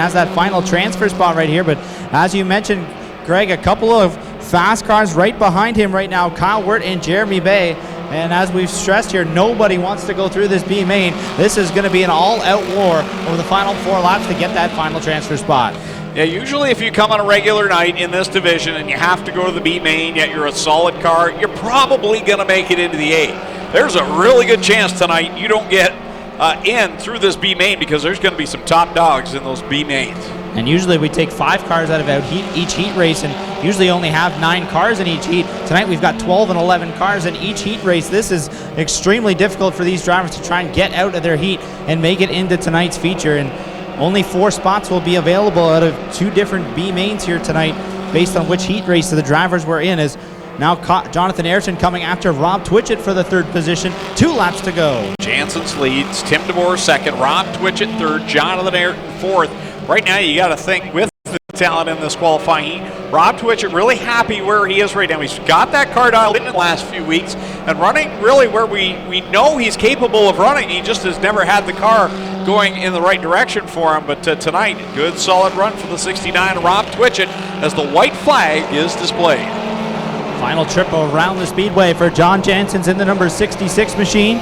has that final transfer spot right here. But as you mentioned, Greg, a couple of fast cars right behind him right now, Kyle Wirt and Jeremy Bay. And as we've stressed here, nobody wants to go through this B main. This is going to be an all-out war over the final 4 laps to get that final transfer spot. Yeah, usually if you come on a regular night in this division and you have to go to the B main, yet you're a solid car, you're probably going to make it into the A. There's a really good chance tonight you don't get in through this B main because there's going to be some top dogs in those B mains. And usually we take 5 cars out of each heat race and usually only have 9 cars in each heat. Tonight we've got 12 and 11 cars in each heat race. This is extremely difficult for these drivers to try and get out of their heat and make it into tonight's feature. And only 4 spots will be available out of 2 different B mains here tonight based on which heat race the drivers were in. As now Jonathan Ayrton coming after Rob Twitchett for the 3rd position. 2 laps to go. Jansen's leads, Tim DeBoer 2nd, Rob Twitchett 3rd, Jonathan Ayrton 4th. Right now you got to think with the talent in this qualifying heat, Rob Twitchett really happy where he is right now. He's got that car dialed in the last few weeks and running really where we know he's capable of running. He just has never had the car going in the right direction for him. But tonight, good solid run for the 69 Rob Twitchett as the white flag is displayed. Final trip around the speedway for John Jansen's in the number 66 machine.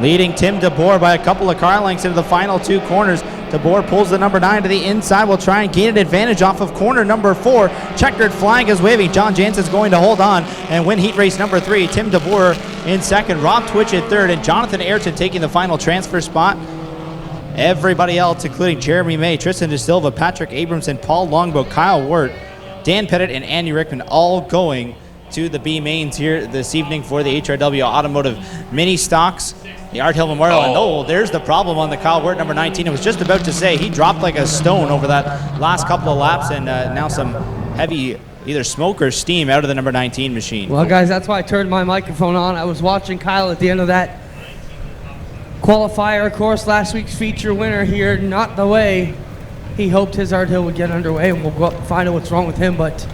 Leading Tim DeBoer by a couple of car lengths into the final 2 corners. DeBoer pulls the number 9 to the inside. Will try and gain an advantage off of corner number 4. Checkered flag is waving. John Jansen's going to hold on and win heat race number 3. Tim DeBoer in 2nd. Rob Twitchett 3rd. And Jonathan Ayrton taking the final transfer spot. Everybody else, including Jeremy May, Tristan De Silva, Patrick Abramson, Paul Longboat, Kyle Wirt, Dan Pettit, and Andy Rickman all going to the B mains here this evening for the HRW Automotive Mini Stocks. The Art Hill Memorial, and there's the problem on the Kyle Wirt number 19. I was just about to say he dropped like a stone over that last couple of laps, and now some heavy either smoke or steam out of the number 19 machine. Well, guys, that's why I turned my microphone on. I was watching Kyle at the end of that qualifier. Of course, last week's feature winner here, not the way he hoped his Art Hill would get underway, and we'll go up and find out what's wrong with him, but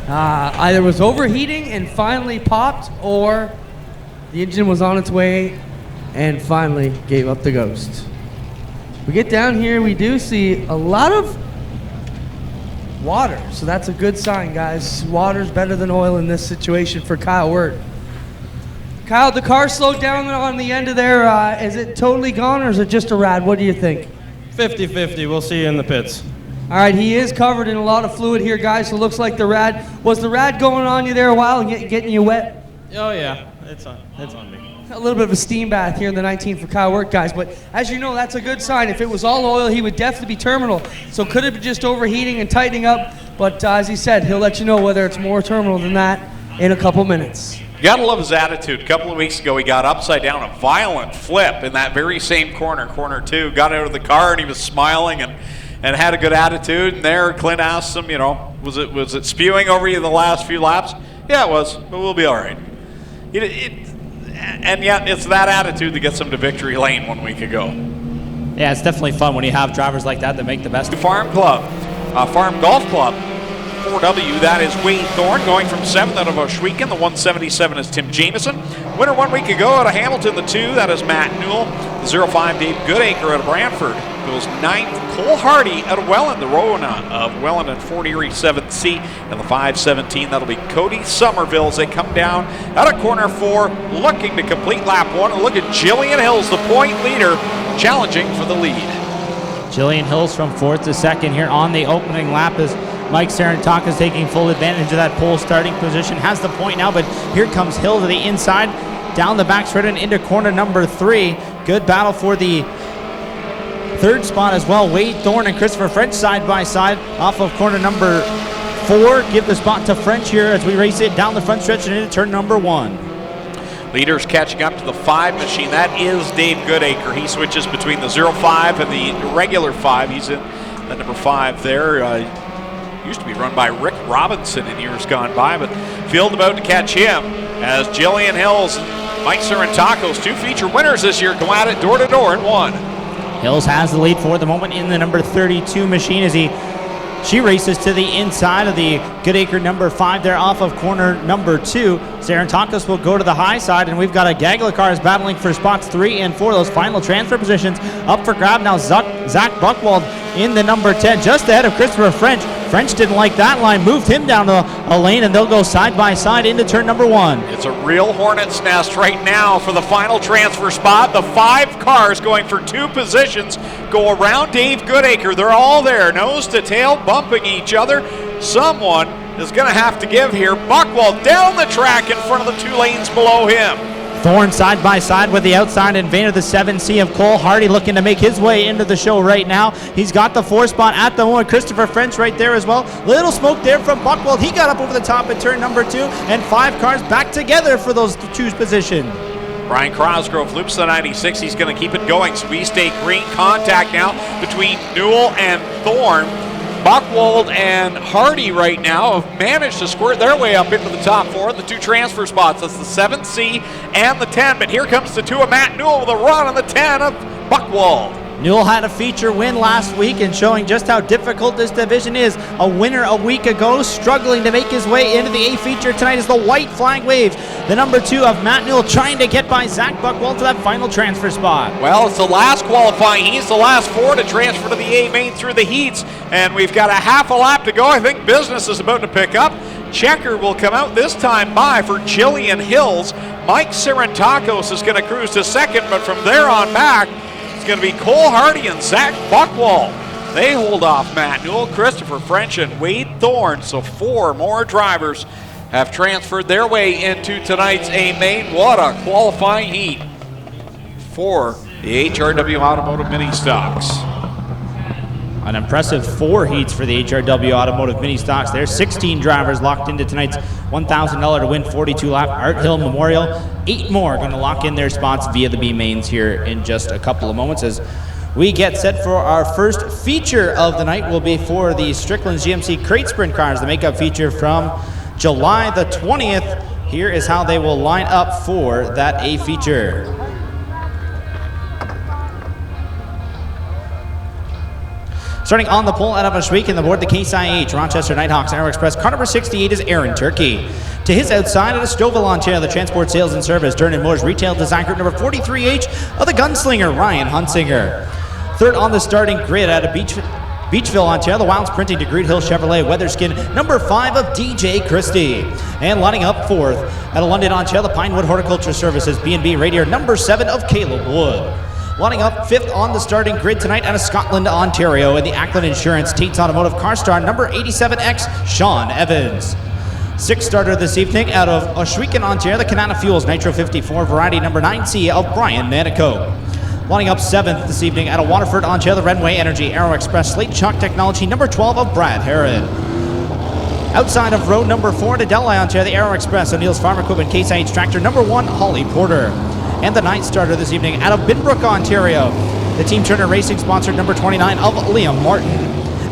either was overheating and finally popped, or the engine was on its way and finally gave up the ghost. We get down here, we do see a lot of water, so that's a good sign, guys. Water's better than oil in this situation for Kyle Wirt. Kyle, the car slowed down on the end of there. Is it totally gone, or is it just a rad? What do you think? 50-50. We'll see you in the pits. All right, he is covered in a lot of fluid here, guys, so it looks like the rad. Was the rad going on you there a while and getting you wet? Oh, yeah. It's on me. A little bit of a steam bath here in the 19 for Kyle Wirt, guys, but as you know, that's a good sign. If it was all oil, he would definitely be terminal. So could have been just overheating and tightening up, but as he said, he'll let you know whether it's more terminal than that in a couple minutes. You gotta love his attitude. A couple of weeks ago, he got upside down, a violent flip in that very same corner, corner 2, got out of the car and he was smiling and had a good attitude. And there, Clint asked him, was it spewing over you the last few laps? Yeah, it was, but we'll be all right. And yet, it's that attitude that gets him to victory lane 1 week ago. Yeah, it's definitely fun when you have drivers like that make the best. Farm Golf Club, 4W, that is Wade Thorne going from 7th out of Oshwegan. The 177 is Tim Jamieson. Winner 1 week ago out of Hamilton, the 2, that is Matt Newell. The 05, Dave Goodacre out of Brantford. Goes 9th, Cole Hardy out of Welland. The Rona of Welland and Fort Erie 7th C. And the 517, that'll be Cody Somerville as they come down out of corner 4, looking to complete lap 1. And look at Jillian Hills, the point leader, challenging for the lead. Jillian Hills from 4th to 2nd here on the opening lap as Mike Sarantaka is taking full advantage of that pole starting position. Has the point now, but here comes Hill to the inside, down the back straight and into corner number 3. Good battle for the 3rd spot as well. Wade Thorne and Christopher French side by side off of corner number 4. Give the spot to French here as we race it down the front stretch and into turn number 1. Leaders catching up to the 5 machine. That is Dave Goodacre. He switches between the 05 and the regular 5. He's in the number 5 there. Used to be run by Rick Robinson in years gone by, but field about to catch him as Jillian Hills and Mike Sarantakos, 2 feature winners this year, go at it door to door in 1. Hills has the lead for the moment in the number 32 machine as he She races to the inside of the Goodacre number 5 there off of corner number 2. Zarantakos will go to the high side, and we've got a gaggle of cars battling for spots 3 and 4. Those final transfer positions up for grab now. Zach Buchwald in the number 10, just ahead of Christopher French. French didn't like that line, moved him down to a lane, and they'll go side by side into turn number 1. It's a real hornet's nest right now for the final transfer spot. The 5 cars going for 2 positions go around Dave Goodacre. They're all there, nose to tail, bumping each other. Someone is going to have to give here. Buchwald down the track in front of the 2 lanes below him. Thorne side by side with the outside invader, the 7C of Cole Hardy, looking to make his way into the show right now. He's got the 4 spot at the moment. Christopher French right there as well. Little smoke there from Buchwald. He got up over the top at turn number 2, and 5 cars back together for those 2 positions. Brian Crosgrove loops the 96. He's going to keep it going. So we stay green contact now between Newell and Thorne. Buchwald and Hardy right now have managed to squirt their way up into the top 4 in the 2 transfer spots. That's the 7C and the 10. But here comes the 2 of Matt Newell with a run on the 10 of Buchwald. Newell had a feature win last week and showing just how difficult this division is. A winner a week ago, struggling to make his way into the A feature tonight as the white flag waves. The number 2 of Matt Newell trying to get by Zach Buchwald to that final transfer spot. Well, it's the last qualifying. He's the last 4 to transfer to the A main through the heats. And we've got a half a lap to go. I think business is about to pick up. Checker will come out this time by for Jillian Hills. Mike Zarantakos is going to cruise to second, but from there on back, it's going to be Cole Hardy and Zach Buchwald. They hold off Matt Newell, Christopher French, and Wade Thorne. So 4 more drivers have transferred their way into tonight's A main. What a qualifying heat for the HRW Automotive Mini Stocks. An impressive 4 heats for the HRW Automotive Mini Stocks. There's 16 drivers locked into tonight's $1,000 to win 42 lap Art Hill Memorial. 8 more going to lock in their spots via the B mains here in just a couple of moments as we get set for our first feature of the night. Will be for the Strickland's GMC Crate Sprint cars, the makeup feature from July the 20th. Here is how they will line up for that A feature. Starting on the pole out of Oshweek and aboard the Case IH, Rochester Nighthawks Aero Express, car number 68 is Aaron Turkey. To his outside at Stouffville, Ontario, the Transport Sales and Service, Durnan Motors Retail Design Group number 43H of the Gunslinger, Ryan Hunsinger. Third on the starting grid out of Beachville, Ontario, the Wilds Printing to Great Hill Chevrolet Weatherskin, number 5 of DJ Christie. And lining up 4th out of London, Ontario, the Pinewood Horticulture Services, B&B Radiator, number 7 of Caleb Wood. Lining up 5th on the starting grid tonight out of Scotland, Ontario, in the Ackland Insurance Tate's Automotive Car Star, number 87X, Sean Evans. 6th starter this evening out of Oshweek, Ontario, the Kanata Fuels Nitro 54 Variety, number 9C of Brian Manico. Lining up 7th this evening out of Waterford, Ontario, the Renway Energy Aero Express Slate Chalk Technology, number 12 of Brad Herod. Outside of road number 4 to Delhi, Ontario, the Aero Express O'Neill's Farm Equipment Case IH Tractor, number 1, Holly Porter. And the 9th starter this evening out of Binbrook, Ontario, the Team Turner Racing sponsored number 29 of Liam Martin.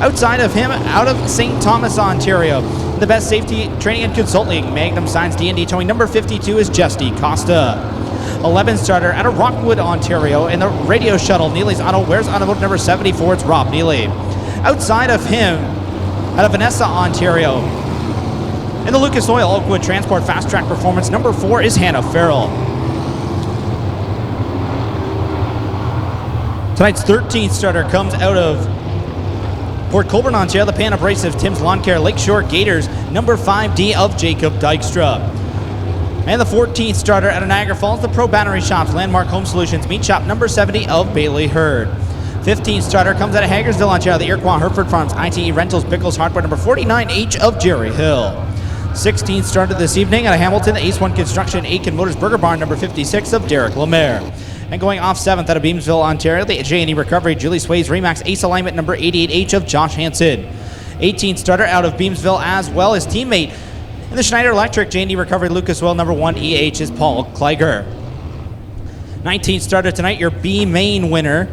Outside of him, out of St. Thomas, Ontario, the Best Safety Training and Consulting Magnum Science D&D Towing number 52 is Jesty Costa. 11th starter out of Rockwood, Ontario, in the Radio Shuttle Neely's Auto Wares Automotive number 74, it's Rob Neely. Outside of him, out of Vanessa, Ontario, in the Lucas Oil Oakwood Transport Fast Track Performance number 4 is Hannah Farrell. Tonight's 13th starter comes out of Port Colborne, Ontario, the Pan Abrasive Tim's Lawn Care Lakeshore Gators, number 5D of Jacob Dykstra. And the 14th starter out of Niagara Falls, the Pro Battery Shops Landmark Home Solutions Meat Shop, number 70 of Bailey Hurd. 15th starter comes out of Hagersville, Ontario, the Iroquois Hereford Farms ITE Rentals Pickles Hardware, number 49H of Jerry Hill. 16th starter this evening out of Hamilton, the Ace 1 Construction Aiken Motors Burger Barn, number 56 of Derek Lemaire. And going off 7th out of Beamsville, Ontario, the J&E Recovery Julie Sway's Remax Ace Alignment number 88H of Josh Hansen. 18th starter out of Beamsville as well, his teammate in the Schneider Electric J&E Recovery Lucas Oil number 1 EH is Paul Kleiger. 19th starter tonight, your B main winner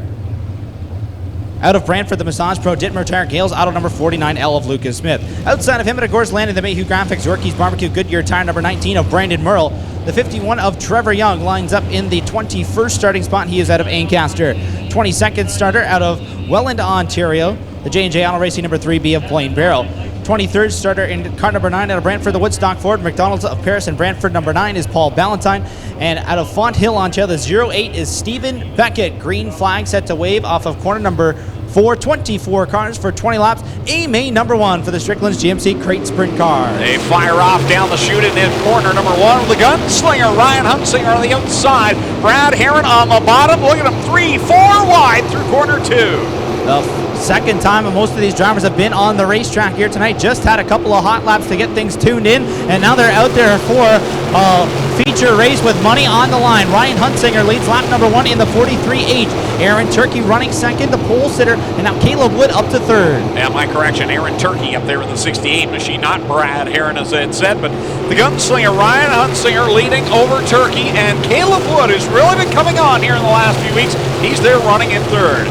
out of Brantford, the Massage Pro Dittmer Tire Gales Auto number 49L of Lucas Smith. Outside of him at Agor's Landing, the Mayhew Graphics Yorkies Barbecue Goodyear Tire number 19 of Brandon Merle. The 51 of Trevor Young lines up in the 21st starting spot. He is out of Ancaster. 22nd starter out of Welland, Ontario. the J&J Auto Racing number 3B of Plain Barrel. 23rd starter in car number 9 out of Brantford, the Woodstock Ford. McDonald's of Paris and Brantford number 9 is Paul Ballantyne. And out of Fonthill, Ontario, the 08 is Stephen Beckett. Green flag set to wave off of corner number 4, 24 cars for 20 laps. A main number 1 for the Strickland's GMC Crate Sprint car. They fire off down the chute and in corner number 1 with the gunslinger Ryan Hunsinger on the outside. Brad Herron on the bottom. Look at him, 3-4 wide through corner 2. The second time most of these drivers have been on the racetrack here tonight. Just had a couple of hot laps to get things tuned in, and now they're out there for a feature race with money on the line. Ryan Hunsinger leads lap number 1 in the 43H. Aaron Turkey running second, the pole sitter, and now Caleb Wood up to third. Yeah, my correction, Aaron Turkey up there in the 68 machine, not Brad Herron as I had said, but the gunslinger Ryan Hunsinger leading over Turkey, and Caleb Wood, who's really been coming on here in the last few weeks, he's there running in third.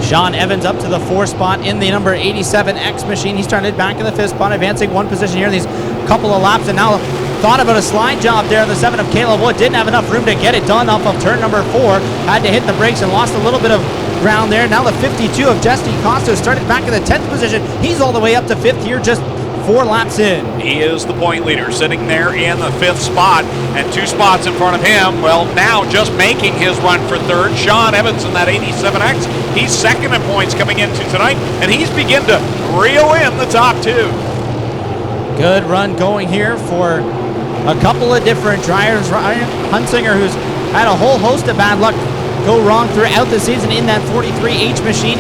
Sean Evans up to the 4th spot in the number 87X machine. He started back in the 5th spot, advancing 1 position here in these couple of laps, and now thought about a slide job there. The 7 of Caleb Wood didn't have enough room to get it done off of turn number 4. Had to hit the brakes and lost a little bit of ground there. Now the 52 of Jesse Costa started back in the 10th position. He's all the way up to 5th here, just 4 laps in. He is the point leader, sitting there in the 5th spot, and 2 spots in front of him. Well, now just making his run for third, Sean Evans in that 87X. He's second in points coming into tonight, and he's beginning to reel in the top 2. Good run going here for a couple of different drivers. Ryan Hunsinger, who's had a whole host of bad luck go wrong throughout the season in that 43H machine.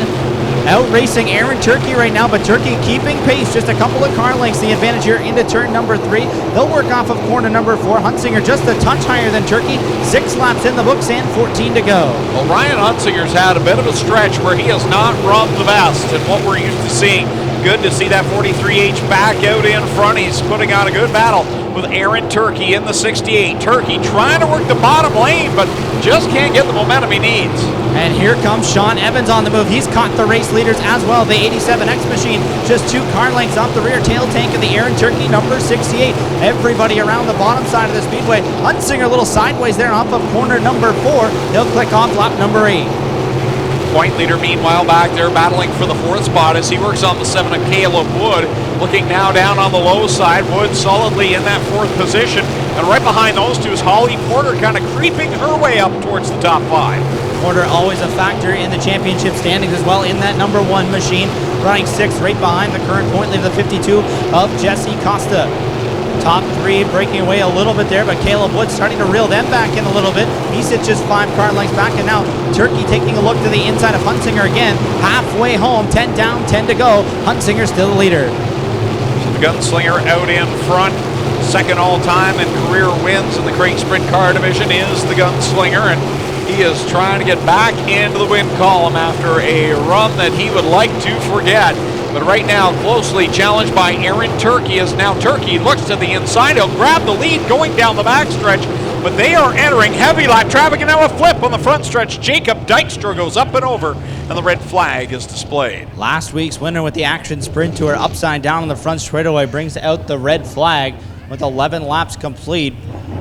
Out racing Aaron Turkey right now, but Turkey keeping pace, just a couple of car lengths the advantage here into turn number 3. They'll work off of corner number 4. Hunsinger just a touch higher than Turkey. 6 laps in the books and 14 to go. Well, Ryan Hunsinger's had a bit of a stretch where he has not run the best, and what we're used to seeing. Good to see that 43H back out in front. He's putting on a good battle with Aaron Turkey in the 68. Turkey trying to work the bottom lane, but just can't get the momentum he needs. And here comes Sean Evans on the move. He's caught the race leaders as well. The 87X machine just 2 car lengths off the rear tail tank of the Aaron Turkey number 68. Everybody around the bottom side of the speedway. Hunsinger a little sideways there off of corner number 4. He'll click off lap number 8. Point leader, meanwhile, back there battling for the 4th spot as he works on the 7 of Caleb Wood. Looking now down on the low side. Wood solidly in that 4th position. And right behind those two is Holly Porter, kind of creeping her way up towards the top 5. Porter always a factor in the championship standings as well in that number 1 machine. Running 6th right behind the current point leader, the 52 of Jesse Costa. Top 3 breaking away a little bit there, but Caleb Wood starting to reel them back in a little bit. He sits just 5 car lengths back, and now Turkey taking a look to the inside of Hunsinger again. Halfway home, 10 down, 10 to go. Hunsinger still the leader. So the gunslinger out in front. Second all-time in career wins in the Crate Sprint Car Division is the gunslinger, and he is trying to get back into the win column after a run that he would like to forget. But right now, closely challenged by Aaron Turkey, as now Turkey looks to the inside. He'll grab the lead going down the backstretch, but they are entering heavy lap traffic, and now a flip on the front stretch. Jacob Dykstra goes up and over, and the red flag is displayed. Last week's winner with the Action Sprint Tour upside down on the front straightaway brings out the red flag with 11 laps complete,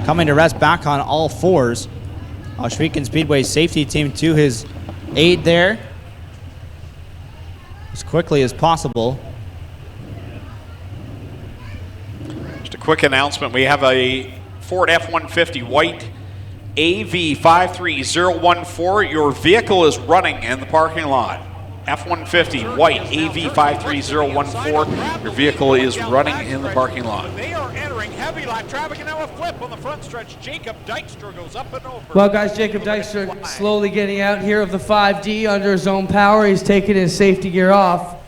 coming to rest back on all 4s. Ohsweken Speedway safety team to his aid there as quickly as possible. Just a quick announcement. We have a Ford F-150 white AV53014. Your vehicle is running in the parking lot. F-150 white AV53014. Your vehicle is running in the parking lot. They are entering heavy lap traffic, and now a flip on the front stretch. Jacob Dykstra goes up and over. Well, guys, Jacob Dykstra slowly getting out here of the 5D under his own power. He's taking his safety gear off.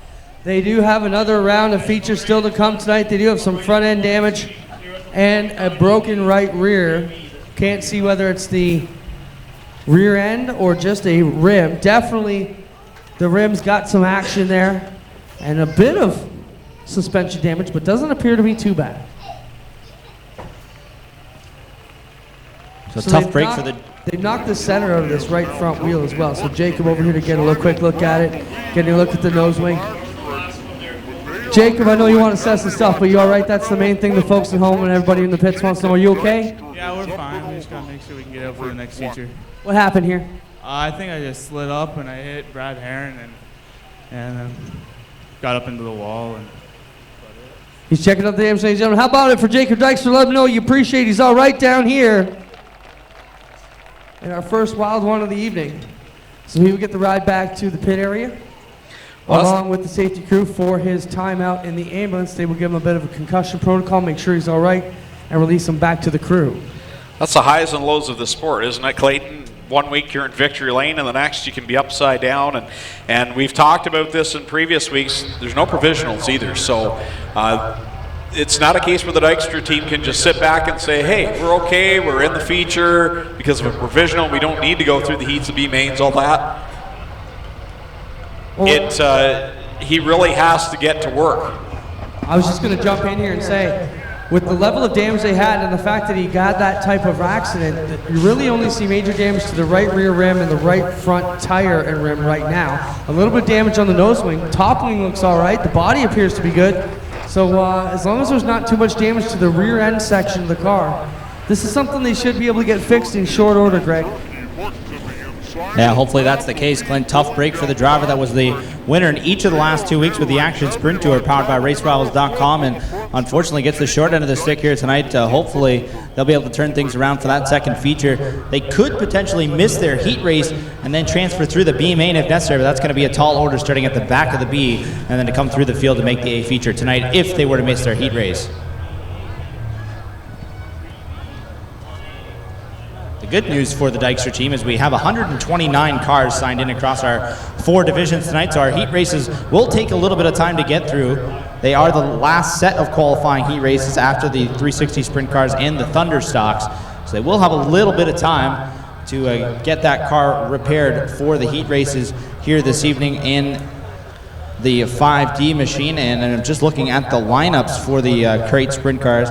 They do have another round of features still to come tonight. They do have some front end damage and a broken right rear. Can't see whether it's the rear end or just a rim. Definitely the rim's got some action there and a bit of suspension damage, but doesn't appear to be too bad. So tough break for the... They knocked the center out of this right front wheel as well. So Jacob over here to get a quick look at it, getting a look at the nose wing. Jacob, I know you want to assess the stuff, but you all right? That's the main thing the folks at home and everybody in the pits wants to know. Are you okay? Yeah, we're fine. We just got to make sure we can get out for the next feature. What happened here? I think I just slid up and I hit Brad Herron, and and then got up into the wall. And He's checking out the damage, ladies and gentlemen. How about it for Jacob Dykstra? Let him know you appreciate it. He's all right down here in our first wild one of the evening. So he will get the ride back to the pit area. Along with the safety crew for his time out in the ambulance. They will give him a bit of a concussion protocol, make sure he's all right, and release him back to the crew. That's the highs and lows of the sport, isn't it, Clayton? One week you're in victory lane, and the next you can be upside down. And we've talked about this in previous weeks. There's no provisionals either, so it's not a case where the Dykstra team can just sit back and say, hey, we're okay, we're in the feature because of a provisional. We don't need to go through the heats of B mains, all that. He really has to get to work. I was just going to jump in here and say, with the level of damage they had and the fact that he got that type of accident, you really only see major damage to the right rear rim and the right front tire and rim right now. A little bit of damage on the nose wing. Top wing looks all right. The body appears to be good. So as long as there's not too much damage to the rear end section of the car, this is something they should be able to get fixed in short order, Greg. Yeah, hopefully that's the case, Clint. Tough break for the driver that was the winner in each of the last 2 weeks with the Action Sprint Tour powered by RaceRivals.com, and unfortunately gets the short end of the stick here tonight. Hopefully they'll be able to turn things around for that second feature. They could potentially miss their heat race and then transfer through the B main if necessary, but that's going to be a tall order starting at the back of the B and then to come through the field to make the A feature tonight if they were to miss their heat race. The good news for the Dykstra team is we have 129 cars signed in across our 4 divisions tonight, so our heat races will take a little bit of time to get through. They are the last set of qualifying heat races after the 360 sprint cars and the Thunder stocks, so they will have a little bit of time to get that car repaired for the heat races here this evening in the 5D machine. And I'm just looking at the lineups for the crate sprint cars.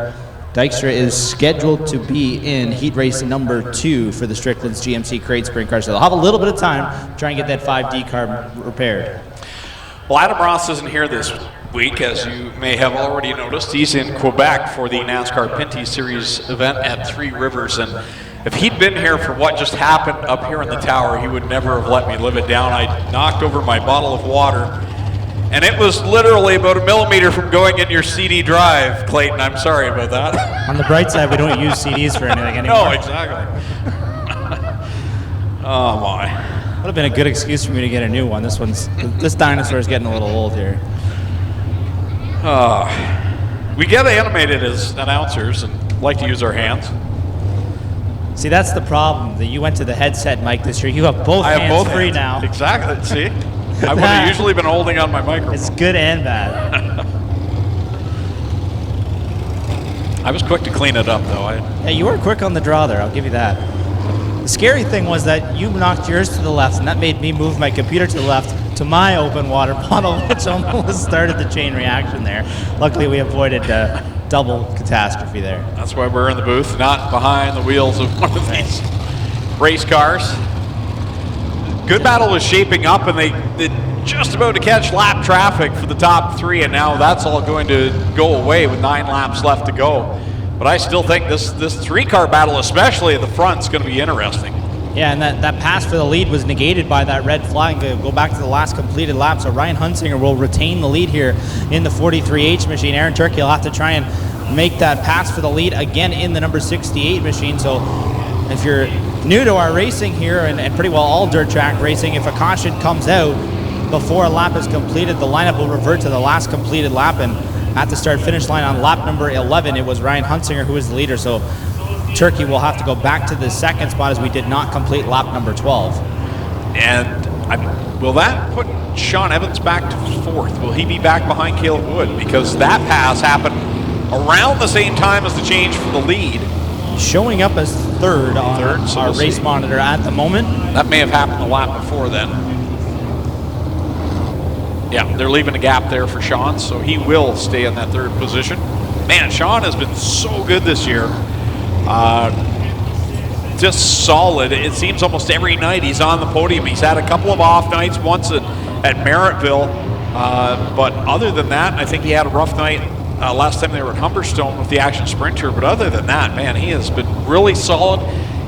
Dykstra is scheduled to be in heat race number 2 for the Strickland's GMC crate sprint car, so they'll have a little bit of time to try and get that 5D car repaired. Well, Adam Ross isn't here this week, as you may have already noticed. He's in Quebec for the NASCAR Pinty Series event at Three Rivers, and if he'd been here for what just happened up here in the tower, he would never have let me live it down. I knocked over my bottle of water, and it was literally about 1 millimeter from going in your CD drive, Clayton. I'm sorry about that. On the bright side, we don't use CDs for anything anymore. No, exactly. Oh, my. Would have been a good excuse for me to get a new one. This dinosaur is getting a little old here. We get animated as announcers and like to use our hands. See, that's the problem. That you went to the headset mic this year. You have both hands free now. Exactly. See? I would have usually been holding on my microphone. It's good and bad. I was quick to clean it up, though. Yeah, you were quick on the draw there. I'll give you that. The scary thing was that you knocked yours to the left, and that made me move my computer to the left to my open water bottle, which almost started the chain reaction there. Luckily, we avoided double catastrophe there. That's why we're in the booth, not behind the wheels of one of these race cars. Good battle was shaping up, and they're just about to catch lap traffic for the top 3, and now that's all going to go away with 9 laps left to go. But I still think this 3-car battle, especially at the front, is going to be interesting. Yeah, and that pass for the lead was negated by that red flag. Go back to the last completed lap, so Ryan Hunsinger will retain the lead here in the 43H machine. Aaron Turkey will have to try and make that pass for the lead again in the number 68 machine. So if you're new to our racing here, and pretty well all dirt track racing, if a caution comes out before a lap is completed, the lineup will revert to the last completed lap, and at the start-finish line on lap number 11, it was Ryan Hunsinger who was the leader, so Turkey will have to go back to the second spot as we did not complete lap number 12. And will that put Sean Evans back to 4th? Will he be back behind Caleb Wood? Because that pass happened around the same time as the change for the lead. Showing up as 3rd on so our race monitor at the moment. That may have happened a lap before then. Yeah, they're leaving a gap there for Sean, so he will stay in that 3rd position. Man, Sean has been so good this year. Just solid. It seems almost every night he's on the podium. He's had a couple of off nights, once at Merrittville, but other than that, I think he had a rough night last time they were at Humberstone with the Action Sprinter. But other than that, man, he has been really solid.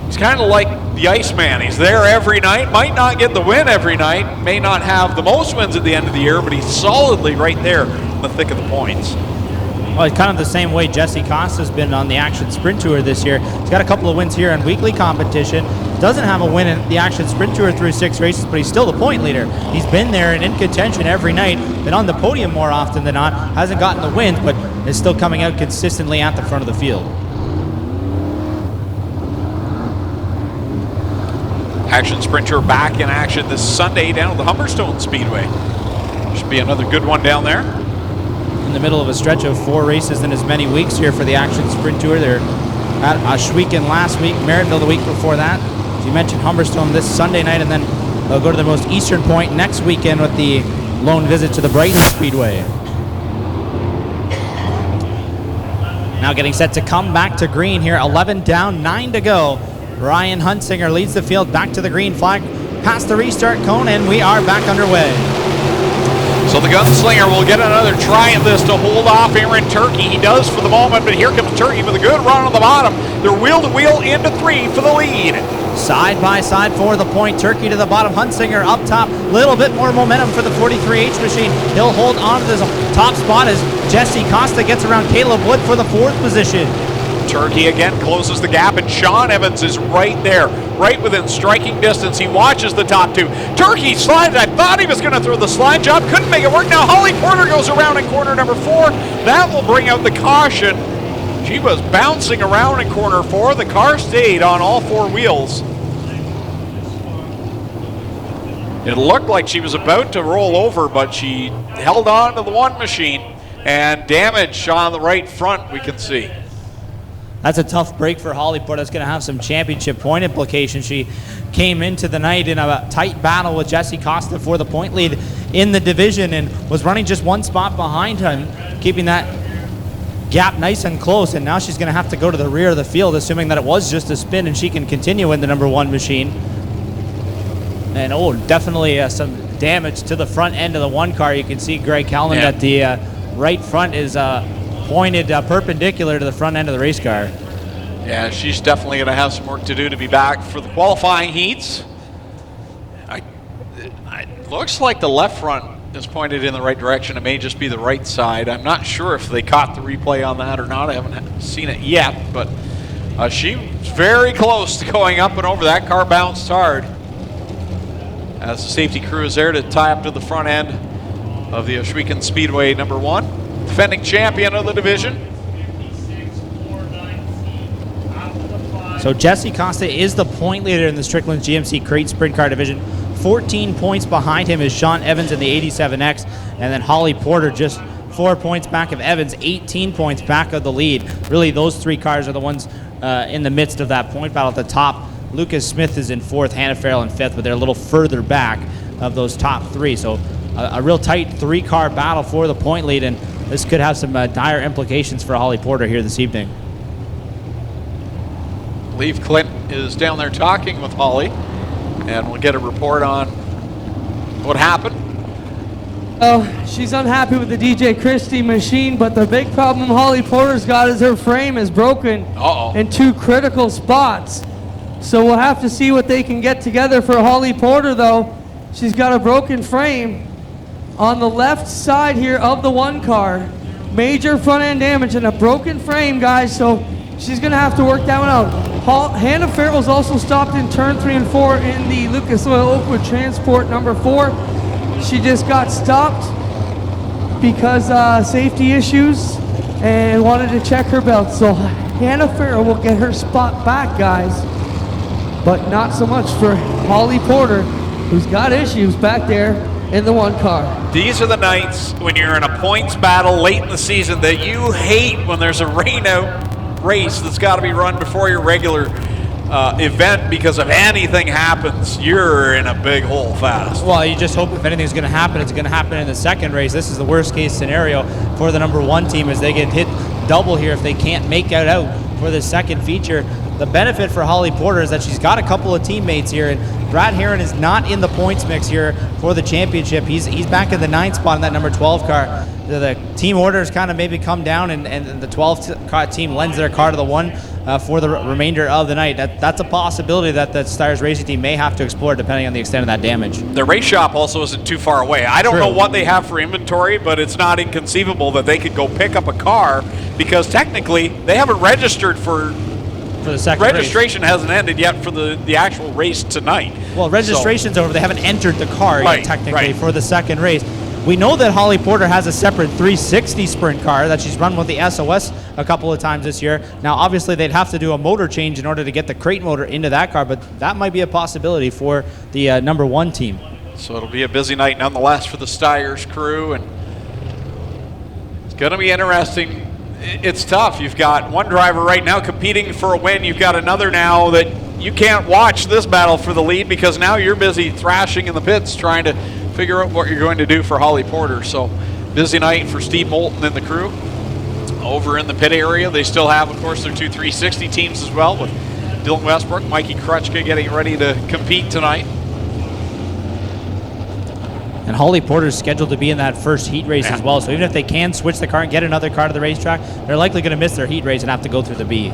He's kind of like the Iceman. He's there every night, might not get the win every night, may not have the most wins at the end of the year, but he's solidly right there in the thick of the points. Well, it's kind of the same way Jesse Costa's been on the Action Sprint Tour this year. He's got a couple of wins here in weekly competition. Doesn't have a win in the Action Sprint Tour through 6 races, but he's still the point leader. He's been there and in contention every night, been on the podium more often than not, hasn't gotten the wins, but is still coming out consistently at the front of the field. Action Sprinter back in action this Sunday down at the Humberstone Speedway. Should be another good one down there. In the middle of a stretch of 4 races in as many weeks here for the Action Sprint Tour. They're at Ashwegan last week, Merrittville the week before that. As you mentioned, Humberstone this Sunday night, and then they'll go to the most eastern point next weekend with the lone visit to the Brighton Speedway. Now getting set to come back to green here, 11 down, 9 to go. Ryan Hunsinger leads the field back to the green flag, past the restart cone, and we are back underway. So the gunslinger will get another try at this to hold off Aaron Turkey. He does for the moment, but here comes Turkey with a good run on the bottom. They're wheel to wheel into 3 for the lead. Side by side for the point, Turkey to the bottom, Hunsinger up top. Little bit more momentum for the 43H machine. He'll hold on to this top spot as Jesse Costa gets around Caleb Wood for the 4th position. Turkey again closes the gap, and Sean Evans is right there, right within striking distance. He watches the top 2. Turkey slides. I thought he was going to throw the slide job, couldn't make it work. Now Holly Porter goes around in corner number 4. That will bring out the caution. She was bouncing around in corner 4. The car stayed on all 4 wheels. It looked like she was about to roll over, but she held on to the one machine, and damage on the right front we can see. That's a tough break for Holly Porter. That's going to have some championship point implications. She came into the night in a tight battle with Jesse Costa for the point lead in the division and was running just 1 spot behind him, keeping that gap nice and close. And now she's going to have to go to the rear of the field, assuming that it was just a spin and she can continue in the number 1 machine. And definitely some damage to the front end of the 1 car. You can see Greg Callan that the right front is pointed perpendicular to the front end of the race car. Yeah, she's definitely going to have some work to do to be back for the qualifying heats. It looks like the left front is pointed in the right direction. It may just be the right side. I'm not sure if they caught the replay on that or not. I haven't seen it yet, but she was very close to going up and over. That car bounced hard. As the safety crew is there to tie up to the front end of the Ashwegan Speedway number 1. Defending champion of the division. So Jesse Costa is the point leader in the Strickland GMC Crate Sprint Car division. 14 points behind him is Sean Evans in the 87X, and then Holly Porter just 4 points back of Evans, 18 points back of the lead. Really, those 3 cars are the ones in the midst of that point battle at the top. Lucas Smith is in 4th, Hannah Farrell in 5th, but they're a little further back of those top 3. So a real tight 3-car battle for the point lead, and this could have some dire implications for Holly Porter here this evening. I believe Clint is down there talking with Holly, and we'll get a report on what happened. Oh, she's unhappy with the DJ Christie machine, but the big problem Holly Porter's got is her frame is broken in 2 critical spots. So we'll have to see what they can get together for Holly Porter, though. She's got a broken frame on the left side here of the 1 car. Major front end damage and a broken frame, guys, so she's going to have to work that one out. Hannah Farrell's also stopped in turn 3 and 4 in the Lucas Oil Oakwood Transport number 4. She just got stopped because safety issues and wanted to check her belt. So Hannah Farrell will get her spot back, guys, but not so much for Holly Porter, who's got issues back there in the 1 car. These are the nights when you're in a points battle late in the season that you hate, when there's a rain-out race that's got to be run before your regular event, because if anything happens, you're in a big hole fast. Well, you just hope if anything's going to happen, it's going to happen in the 2nd race. This is the worst case scenario for the number 1 team, as they get hit double here if they can't make it out for the 2nd feature. The benefit for Holly Porter is that she's got a couple of teammates here, and Brad Heron is not in the points mix here for the championship. He's back in the 9th spot in that number 12 car. The team orders kind of maybe come down, and the 12th team lends their car to the 1 for the remainder of the night. That's a possibility that the Steyrs Racing Team may have to explore depending on the extent of that damage. The race shop also isn't too far away. I don't know what they have for inventory, but it's not inconceivable that they could go pick up a car, because technically they haven't registered for the second registration hasn't ended yet for the actual race tonight. Well, registration's over. They haven't entered the car yet technically for the second race. We know that Holly Porter has a separate 360 sprint car that she's run with the SOS a couple of times this year. Now, obviously, they'd have to do a motor change in order to get the crate motor into that car, but that might be a possibility for the number 1 team. So it'll be a busy night nonetheless for the Steyrs crew, and it's going to be interesting. It's tough. You've got one driver right now competing for a win. You've got another now that you can't watch this battle for the lead because now you're busy thrashing in the pits trying to figure out what you're going to do for Holly Porter. So busy night for Steve Moulton and the crew over in the pit area. They still have, of course, their 2 360 teams as well, with Dylan Westbrook, Mikey Krutchka getting ready to compete tonight. And Holly Porter's scheduled to be in that first heat race as well. So even if they can switch the car and get another car to the racetrack, they're likely going to miss their heat race and have to go through the B.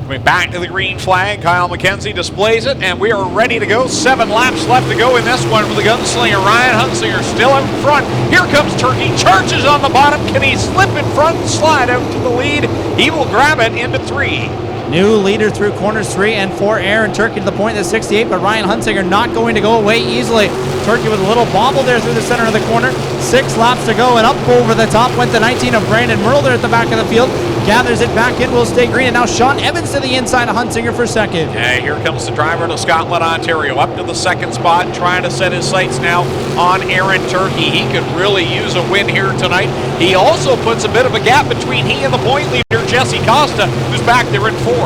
Coming back to the green flag, Kyle McKenzie displays it, and we are ready to go. 7 laps left to go in this one with the gunslinger Ryan Hunsinger still out in front. Here comes Turkey, charges on the bottom. Can he slip in front and slide out to the lead? He will grab it into 3. New leader through corners 3 and 4. Aaron Turkey to the point at 68, but Ryan Hunsinger not going to go away easily. Turkey with a little bobble there through the center of the corner. 6 laps to go, and up over the top went the 19 of Brandon Merle there at the back of the field. Gathers it back in, will stay green, and now Sean Evans to the inside of Hunsinger for second. Here comes the driver to Scotland, Ontario, up to the 2nd spot, trying to set his sights now on Aaron Turkey. He could really use a win here tonight. He also puts a bit of a gap between he and the point leader, Jesse Costa, who's back there in 4th.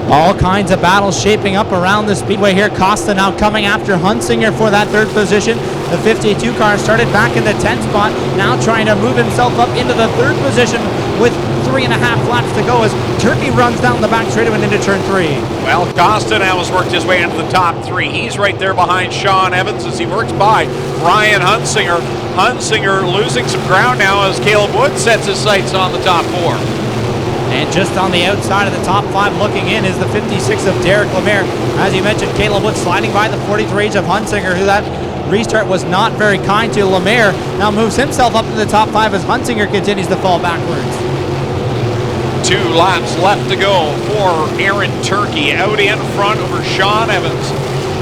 All kinds of battles shaping up around the speedway here. Costa now coming after Hunsinger for that 3rd position. The 52 car started back in the 10th spot, now trying to move himself up into the 3rd position with 3.5 laps to go as Turkey runs down the back straightaway into turn 3. Well, Costa now has worked his way into the top 3. He's right there behind Sean Evans as he works by Ryan Hunsinger. Hunsinger losing some ground now as Caleb Wood sets his sights on the top 4. And just on the outside of the top 5 looking in is the 56 of Derek Lemaire. As you mentioned, Caleb Wood sliding by the 43 of Hunsinger, who that restart was not very kind to. Lemaire now moves himself up to the top 5 as Hunsinger continues to fall backwards. 2 laps left to go for Aaron Turkey. Out in front over Sean Evans,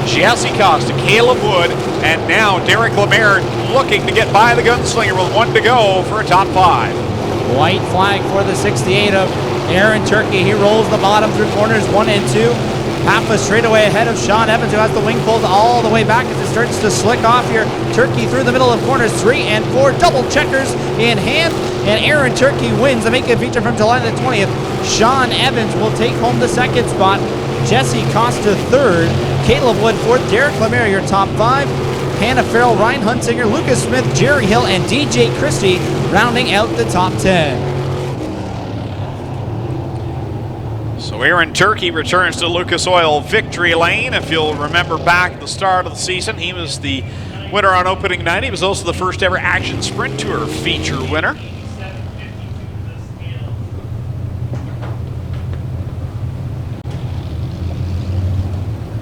Jesse Costa, Caleb Wood, and now Derek Lemaire looking to get by the gunslinger with 1 to go for a top 5. White flag for the 68 of Aaron Turkey. He rolls the bottom through corners 1 and 2. Half a straightaway ahead of Sean Evans, who has the wing pulled all the way back as it starts to slick off here. Turkey through the middle of corners 3 and 4. Double checkers in hand, and Aaron Turkey wins the make-it feature from July the 20th. Sean Evans will take home the 2nd spot. Jesse Costa 3rd. Caleb Wood 4th. Derek Lemaire your top 5. Hannah Farrell, Ryan Hunsinger, Lucas Smith, Jerry Hill, and DJ Christie rounding out the top 10. So Aaron Turkey returns to Lucas Oil Victory Lane. If you'll remember back at the start of the season, he was the winner on opening night. He was also the first ever Action Sprint Tour feature winner.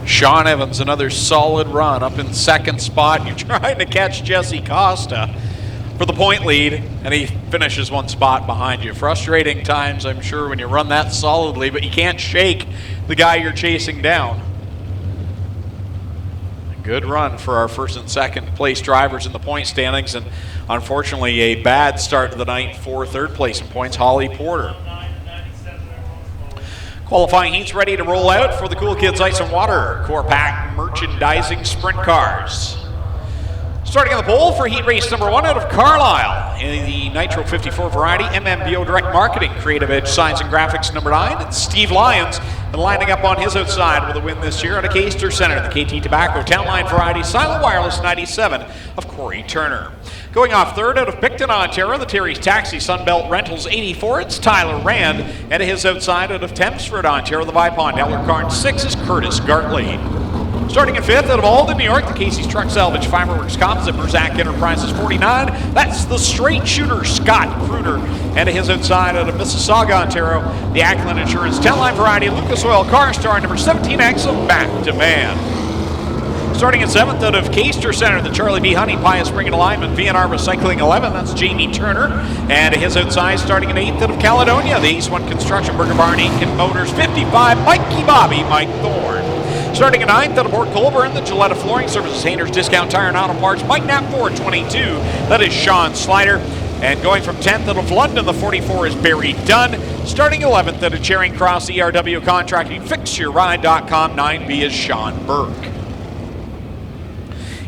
Sean Evans, another solid run up in 2nd spot. You're trying to catch Jesse Costa for the point lead, and he finishes 1 spot behind you. Frustrating times, I'm sure, when you run that solidly, but you can't shake the guy you're chasing down. A good run for our 1st and 2nd place drivers in the point standings, and unfortunately a bad start to the night for 3rd place in points, Holly Porter. Qualifying heats ready to roll out for the Cool Kids Ice and Water Core Pack Merchandising Sprint Cars. Starting on the pole for heat race number 1 out of Carlisle in the Nitro 54 variety, MMBO Direct Marketing, Creative Edge Signs and Graphics number 9, and Steve Lyons, And lining up on his outside with a win this year out of Caister Center, the KT Tobacco Town Line Variety Silent Wireless 97 of Corey Turner. Going off third out of Picton, Ontario, the Terry's Taxi Sunbelt Rentals 84, it's Tyler Rand. And his outside out of Tempsford, Ontario, the Vipond Eller Carn 6 is Curtis Gartley. Starting in fifth out of Alden, New York, the Casey's Truck Salvage Fireworks Composite Berzac Enterprises 49. That's the straight shooter, Scott Kruder. And his outside out of Mississauga, Ontario, the Ackland Insurance Town Line Variety Lucas Oil Car Star number 17X of Back to Man. Starting in seventh out of Caister Center, the Charlie B. Honey Pious Spring and Alignment VNR Recycling 11. That's Jamie Turner. And his outside starting in eighth out of Caledonia, the East One Construction Burger Barn Inc. Motors 55. Mikey Bobby, Mike Thorne. Starting at ninth out of Port Colborne, the Gilletta Flooring Services, Hainers Discount Tire and Auto Parts, Mike Knapp Ford 22. That is Sean Slider. And going from 10th out of London, the 44 is Barry Dunn. Starting 11th out of Charing Cross, ERW Contracting, FixYourRide.com, 9B is Sean Burke.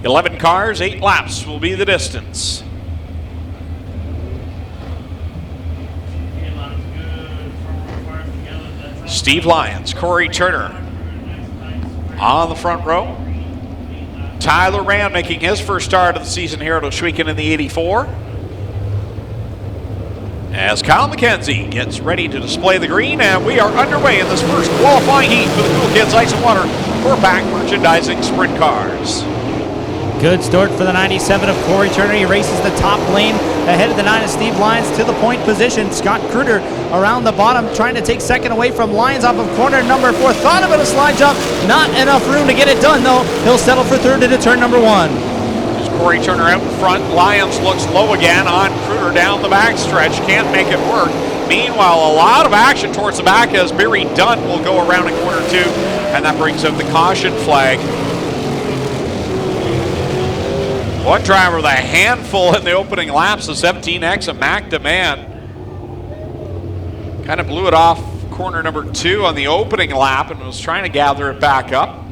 11 cars, 8 laps will be the distance. Steve Lyons, Corey Turner on the front row. Tyler Rand making his first start of the season here at Oshwegan in the 84. As Kyle McKenzie gets ready to display the green, and we are underway in this first qualifying heat for the Cool Kids Ice and Water 4-pack merchandising sprint cars. Good start for the 97 of Corey Turner. He races the top lane ahead of the 9 of Steve Lyons to the point position. Scott Kruder around the bottom trying to take second away from Lyons off of corner number 4. Thought about a slide jump. Not enough room to get it done though. He'll settle for third into turn number 1. There's Corey Turner out in front. Lyons looks low again on Kruder down the back stretch. Can't make it work. Meanwhile, a lot of action towards the back as Barry Dunn will go around in corner 2. And that brings out the caution flag. One driver with a handful in the opening laps, the 17X of Mac Demand. Kind of blew it off corner number 2 on the opening lap and was trying to gather it back up.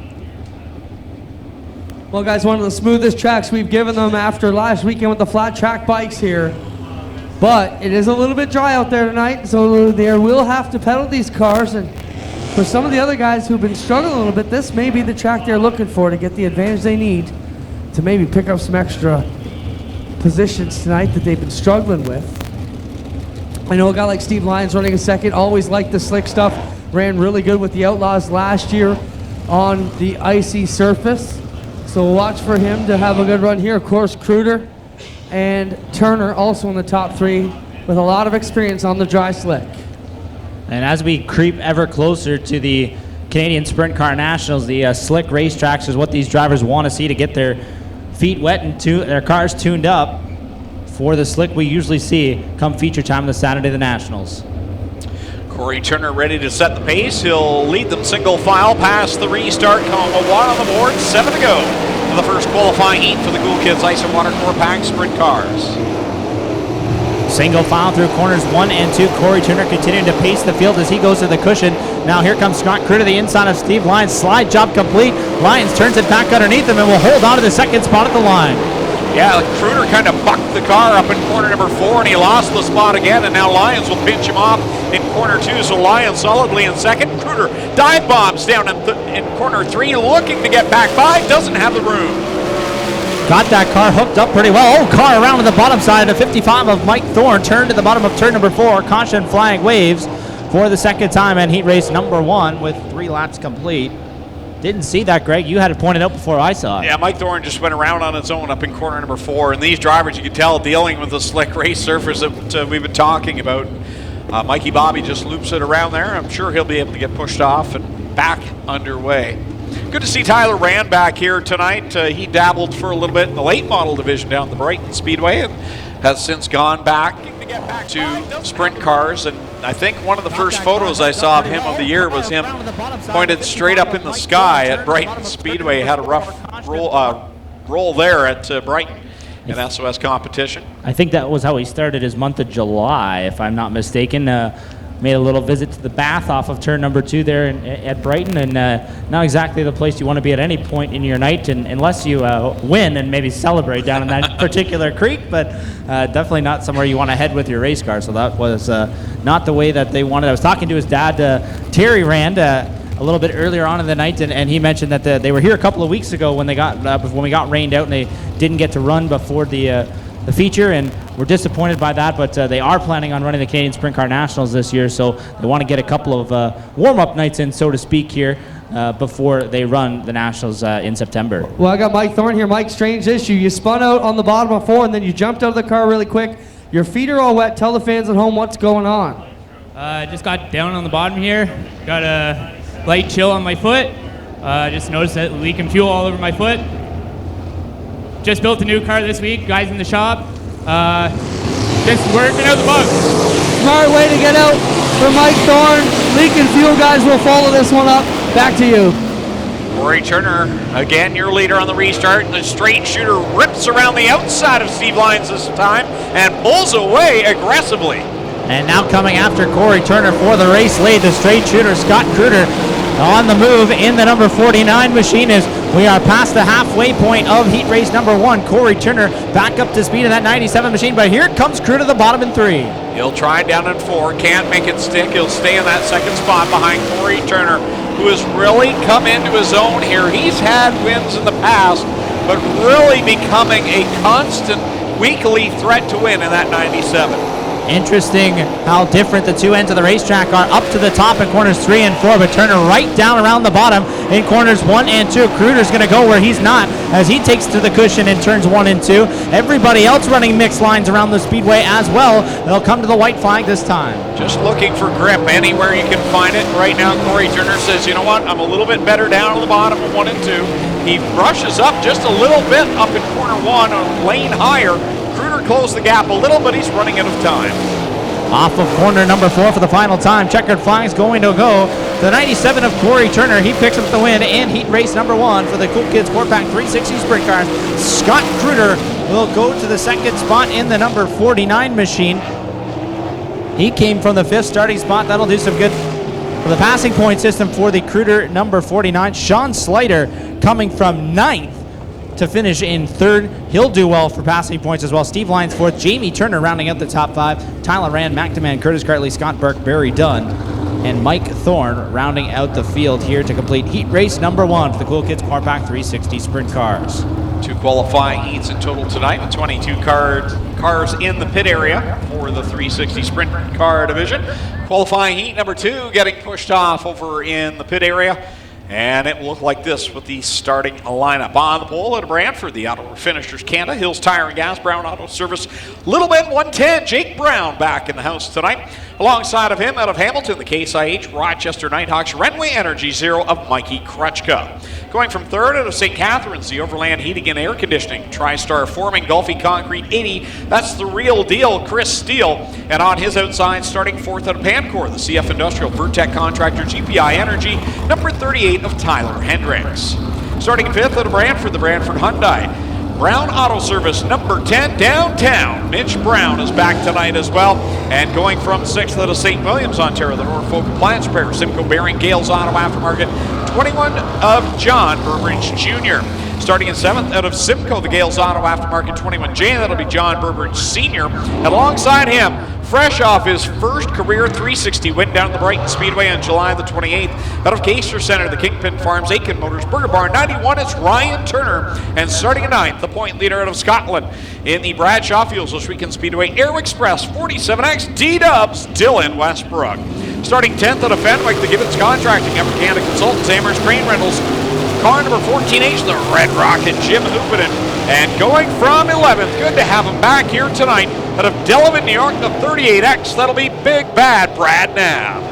Well, guys, one of the smoothest tracks we've given them after last weekend with the flat track bikes here. But it is a little bit dry out there tonight, so they will have to pedal these cars. And for some of the other guys who've been struggling a little bit, this may be the track they're looking for to get the advantage they need to maybe pick up some extra positions tonight that they've been struggling with. I know a guy like Steve Lyons running a second, always liked the slick stuff, ran really good with the Outlaws last year on the icy surface. So we'll watch for him to have a good run here. Of course, Kruder and Turner also in the top 3 with a lot of experience on the dry slick. And as we creep ever closer to the Canadian Sprint Car Nationals, the slick racetracks is what these drivers want to see to get their feet wet and their cars tuned up for the slick we usually see come feature time on the Saturday of the Nationals. Corey Turner ready to set the pace. He'll lead them single file past the restart cone. 1 on the board, 7 to go for the first qualifying heat for the Cool Kids Ice and Water 4-pack sprint cars. Single file through corners 1 and 2. Corey Turner continuing to pace the field as he goes to the cushion. Now here comes Scott Kruder to the inside of Steve Lyons. Slide job complete. Lyons turns it back underneath him and will hold on to the second spot at the line. Yeah, Kruder kind of bucked the car up in corner number 4 and he lost the spot again, and now Lyons will pinch him off in corner 2, so Lyons solidly in second. Kruder dive bombs down in corner 3, looking to get back by, doesn't have the room. Got that car hooked up pretty well. Oh, car around to the bottom side of 55 of Mike Thorne. Turned to the bottom of turn number 4. Caution flag waves for the second time in heat race number 1 with 3 laps complete. Didn't see that, Greg. You had it pointed out before I saw it. Yeah, Mike Thorne just went around on its own up in corner number 4. And these drivers, you can tell, dealing with the slick race surface that we've been talking about. Mikey Bobby just loops it around there. I'm sure he'll be able to get pushed off and back underway. Good to see Tyler Rand back here tonight. He dabbled for a little bit in the late model division down at the Brighton Speedway and has since gone back to sprint cars. And I think one of the first photos I saw of him of the year was him pointed straight up in the sky at Brighton Speedway. Had a rough roll there at Brighton in SOS competition. I think that was how he started his month of July, if I'm not mistaken. Made a little visit to the bath off of turn number 2 there at Brighton, and not exactly the place you want to be at any point in your night, and unless you win and maybe celebrate down in that particular creek, but definitely not somewhere you want to head with your race car. So that was not the way that they wanted. I was talking to his dad, Terry Rand, a little bit earlier on in the night, and he mentioned that they were here a couple of weeks ago when we got rained out and they didn't get to run before the feature, and we're disappointed by that, but they are planning on running the Canadian Sprint Car Nationals this year, so they want to get a couple of warm-up nights in, so to speak, here before they run the Nationals in September. Well, I got Mike Thorne here. Mike, strange issue. You spun out on the bottom of 4 and then you jumped out of the car really quick. Your feet are all wet. Tell the fans at home what's going on. Just got down on the bottom here. Got a light chill on my foot. Just noticed that leaking fuel all over my foot. Just built a new car this week. Guys in the shop. Just working out the bugs. Smart way to get out for Mike Thorne. Leaking fuel guys will follow this one up. Back to you. Corey Turner, again, your leader on the restart. The straight shooter rips around the outside of Steve Lyons this time and pulls away aggressively. And now coming after Corey Turner for the race lead, the straight shooter Scott Kruder on the move in the number 49 machine as we are past the halfway point of heat race number 1. Corey Turner back up to speed in that 97 machine, but here comes Kruder the bottom in 3. He'll try down in 4, can't make it stick. He'll stay in that second spot behind Corey Turner, who has really come into his own here. He's had wins in the past, but really becoming a constant weekly threat to win in that 97. Interesting how different the two ends of the racetrack are. Up to the top in corners 3 and 4, but Turner right down around the bottom in corners 1 and 2. Kruder's going to go where he's not as he takes to the cushion in turns 1 and 2. Everybody else running mixed lines around the speedway as well. They'll come to the white flag this time. Just looking for grip anywhere you can find it. Right now, Corey Turner says, you know what, I'm a little bit better down on the bottom of 1 and 2. He brushes up just a little bit up in corner 1 on a lane higher. Kruder closed the gap a little, but he's running out of time. Off of corner number 4 for the final time. Checkered flag's going to go to the 97 of Corey Turner. He picks up the win in heat race number 1 for the Cool Kids Core Pack 360 Sprint Cars. Scott Kruder will go to the second spot in the number 49 machine. He came from the 5th starting spot. That'll do some good for the passing point system for the Kruder number 49. Sean Slater coming from 9th to finish in 3rd. He'll do well for passing points as well. Steve Lyons 4th. Jamie Turner rounding out the top 5. Tyler Rand, McNamara, Curtis Cartley, Scott Burke, Barry Dunn, and Mike Thorne rounding out the field here to complete heat race number 1 for the Cool Kids Core Pack 360 Sprint Cars. 2 qualifying heats in total tonight with 22 cars in the pit area for the 360 Sprint Car division. Qualifying heat number 2 getting pushed off over in the pit area. And it will look like this with the starting lineup. On the pole out of Brantford, the Auto Finishers Canada, Hills Tire and Gas, Brown Auto Service, Little Bend 110, Jake Brown back in the house tonight. Alongside of him, out of Hamilton, the Case IH, Rochester Nighthawks, Renway Energy Zero of Mikey Krutchka. Going from 3rd out of St. Catharines, the Overland Heating and Air Conditioning, TriStar Forming, Gulfy Concrete 80, that's the real deal, Chris Steele. And on his outside, starting 4th out of Pamcor, the CF Industrial, Vertec Contractor, GPI Energy, number 38 of Tyler Hendricks. Starting 5th out of Brantford, the Brantford Hyundai, Brown Auto Service, number 10, downtown. Mitch Brown is back tonight as well. And going from 6th out of St. Williams, Ontario, the Norfolk Appliance Repair, Simcoe Bearing, Gales Auto Aftermarket, 21 of John Burbridge Jr. Starting in 7th out of Simcoe, the Gales Auto Aftermarket, 21J, that'll be John Burbridge Sr. And alongside him, fresh off his first career 360 win down at the Brighton Speedway on July the 28th. Out of Caister Center, the Kingpin Farms, Aiken Motors, Burger Barn, 91, it's Ryan Turner. And starting at 9th, the point leader out of Scotland in the Bradshaw Fuels this weekend Speedway, Aero Express, 47X, D-Dubs, Dylan Westbrook. Starting 10th out of Fenwick, the Gibbons Contracting, Upper Canada Consultants, Amherst Crane Rentals, car number 14H, the Red Rocket, Jim Hoopinen. And going from 11th, good to have him back here tonight, out of Delavan, New York, the 38X, that'll be Big Bad Brad Knapp.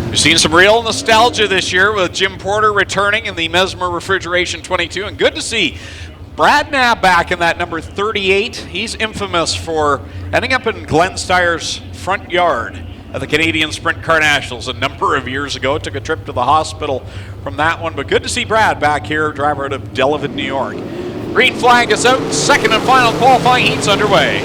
We've seen some real nostalgia this year with Jim Porter returning in the Mesmer Refrigeration 22, and good to see Brad Knapp back in that number 38. He's infamous for ending up in Glenn Steyer's front yard at the Canadian Sprint Car Nationals a number of years ago. Took a trip to the hospital from that one, but good to see Brad back here, driver out of Delavan, New York. Green flag is out, second and final qualifying heats underway.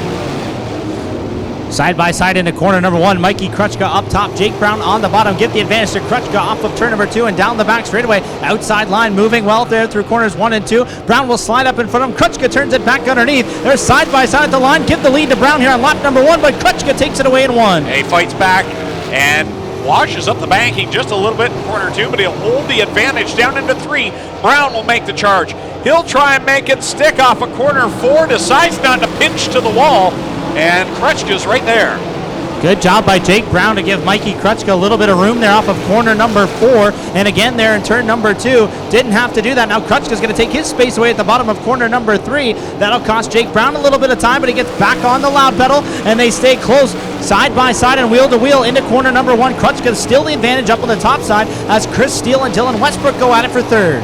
Side by side into corner number 1. Mikey Krutchka up top. Jake Brown on the bottom. Get the advantage to Krutchka off of turn number 2 and down the back straightaway. Outside line moving well there through corners 1 and 2. Brown will slide up in front of him. Krutchka turns it back underneath. They're side by side at the line. Give the lead to Brown here on lap number 1, but Krutchka takes it away in 1. He fights back and washes up the banking just a little bit in corner 2, but he'll hold the advantage down into 3. Brown will make the charge. He'll try and make it stick off of corner 4. Decides not to pinch to the wall, and Krutchka's right there. Good job by Jake Brown to give Mikey Krutchka a little bit of room there off of corner number 4. And again there in turn number 2. Didn't have to do that. Now Krutchka's going to take his space away at the bottom of corner number 3. That'll cost Jake Brown a little bit of time, but he gets back on the loud pedal, and they stay close side by side and wheel to wheel into corner number 1. Krutchka still the advantage up on the top side as Chris Steele and Dylan Westbrook go at it for 3rd.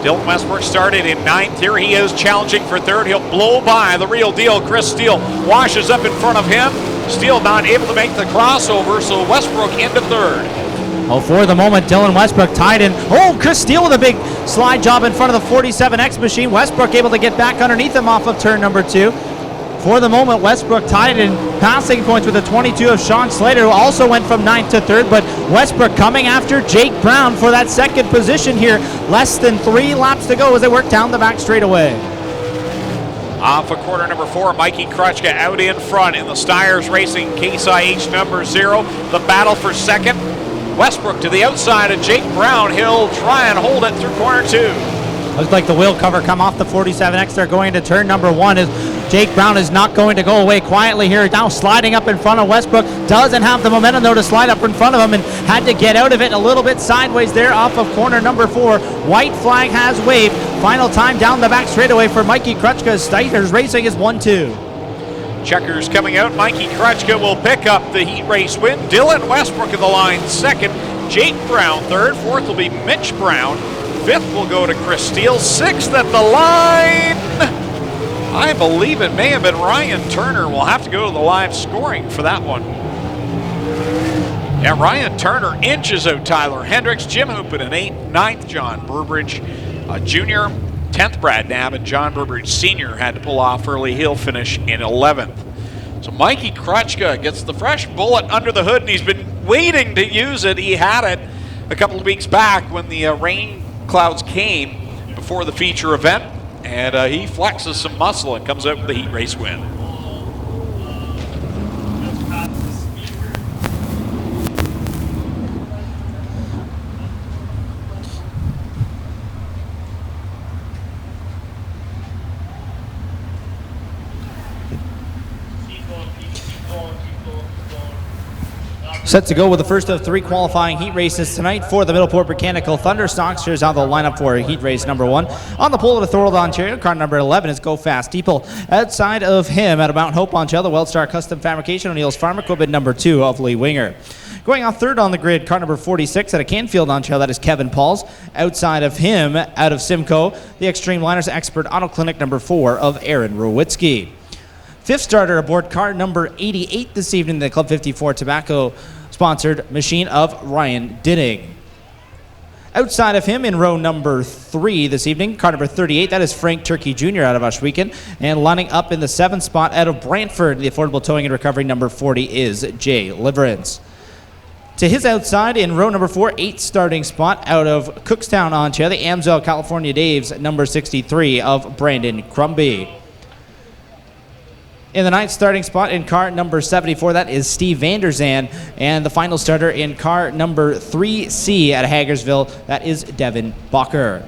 Dylan Westbrook started in 9th. Here he is challenging for 3rd. He'll blow by the real deal. Chris Steele washes up in front of him. Steele not able to make the crossover, so Westbrook into 3rd. Oh, for the moment, Dylan Westbrook tied in. Oh, Chris Steele with a big slide job in front of the 47X machine. Westbrook able to get back underneath him off of turn number 2. For the moment, Westbrook tied in passing points with a 22 of Sean Slater, who also went from 9th to 3rd, but Westbrook coming after Jake Brown for that 2nd position here. Less than 3 laps to go as they work down the back straightaway. Off of corner number 4, Mikey Krutchka out in front in the Steyrs Racing Case IH number 0. The battle for 2nd. Westbrook to the outside of Jake Brown. He'll try and hold it through corner 2. Looks like the wheel cover come off the 47X. They're going to turn number 1 as Jake Brown is not going to go away quietly here. Now sliding up in front of Westbrook. Doesn't have the momentum though to slide up in front of him and had to get out of it a little bit sideways there off of corner number 4. White flag has waved. Final time down the back straightaway for Mikey Krutchka. Steyrs Racing is 1-2. Checkers coming out. Mikey Krutchka will pick up the heat race win. Dylan Westbrook at the line 2nd. Jake Brown 3rd. 4th will be Mitch Brown. 5th will go to Chris Steele. 6th at the line. I believe it may have been Ryan Turner. We'll have to go to the live scoring for that one. Yeah, Ryan Turner inches out Tyler Hendricks. Jim Hoopin in 8th. 9th, John Burbridge Jr. 10th, Brad Knapp, and John Burbridge Sr. had to pull off early. He'll finish in 11th. So Mikey Krutchka gets the fresh bullet under the hood, and he's been waiting to use it. He had it a couple of weeks back when the rain clouds came before the feature event, and he flexes some muscle and comes out with the heat race win. Set to go with the first of 3 qualifying heat races tonight for the Middleport Mechanical Thunderstocks. Here's how they'll line up for heat race number 1. On the pole of the Thorold, Ontario, car number 11 is Go Fast Steeple. Outside of him at Mount Hope, Ontario, the Weldstar Custom Fabrication O'Neill's Farm Equipment number 2 of Lee Winger. Going off 3rd on the grid, car number 46 out of Canfield, Ontario, that is Kevin Pauls. Outside of him, out of Simcoe, the Extreme Liners Expert Auto Clinic number 4 of Aaron Rowitsky. 5th starter aboard car number 88 this evening, the Club 54 Tobacco sponsored machine of Ryan Dinning. Outside of him in row number 3 this evening, car number 38, that is Frank Turkey Jr. out of Ohsweken. And lining up in the 7th spot out of Brantford, the Affordable Towing and Recovery number 40 is Jay Liverance. To his outside in row number 4, 8th starting spot out of Cookstown, Ontario, the Amsoil California Daves number 63 of Brandon Crumby. In the 9th starting spot in car number 74, that is Steve Vanderzan. And the final starter in car number 3C at Hagersville, that is Devin Bucker.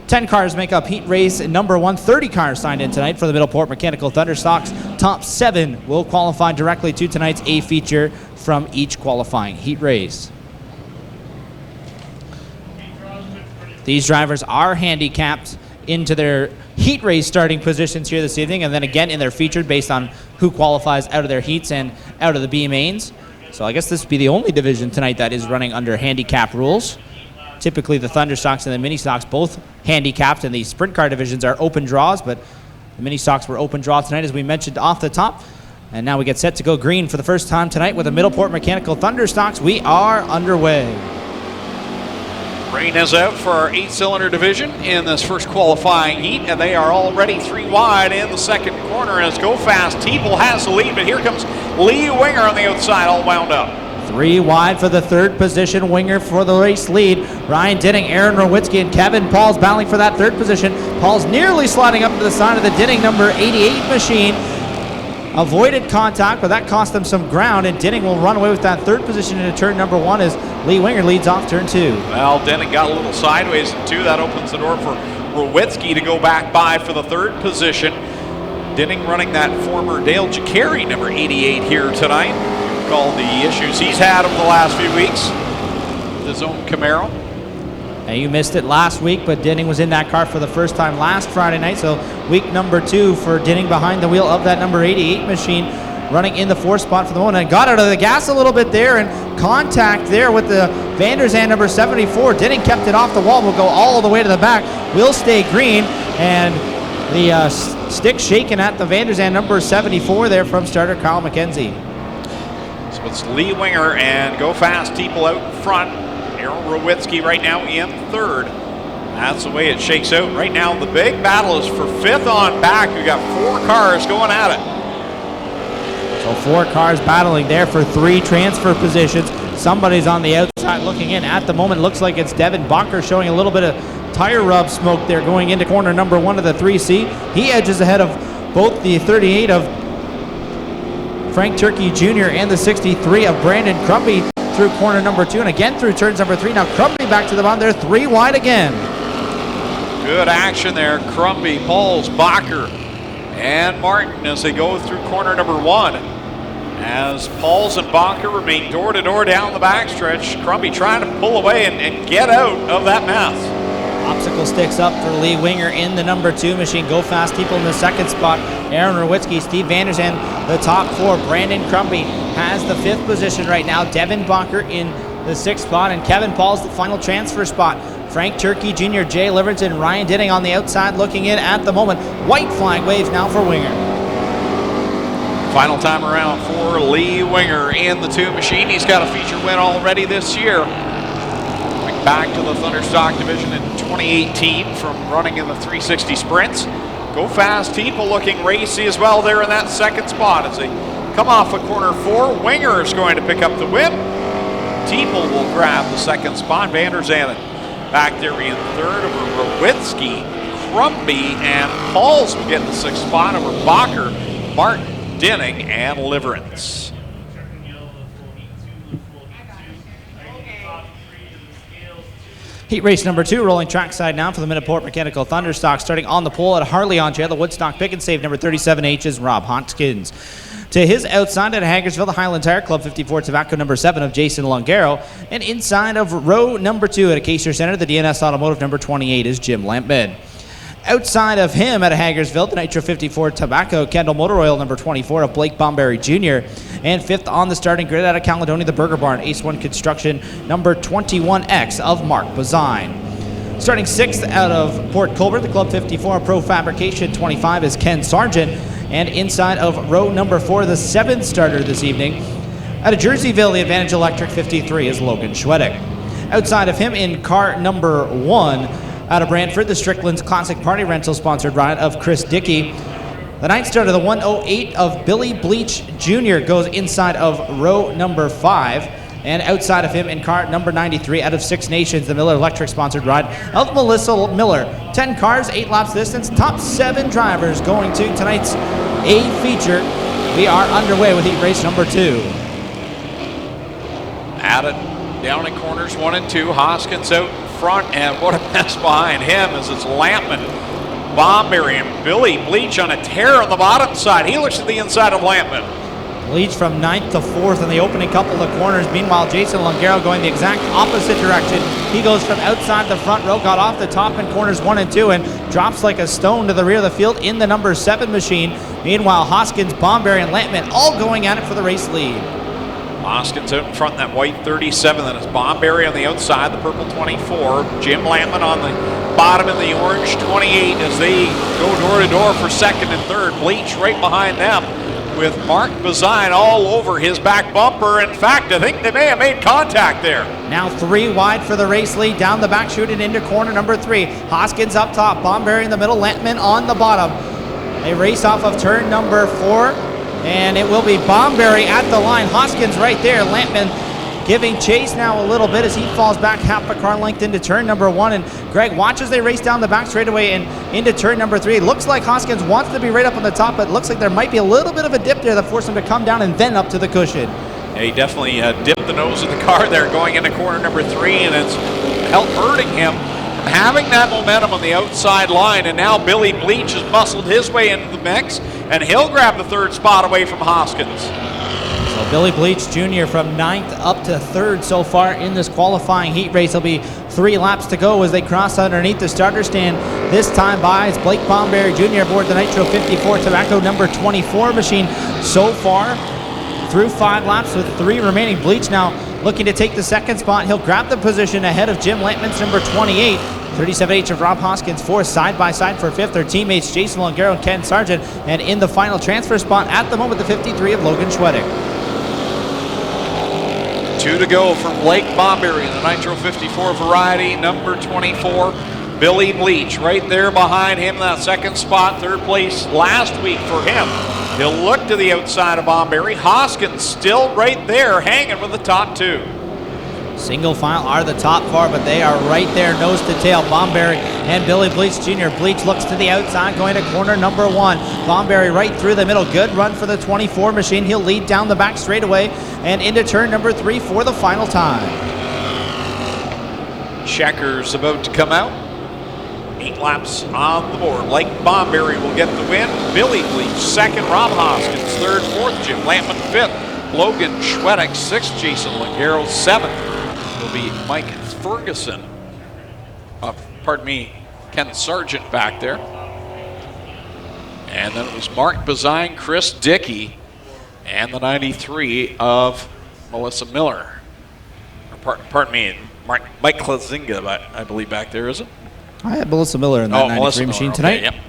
10 cars make up heat race number 1. 30 cars signed in tonight for the Middleport Mechanical Thunderstocks. Top 7 will qualify directly to tonight's A feature from each qualifying heat race. These drivers are handicapped into their heat race starting positions here this evening, and then again in their featured based on who qualifies out of their heats and out of the B mains. So I guess this would be the only division tonight that is running under handicap rules. Typically the Thunderstocks and the Mini Stocks both handicapped, and the sprint car divisions are open draws, but the Mini Stocks were open draw tonight as we mentioned off the top. And now we get set to go green for the first time tonight with the Middleport Mechanical Thunderstocks. We are underway. Rain is out for our 8-cylinder division in this first qualifying heat, and they are already 3 wide in the second corner. corner as Go Fast Teeple has the lead, but here comes Lee Winger on the outside, all wound up. 3 wide for the third position winger for the race lead. Ryan Dinning, Aaron Rowitzki, and Kevin Paul's battling for that third position. Paul's nearly sliding up to the side of the Dinning number 88 machine. Avoided contact, but that cost them some ground, and Dinning will run away with that third position into turn number 1 as Lee Winger leads off turn 2. Well, Dinning got a little sideways in 2. That opens the door for Rowitzki to go back by for the third position. Dinning running that former Dale Jacari number 88 here tonight. All the issues he's had over the last few weeks with his own Camaro. And you missed it last week, but Dinning was in that car for the first time last Friday night, so week number 2 for Dinning behind the wheel of that number 88 machine, running in the 4th spot for the moment, and got out of the gas a little bit there, and contact there with the Van der Zand number 74. Dinning kept it off the wall, will go all the way to the back, will stay green, and the stick shaking at the Van der Zand number 74 there from starter Kyle McKenzie. So it's Lee Winger and Go Fast Teeple out in front. Aaron Rowitzki right now in third. That's the way it shakes out. Right now the big battle is for 5th on back. We've got 4 cars going at it. So 4 cars battling there for 3 transfer positions. Somebody's on the outside looking in. At the moment, looks like it's Devin Bunker showing a little bit of tire rub smoke there going into corner number 1 of the 3C. He edges ahead of both the 38 of Frank Turkey Jr. and the 63 of Brandon Crumpy through corner number 2 and again through turns number 3. Now Crumpy back to the bottom there, 3 wide again. Good action there. Crumpy, Pauls, Bacher, and Martin as they go through corner number 1. As Pauls and Bacher remain door to door down the backstretch, Crumpy trying to pull away and get out of that mess. Obstacle sticks up for Lee Winger in the number 2 machine. Go Fast People in the 2nd spot. Aaron Rowitzki, Steve Van der Zand, the top 4. Brandon Crumpy has the 5th position right now. Devin Bunker in the 6th spot, and Kevin Paul's the final transfer spot. Frank Turkey Jr., Jay Liverton, Ryan Dinning on the outside looking in at the moment. White flag wave now for Winger. Final time around for Lee Winger in the 2 machine. He's got a feature win already this year. Back to the Thunderstock division in 2018 from running in the 360 sprints. Go Fast Teeple looking racy as well there in that 2nd spot as they come off of corner 4. Winger is going to pick up the win. Teeple will grab the 2nd spot. Van der Zand back there in 3rd over Rowitzki, Crumpy, and Pauls will get the 6th spot over Bacher, Martin, Dinning, and Liverance. Heat race number 2 rolling trackside now for the Minneport Mechanical Thunderstock, starting on the pole at Harley on trail. The Woodstock Pick and Save number 37H is Rob Hoskins. To his outside at Hagersville, the Highland Tire Club 54 Tobacco number 7 of Jason Longaro. And inside of row number 2 at Acacia Center, the DNS Automotive number 28 is Jim Lampman. Outside of him at Hagersville, the Nitro 54 Tobacco, Kendall Motor Oil number 24 of Blake Bomberry Jr. And 5th on the starting grid out of Caledonia, the Burger Barn, Ace 1 Construction number 21X of Mark Bazine. Starting 6th out of Port Colborne, the Club 54 Pro Fabrication 25 is Ken Sargent. And inside of row number 4, the 7th starter this evening, out of Jerseyville, the Advantage Electric 53 is Logan Schwedick. Outside of him in car number 1, out of Brantford, the Strickland's Classic Party Rental sponsored ride of Chris Dickey. The 9th starter, the 108 of Billy Bleach Jr. goes inside of row number 5. And outside of him in car number 93, out of Six Nations, the Miller Electric sponsored ride of Melissa Miller. 10 cars, 8 laps distance, top 7 drivers going to tonight's A feature. We are underway with heat race number 2. At it, down in corners 1 and 2, Hoskins out in front, and what a mess behind him as it's Lampman, Bomberry, and Billy Bleach on a tear on the bottom side. He looks at the inside of Lampman. Bleach from 9th to 4th in the opening couple of corners. Meanwhile, Jason Longaro going the exact opposite direction. He goes from outside the front row, got off the top in corners 1 and 2, and drops like a stone to the rear of the field in the number 7 machine. Meanwhile, Hoskins, Bomberry, and Lampman all going at it for the race lead. Hoskins out in front in that white 37, then it's Bomberry on the outside, the purple 24. Jim Lampman on the bottom in the orange 28 as they go door to door for 2nd and 3rd. Bleach right behind them with Mark Bazine all over his back bumper. In fact, I think they may have made contact there. Now 3 wide for the race lead, down the back chute and into corner number 3. Hoskins up top, Bomberry in the middle, Lampman on the bottom. They race off of turn number 4, and it will be Bomberry at the line. Hoskins right there. Lampman giving chase now a little bit as he falls back half a car length into turn number 1. And Greg, watch as they race down the back straightaway and into turn number 3. It looks like Hoskins wants to be right up on the top, but it looks like there might be a little bit of a dip there that forced him to come down and then up to the cushion. Yeah, he definitely dipped the nose of the car there going into corner number 3, and it's hurting him from having that momentum on the outside line. And now Billy Bleach has muscled his way into the mix, and he'll grab the 3rd spot away from Hoskins. So Billy Bleach Jr. from 9th up to 3rd so far in this qualifying heat race. There'll be 3 laps to go as they cross underneath the starter stand. This time by is Blake Bomberry Jr. aboard the Nitro 54 Tobacco number 24 machine so far through 5 laps with 3 remaining. Bleach now looking to take the 2nd spot. He'll grab the position ahead of Jim Lampman's number 28. 37H of Rob Hoskins, 4 side by side for 5th. Their teammates Jason Longaro and Ken Sargent. And in the final transfer spot at the moment, the 53 of Logan Schweddick. 2 to go for Blake Bomberry in the Nitro 54 variety, number 24. Billy Bleach right there behind him, that 2nd spot, 3rd place last week for him. He'll look to the outside of Bomberry. Hoskins still right there hanging with the top 2. Single file are the top 4, but they are right there nose to tail. Bomberry and Billy Bleach Jr. Bleach looks to the outside going to corner number 1. Bomberry right through the middle. Good run for the 24 machine. He'll lead down the back straightaway and into turn number 3 for the final time. Checkers about to come out. 8 laps on the board. Blake Bomberry will get the win. Billy Bleach 2nd. Rob Hoskins 3rd. 4th. Jim Lampman 5th. Logan Schweddick 6th. Jason Longaro 7th. Will be Mike Ferguson. Ken Sargent back there. And then it was Mark Bazine, Chris Dickey, and the 93 of Melissa Miller. Mike Klazinga, I believe, back there, is it? I had Melissa Miller in that 93 machine tonight. Okay, yep.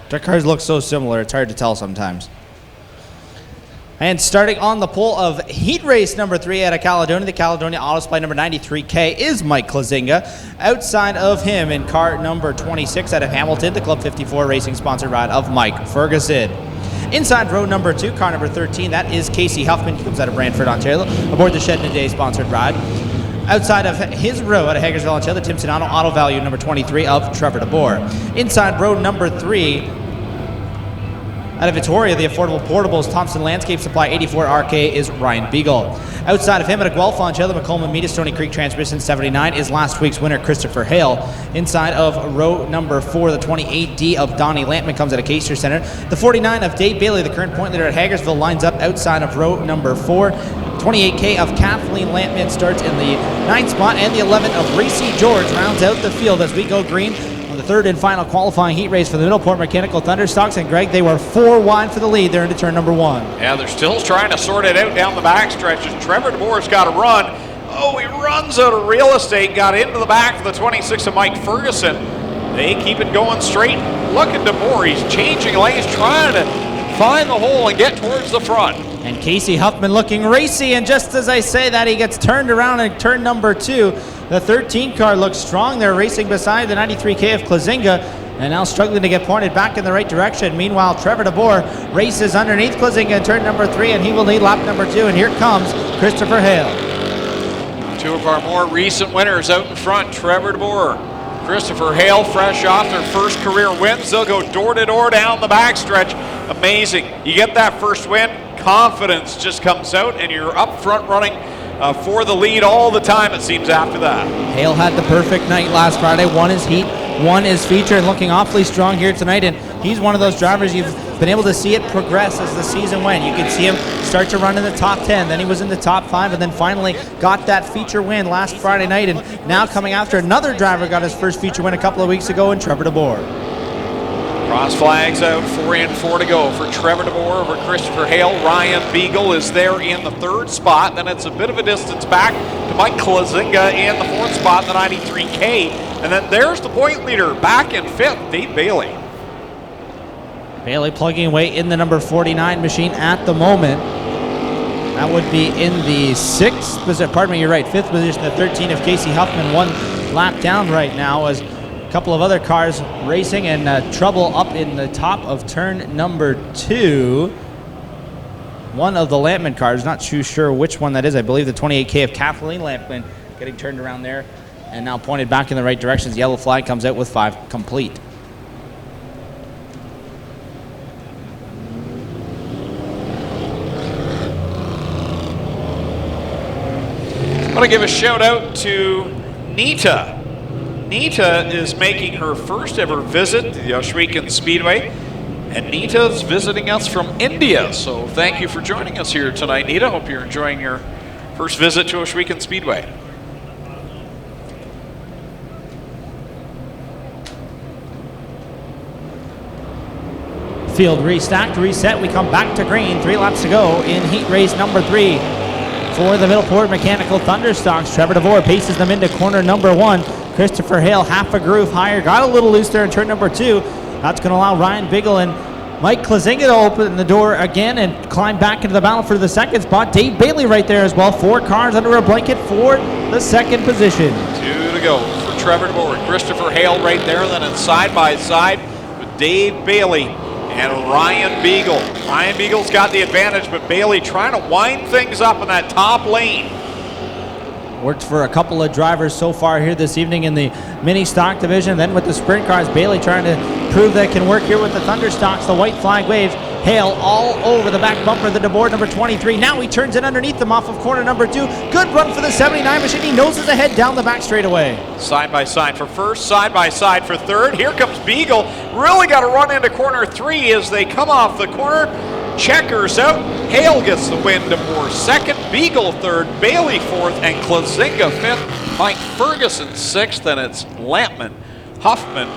Their cars look so similar, it's hard to tell sometimes. And starting on the pole of heat race number 3 out of Caledonia, the Caledonia Auto Supply number 93K is Mike Klazinga. Outside of him in car number 26 out of Hamilton, the Club 54 Racing sponsored ride of Mike Ferguson. Inside row number 2, car number 13, that is Casey Huffman. He comes out of Brantford, Ontario, aboard the Shed Day sponsored ride. Outside of his row out of Hagersville, Ontario, the Tim Sinano Auto Value number 23 of Trevor DeBoer. Inside row number 3, out of Victoria, the Affordable Portables Thompson Landscape Supply 84 RK is Ryan Beagle. Outside of him at Guelph, Ontario, the McCollum Media Stony Creek Transmission 79 is last week's winner, Christopher Hale. Inside of row number 4, the 28D of Donnie Lampman comes out of Caster Center. The 49 of Dave Bailey, the current point leader at Hagersville, lines up outside of row number 4. 28K of Kathleen Lampman starts in the 9th spot, and the 11 of Racy George rounds out the field as we go green on the 3rd and final qualifying heat race for the Middleport Mechanical Thunderstocks. And Greg, they were 4 wide for the lead there into turn number 1. Yeah, they're still trying to sort it out down the backstretch, and Trevor DeBoer's got to run. Oh, he runs out of real estate, got into the back for the 26 of Mike Ferguson. They keep it going straight. Look at DeBoer, he's changing lanes, trying to find the hole and get towards the front. And Casey Huffman looking racy, and just as I say that, he gets turned around in turn number 2. The 13 car looks strong. They're racing beside the 93K of Klazinga, and now struggling to get pointed back in the right direction. Meanwhile, Trevor DeBoer races underneath Klazinga in turn number 3, and he will lead lap number 2, and here comes Christopher Hale. 2 of our more recent winners out in front, Trevor DeBoer. Christopher Hale, fresh off their first career wins. They'll go door to door down the backstretch. Amazing. You get that first win, confidence just comes out, and you're up front running for the lead all the time, it seems, after that. Hale had the perfect night last Friday. Won his heat, won his feature, and looking awfully strong here tonight. And he's one of those drivers you've been able to see it progress as the season went. You could see him start to run in the top 10, then he was in the top 5, and then finally got that feature win last Friday night. And now coming after another driver got his first feature win a couple of weeks ago in Trevor DeBoer. Cross flags out, 4 in, 4 to go for Trevor DeBoer over Christopher Hale. Ryan Beagle is there in the 3rd spot. Then it's a bit of a distance back to Mike Klazinga in the 4th spot, the 93K. And then there's the point leader back in 5th, Dave Bailey. Bailey plugging away in the number 49 machine at the moment. That would be in the 6th position, pardon me, you're right, 5th position, the 13 of Casey Huffman, 1 lap down right now as A couple of other cars racing, and trouble up in the top of turn number 2. One of the Lampman cars, not too sure which one that is. I believe the 28K of Kathleen Lampman getting turned around there and now pointed back in the right directions. Yellow flag comes out with 5 complete. I want to give a shout out to Nita. Nita is making her first ever visit to the Oshwegan Speedway, and Nita's visiting us from India. So thank you for joining us here tonight, Nita. Hope you're enjoying your first visit to Oshwegan Speedway. Field restacked, reset. We come back to green. 3 laps to go in heat race number 3 for the Middleport Mechanical Thunderstocks. Trevor DeVore paces them into corner number 1. Christopher Hale half a groove higher, got a little loose there in turn number 2. That's going to allow Ryan Biggle and Mike Klazinga to open the door again and climb back into the battle for the second spot. Dave Bailey right there as well. 4 cars under a blanket for the second position. 2 to go for Trevor DeVore. Christopher Hale right there, then it's side by side with Dave Bailey and Ryan Beagle. Ryan Beagle's got the advantage, but Bailey trying to wind things up in that top lane. Worked for a couple of drivers so far here this evening in the mini stock division. Then with the sprint cars, Bailey trying to prove that it can work here with the Thunderstocks. The white flag waves. Hale all over the back bumper of the DeBoer number 23. Now he turns in underneath them off of corner number 2. Good run for the 79 machine. He noses ahead down the back straightaway. Side by side for first, side by side for third. Here comes Beagle. Really got to run into corner 3 as they come off the corner. Checkers out. Hale gets the win. DeBoer second, Beagle third, Bailey fourth, and Klazinga fifth. Mike Ferguson sixth, and it's Lampman, Huffman,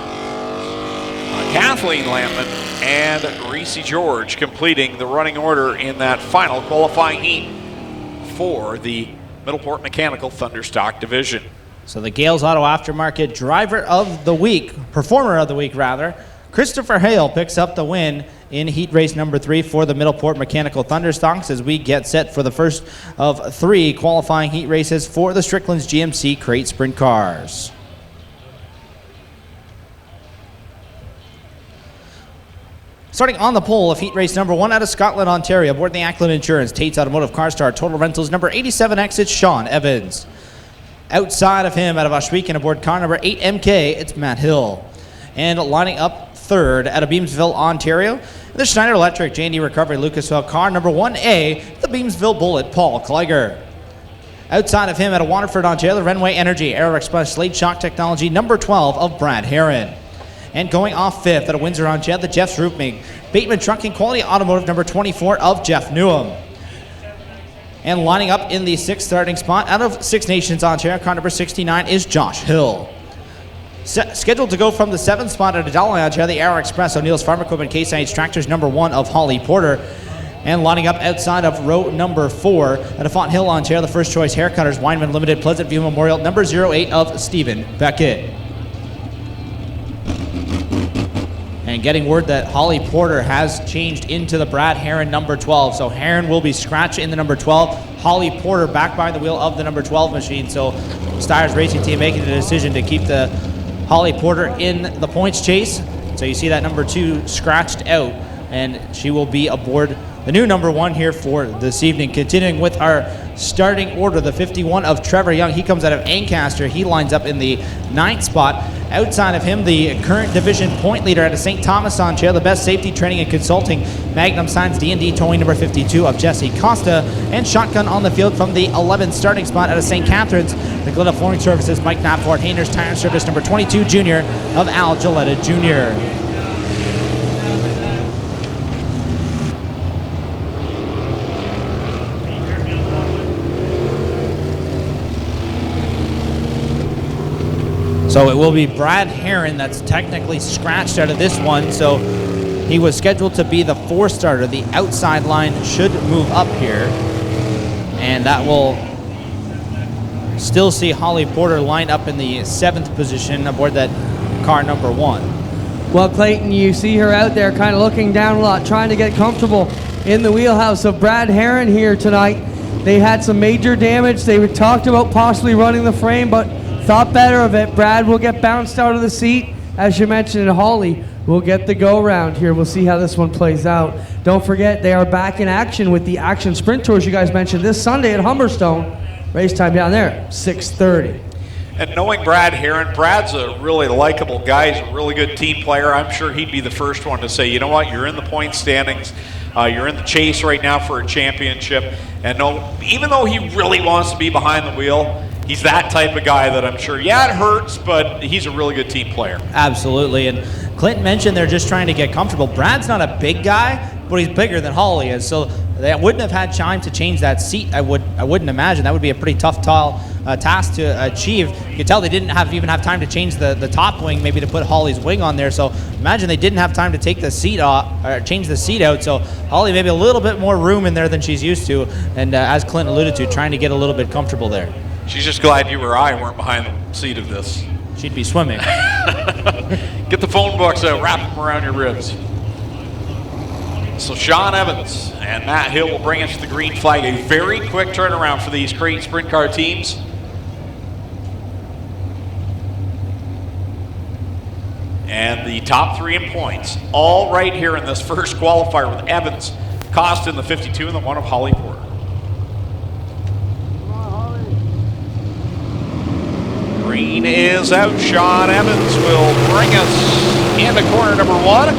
Kathleen Lampman, and Reese George completing the running order in that final qualifying heat for the Middleport Mechanical Thunderstock division. So the Gales Auto Aftermarket Driver of the Week, Performer of the Week rather, Christopher Hale picks up the win in heat race number 3 for the Middleport Mechanical Thunderstocks as we get set for the first of 3 qualifying heat races for the Strickland's GMC Crate Sprint Cars. Starting on the pole of heat race number 1 out of Scotland, Ontario, aboard the Ackland Insurance, Tate's Automotive Car Star, Total Rentals number 87X, it's Sean Evans. Outside of him, out of Oshwegan, aboard car number 8MK, it's Matt Hill. And lining up third out of Beamsville, Ontario, the Schneider Electric J&D Recovery Lucasville car number 1A, the Beamsville Bullet, Paul Kleiger. Outside of him out of Waterford, Ontario, the Renway Energy Aero Express Slate Shock Technology number 12 of Brad Herron. And going off 5th out of Windsor, Ontario, the Jeff's Roofing Bateman Trucking Quality Automotive number 24 of Jeff Newham. And lining up in the 6th starting spot out of Six Nations, Ontario, car number 69 is Josh Hill. Scheduled to go from the 7th spot at Adelaide, Ontario, the Aero Express O'Neill's Farm Equipment Case IH Tractors number 1 of Holly Porter. And lining up outside of row number 4 at Font Hill, Ontario, the First Choice Haircutters Weinman Limited Pleasant View Memorial number 08 of Stephen Beckett. And getting word that Holly Porter has changed into the Brad Herron number 12. So Herron will be scratched in the number 12. Holly Porter back behind the wheel of the number 12 machine. So Steyer's racing team making the decision to keep the Holly Porter in the points chase. So you see that number 2 scratched out, and she will be aboard the new number 1 here for this evening. Continuing with our starting order, the 51 of Trevor Young. He comes out of Ancaster. He lines up in the 9th spot. Outside of him, the current division point leader out of St. Thomas, Ontario, the Best Safety Training and Consulting Magnum Science D&D Towing number 52 of Jesse Costa. And shotgun on the field from the 11th starting spot out of St. Catharines, the Glida Flooring Services Mike Knapford. Hainers Tire Service number 22 junior of Al Gilletta Jr. So it will be Brad Herron that's technically scratched out of this one. So he was scheduled to be the 4th starter. The outside line should move up here. And that will still see Holly Porter lined up in the 7th position aboard that car number 1. Well, Clayton, you see her out there kind of looking down a lot, trying to get comfortable in the wheelhouse of Brad Herron here tonight. They had some major damage. They talked about possibly running the frame, but thought better of it. Brad will get bounced out of the seat. As you mentioned, Holly will get the go-round here. We'll see how this one plays out. Don't forget, they are back in action with the Action Sprint Tours you guys mentioned this Sunday at Humberstone. Race time down there, 6:30. And knowing Brad Heron, Brad's a really likable guy. He's a really good team player. I'm sure he'd be the first one to say, you know what, you're in the point standings. You're in the chase right now for a championship. And no, even though he really wants to be behind the wheel, he's that type of guy that I'm sure, yeah, it hurts, but he's a really good team player. Absolutely. And Clinton mentioned they're just trying to get comfortable. Brad's not a big guy, but he's bigger than Holly is. So they wouldn't have had time to change that seat. I wouldn't imagine. That would be a pretty tough task to achieve. You can tell they didn't even have time to change the top wing, maybe to put Holly's wing on there. So imagine they didn't have time to take the seat off or change the seat out. So Holly maybe a little bit more room in there than she's used to. And as Clint alluded to, trying to get a little bit comfortable there. She's just glad you or I weren't behind the seat of this. She'd be swimming. Get the phone books out, wrap them around your ribs. So Sean Evans and Matt Hill will bring us to the green flag. A very quick turnaround for these crate sprint car teams. And the top three in points, all right here in this first qualifier with Evans, Costa in the 52 and the one of Holly Porter. Green is out. Sean Evans will bring us into corner number one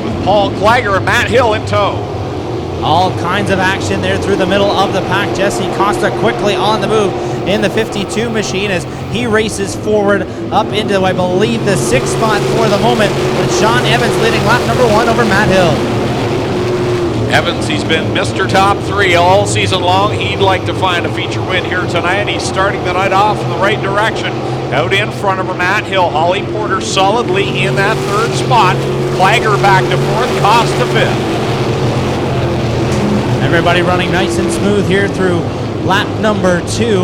with Paul Klager and Matt Hill in tow. All kinds of action there through the middle of the pack. Jesse Costa quickly on the move in the 52 machine as he races forward up into, I believe, the 6th spot for the moment, with Sean Evans leading lap number one over Matt Hill. Evans, he's been Mr. Top 3 all season long. He'd like to find a feature win here tonight. He's starting the night off in the right direction. Out in front of Matt Hill. Holly Porter solidly in that 3rd spot. Klager back to 4th, Costa 5th. Everybody running nice and smooth here through lap number 2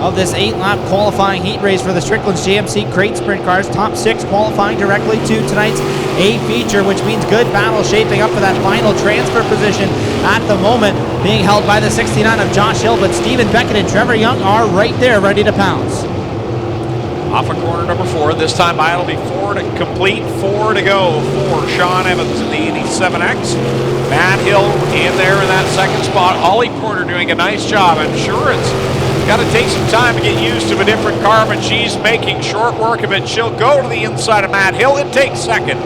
of this 8-lap qualifying heat race for the Strickland's GMC Crate Sprint Cars. Top 6 qualifying directly to tonight's A feature, which means good battle shaping up for that final transfer position at the moment, being held by the 69 of Josh Hill, but Stephen Beckett and Trevor Young are right there ready to pounce. Off of corner number 4. This time it'll be 4 to complete, 4 to go for Sean Evans in the 87X. Matt Hill in there in that 2nd spot. Holly Porter doing a nice job. I'm sure it's got to take some time to get used to a different car, but she's making short work of it. She'll go to the inside of Matt Hill and take 2nd.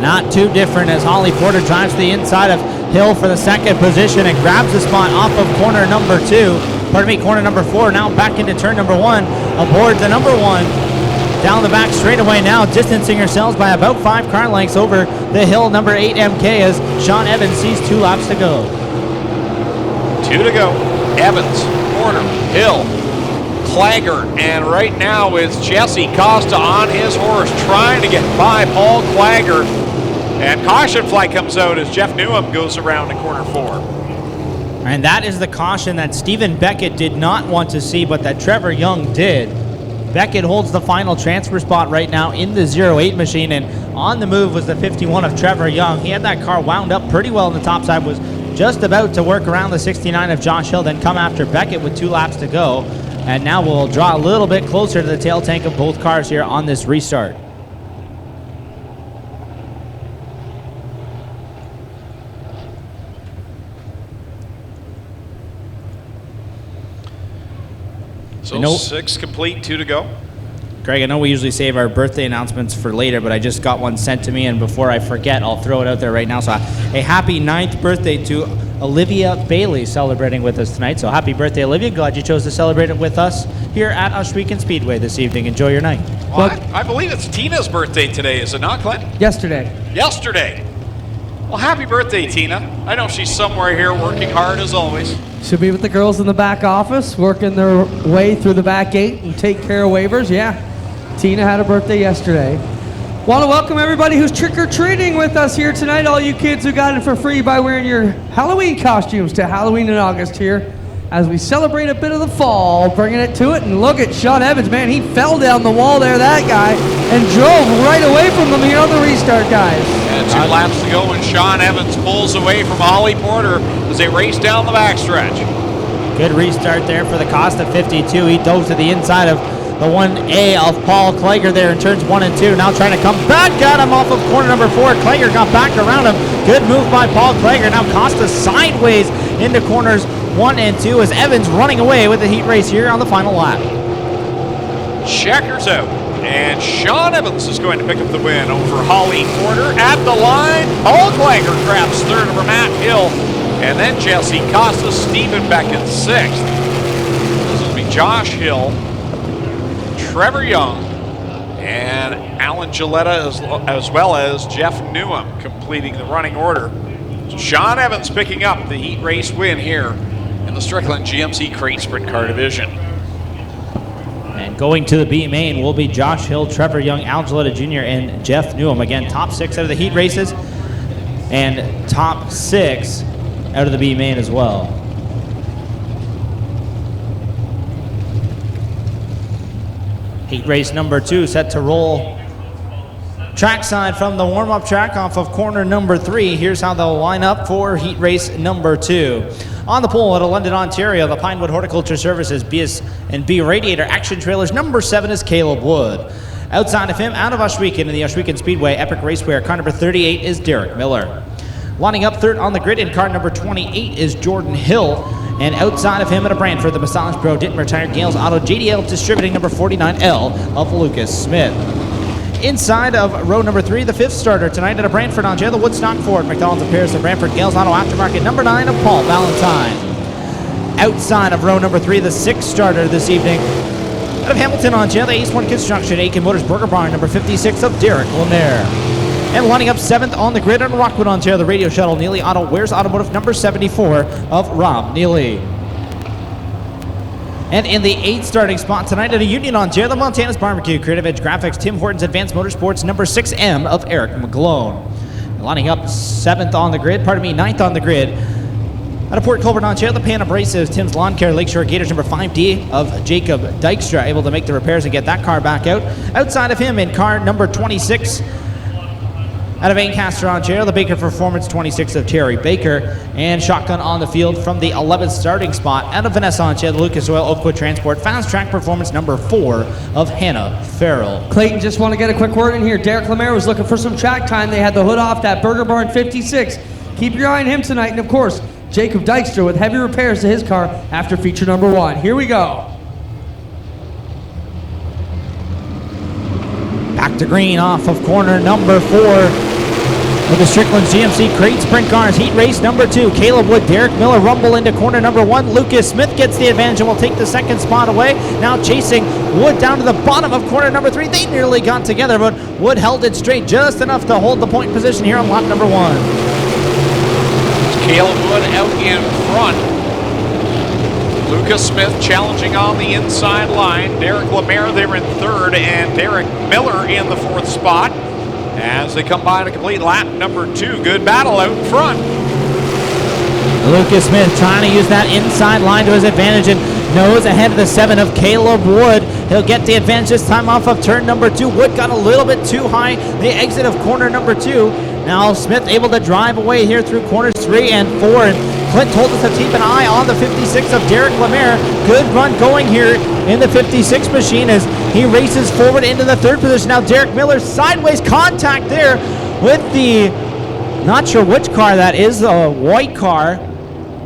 Not too different as Holly Porter drives to the inside of Hill for the 2nd position and grabs the spot off of corner number 2. Pardon me, corner number 4. Now back into turn number 1. Aboard the number 1. Down the back straightaway now, distancing herself by about 5 car lengths over the Hill number 8 MK as Sean Evans sees 2 laps to go. 2 to go. Evans, Porter, Hill, Klager, and right now it's Jesse Costa on his horse trying to get by Paul Klager. And caution flag comes out as Jeff Newham goes around to corner 4. And that is the caution that Stephen Beckett did not want to see, but that Trevor Young did. Beckett holds the final transfer spot right now in the 08 machine, and on the move was the 51 of Trevor Young. He had that car wound up pretty well on the top side, was just about to work around the 69 of Josh Hill, then come after Beckett with 2 laps to go. And now we'll draw a little bit closer to the tail tank of both cars here on this restart. So 6 complete, 2 to go. Greg, I know we usually save our birthday announcements for later, but I just got one sent to me, and before I forget, I'll throw it out there right now. So a happy 9th birthday to Olivia Bailey celebrating with us tonight. So happy birthday, Olivia. Glad you chose to celebrate it with us here at Ohsweken Speedway this evening. Enjoy your night. Well, I believe it's Tina's birthday today, is it not, Clint? Yesterday. Well, happy birthday, Tina. I know she's somewhere here working hard as always. She'll be with the girls in the back office, working their way through the back gate and take care of waivers. Yeah, Tina had a birthday yesterday. Want to welcome everybody who's trick-or-treating with us here tonight, all you kids who got it for free by wearing your Halloween costumes to Halloween in August here as we celebrate a bit of the fall, bringing it to it. And look at Sean Evans, man, he fell down the wall there, that guy, and drove right away from them here on the restart, guys. And 2 laps to go, and Sean Evans pulls away from Holly Porter as they race down the backstretch. Good restart there for the Costa 52. He dove to the inside of The 1A of Paul Klager there in turns 1 and 2. Now trying to come back at him off of corner number 4. Klager got back around him. Good move by Paul Klager. Now Costa sideways into corners 1 and 2 as Evans running away with the heat race here on the final lap. Checkers out. And Sean Evans is going to pick up the win over Holly Porter at the line. Paul Klager grabs third over Matt Hill. And then Jesse Costa, Stephen Beckett sixth. This will be Josh Hill, Trevor Young, and Alan Gilletta as well as Jeff Newham completing the running order. So Sean Evans picking up the heat race win here in the Strickland GMC Crate Sprint Car Division. And going to the B main will be Josh Hill, Trevor Young, Al Gilletta Jr., and Jeff Newham. Again, top 6 out of the heat races and top 6 out of the B main as well. Heat race number 2 set to roll trackside from the warm-up track off of corner number 3. Here's how they'll line up for heat race number 2. On the pole out of London, Ontario, the Pinewood Horticulture Services B&B Radiator Action Trailers, number 7 is Caleb Wood. Outside of him, out of Oshwegan in the Oshwegan Speedway Epic Raceway, car number 38 is Derek Miller. Lining up third on the grid in car number 28 is Jordan Hill. And outside of him at a Brantford, the Massage Pro didn't retire Gales Auto JDL distributing number 49L of Lucas Smith. Inside of row number 3, the 5th starter tonight at a Brantford, Ontario, the Woodstock Ford, McDonald's of Paris, the Brantford Gales Auto Aftermarket, number 9 of Paul Valentine. Outside of row number 3, the 6th starter this evening out of Hamilton, Ontario, the Ace 1 Construction, Aiken Motors Burger Barn, number 56 of Derek Lemaire. And lining up 7th on the grid in Rockwood, Ontario, the Radio Shuttle, Neely Auto Wares Automotive, number 74 of Rob Neely. And in the 8th starting spot tonight at a Union, Ontario, the Montana's Barbecue, Creative Edge Graphics, Tim Hortons Advanced Motorsports, number 6M of Eric McGlone. Lining up 9th on the grid out of Port Colborne, Ontario, the Pan Abrasives, Tim's Lawn Care, Lakeshore Gators, number 5D of Jacob Dykstra, able to make the repairs and get that car back out. Outside of him in car number 26, out of Ancaster, Ontario, the Baker Performance 26 of Terry Baker. And shotgun on the field from the 11th starting spot out of Vanessa, Ontario, the Lucas Oil Oakwood Transport Fast Track Performance number 4 of Hannah Farrell. Clayton, just want to get a quick word in here. Derek Lemaire was looking for some track time. They had the hood off that Burger Barn 56. Keep your eye on him tonight. And of course, Jacob Dykstra with heavy repairs to his car after feature number 1. Here we go. Back to green off of corner number 4. With the Strickland GMC Crate Sprint Cars Heat Race number 2, Caleb Wood, Derek Miller rumble into corner number 1. Lucas Smith gets the advantage and will take the 2nd spot away. Now chasing Wood down to the bottom of corner number 3. They nearly got together, but Wood held it straight just enough to hold the point position here on lap number 1. Caleb Wood out in front. Lucas Smith challenging on the inside line. Derek Lemaire there in 3rd, and Derek Miller in the 4th spot. As they come by to complete lap number 2. Good battle out in front. Lucas Smith trying to use that inside line to his advantage and nose ahead of the 7 of Caleb Wood. He'll get the advantage this time off of turn number 2. Wood got a little bit too high. The exit of corner number 2. Now Smith able to drive away here through corners 3 and 4. And Clint told us to keep an eye on the 56 of Derek Lemaire. Good run going here in the 56 machine as he races forward into the 3rd position. Now Derek Miller sideways contact there with the, not sure which car that is, the white car,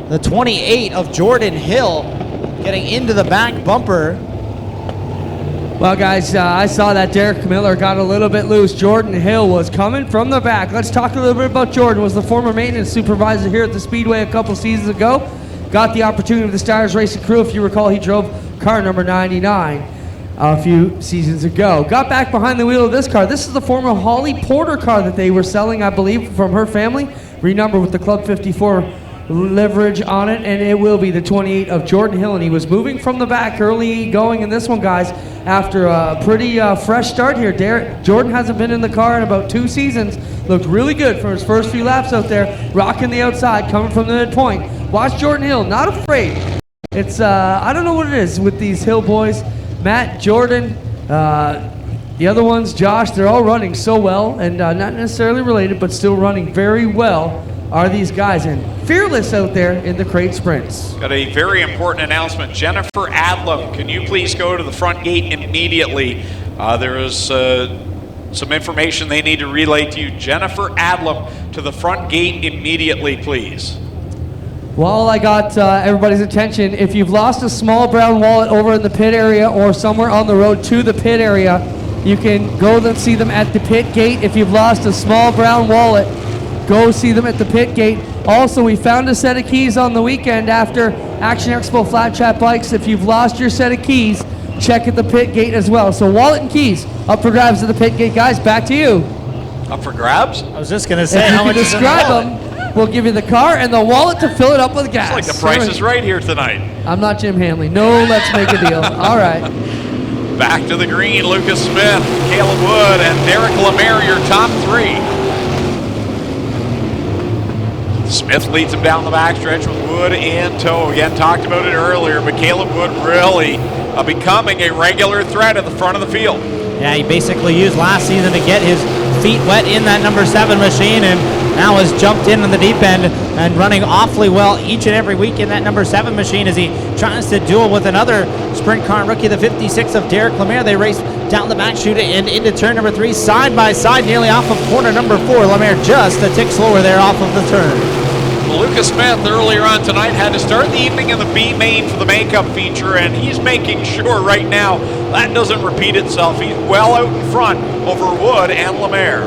the 28 of Jordan Hill, getting into the back bumper. Well, guys, I saw that Derek Miller got a little bit loose. Jordan Hill was coming from the back. Let's talk a little bit about Jordan. Was the former maintenance supervisor here at the Speedway a couple seasons ago. Got the opportunity with the Stars Racing Crew. If you recall, he drove car number 99 a few seasons ago. Got back behind the wheel of this car. This is the former Holly Porter car that they were selling, I believe, from her family. Renumbered with the Club 54 leverage on it, and it will be the 28 of Jordan Hill, and he was moving from the back early going in this one, guys, after a pretty fresh start here. Jordan hasn't been in the car in about 2 seasons. Looked really good for his first few laps out there, rocking the outside, coming from the midpoint. Watch Jordan Hill, not afraid. It's, I don't know what it is with these Hill boys. Matt, Jordan, the other ones, Josh, they're all running so well, and not necessarily related, but still running very well are these guys, and fearless out there in the crate sprints. Got a very important announcement. Jennifer Adlam, can you please go to the front gate immediately? There is some information they need to relay to you. Jennifer Adlam to the front gate immediately, please. While I got everybody's attention, if you've lost a small brown wallet over in the pit area or somewhere on the road to the pit area, you can go and see them at the pit gate. If you've lost a small brown wallet, go see them at the pit gate. Also, we found a set of keys on the weekend after Action Expo Flat Chat Bikes. If you've lost your set of keys, check at the pit gate as well. So wallet and keys up for grabs at the pit gate. Guys, back to you. Up for grabs? I was just going to say, If how you much can is in the describe wallet? them, we'll give you the car and the wallet to fill it up with gas. It's like the price is right here tonight. I'm not Jim Hanley. No, let's make a deal. All right. Back to the green, Lucas Smith, Caleb Wood, and Derek Lemaire, your top three. Smith leads him down the backstretch with Wood in tow. Again, talked about it earlier, but Caleb Wood really becoming a regular threat at the front of the field. Yeah, he basically used last season to get his feet wet in that number 7 machine, and now has jumped in on the deep end and running awfully well each and every week in that number 7 machine as he tries to duel with another sprint car rookie, the 56 of Derek Lemaire. They race down the back chute and into turn number 3, side by side, nearly off of corner number 4. Lemaire just a tick slower there off of the turn. Lucas Smith earlier on tonight had to start the evening in the B main for the makeup feature, and he's making sure right now that doesn't repeat itself. He's well out in front over Wood and Lemaire.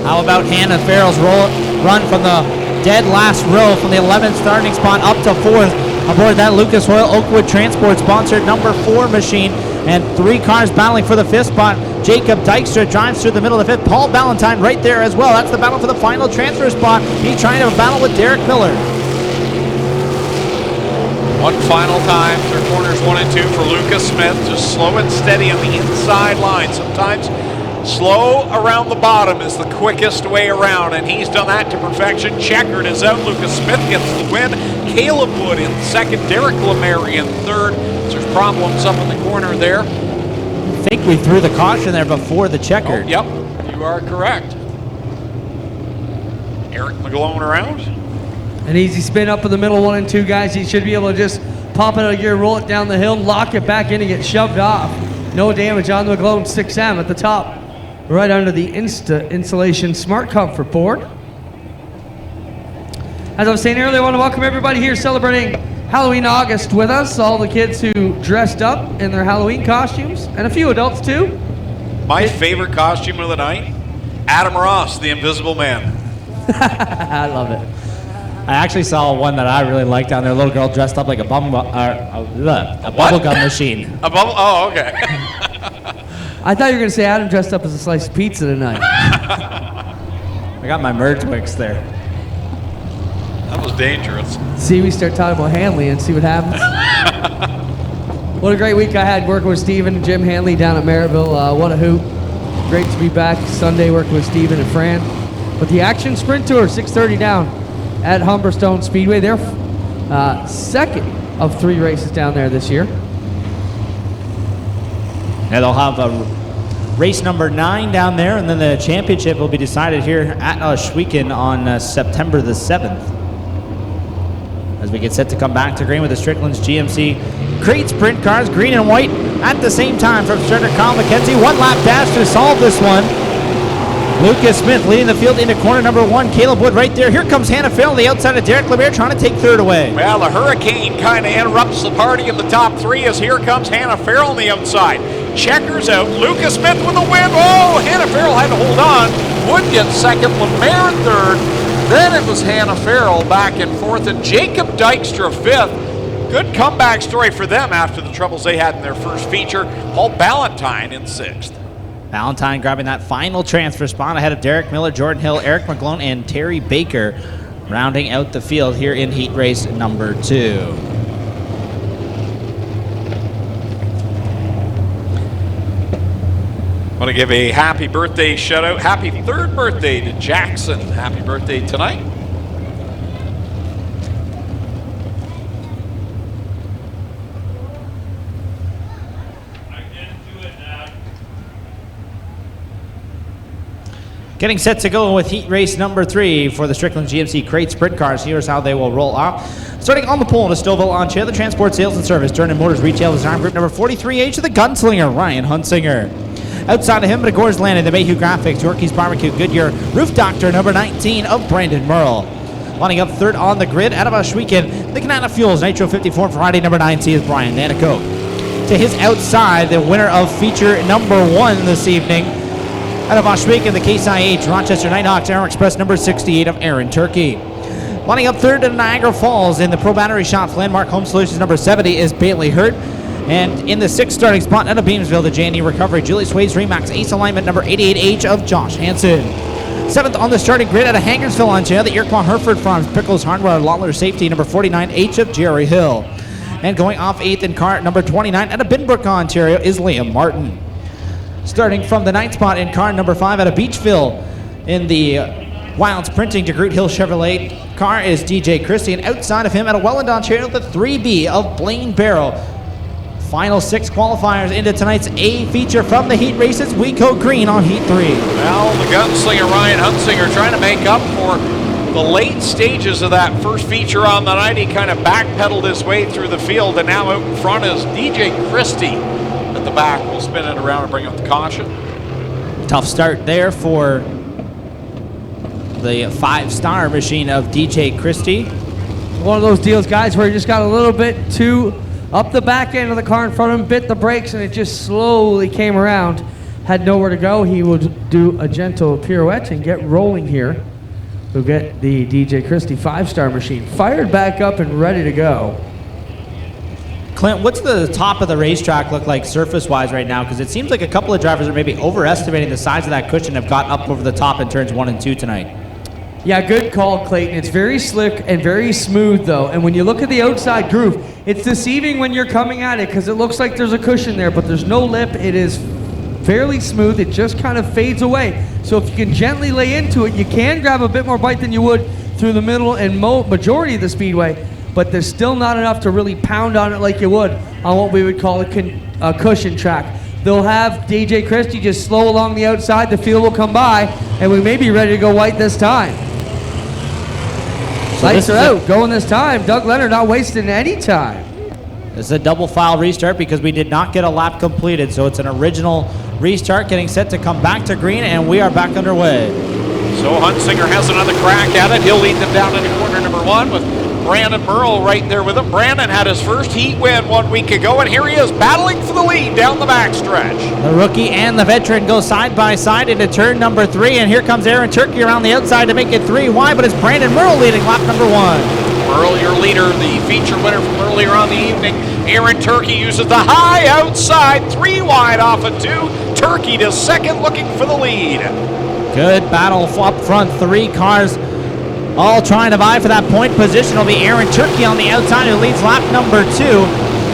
How about Hannah Farrell's run from the dead last row from the 11th starting spot up to 4th aboard that Lucas Oil Oakwood Transport sponsored number 4 machine, and 3 cars battling for the 5th spot. Jacob Dykstra drives through the middle of the 5th. Paul Ballantyne right there as well. That's the battle for the final transfer spot. He's trying to battle with Derek Miller. One final time through corners 1 and 2 for Lucas Smith, just slow and steady on the inside line. Sometimes slow around the bottom is the quickest way around, and he's done that to perfection. Checkered is out. Lucas Smith gets the win. Caleb Wood in second. Derek Lemaire in third. There's problems up in the corner there. I think we threw the caution there before the checkered. Oh, yep, you are correct. Eric McGlone around. An easy spin up in the middle, 1 and 2, guys. You should be able to just pop it out of gear, roll it down the hill, lock it back in, and get shoved off. No damage on the McGlone 6M at the top, right under the Insulation Smart Comfort board. As I was saying earlier, I want to welcome everybody here celebrating Halloween August with us. All the kids who dressed up in their Halloween costumes, and a few adults too. My favorite costume of the night, Adam Ross, the Invisible Man. I love it. I actually saw one that I really liked down there. A little girl dressed up like a bubblegum machine. A bubble? Oh, okay. I thought you were going to say Adam dressed up as a slice of pizza tonight. I got my Merge Twix there. That was dangerous. See, we start talking about Hanley and see what happens. What a great week I had working with Steven and Jim Hanley down at Maryville. What a hoot. Great to be back Sunday working with Steven and Fran. But the Action Sprint Tour, 6:30 down at Humberstone Speedway. They're second of 3 races down there this year. And they'll have race number 9 down there, and then the championship will be decided here at Schweeken on September the 7th. As we get set to come back to green with the Strickland's GMC crate sprint cars, green and white, at the same time from starter Kyle McKenzie. 1 lap dash to solve this one. Lucas Smith leading the field into corner number 1. Caleb Wood right there. Here comes Hannah Farrell on the outside of Derek Lemaire trying to take third away. Well, the hurricane kind of interrupts the party in the top 3 as here comes Hannah Farrell on the outside. Checkers out. Lucas Smith with the win. Oh, Hannah Farrell had to hold on. Wood gets second. Lemaire in third. Then it was Hannah Farrell back in 4th, and Jacob Dykstra 5th. Good comeback story for them after the troubles they had in their first feature. Paul Ballantyne in 6th. Ballantyne grabbing that final transfer spot ahead of Derek Miller, Jordan Hill, Eric McGlone, and Terry Baker, rounding out the field here in heat race number 2. I want to give a happy birthday shout out. Happy 3rd birthday to Jackson. Happy birthday tonight. Getting set to go with heat race number 3 for the Strickland GMC Crate Sprint Cars. Here's how they will roll off. Starting on the pole in a Stouffville on chair, the Transport Sales and Service, Turner Motors Retail Design Group number 43H of the Gunslinger, Ryan Hunsinger. Outside of him, but Gores Landing, the Mayhew Graphics, Yorkie's Barbecue, Goodyear, Roof Doctor number 19 of Brandon Merle. Lining up third on the grid out of Ashweekan, the Canada Fuels Nitro 54 Friday number 9C is Brian Nanico. To his outside, the winner of feature number 1 this evening, out of Ashweekan, the Case IH Rochester Nighthawks Air Express number 68 of Aaron Turkey. Lining up third in Niagara Falls in the Pro Battery Shops Landmark Home Solutions number 70 is Bailey Hurt. And in the 6th starting spot out of Beamsville, the J&E Recovery Julius Wade's Remax Ace Alignment number 88H of Josh Hansen. 7th on the starting grid out of Hangersville, Ontario, the Iroquois Hereford Farms Pickles Hardware Lawler Safety number 49H of Jerry Hill. And going off 8th in car number 29 out of Binbrook, Ontario is Liam Martin. Starting from the 9th spot in car number 5 out of Beachville in the Wilds Printing to Groot Hill Chevrolet car is DJ Christie. And outside of him out of Welland, Ontario, the 3B of Blaine Barrow. Final 6 qualifiers into tonight's A feature from the heat races. We go green on heat 3. Well, the gunslinger Ryan Hunsinger trying to make up for the late stages of that first feature on the night. He kind of backpedaled his way through the field, and now out in front is DJ Christie at the back. We'll spin it around and bring up the caution. Tough start there for the 5-star machine of DJ Christie. One of those deals, guys, where he just got a little bit too up the back end of the car in front of him, bit the brakes, and it just slowly came around. Had nowhere to go. He would do a gentle pirouette and get rolling here. We'll get the DJ Christie 5-star machine fired back up and ready to go. Clint, what's the top of the racetrack look like surface-wise right now? Because it seems like a couple of drivers are maybe overestimating the size of that cushion, have got up over the top in turns 1 and 2 tonight. Yeah, good call, Clayton. It's very slick and very smooth, though. And when you look at the outside groove, it's deceiving when you're coming at it because it looks like there's a cushion there, but there's no lip. It is fairly smooth. It just kind of fades away. So if you can gently lay into it, you can grab a bit more bite than you would through the middle and majority of the speedway, but there's still not enough to really pound on it like you would on what we would call a cushion track. They'll have DJ Christie just slow along the outside. The field will come by, and we may be ready to go white this time. So lights are out, going this time. Doug Leonard not wasting any time. This is a double file restart because we did not get a lap completed. So it's an original restart getting set to come back to green, and we are back underway. So Hunsinger has another crack at it. He'll lead them down into corner number 1 with Brandon Merle right there with him. Brandon had his first heat win 1 week ago, and here he is battling for the lead down the backstretch. The rookie and the veteran go side by side into turn number 3, and here comes Aaron Turkey around the outside to make it 3 wide, but it's Brandon Merle leading lap number 1. Merle, your leader, the feature winner from earlier on the evening. Aaron Turkey uses the high outside, 3 wide off of 2. Turkey to second, looking for the lead. Good battle up front, 3 cars all trying to vie for that point position. It'll be Aaron Turkey on the outside who leads lap number 2.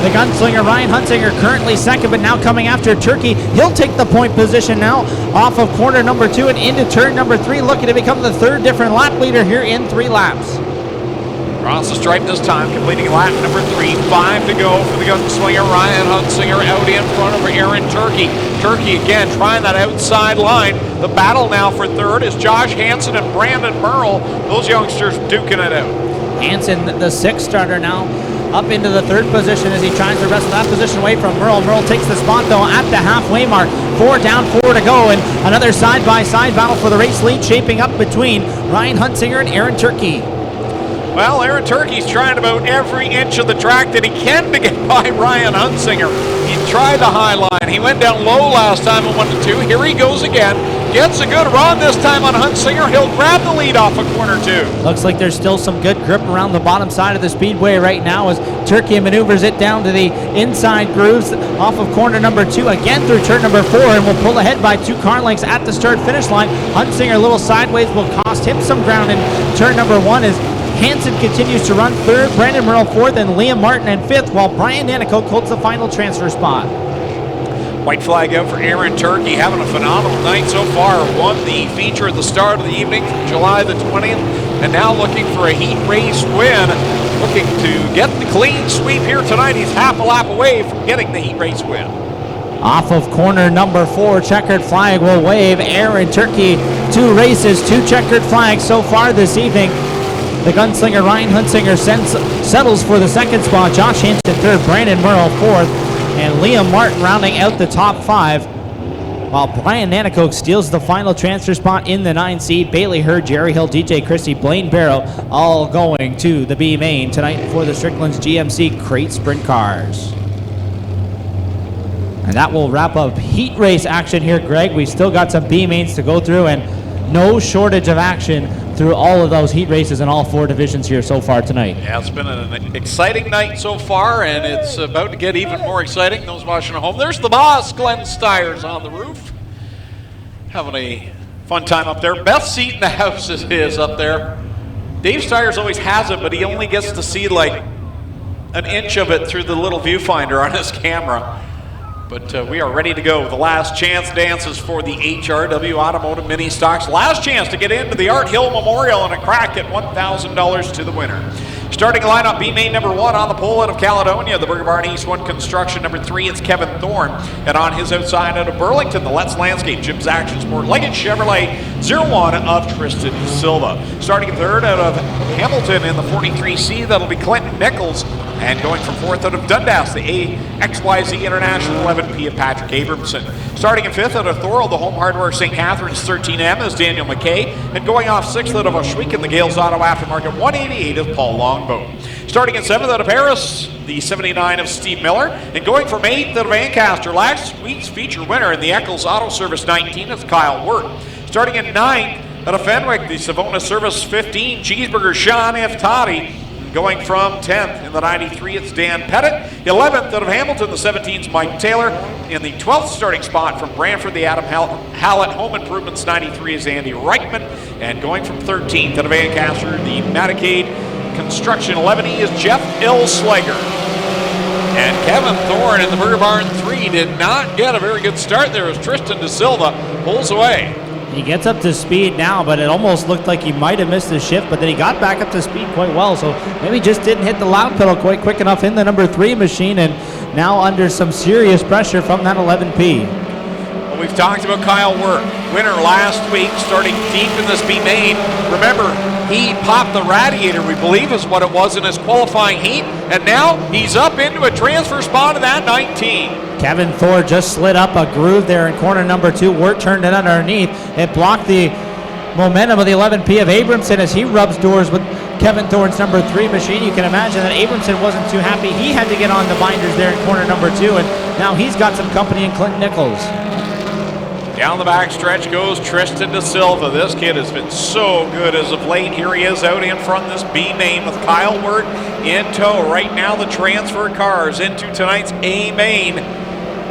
The gunslinger Ryan Hunsinger currently second, but now coming after Turkey. He'll take the point position now off of corner number 2 and into turn number 3, looking to become the 3rd different lap leader here in 3 laps. Across the stripe this time, completing lap number 3. 5 to go for the gunslinger Ryan Hunsinger out in front of Aaron Turkey. Turkey again trying that outside line. The battle now for 3rd is Josh Hansen and Brandon Merle. Those youngsters duking it out. Hansen, the 6th starter now, up into the 3rd position as he tries to wrestle that position away from Merle. Merle takes the spot though at the halfway mark. 4 down, 4 to go, and another side-by-side battle for the race lead shaping up between Ryan Hunsinger and Aaron Turkey. Well, Aaron Turkey's trying about every inch of the track that he can to get by Ryan Hunsinger. He tried the high line. He went down low last time in 1 to 2. Here he goes again. Gets a good run this time on Hunsinger. He'll grab the lead off of corner 2. Looks like there's still some good grip around the bottom side of the speedway right now as Turkey maneuvers it down to the inside grooves off of corner number 2, again through turn number 4, and will pull ahead by 2 car lengths at the start-finish line. Hunsinger a little sideways will cost him some ground in turn number 1 as Hansen continues to run 3rd, Brandon Merle 4th, and Liam Martin in 5th, while Brian Nanico holds the final transfer spot. White flag out for Aaron Turkey, having a phenomenal night so far. Won the feature at the start of the evening, July the 20th, and now looking for a heat race win. Looking to get the clean sweep here tonight. He's half a lap away from getting the heat race win. Off of corner number 4, checkered flag will wave. Aaron Turkey 2 races, 2 checkered flags so far this evening. The gunslinger Ryan Hunsinger settles for the 2nd spot. Josh Hansen 3rd, Brandon Murrow 4th, and Liam Martin rounding out the top 5. While Brian Nanakoke steals the final transfer spot in the 9 seed. Bailey Hurd, Jerry Hill, DJ Christie, Blaine Barrow all going to the B main tonight for the Strickland's GMC Crate Sprint Cars. And that will wrap up heat race action here, Greg. We've still got some B mains to go through, and no shortage of action through all of those heat races in all 4 divisions here so far tonight. Yeah, it's been an exciting night so far, and it's about to get even more exciting. Those watching at home, there's the boss, Glenn Stiers, on the roof. Having a fun time up there. Best seat in the house is his up there. Dave Stiers always has it, but he only gets to see like an inch of it through the little viewfinder on his camera. But we are ready to go. The last chance dances for the HRW Automotive Mini Stocks. Last chance to get into the Art Hill Memorial and a crack at $1,000 to the winner. Starting lineup, B main number 1 on the pole out of Caledonia, the Burger Barn East 1 Construction. Number 3, it's Kevin Thorne. And on his outside out of Burlington, the Let's Landscape, Jim's Action Sport, Leggett Chevrolet, 01 of Tristan Silva. Starting 3rd out of Hamilton in the 43C, that'll be Clinton Nichols. And going from 4th out of Dundas, the AXYZ International 11P of Patrick Abramson. Starting in 5th out of Thorold, the Home Hardware St. Catharines 13M is Daniel McKay. And going off 6th out of Oshweek the Gales Auto Aftermarket 188 of Paul Longboat. Starting in 7th out of Paris, the 79 of Steve Miller. And going from 8th out of Ancaster, last week's feature winner in the Eccles Auto Service 19 is Kyle Wirt. Starting in 9th out of Fenwick, the Savona Service 15, Cheeseburger Sean Iftati. Going from 10th in the 93, it's Dan Pettit. 11th out of Hamilton, the 17's Mike Taylor. In the 12th starting spot from Brantford, the Adam Hallett Home Improvements 93 is Andy Reichman. And going from 13th out of Ancaster, the Medicaid Construction 11E is Jeff Ilslager. And Kevin Thorne in the Burger Barn 3 did not get a very good start there as Tristan De Silva pulls away. He gets up to speed now, but it almost looked like he might have missed his shift, but then he got back up to speed quite well, so maybe just didn't hit the loud pedal quite quick enough in the number 3 machine, and now under some serious pressure from that 11P. Well, we've talked about Kyle Wirt, winner last week, starting deep in this B main. Remember, he popped the radiator, we believe is what it was in his qualifying heat, and now he's up into a transfer spot of that 19. Kevin Thorne just slid up a groove there in corner number 2. Wirt turned it underneath. It blocked the momentum of the 11P of Abramson as he rubs doors with Kevin Thorne's number 3 machine. You can imagine that Abramson wasn't too happy. He had to get on the binders there in corner number 2, and now he's got some company in Clinton Nichols. Down the back stretch goes Tristan De Silva. This kid has been so good as of late. Here he is out in front of this B main with Kyle Wirt in tow. Right now the transfer cars into tonight's A main.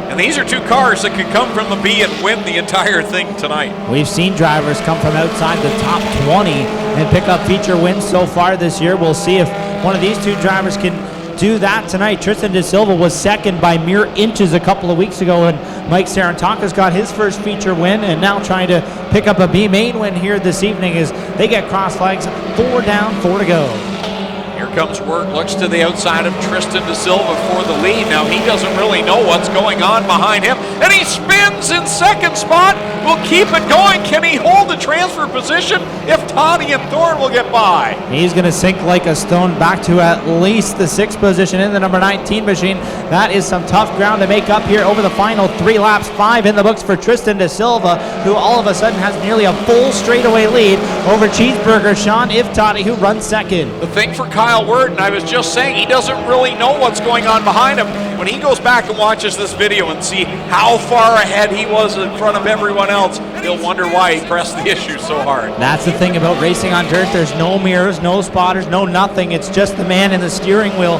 And these are 2 cars that could come from the B and win the entire thing tonight. We've seen drivers come from outside the top 20 and pick up feature wins so far this year. We'll see if one of these 2 drivers can do that tonight. Tristan De Silva was second by mere inches a couple of weeks ago, and Mike Sarantaka's got his first feature win and now trying to pick up a B main win here this evening as they get cross flags. 4 down, 4 to go. Here comes Wirt, looks to the outside of Tristan De Silva for the lead. Now he doesn't really know what's going on behind him, and he spins in second spot. Will keep it going. Can he hold the transfer position? If Toddy and Thorne will get by. He's going to sink like a stone back to at least the 6th position in the number 19 machine. That is some tough ground to make up here over the final 3 laps. 5 in the books for Tristan De Silva, who all of a sudden has nearly a full straightaway lead over Cheeseburger Sean Iftati, who runs second. The thing for Kyle Wirt, and I was just saying, he doesn't really know what's going on behind him. When he goes back and watches this video and see how far ahead he was in front of everyone else, he'll wonder why he pressed the issue so hard. That's the thing about racing on dirt. There's no mirrors, no spotters, no nothing. It's just the man in the steering wheel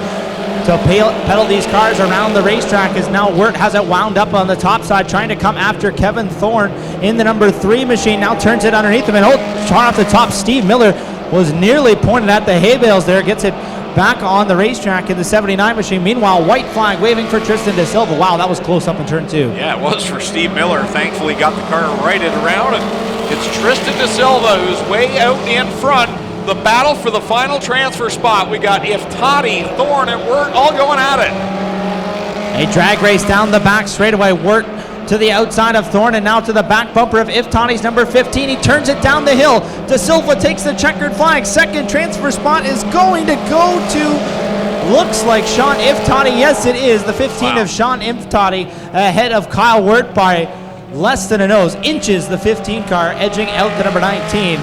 to pedal these cars around the racetrack, as now Wirt has it wound up on the top side, trying to come after Kevin Thorne in the number 3 machine. Now turns it underneath him, and shot off the top. Steve Miller was nearly pointed at the hay bales there, gets it back on the racetrack in the 79 machine. Meanwhile, white flag waving for Tristan De Silva. Wow, that was close up in turn 2. Yeah, it was for Steve Miller. Thankfully got the car righted around, and it's Tristan De Silva who's way out in front. The battle for the final transfer spot. We got Iftati, Thorne, and Wirt all going at it. A drag race down the back straightaway. Wirt to the outside of Thorne and now to the back bumper of Iftani's number 15. He turns it down the hill. De Silva takes the checkered flag. Second transfer spot is going to go to, looks like Sean Iftani. Yes, it is the 15 of Sean Iftani ahead of Kyle Wirt by less than a nose. Inches the 15 car, edging out the number 19.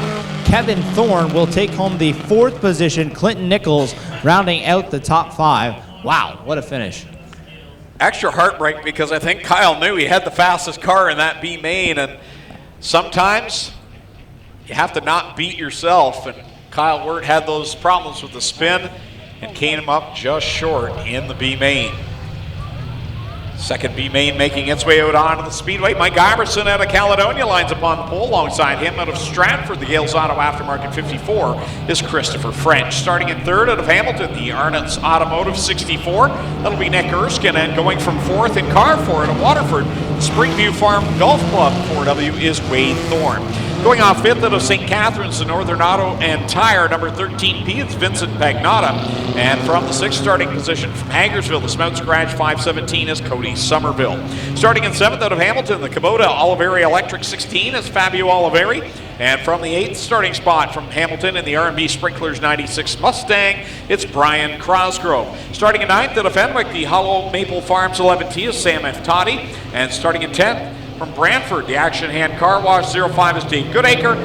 Kevin Thorne will take home the 4th position. Clinton Nichols rounding out the top 5. Wow, what a finish. Extra heartbreak because I think Kyle knew he had the fastest car in that B main, and sometimes you have to not beat yourself, and Kyle Wirt had those problems with the spin and came up just short in the B main. Second B main making its way out onto the speedway. Mike Iverson out of Caledonia lines upon the pole. Alongside him out of Stratford, the Gales Auto Aftermarket 54 is Christopher French. Starting in third out of Hamilton, the Arnott's Automotive 64. That'll be Nick Erskine, and going from fourth in car for it at Waterford, Springview Farm Golf Club 4W is Wade Thorne. Going off fifth out of St. Catharines, the Northern Auto and Tire, number 13P, it's Vincent Pagnotta. And from the 6th starting position from Hagersville, the Smouts Garage 517 is Cody Somerville. Starting in 7th out of Hamilton, the Kubota Oliveri Electric 16 is Fabio Oliveri. And from the 8th starting spot from Hamilton in the R&B Sprinklers 96 Mustang, it's Brian Crosgrove. Starting in 9th out of Fenwick, the Hollow Maple Farms 11T is Sam F. Toddy. And starting in 10th, from Brantford, the Action Hand Car Wash 05 is Dave Goodacre.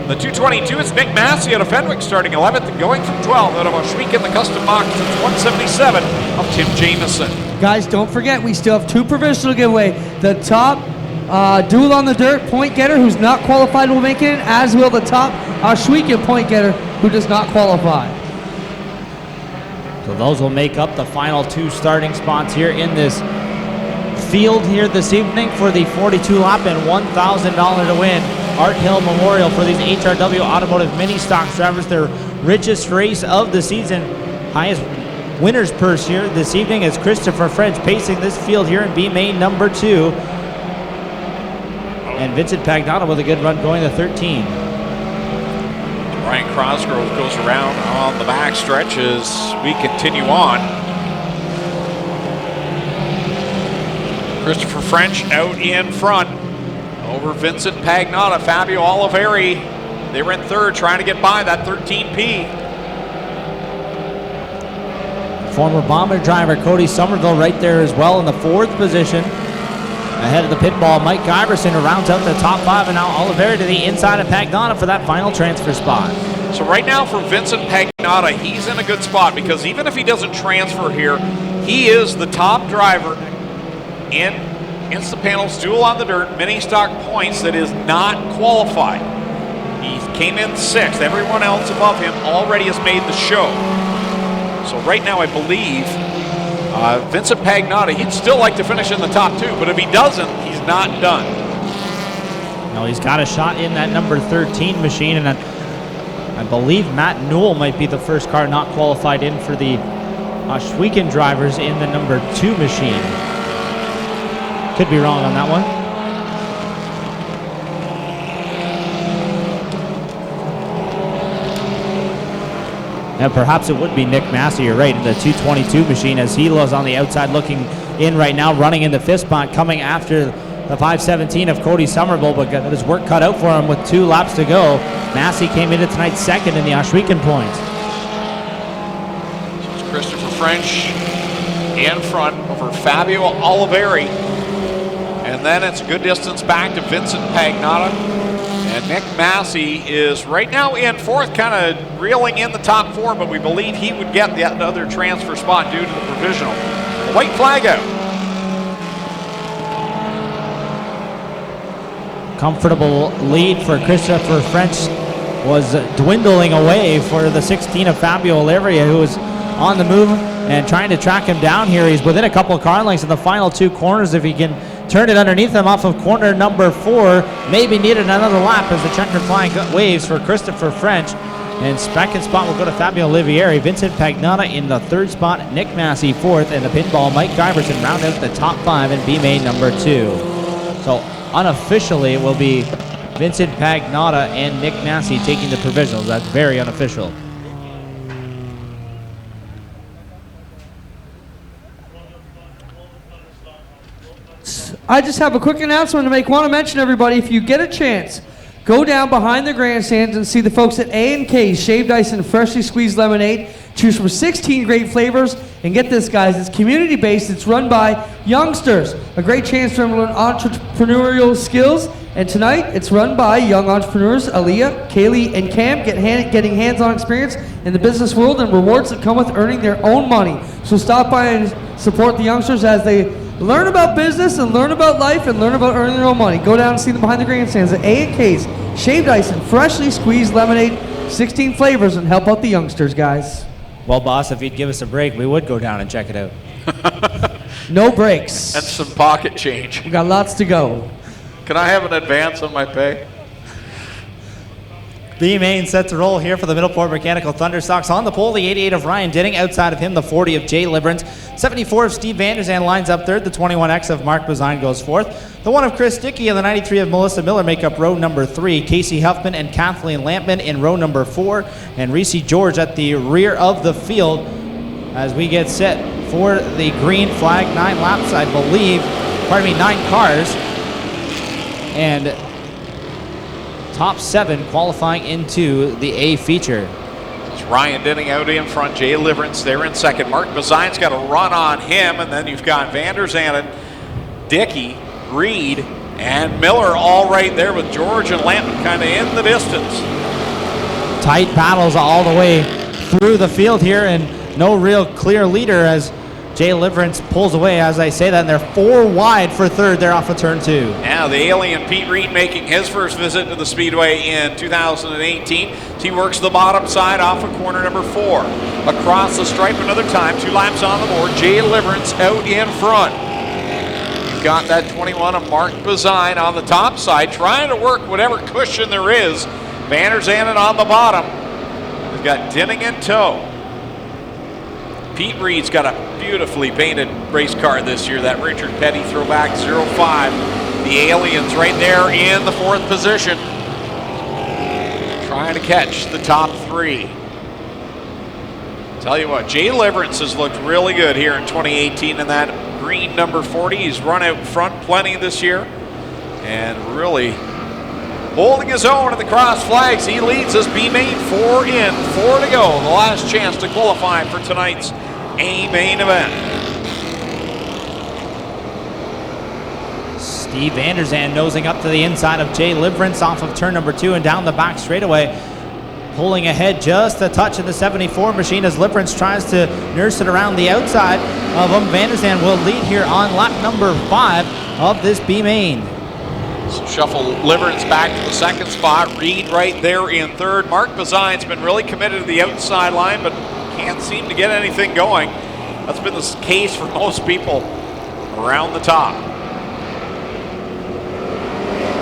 The 222 is Nick Massey out of Fenwick, starting 11th, and going from 12th out of Oshweek in the Custom Box, it's 177 of Tim Jameson. Guys, don't forget, we still have 2 provisional giveaway. The top Duel on the Dirt point getter who's not qualified will make it, as will the top Oshweek point getter who does not qualify. So those will make up the final 2 starting spots here in this field here this evening for the 42 lap and $1,000 to win Art Hill Memorial for these HRW Automotive Mini Stocks drivers, their richest race of the season. Highest winner's purse here this evening as Christopher French pacing this field here in B main number 2. And Vincent Pagnotta with a good run going to 13. Brian Crosgrove goes around on the back stretch as we continue on. Christopher French out in front over Vincent Pagnotta. Fabio Oliveri, they were in third trying to get by that 13P. Former Bomber driver Cody Somerville right there as well in the 4th position. Ahead of the pit ball, Mike Iverson rounds out the top 5, and now Oliveri to the inside of Pagnotta for that final transfer spot. So right now for Vincent Pagnotta, he's in a good spot because even if he doesn't transfer here, he is the top driver in Instapanel's Duel on the Dirt mini stock points that is not qualified. He came in 6th. Everyone else above him already has made the show. So right now I believe Vincent Pagnotta, he'd still like to finish in the top 2, but if he doesn't, he's not done. No, he's got a shot in that number 13 machine, and I believe Matt Newell might be the first car not qualified in for the Oshweek drivers in the number 2 machine. Could be wrong on that one. And perhaps it would be Nick Massey, you're right, in the 222 machine as he was on the outside looking in right now, running in the 5th spot, coming after the 517 of Cody Somerville, but got his work cut out for him with 2 laps to go. Massey came into tonight 2nd in the Oshweek points. So it's Christopher French in front over Fabio Oliveri. And then it's a good distance back to Vincent Pagnotta. And Nick Massey is right now in 4th, kind of reeling in the top 4, but we believe he would get the other transfer spot due to the provisional. The white flag out. Comfortable lead for Christopher French was dwindling away for the 16 of Fabio Oliveri, who was on the move and trying to track him down here. He's within a couple of car lengths in the final 2 corners. If he can turn it underneath him off of corner number 4, maybe needed another lap as the checkered flag waves for Christopher French. And second spot will go to Fabio Olivieri. Vincent Pagnotta in the 3rd spot, Nick Massey 4th, and the pinball Mike Iverson round out the top 5 in B main number 2. So unofficially it will be Vincent Pagnotta and Nick Massey taking the provisionals. That's very unofficial. I just have a quick announcement to make. Want to mention, everybody, if you get a chance, go down behind the grandstands and see the folks at A&K's Shaved Ice and Freshly Squeezed Lemonade. Choose from 16 great flavors. And get this, guys, it's community-based. It's run by youngsters. A great chance for them to learn entrepreneurial skills. And tonight, it's run by young entrepreneurs, Aaliyah, Kaylee, and Cam, getting hands-on experience in the business world and rewards that come with earning their own money. So stop by and support the youngsters as they learn about business and learn about life and learn about earning their own money. Go down and see them behind the grandstands at A&K's Shaved Ice and Freshly Squeezed Lemonade, 16 flavors, and help out the youngsters, guys. Well, boss, if you'd give us a break, we would go down and check it out. No breaks. And some pocket change. We got lots to go. Can I have an advance on my pay? B-Main set to roll here for the Middleport Mechanical Thunderstocks. On the pole, the 88 of Ryan Dinning. Outside of him, the 40 of Jay Liverance. 74 of Steve Vanderzand lines up third. The 21X of Mark Bazine goes fourth. The 1 of Chris Dickey and the 93 of Melissa Miller make up row number 3. Casey Huffman and Kathleen Lampman in row number 4. And Reese George at the rear of the field as we get set for the green flag. 9 laps, I believe. 9 cars. And top 7 qualifying into the A feature. It's Ryan Dinning out in front, Jay Liverance there in second. Mark Bazine's got a run on him, and then you've got Vanderzand, Dickey, Reed, and Miller all right there with George and Lampman kind of in the distance. Tight battles all the way through the field here, and no real clear leader as Jay Liverance pulls away. As I say that, and they're 4 wide for third there off of turn 2. Now the alien Pete Reed making his first visit to the Speedway in 2018. He works the bottom side off of corner number 4. Across the stripe another time, 2 laps on the board. Jay Liverance out in front. You've got that 21 of Mark Bazine on the top side, trying to work whatever cushion there is. Vanderzand on the bottom. We've got Dinning in tow. Pete Reed's got a beautifully painted race car this year, that Richard Petty throwback 05. The aliens right there in the 4th position, trying to catch the top 3. Tell you what, Jay Liverance has looked really good here in 2018 in that green number 40. He's run out front plenty this year and really holding his own at the cross flags. He leads us B-Main 4 in, 4 to go. The last chance to qualify for tonight's A main event. Steve Vanderzand nosing up to the inside of Jay Liverance off of turn number 2 and down the back straightaway. Pulling ahead just a touch in the 74 machine as Liverance tries to nurse it around the outside of him. Vanderzand will lead here on lap number 5 of this B-Main. So shuffle Liverance back to the 2nd spot. Reed right there in 3rd. Mark Bazine's been really committed to the outside line, but can't seem to get anything going. That's been the case for most people around the top.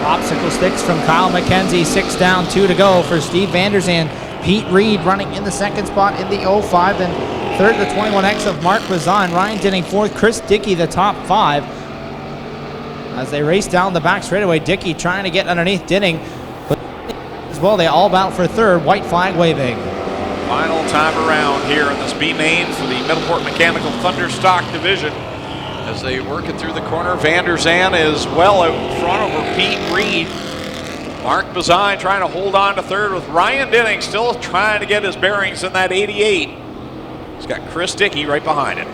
Popsicle sticks from Kyle McKenzie, 6 down, 2 to go for Steve Vanderzand. Pete Reed running in the 2nd spot in the 05, then 3rd the 21X of Mark Bazine. Ryan Dinning 4th, Chris Dickey the top 5. As they race down the back straightaway, Dickey trying to get underneath Dinning, but as well they all bout for 3rd, white flag waving. Final time around here in this B-Main for the Middleport Mechanical Thunderstock division. As they work it through the corner, Vanderzand is well out in front over Pete Reed. Mark Bazine trying to hold on to 3rd with Ryan Dinning still trying to get his bearings in that 88. He's got Chris Dickey right behind him.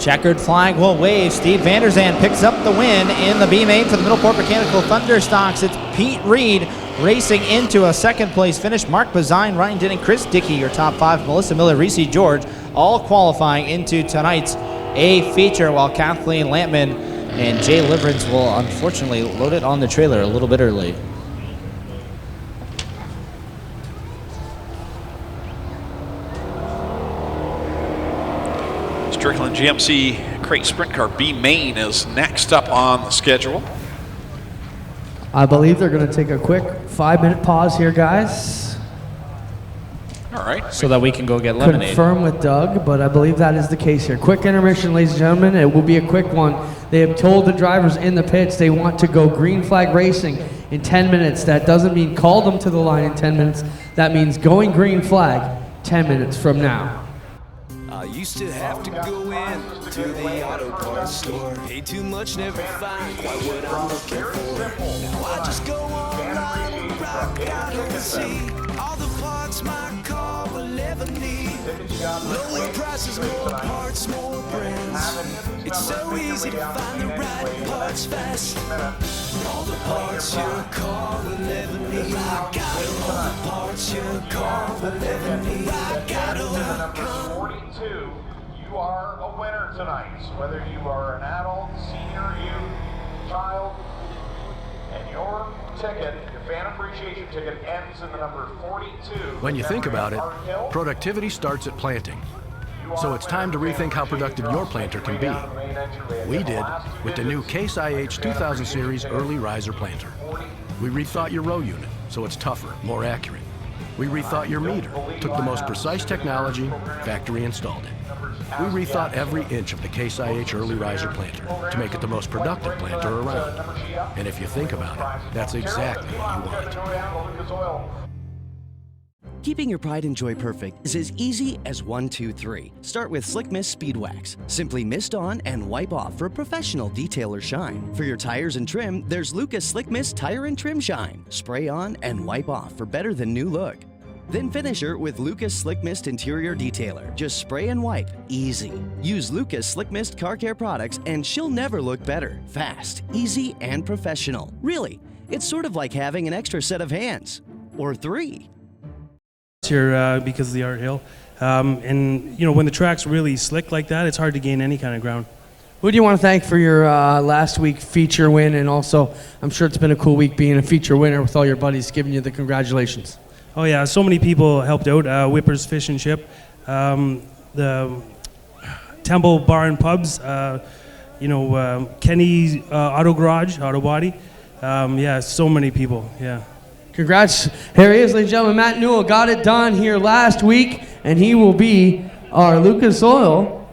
Checkered flag will wave. Steve Vanderzand picks up the win in the B-Main for the Middleport Mechanical Thunderstocks. It's Pete Reed racing into a 2nd place finish. Mark Bazine, Ryan Dinning, Chris Dickey, your top 5. Melissa Miller, Reese George, all qualifying into tonight's A feature, while Kathleen Lampman and Jay Liverance will unfortunately load it on the trailer a little bit early. Strickland GMC Crate Sprint Car B-Main is next up on the schedule. I believe they're going to take a quick 5-minute pause here, guys. All right. So that we can go get lemonade. Confirm with Doug, but I believe that is the case here. Quick intermission, ladies and gentlemen. It will be a quick one. They have told the drivers in the pits they want to go green flag racing in 10 minutes. That doesn't mean call them to the line in 10 minutes. That means going green flag 10 minutes from now. used to have to go in to the auto parts store. Pay too much, never find quite what I'm looking for. Now I just go online and rock out and see all the parts my car will ever need. Lower prices, more parts, more brands. It's so easy to find the right parts fast. All the parts your car will ever need. I got all the parts your car will ever need. I got them. 42, you are a winner tonight. Whether you are an adult, senior, youth, child, and your ticket, your fan appreciation ticket, ends in the number 42. When you think about it, productivity starts at planting. So it's time to rethink how productive your planter can be. We did with the new Case IH 2000 Series Early Riser Planter. We rethought your row unit, so it's tougher, more accurate. We rethought your meter, took the most precise technology, factory installed it. We rethought every inch of the Case IH Early Riser Planter to make it the most productive planter around. And if you think about it, that's exactly what you want. Keeping your pride and joy perfect is as easy as 1, 2, 3. Start with Slick Mist Speed Wax. Simply mist on and wipe off for professional detailer shine. For your tires and trim, there's Lucas Slick Mist Tire and Trim Shine. Spray on and wipe off for better than new look. Then finish her with Lucas Slick Mist Interior Detailer. Just spray and wipe. Easy. Use Lucas Slick Mist Car Care products and she'll never look better. Fast, easy, and professional. Really, it's sort of like having an extra set of hands. Or 3. Here because of the Art Hill, and you know, when the track's really slick like that, it's hard to gain any kind of ground. Who do you want to thank for your last week feature win, and also I'm sure it's been a cool week being a feature winner with all your buddies giving you the congratulations? Oh yeah, so many people helped out. Whippers Fish and Chip, the Temple Bar and Pubs, Kenny Auto Garage, Auto Body. Yeah, so many people. Yeah. Congrats. Here he is, ladies and gentlemen. Matt Newell got it done here last week, and he will be our Lucas Oil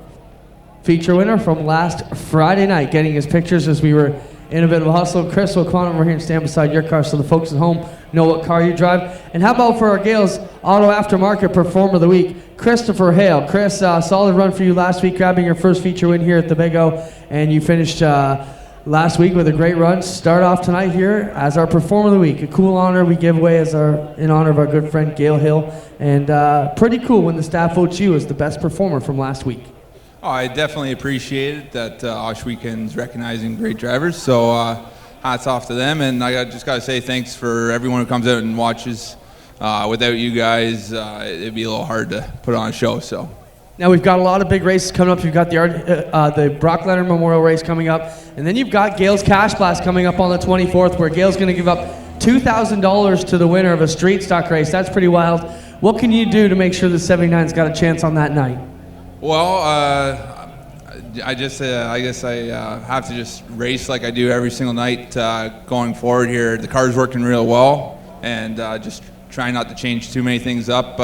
feature winner from last Friday night, getting his pictures as we were in a bit of a hustle. Chris will come on over here and stand beside your car so the folks at home know what car you drive. And how about for our Gales Auto Aftermarket Performer of the Week, Christopher Hale. Chris, solid run for you last week, grabbing your first feature win here at the Big O, and you finished last week with a great run. Start off tonight here as our Performer of the Week. A cool honor we give away in honor of our good friend Gail Hill. And pretty cool when the staff votes you as the best performer from last week. Oh, I definitely appreciate it that Osh Weekend's recognizing great drivers. So hats off to them. And I just got to say thanks for everyone who comes out and watches. Without you guys, it'd be a little hard to put on a show. So. Now we've got a lot of big races coming up. You've got the Brock Leonard Memorial Race coming up, and then you've got Gail's Cash Blast coming up on the 24th, where Gail's going to give up $2,000 to the winner of a street stock race. That's pretty wild. What can you do to make sure the 79's got a chance on that night? Well, I guess I have to just race like I do every single night going forward here. The car's working real well, and just trying not to change too many things up.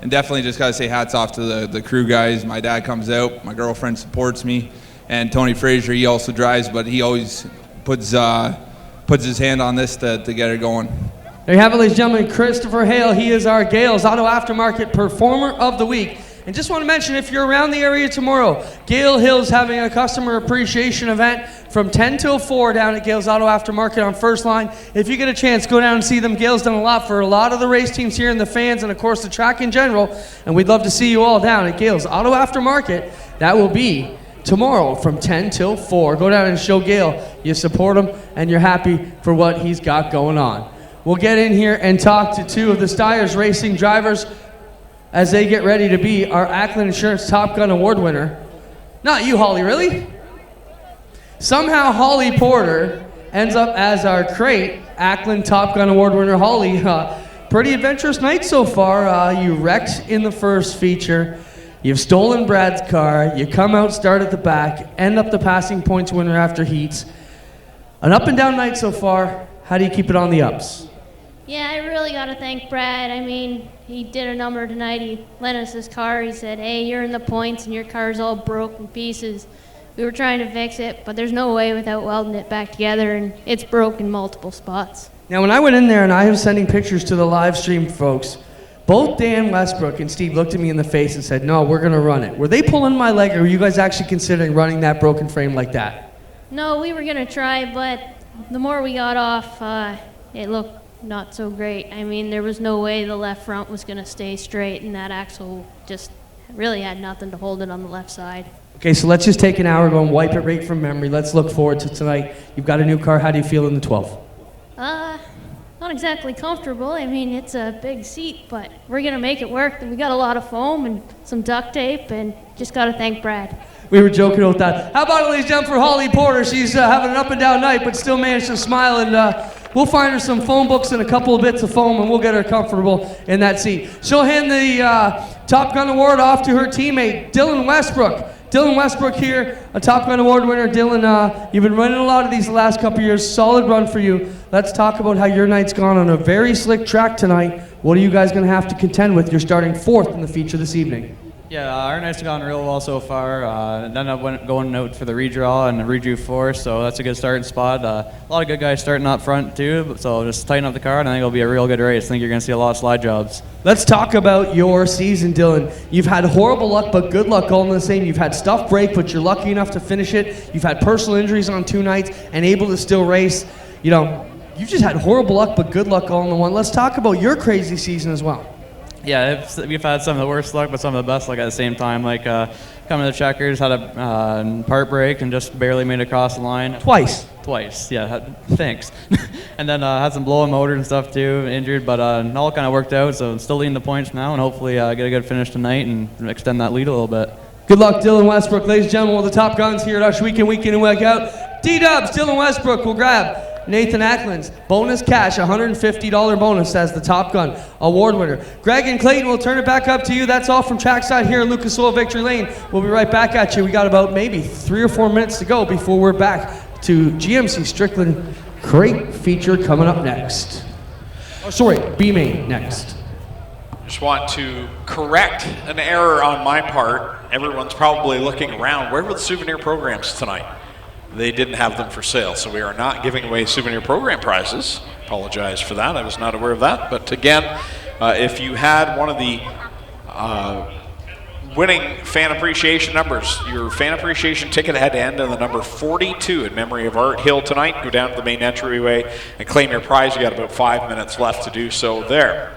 And definitely just got to say hats off to the crew guys. My dad comes out, my girlfriend supports me, and Tony Frazier, he also drives, but he always puts his hand on this to get it going. There you have it, ladies and gentlemen, Christopher Hale. He is our Gales Auto Aftermarket Performer of the Week. And just want to mention, if you're around the area tomorrow, Gale Hill's having a customer appreciation event from 10 till 4 down at Gale's Auto Aftermarket on First Line. If you get a chance, go down and see them. Gale's done a lot for a lot of the race teams here and the fans and, of course, the track in general. And we'd love to see you all down at Gale's Auto Aftermarket. That will be tomorrow from 10 till 4. Go down and show Gale you support him and you're happy for what he's got going on. We'll get in here and talk to two of the Steyrs Racing drivers as they get ready to be our Ackland Insurance Top Gun Award winner. Not you, Holly, really? Somehow Holly Porter ends up as our crate Ackland Top Gun Award winner. Holly, pretty adventurous night so far. You wrecked in the first feature. You've stolen Brad's car. You come out, start at the back, end up the passing points winner after heats. An up and down night so far. How do you keep it on the ups? Yeah, I really got to thank Brad. I mean, he did a number tonight. He lent us his car. He said, hey, you're in the points and your car's all broken pieces. We were trying to fix it, but there's no way without welding it back together, and it's broken multiple spots. Now, when I went in there and I was sending pictures to the live stream folks, Both Dan Westbrook and Steve looked at me in the face and said, no, we're going to run it. Were they pulling my leg, or were you guys actually considering running that broken frame like that? No, we were going to try, but the more we got off, it looked not so great. I mean, there was no way the left front was going to stay straight, and that axle just really had nothing to hold it on the left side. Okay, so let's just take an hour, go and wipe it right from memory. Let's look forward to tonight. You've got a new car. How do you feel in the 12? Not exactly comfortable. I mean, it's a big seat, but we're going to make it work. We got a lot of foam and some duct tape, and just got to thank Brad. We were joking about that. How about it, ladies and gentlemen, for Holly Porter? She's having an up and down night, but still managed to smile, and we'll find her some phone books and a couple of bits of foam, and we'll get her comfortable in that seat. She'll hand the Top Gun Award off to her teammate, Dylan Westbrook. Dylan Westbrook here, a Top Gun Award winner. Dylan, you've been running a lot of these the last couple of years. Solid run for you. Let's talk about how your night's gone on a very slick track tonight. What are you guys going to have to contend with? You're starting 4th in the feature this evening. Yeah, our night's gone real well so far. Ended up going out for the redraw and redrew 4, so that's a good starting spot. A lot of good guys starting up front too, so just tighten up the car, and I think it'll be a real good race. I think you're going to see a lot of slide jobs. Let's talk about your season, Dylan. You've had horrible luck, but good luck all in the same. You've had stuff break, but you're lucky enough to finish it. You've had personal injuries on 2 nights and able to still race. You know, you've just had horrible luck, but good luck all in the one. Let's talk about your crazy season as well. Yeah, we've had some of the worst luck, but some of the best luck at the same time. Like coming to the checkers, had a part break and just barely made it across the line. Twice, yeah, thanks. And then had some blowing motor and stuff too, injured, but it all kind of worked out, so I'm still leading the points now, and hopefully get a good finish tonight and extend that lead a little bit. Good luck, Dylan Westbrook. Ladies and gentlemen, one of the top guns here at Ush Weekend, Week In and Week Out. D-Dubs, Dylan Westbrook will grab Nathan Ackland's bonus cash, $150 bonus as the Top Gun Award winner. Greg and Clayton, will turn it back up to you. That's all from trackside here in Lucas Oil Victory Lane. We'll be right back at you. We got about maybe 3 or 4 minutes to go before we're back to GMC Strickland Crate feature coming up next. Oh, sorry, B-Main next. Just want to correct an error on my part. Everyone's probably looking around. Where were the souvenir programs tonight? They didn't have them for sale, so we are not giving away souvenir program prizes. Apologize for that. I was not aware of that. But again, if you had one of the winning fan appreciation numbers, your fan appreciation ticket had to end on the number 42 in memory of Art Hill tonight. Go down to the main entryway and claim your prize. You got about 5 minutes left to do so there.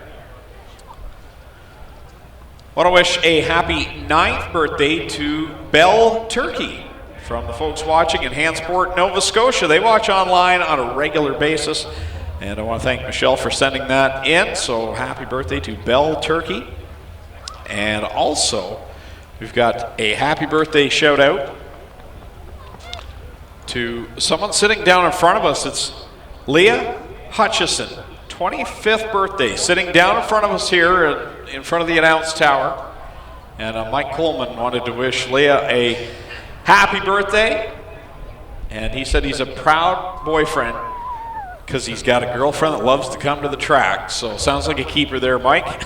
Want to wish a happy 9th birthday to Bell Turkey from the folks watching in Hansport, Nova Scotia. They watch online on a regular basis, and I want to thank Michelle for sending that in. So happy birthday to Bell Turkey. And also, we've got a happy birthday shout out to someone sitting down in front of us. It's Leah Hutchison, 25th birthday, sitting down in front of us here in front of the announce tower. And Mike Coleman wanted to wish Leah a happy birthday, and he said he's a proud boyfriend because he's got a girlfriend that loves to come to the track. So sounds like a keeper there, Mike.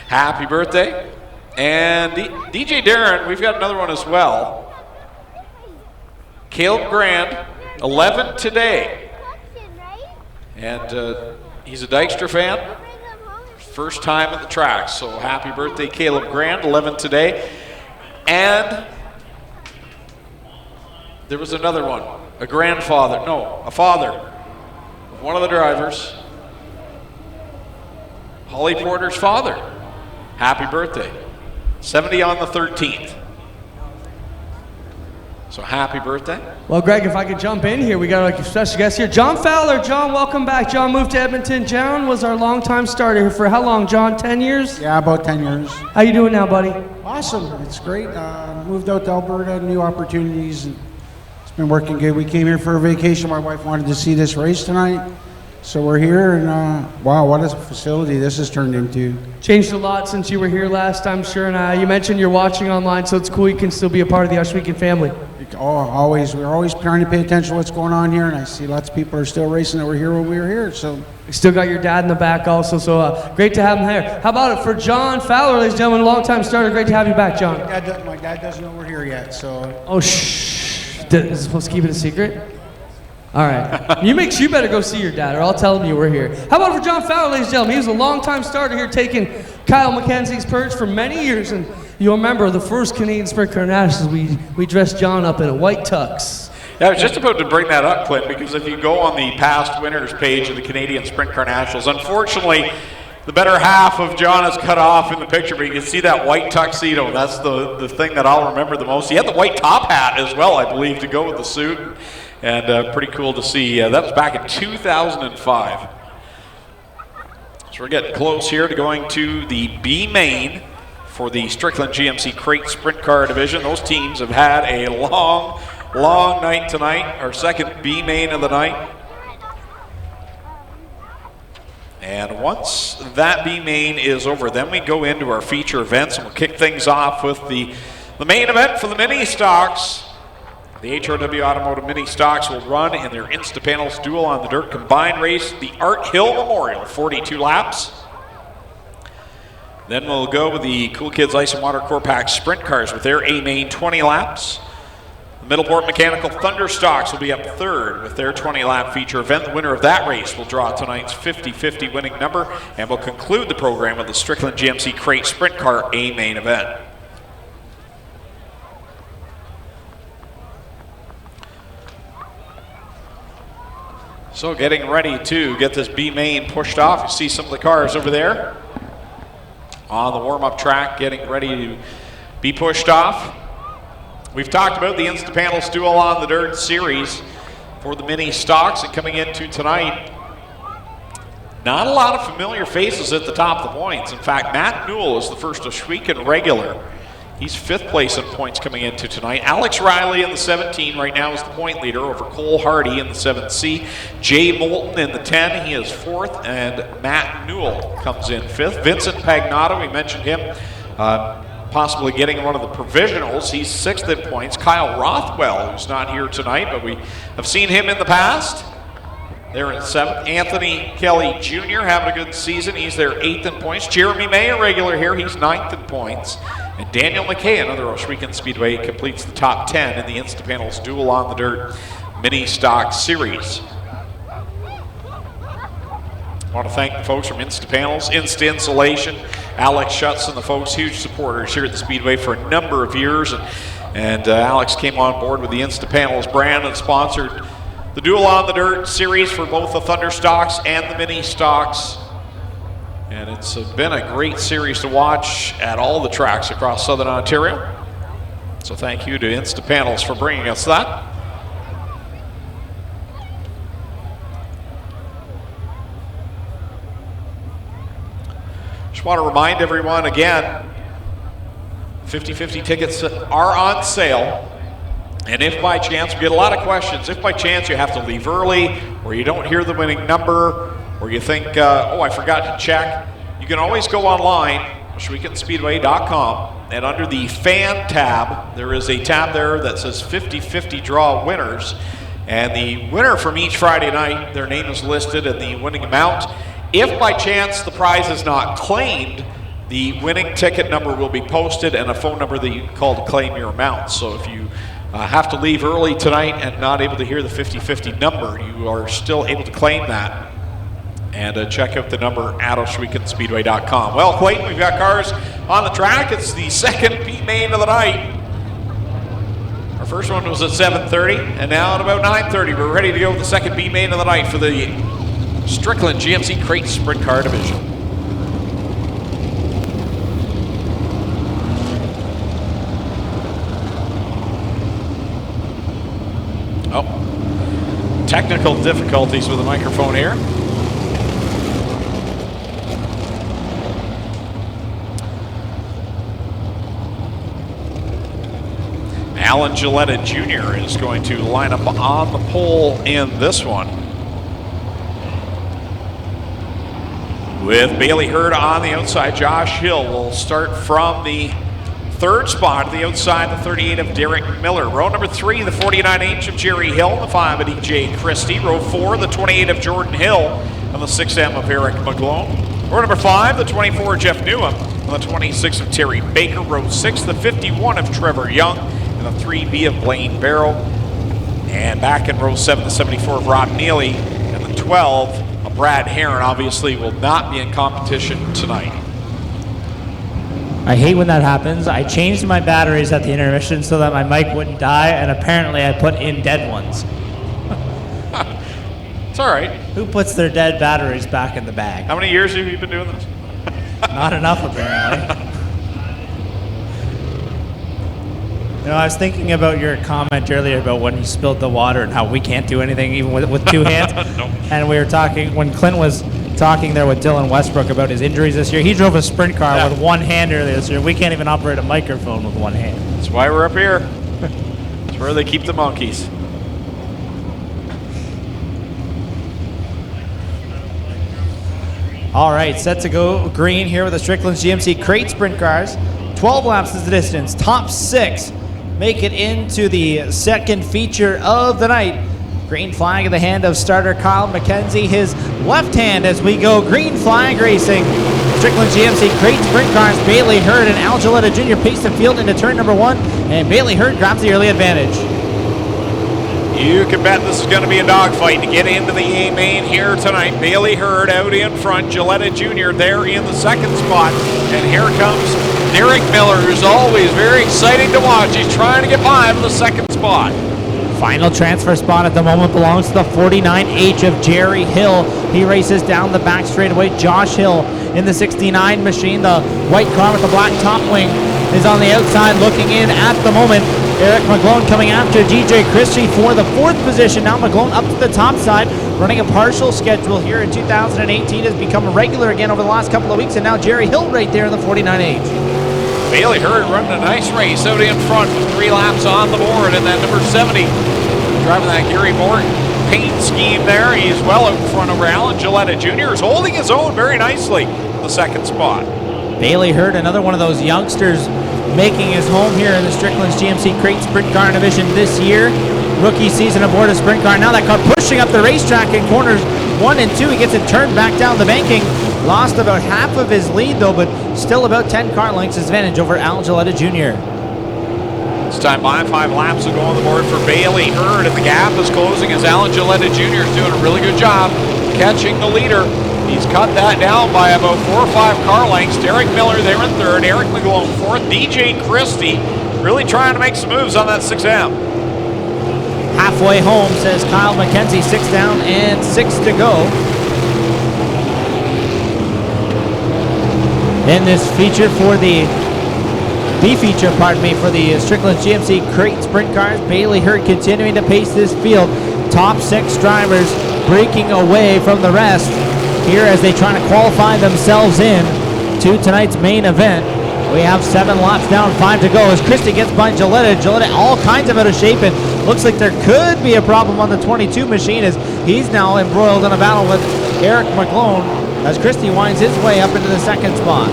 Happy birthday. And DJ Darren, we've got another one as well. Caleb Grand, 11 today. And he's a Dykstra fan. First time at the track. So happy birthday, Caleb Grand, 11 today. And there was another one, a father of one of the drivers, Holly Porter's father. Happy birthday. 70 on the 13th. So happy birthday. Well, Greg, if I could jump in here, we got a special guest here. John Fowler. John, welcome back. John moved to Edmonton. John was our longtime starter here for how long, John? 10 years? Yeah, about 10 years. How you doing now, buddy? Awesome. It's great. Moved out to Alberta, new opportunities. It's been working good. We came here for a vacation. My wife wanted to see this race tonight. So we're here, and wow, what a facility this has turned into. Changed a lot since you were here last time, sure. And you mentioned you're watching online, so it's cool you can still be a part of the Ush Weekend family. Oh, always. We're always trying to pay attention to what's going on here, and I see lots of people are still racing that were here when we were here. So we still got your dad in the back also, so great to have him here. How about it for John Fowler, ladies and gentlemen, longtime starter. Great to have you back, John. My dad doesn't know we're here yet, so. Oh, shh. Is it supposed to keep it a secret? All right. You better go see your dad, or I'll tell him you were here. How about for John Fowler, ladies and gentlemen? He was a longtime starter here, taking Kyle McKenzie's perch for many years. And you'll remember the first Canadian Sprint Car Nationals, we dressed John up in a white tux. Yeah, I was just about to bring that up, Clint, because if you go on the past winners page of the Canadian Sprint Car Nationals, unfortunately, the better half of John is cut off in the picture, but you can see that white tuxedo. That's the thing that I'll remember the most. He had the white top hat as well, I believe, to go with the suit. And pretty cool to see. That was back in 2005. So we're getting close here to going to the B main for the Strickland GMC Crate Sprint Car Division. Those teams have had a long night tonight, our second B main of the night. And once that B main is over, then we go into our feature events, and we'll kick things off with the main event for the mini stocks. The HRW Automotive Mini Stocks will run in their Instapanels Duel on the Dirt combined race, the Art Hill Memorial, 42 laps. Then we'll go with the Cool Kids Ice and Water Core Pack Sprint Cars with their A main, 20 laps. Middleport Mechanical Thunder Stocks will be up third with their 20-lap feature event. The winner of that race will draw tonight's 50-50 winning number, and will conclude the program with the Strickland GMC Crate Sprint Car A main event. So getting ready to get this B main pushed off. You see some of the cars over there on the warm-up track getting ready to be pushed off. We've talked about the Instapanels Duel on the Dirt series for the mini stocks, and coming into tonight, not a lot of familiar faces at the top of the points. In fact, Matt Newell is the first Oshwegan regular. He's 5th place in points coming into tonight. Alex Riley in the 17 right now is the point leader over Cole Hardy in the 7C. Jay Moulton in the 10, he is 4th, and Matt Newell comes in 5th. Vincent Pagnotta, we mentioned him, possibly getting one of the provisionals. He's 6th in points. Kyle Rothwell, who's not here tonight, but we have seen him in the past. They're in 7th. Anthony Kelly Jr. having a good season. He's there 8th in points. Jeremy May, a regular here, he's 9th in points. And Daniel McKay, another Oshwegan Speedway, completes the top 10 in the Instapanels Duel on the Dirt Mini Stock Series. I want to thank the folks from Instapanels, Insta Insulation, Alex Schutz, and the folks, huge supporters here at the Speedway for a number of years. And Alex came on board with the Instapanels brand and sponsored the Duel on the Dirt series for both the Thunder Stocks and the Mini Stocks. And it's been a great series to watch at all the tracks across Southern Ontario. So thank you to Instapanels for bringing us that. Just want to remind everyone again, 50-50 tickets are on sale. And if by chance, we get a lot of questions, if by chance you have to leave early, or you don't hear the winning number, or you think, oh, I forgot to check, you can always go online, OshweganSpeedway.com, and under the fan tab, there is a tab there that says 50-50 draw winners. And the winner from each Friday night, their name is listed and the winning amount. If by chance the prize is not claimed, the winning ticket number will be posted and a phone number that you can call to claim your amount. So if you have to leave early tonight and not able to hear the 50-50 number, you are still able to claim that. And check out the number at OshweganSpeedway.com. Well, Clayton, we've got cars on the track. It's the second B main of the night. Our first one was at 7:30, and now at about 9:30, we're ready to go with the second B main of the night for the Strickland GMC Crate Sprint Car Division. Oh, technical difficulties with the microphone here. Alan Gilletta Jr. is going to line up on the pole in this one, with Bailey Hurd on the outside. Josh Hill will start from the 3rd spot, the outside, the 38 of Derek Miller. Row number 3, the 49H of Jerry Hill, the 5 of DJ Christie. Row 4, the 28 of Jordan Hill, and the 6M of Eric McGlone. Row number 5, the 24 of Jeff Newham, and the 26 of Terry Baker. Row 6, the 51 of Trevor Young, and the 3B of Blaine Barrow. And back in row 7, the 74 of Rob Neely, and the 12 of Brad Heron obviously will not be in competition tonight. I hate when that happens. I changed my batteries at the intermission so that my mic wouldn't die, and apparently I put in dead ones. It's all right. Who puts their dead batteries back in the bag? How many years have you been doing this? Not enough, apparently. You know, I was thinking about your comment earlier about when you spilled the water and how we can't do anything even with two hands. No. And we were talking, when Clint was talking there with Dylan Westbrook about his injuries this year, he drove a sprint car with one hand earlier this year. We can't even operate a microphone with one hand. That's why we're up here. That's where they keep the monkeys. All right, set to go green here with the Strickland's GMC crate sprint cars. 12 laps is the distance. Top 6 make it into the second feature of the night. Green flag in the hand of starter Kyle McKenzie. His left hand as we go green flag racing. Strickland's GMC crate sprint cars. Bailey Hurd and Al Gilletta Jr. pace the field into turn number 1. And Bailey Hurd grabs the early advantage. You can bet this is going to be a dogfight to get into the A main here tonight. Bailey Hurd out in front, Gilletta Jr. there in the second spot. And here comes Derek Miller, who's always very exciting to watch. He's trying to get by for the second spot. Final transfer spot at the moment belongs to the 49H of Jerry Hill. He races down the back straightaway. Josh Hill in the 69 machine. The white car with the black top wing is on the outside looking in at the moment. Eric McGlone coming after DJ Christie for the 4th position. Now McGlone up to the top side, running a partial schedule here in 2018. Has become a regular again over the last couple of weeks, and now Jerry Hill right there in the 49H. Bailey Hurd running a nice race out in front with 3 laps on the board, and then number 70 driving that Gary Morton paint scheme there. He's well out in front of Alan Gilletta Jr. is holding his own very nicely in the second spot. Bailey Hurd, another one of those youngsters making his home here in the Strickland's GMC Crate Sprint Car Division this year. Rookie season aboard a sprint car. Now that car pushing up the racetrack in corners 1 and 2. He gets it turned back down the banking. Lost about half of his lead though, but still about 10 car lengths advantage over Al Gilletta Jr. This time by 5 laps to go on the board for Bailey Hurd, and the gap is closing as Alan Gilletta Jr. is doing a really good job catching the leader. He's cut that down by about 4 or 5 car lengths. Derek Miller there in 3rd, Eric McGlone 4th, DJ Christie really trying to make some moves on that 6M. Halfway home, says Kyle McKenzie. 6 down and 6 to go. In this feature for the B-feature, for the Strickland GMC Crate Sprint Cars, Bailey Hurd continuing to pace this field. Top 6 drivers breaking away from the rest here as they try to qualify themselves in to tonight's main event. We have 7 laps down, 5 to go as Christie gets by Gilletta. Gilletta all kinds of out of shape, and looks like there could be a problem on the 22 machine as he's now embroiled in a battle with Eric McGlone as Christie winds his way up into the second spot.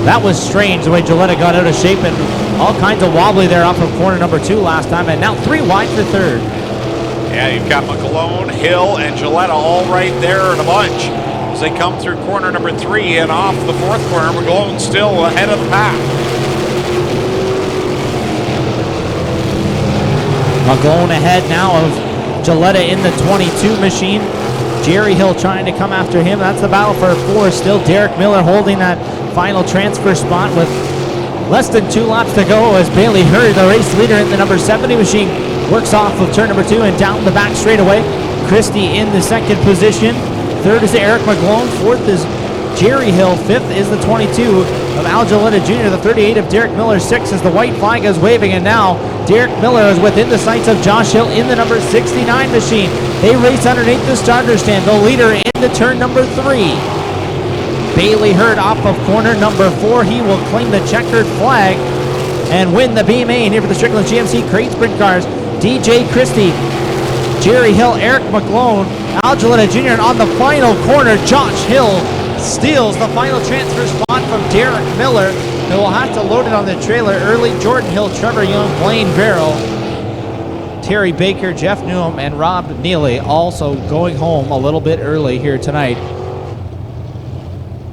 That was strange the way Gilletta got out of shape, and all kinds of wobbly there off of corner number 2 last time, and now 3 wide for 3rd. Yeah, you've got McGlone, Hill, and Gilletta all right there in a bunch. As they come through corner number 3 and off the 4th corner, McGlone still ahead of the pack. McGlone ahead now of Gilletta in the 22 machine. Jerry Hill trying to come after him. That's the battle for 4. Still Derek Miller holding that final transfer spot with less than 2 laps to go as Bailey Hurd, the race leader in the number 70 machine, works off of turn number 2 and down the back straightaway. Christie in the 2nd position. 3rd is Eric McGlone. 4th is Jerry Hill. 5th is the 22 of Al Gilletta Jr. The 38 of Derek Miller. 6 as the white flag is waving, and now Derek Miller is within the sights of Josh Hill in the number 69 machine. They race underneath the starter stand. The leader into turn number 3. Bailey Hurd off of corner number 4. He will claim the checkered flag and win the B main here for the Strickland GMC Crate Sprint Cars. DJ Christie, Jerry Hill, Eric McGlone, Al Gilletta Jr. And on the final corner, Josh Hill steals the final transfer spot from Derek Miller, who will have to load it on the trailer early. Jordan Hill, Trevor Young, Blaine Barrow, Terry Baker, Jeff Newham, and Rob Neely also going home a little bit early here tonight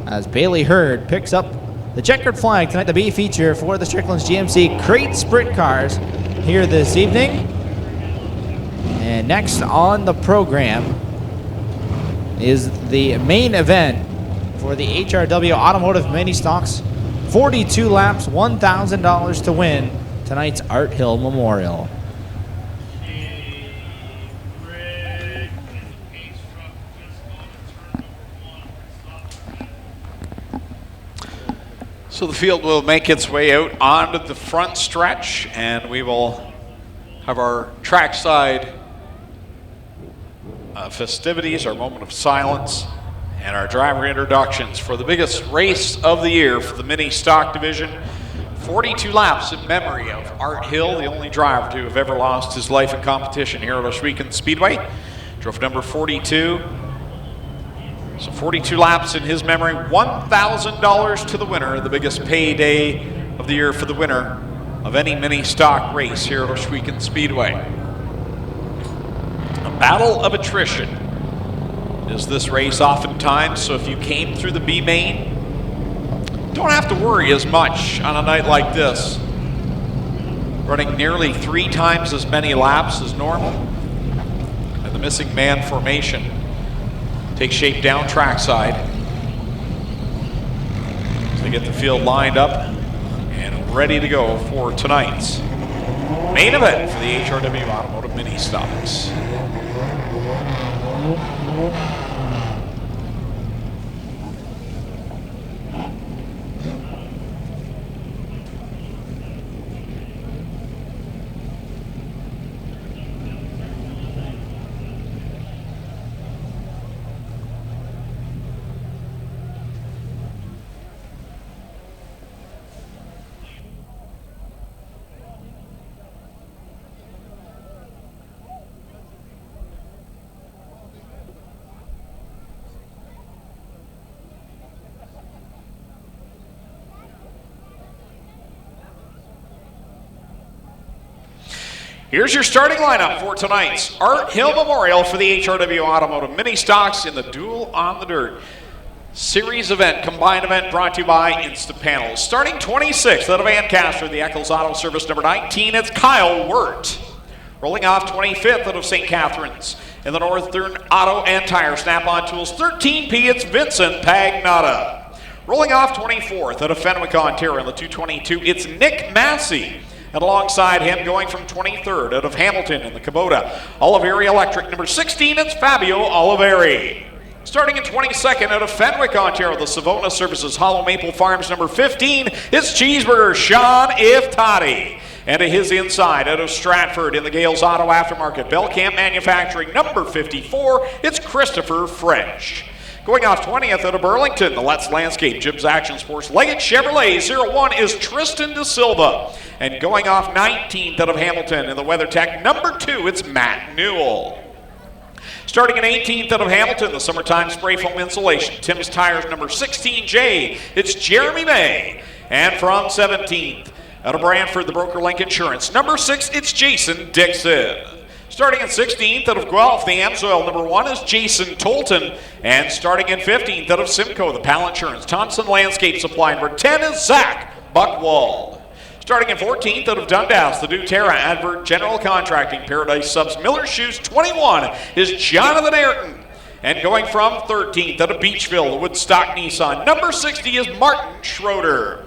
as Bailey Hurd picks up the checkered flag tonight, the B feature for the Strickland's GMC Crate Sprint Cars here this evening. And next on the program is the main event for the HRW Automotive Mini Stocks. 42 laps, $1,000 to win tonight's Art Hill Memorial. So the field will make its way out onto the front stretch, and we will have our trackside festivities, our moment of silence, and our driver introductions for the biggest race of the year for the mini stock division. 42 laps in memory of Art Hill, the only driver to have ever lost his life in competition here at Ohsweken Speedway. Drove number 42. So 42 laps in his memory, $1,000 to the winner, the biggest payday of the year for the winner of any mini stock race here at Ohsweken Speedway. A battle of attrition is this race oftentimes, so if you came through the B main, don't have to worry as much on a night like this. Running nearly 3 times as many laps as normal, and the missing man formation take shape down trackside. So they get the field lined up and ready to go for tonight's main event for the HRW Automotive Mini Stocks. Here's your starting lineup for tonight's Art Hill Memorial for the HRW Automotive Mini Stocks in the Duel on the Dirt series event, combined event brought to you by Instapanels. Starting 26th out of Ancaster, the Eccles Auto Service number 19, it's Kyle Wirt. Rolling off 25th out of St. Catharines in the Northern Auto and Tire Snap-on Tools 13P, it's Vincent Pagnotta. Rolling off 24th out of Fenwick, Ontario in the 222, it's Nick Massey. And alongside him, going from 23rd out of Hamilton in the Kubota Oliveri Electric number 16, it's Fabio Oliveri. Starting in 22nd out of Fenwick, Ontario, the Savona Services Hollow Maple Farms number 15, it's Cheeseburger Sean Iftati. And to his inside out of Stratford in the Gales Auto Aftermarket Bellcamp Manufacturing number 54, it's Christopher French. Going off 20th out of Burlington, the Let's Landscape, Jibs Action Sports, Leggett Chevrolet 01 is Tristan De Silva. And going off 19th out of Hamilton in the WeatherTech number 2, it's Matt Newell. Starting in 18th out of Hamilton, the Summertime Spray Foam Insulation, Tim's Tires number 16J, it's Jeremy May. And from 17th out of Brantford, the Broker Link Insurance number 6, it's Jason Dixon. Starting in 16th out of Guelph, the Amsoil number 1 is Jason Tolton. And starting in 15th out of Simcoe, the Pal Insurance Thompson Landscape Supply number 10 is Zach Buckwald. Starting in 14th out of Dundas, the doTERRA Advert General Contracting Paradise Subs Miller Shoes 21 is Jonathan Ayrton. And going from 13th out of Beachville, the Woodstock Nissan number 60 is Martin Schroeder.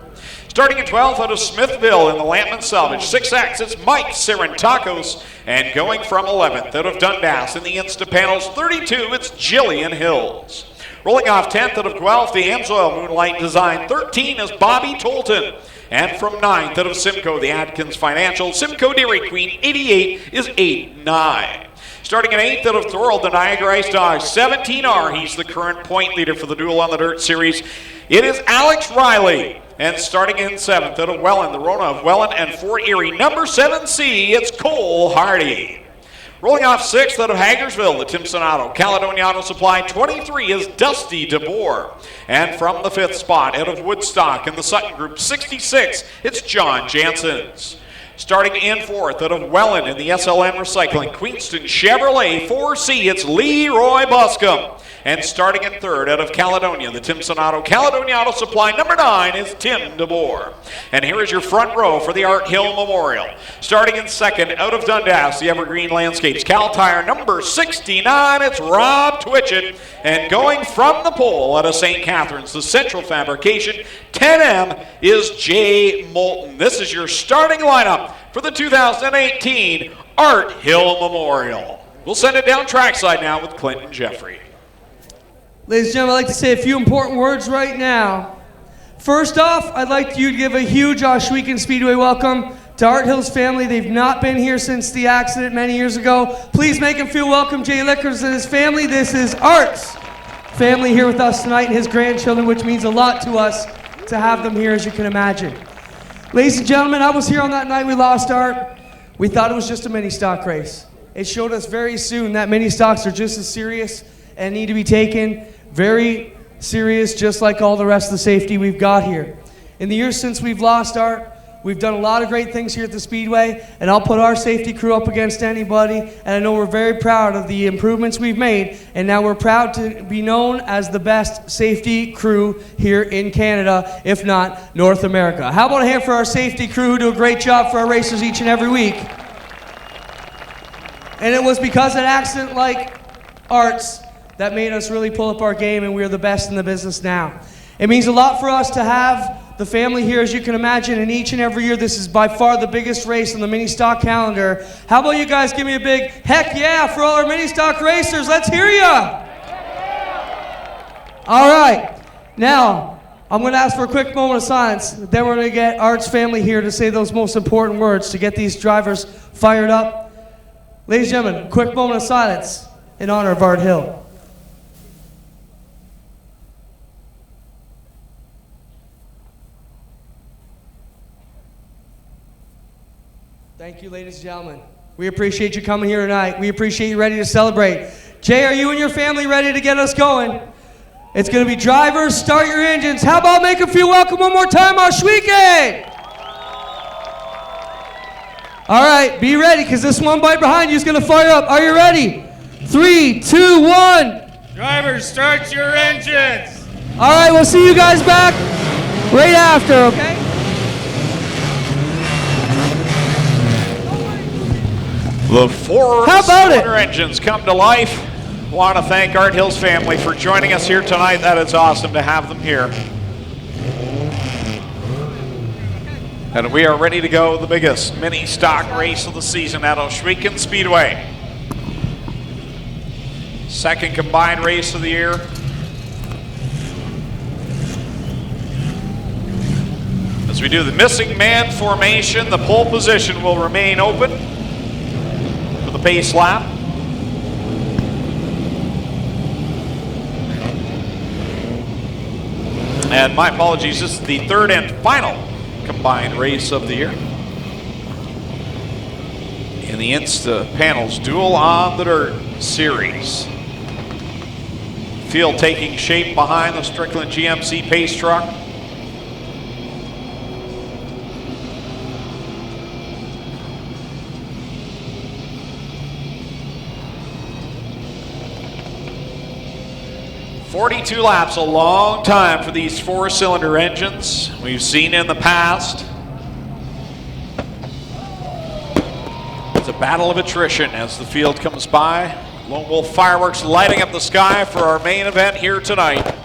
Starting in 12th out of Smithville in the Lampman Salvage 6X, it's Mike Sarantakos. And going from 11th out of Dundas in the Instapanels 32, it's Jillian Hills. Rolling off 10th out of Guelph, the Amsoil Moonlight Design 13 is Bobby Tolton. And from 9th out of Simcoe, the Atkins Financial Simcoe Dairy Queen 88 is 8-9. Starting in 8th out of Thorold, the Niagara Ice Dogs 17R, he's the current point leader for the Duel on the Dirt series. It is Alex Riley. And starting in 7th out of Welland, the Rona of Welland and Fort Erie, number 7C, it's Cole Hardy. Rolling off 6th out of Hagersville, the Timpson Auto Caledonia Auto Supply 23 is Dusty DeBoer. And from the 5th spot out of Woodstock in the Sutton Group 66, it's John Janssens. Starting in fourth out of Welland in the SLM Recycling, Queenston Chevrolet 4C, it's Leroy Buscombe. And starting in third out of Caledonia, the Timson Auto Caledonia Auto Supply, number 9 is Tim DeBoer. And here is your front row for the Art Hill Memorial. Starting in second out of Dundas, the Evergreen Landscapes, Cal Tire, number 69, it's Rob Twitchett. And going from the pole out of St. Catharines, the Central Fabrication, 10M is Jay Moulton. This is your starting lineup for the 2018 Art Hill Memorial. We'll send it down trackside now with Clinton Jeffrey. Ladies and gentlemen, I'd like to say a few important words right now. First off, I'd like you to give a huge Ohsweken Speedway welcome to Art Hill's family. They've not been here since the accident many years ago. Please make him feel welcome, Jay Lickers and his family. This is Art's family here with us tonight and his grandchildren, which means a lot to us to have them here, as you can imagine. Ladies and gentlemen, I was here on that night we lost Art. We thought it was just a mini stock race. It showed us very soon that mini stocks are just as serious and need to be taken very serious, just like all the rest of the safety we've got here. In the years since we've lost Art, we've done a lot of great things here at the Speedway, and I'll put our safety crew up against anybody, and I know we're very proud of the improvements we've made, and now we're proud to be known as the best safety crew here in Canada, if not North America. How about a hand for our safety crew who do a great job for our racers each and every week? And it was because of an accident like Art's that made us really pull up our game, and we're the best in the business now. It means a lot for us to have the family here, as you can imagine, and each and every year this is by far the biggest race on the mini stock calendar. How about you guys give me a big heck yeah for all our mini stock racers? Let's hear ya! All right, now I'm going to ask for a quick moment of silence. Then we're going to get Art's family here to say those most important words to get these drivers fired up. Ladies and gentlemen, quick moment of silence in honor of Art Hill. Thank you, ladies and gentlemen. We appreciate you coming here tonight. We appreciate you ready to celebrate. Jay, are you and your family ready to get us going? It's going to be drivers, start your engines. How about make them feel welcome one more time, Ohsweken? All right, be ready, because this one bite behind you is going to fire up. Are you ready? 3, 2, 1. Drivers, start your engines. All right, we'll see you guys back right after, okay? The four-cylinder engines come to life. Want to thank Art Hill's family for joining us here tonight. That is awesome to have them here. And we are ready to go. The biggest mini stock race of the season at Ohsweken Speedway. Second combined race of the year. As we do the missing man formation, the pole position will remain open for the pace lap. And my apologies, this is the third and final combined race of the year in the Insta Panels Duel on the Dirt series. Field taking shape behind the Strickland GMC pace truck. "42 laps, a long time for these four-cylinder engines. We've seen in the past. It's a battle of attrition as the field comes by. Lone Wolf fireworks lighting up the sky for our main event here tonight.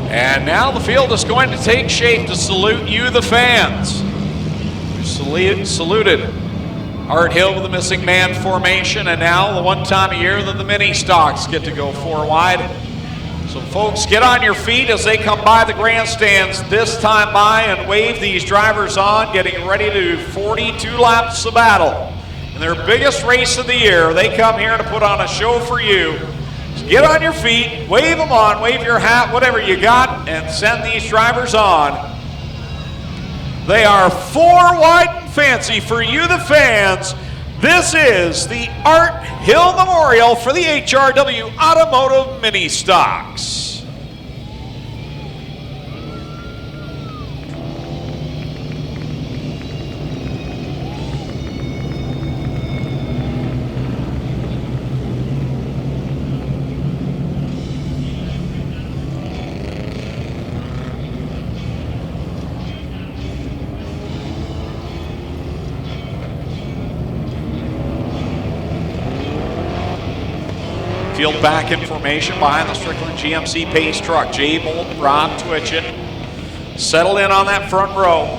And now the field is going to take shape to salute you, the fans. We saluted Art Hill with the missing man formation, and now the one time a year that the mini stocks get to go four wide. So folks, get on your feet as they come by the grandstands this time by and wave these drivers on, getting ready to do 42 laps of battle. In their biggest race of the year, they come here to put on a show for you. So get on your feet, wave them on, wave your hat, whatever you got, and send these drivers on. They are 4 wide and fancy for you, the fans. This is the Art Hill Memorial for the HRW Automotive Mini Stocks. Field back information behind the Strickland GMC Pace truck. Jay Bolton, Rob Twitchett settled in on that front row.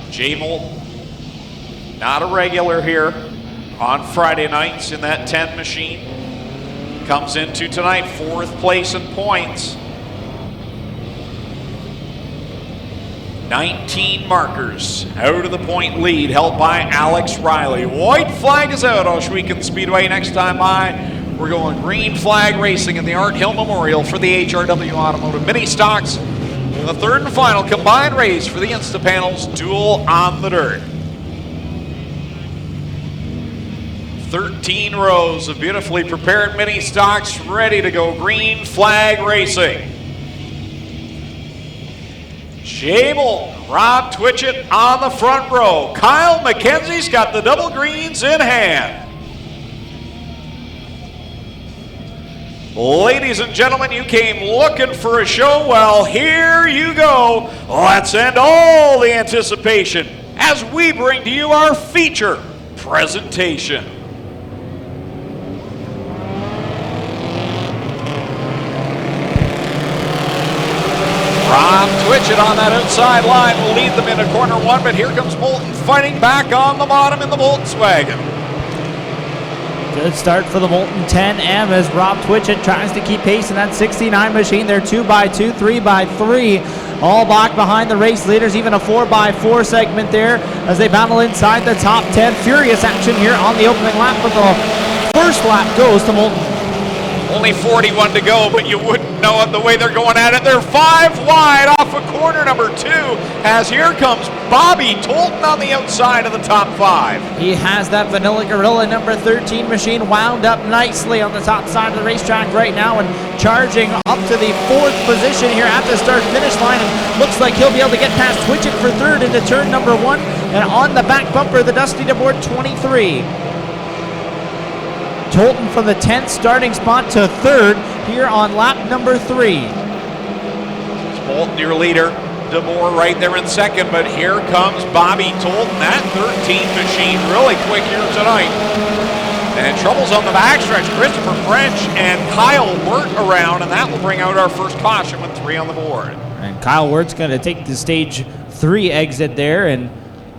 Jay Bolton, not a regular here on Friday nights in that 10 machine. Comes into tonight 4th place in points. 19 markers out of the point lead, held by Alex Riley. White flag is out, Oshwegan Speedway. Next time by, we're going green flag racing in the Art Hill Memorial for the HRW Automotive Mini Stocks. The 3rd and final combined race for the Instapanels Duel on the Dirt. 13 rows of beautifully prepared mini stocks ready to go green flag racing. Jay Bolton, Rob Twitchett on the front row. Kyle McKenzie's got the double greens in hand. Ladies and gentlemen, you came looking for a show. Well, here you go. Let's end all the anticipation as we bring to you our feature presentation. Rob Twitchett on that outside line will lead them into corner 1, but here comes Bolton fighting back on the bottom in the Volkswagen. Good start for the Bolton 10M as Rob Twitchett tries to keep pace in that 69 machine. They're 2x2, 3x3, all back behind the race leaders, even a 4x4 segment there as they battle inside the top 10. Furious action here on the opening lap, but the first lap goes to Bolton. Only 41 to go, but you wouldn't know it the way they're going at it. They're 5 wide off of corner number 2 as here comes Bobby Tolton on the outside of the top 5. He has that Vanilla Gorilla number 13 machine wound up nicely on the top side of the racetrack right now and charging up to the 4th position here at the start-finish line. And looks like he'll be able to get past Twitchett for 3rd into turn number 1. And on the back bumper, the Dusty DeBoer 23. Tolton from the 10th starting spot to 3rd here on lap number 3. It's Bolton, your leader. DeBoer right there in 2nd, but here comes Bobby Tolton. That 13th machine really quick here tonight. And troubles on the backstretch. Christopher French and Kyle Wirt around, and that will bring out our first caution with 3 on the board. And Kyle Wirt's going to take the stage 3 exit there and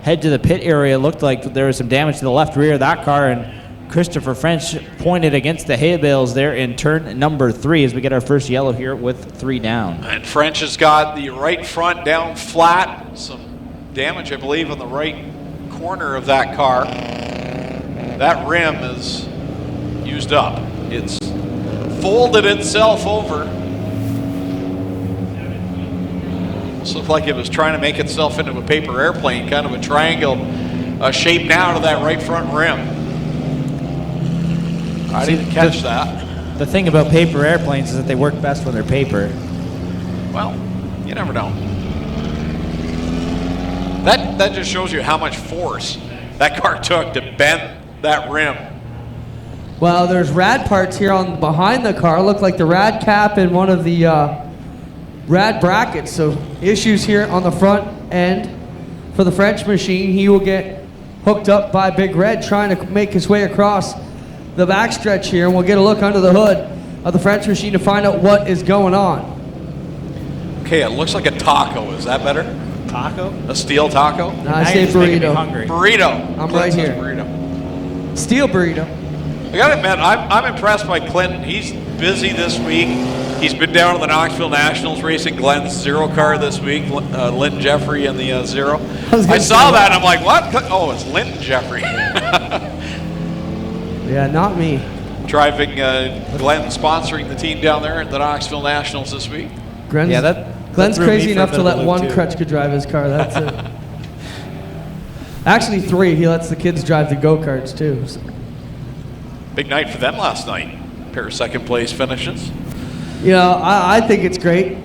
head to the pit area. It looked like there was some damage to the left rear of that car, and Christopher French pointed against the hay bales there in turn number 3 as we get our first yellow here with 3 down. And French has got the right front down flat. Some damage, I believe, on the right corner of that car. That rim is used up. It's folded itself over. This looked like it was trying to make itself into a paper airplane, kind of a triangle shape now to that right front rim. I didn't catch that. The thing about paper airplanes is that they work best when they're paper. Well, you never know. That just shows you how much force that car took to bend that rim. Well, there's rad parts here on behind the car. Look like the rad cap and one of the rad brackets. So issues here on the front end for the French machine. He will get hooked up by Big Red trying to make his way across the backstretch here, and we'll get a look under the hood of the French machine to find out what is going on. Okay, it looks like a taco. Is that better? Taco? A steel taco? No, I say burrito. Burrito. I'm right here. Burrito. Steel burrito. I gotta admit, I'm impressed by Clinton. He's busy this week. He's been down to the Knoxville Nationals racing Glenn's Zero car this week, Lynn Jeffrey in the Zero. I saw that and I'm like, what? Oh, it's Lynn Jeffrey. Yeah, not me. Driving Glenn, sponsoring the team down there at the Knoxville Nationals this week. Glenn's, Yeah, that Glenn's threw me crazy for a enough bit to of a let loop, one too. Kretschka drive his car. That's it. Actually, 3. He lets the kids drive the go-karts, too. So. Big night for them last night. Pair of second place finishes. You know, I think it's great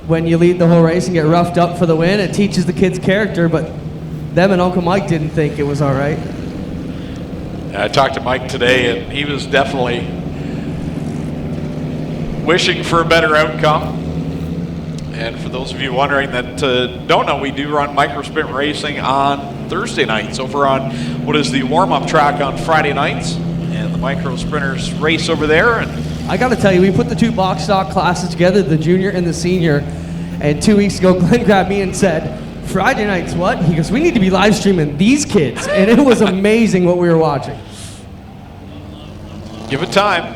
when you lead the whole race and get roughed up for the win. It teaches the kids character, but them and Uncle Mike didn't think it was all right. I talked to Mike today, and he was definitely wishing for a better outcome. And for those of you wondering that don't know, we do run micro sprint racing on Thursday nights over on what is the warm-up track on Friday nights. And the micro sprinters race over there. And I got to tell you, we put the 2 box stock classes together, the junior and the senior. And 2 weeks ago, Glenn grabbed me and said, Friday nights, what? He goes, we need to be live streaming these kids. And it was amazing what we were watching. give it time.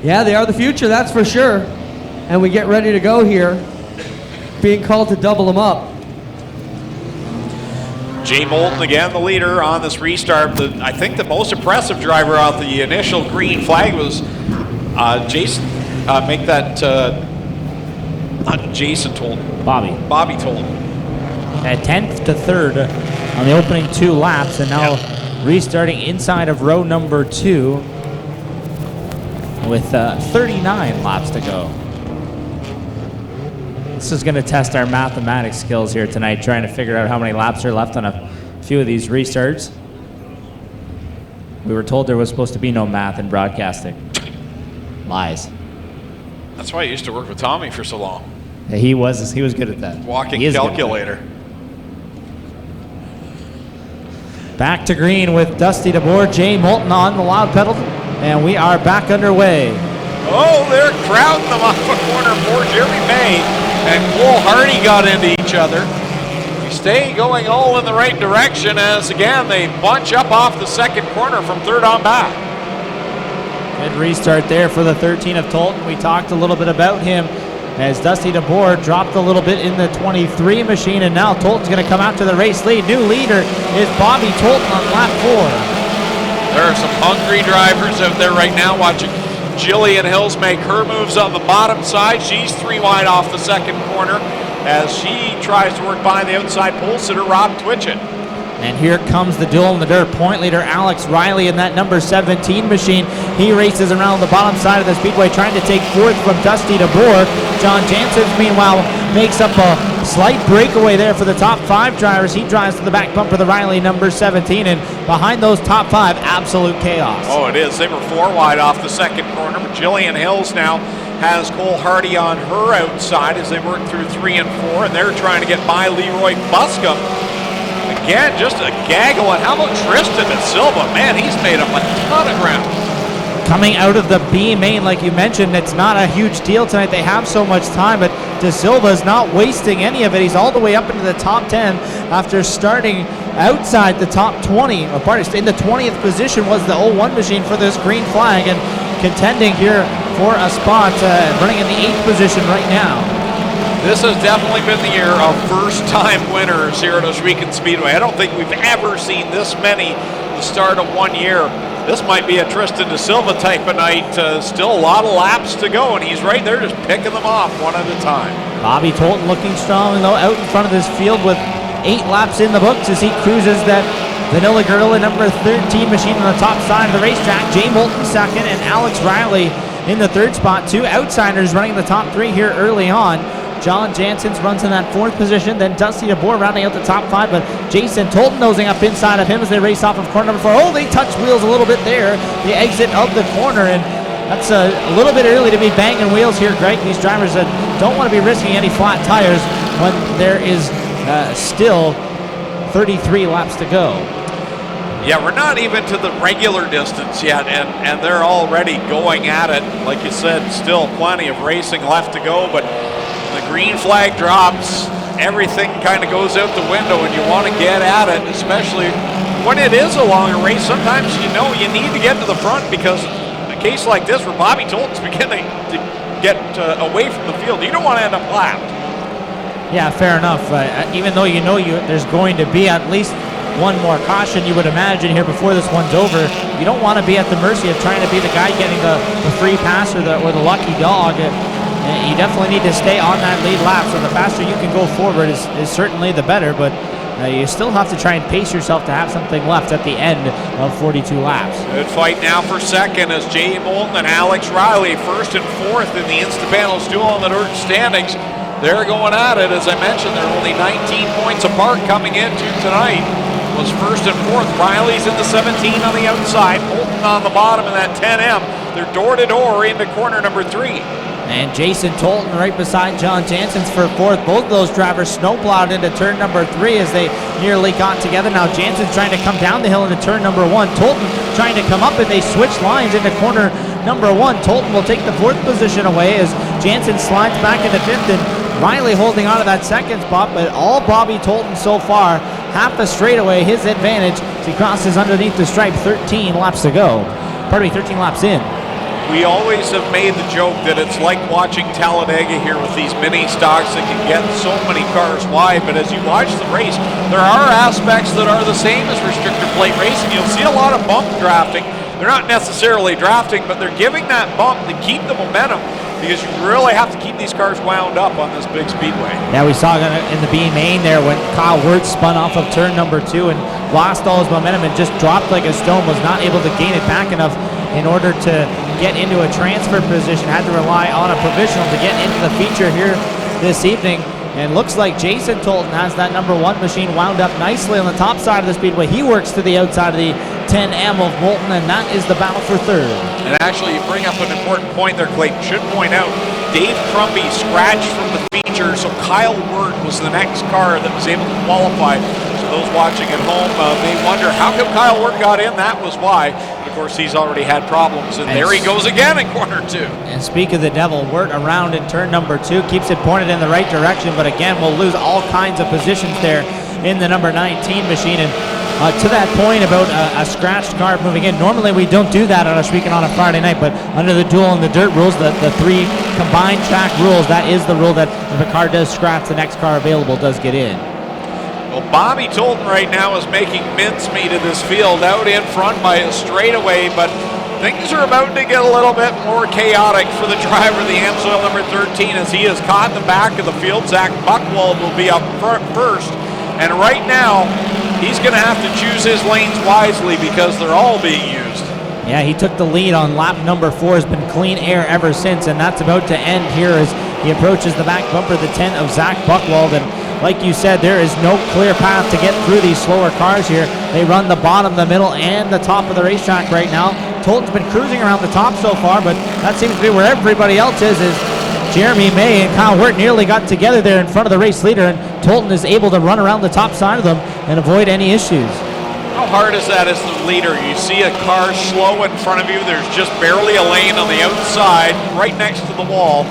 Yeah, they are the future, that's for sure. And we get ready to go here, being called to double them up. Jay Moulton again, the leader on this restart. I think the most impressive driver out the initial green flag was Jason. Make that not Jason Tolton. Bobby Tolton. At 10th to 3rd on the opening 2 laps, and now restarting inside of row number 2 with 39 laps to go. This is going to test our mathematics skills here tonight, trying to figure out how many laps are left on a few of these restarts. We were told there was supposed to be no math in broadcasting. Lies. That's why I used to work with Tommy for so long. Yeah, he was good at that. Walking He is good at that. calculator. Back to green with Dusty DeBoer, Jay Moulton on the loud pedal, and we are back underway. Oh, they're crowding them off a corner. Poor Jeremy May and Cole Hardy got into each other. We stay going all in the right direction as, again, they bunch up off the second corner from third on back. Good restart there for the 13 of Tolton. We talked a little bit about him as Dusty DeBoer dropped a little bit in the 23 machine, and now Tolton's going to come out to the race lead. New leader is Bobby Tolton on lap 4. There are some hungry drivers out there right now watching Jillian Hills make her moves on the bottom side. She's 3 wide off the second corner as she tries to work by the outside pole sitter, Rob Twitchett. And here comes the duel in the dirt. Point leader Alex Riley in that number 17 machine. He races around the bottom side of the speedway trying to take 4th from Dusty DeBoer. John Jansen, meanwhile, makes up a slight breakaway there for the top 5 drivers. He drives to the back bumper of the Riley number 17, and behind those top 5, absolute chaos. Oh, it is. They were 4 wide off the second corner, but Jillian Hills now has Cole Hardy on her outside as they work through 3 and 4, and they're trying to get by Leroy Buscom. Again, just a gaggle. And how about Tristan De Silva? Man, he's made up a ton of ground. Coming out of the B main, like you mentioned, it's not a huge deal tonight. They have so much time, but De Silva's not wasting any of it. He's all the way up into the top 10 after starting outside the top 20. Or pardon, in the 20th position was the 01 machine for this green flag, and contending here for a spot, running in the 8th position right now. This has definitely been the year of first-time winners here at Oswego Speedway. I don't think we've ever seen this many at the start of one year. This might be a Tristan De Silva type of night. Still a lot of laps to go, and he's right there just picking them off one at a time. Bobby Tolton looking strong, though, out in front of this field with 8 laps in the books as he cruises that Vanilla Gorilla number 13 machine on the top side of the racetrack. Jay Moulton second, and Alex Riley in the 3rd spot. 2 outsiders running the top 3 here early on. John Jansen runs in that 4th position, then Dusty DeBoer rounding out the top 5, but Jason Tolton nosing up inside of him as they race off of corner number 4. Oh, they touch wheels a little bit there, the exit of the corner, and that's a little bit early to be banging wheels here, Greg. These drivers that don't want to be risking any flat tires when there is still 33 laps to go. Yeah, we're not even to the regular distance yet, and they're already going at it. Like you said, still plenty of racing left to go, but the green flag drops, everything kind of goes out the window, and you want to get at it, especially when it is a longer race. Sometimes you know you need to get to the front, because a case like this where Bobby Tolton's beginning to get away from the field, you don't want to end up lapped. Yeah, fair enough. Even though you know there's going to be at least one more caution, you would imagine here before this one's over, you don't want to be at the mercy of trying to be the guy getting the free pass or the lucky dog. you definitely need to stay on that lead lap. So the faster you can go forward is certainly the better, but you still have to try and pace yourself to have something left at the end of 42 laps. Good fight now for second as Jay Moulton and Alex Riley first and fourth in the Insta-Panels duel in the dirt standings. They're going at it. As I mentioned, they're only 19 points apart coming into tonight. Was first and fourth. Riley's in the 17 on the outside. Moulton on the bottom in that 10M. They're door-to-door into corner number 3. And Jason Tolton right beside John Jansen's for fourth. Both of those drivers snowplowed into turn number 3 as they nearly got together. Now Jansen's trying to come down the hill into turn number 1. Tolton trying to come up, and they switch lines into corner number 1. Tolton will take the fourth position away as Jansen slides back into fifth, and Riley holding on to that second spot, but all Bobby Tolton so far. Half a straightaway, his advantage as he crosses underneath the stripe. 13 laps to go. Pardon me, 13 laps in. We always have made the joke that it's like watching Talladega here with these mini stocks that can get so many cars wide, but as you watch the race, there are aspects that are the same as restrictor plate racing. You'll see a lot of bump drafting. They're not necessarily drafting, but they're giving that bump to keep the momentum, because you really have to keep these cars wound up on this big speedway. Yeah, we saw in the B main there when Kyle Wirtz spun off of turn number 2 and lost all his momentum and just dropped like a stone, was not able to gain it back enough in order to get into a transfer position, had to rely on a provisional to get into the feature here this evening. And looks like Jason Tolton has that number 1 machine wound up nicely on the top side of the speedway. He works to the outside of the 10M of Moulton, and that is the battle for third. And actually, you bring up an important point there, Clayton. Should point out, Dave Crumbie scratched from the feature, so Kyle Wirt was the next car that was able to qualify. So those watching at home may wonder, how come Kyle Wirt got in? That was why. But of course, he's already had problems, and there he goes again in corner 2. And speak of the devil, Wirt around in turn number 2, keeps it pointed in the right direction, but again, we'll lose all kinds of positions there in the number 19 machine. And to that point about a scratched car moving in, normally we don't do that on a weekend on a Friday night, but under the duel and the dirt rules, the 3 combined track rules, that is the rule that if a car does scratch, the next car available does get in. Well, Bobby Tolton right now is making mincemeat of this field out in front by a straightaway, but things are about to get a little bit more chaotic for the driver, the AMSOIL number 13, as he is caught in the back of the field. Zach Buchwald will be up front first, and right now, he's going to have to choose his lanes wisely because they're all being used. Yeah, he took the lead on lap number 4, has been clean air ever since, and that's about to end here as he approaches the back bumper, the 10 of Zach Buchwald. And like you said, there is no clear path to get through these slower cars here. They run the bottom, the middle, and the top of the racetrack right now. Tolton's been cruising around the top so far, but that seems to be where everybody else is Jeremy May and Kyle Wirt nearly got together there in front of the race leader, and Tolton is able to run around the top side of them and avoid any issues. How hard is that as the leader? You see a car slow in front of you, there's just barely a lane on the outside, right next to the wall,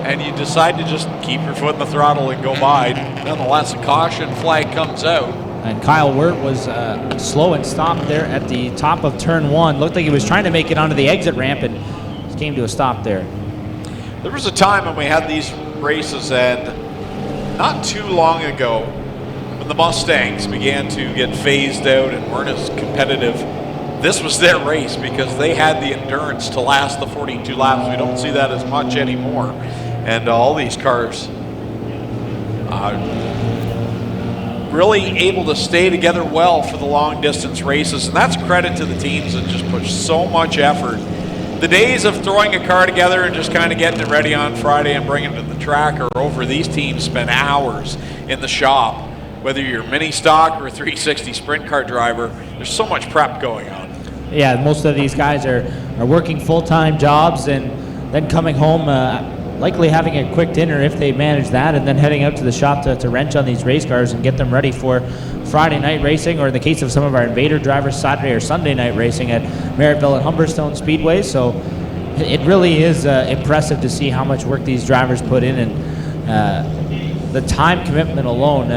and you decide to just keep your foot in the throttle and go by. Nonetheless, a caution flag comes out. And Kyle Wirt was slow and stopped there at the top of turn 1. Looked like he was trying to make it onto the exit ramp and just came to a stop there. There was a time when we had these races, and not too long ago, when the Mustangs began to get phased out and weren't as competitive, this was their race because they had the endurance to last the 42 laps. We don't see that as much anymore. And all these cars really able to stay together well for the long distance races, and that's credit to the teams that just push so much effort. The days of throwing a car together and just kind of getting it ready on Friday and bringing it to the track are over. These teams spend hours in the shop. Whether you're a mini stock or a 360 sprint car driver, there's so much prep going on. Yeah, most of these guys are working full-time jobs and then coming home, likely having a quick dinner if they manage that, and then heading out to the shop to wrench on these race cars and get them ready for Friday night racing, or in the case of some of our Invader drivers, Saturday or Sunday night racing at Merrittville and Humberstone Speedway. So it really is impressive to see how much work these drivers put in, and the time commitment alone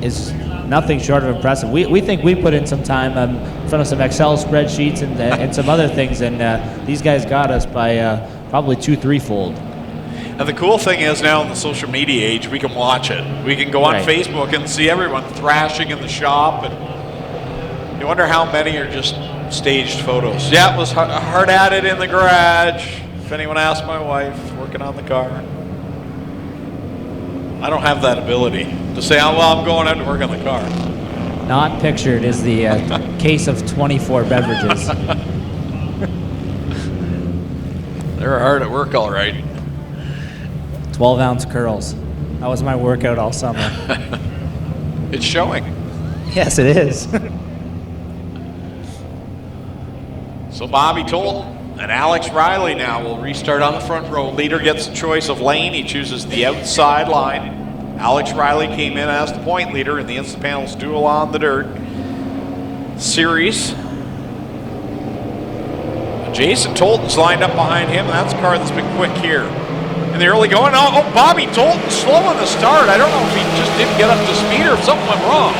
is nothing short of impressive. We think we put in some time in front of some Excel spreadsheets and some other things, and these guys got us by probably 2-3-fold. And the cool thing is now in the social media age, we can watch it. We can go on Facebook and see everyone thrashing in the shop, and you wonder how many are just staged photos. Yeah, it was hard at it in the garage, anyone asks my wife, working on the car. I don't have that ability to say, oh, well, I'm going out to work on the car. Not pictured is the case of 24 beverages. They're hard at work, all right. 12-ounce curls. That was my workout all summer. It's showing. Yes, it is. So Bobby Tolton and Alex Riley now will restart on the front row. Leader gets the choice of lane. He chooses the outside line. Alex Riley came in as the point leader in the Instant Panels Duel on the Dirt series. Jason Tolton's lined up behind him, and that's a car that's been quick here in the early going. Oh, Bobby Tolton slow on the start. I don't know if he just didn't get up to speed or if something went wrong.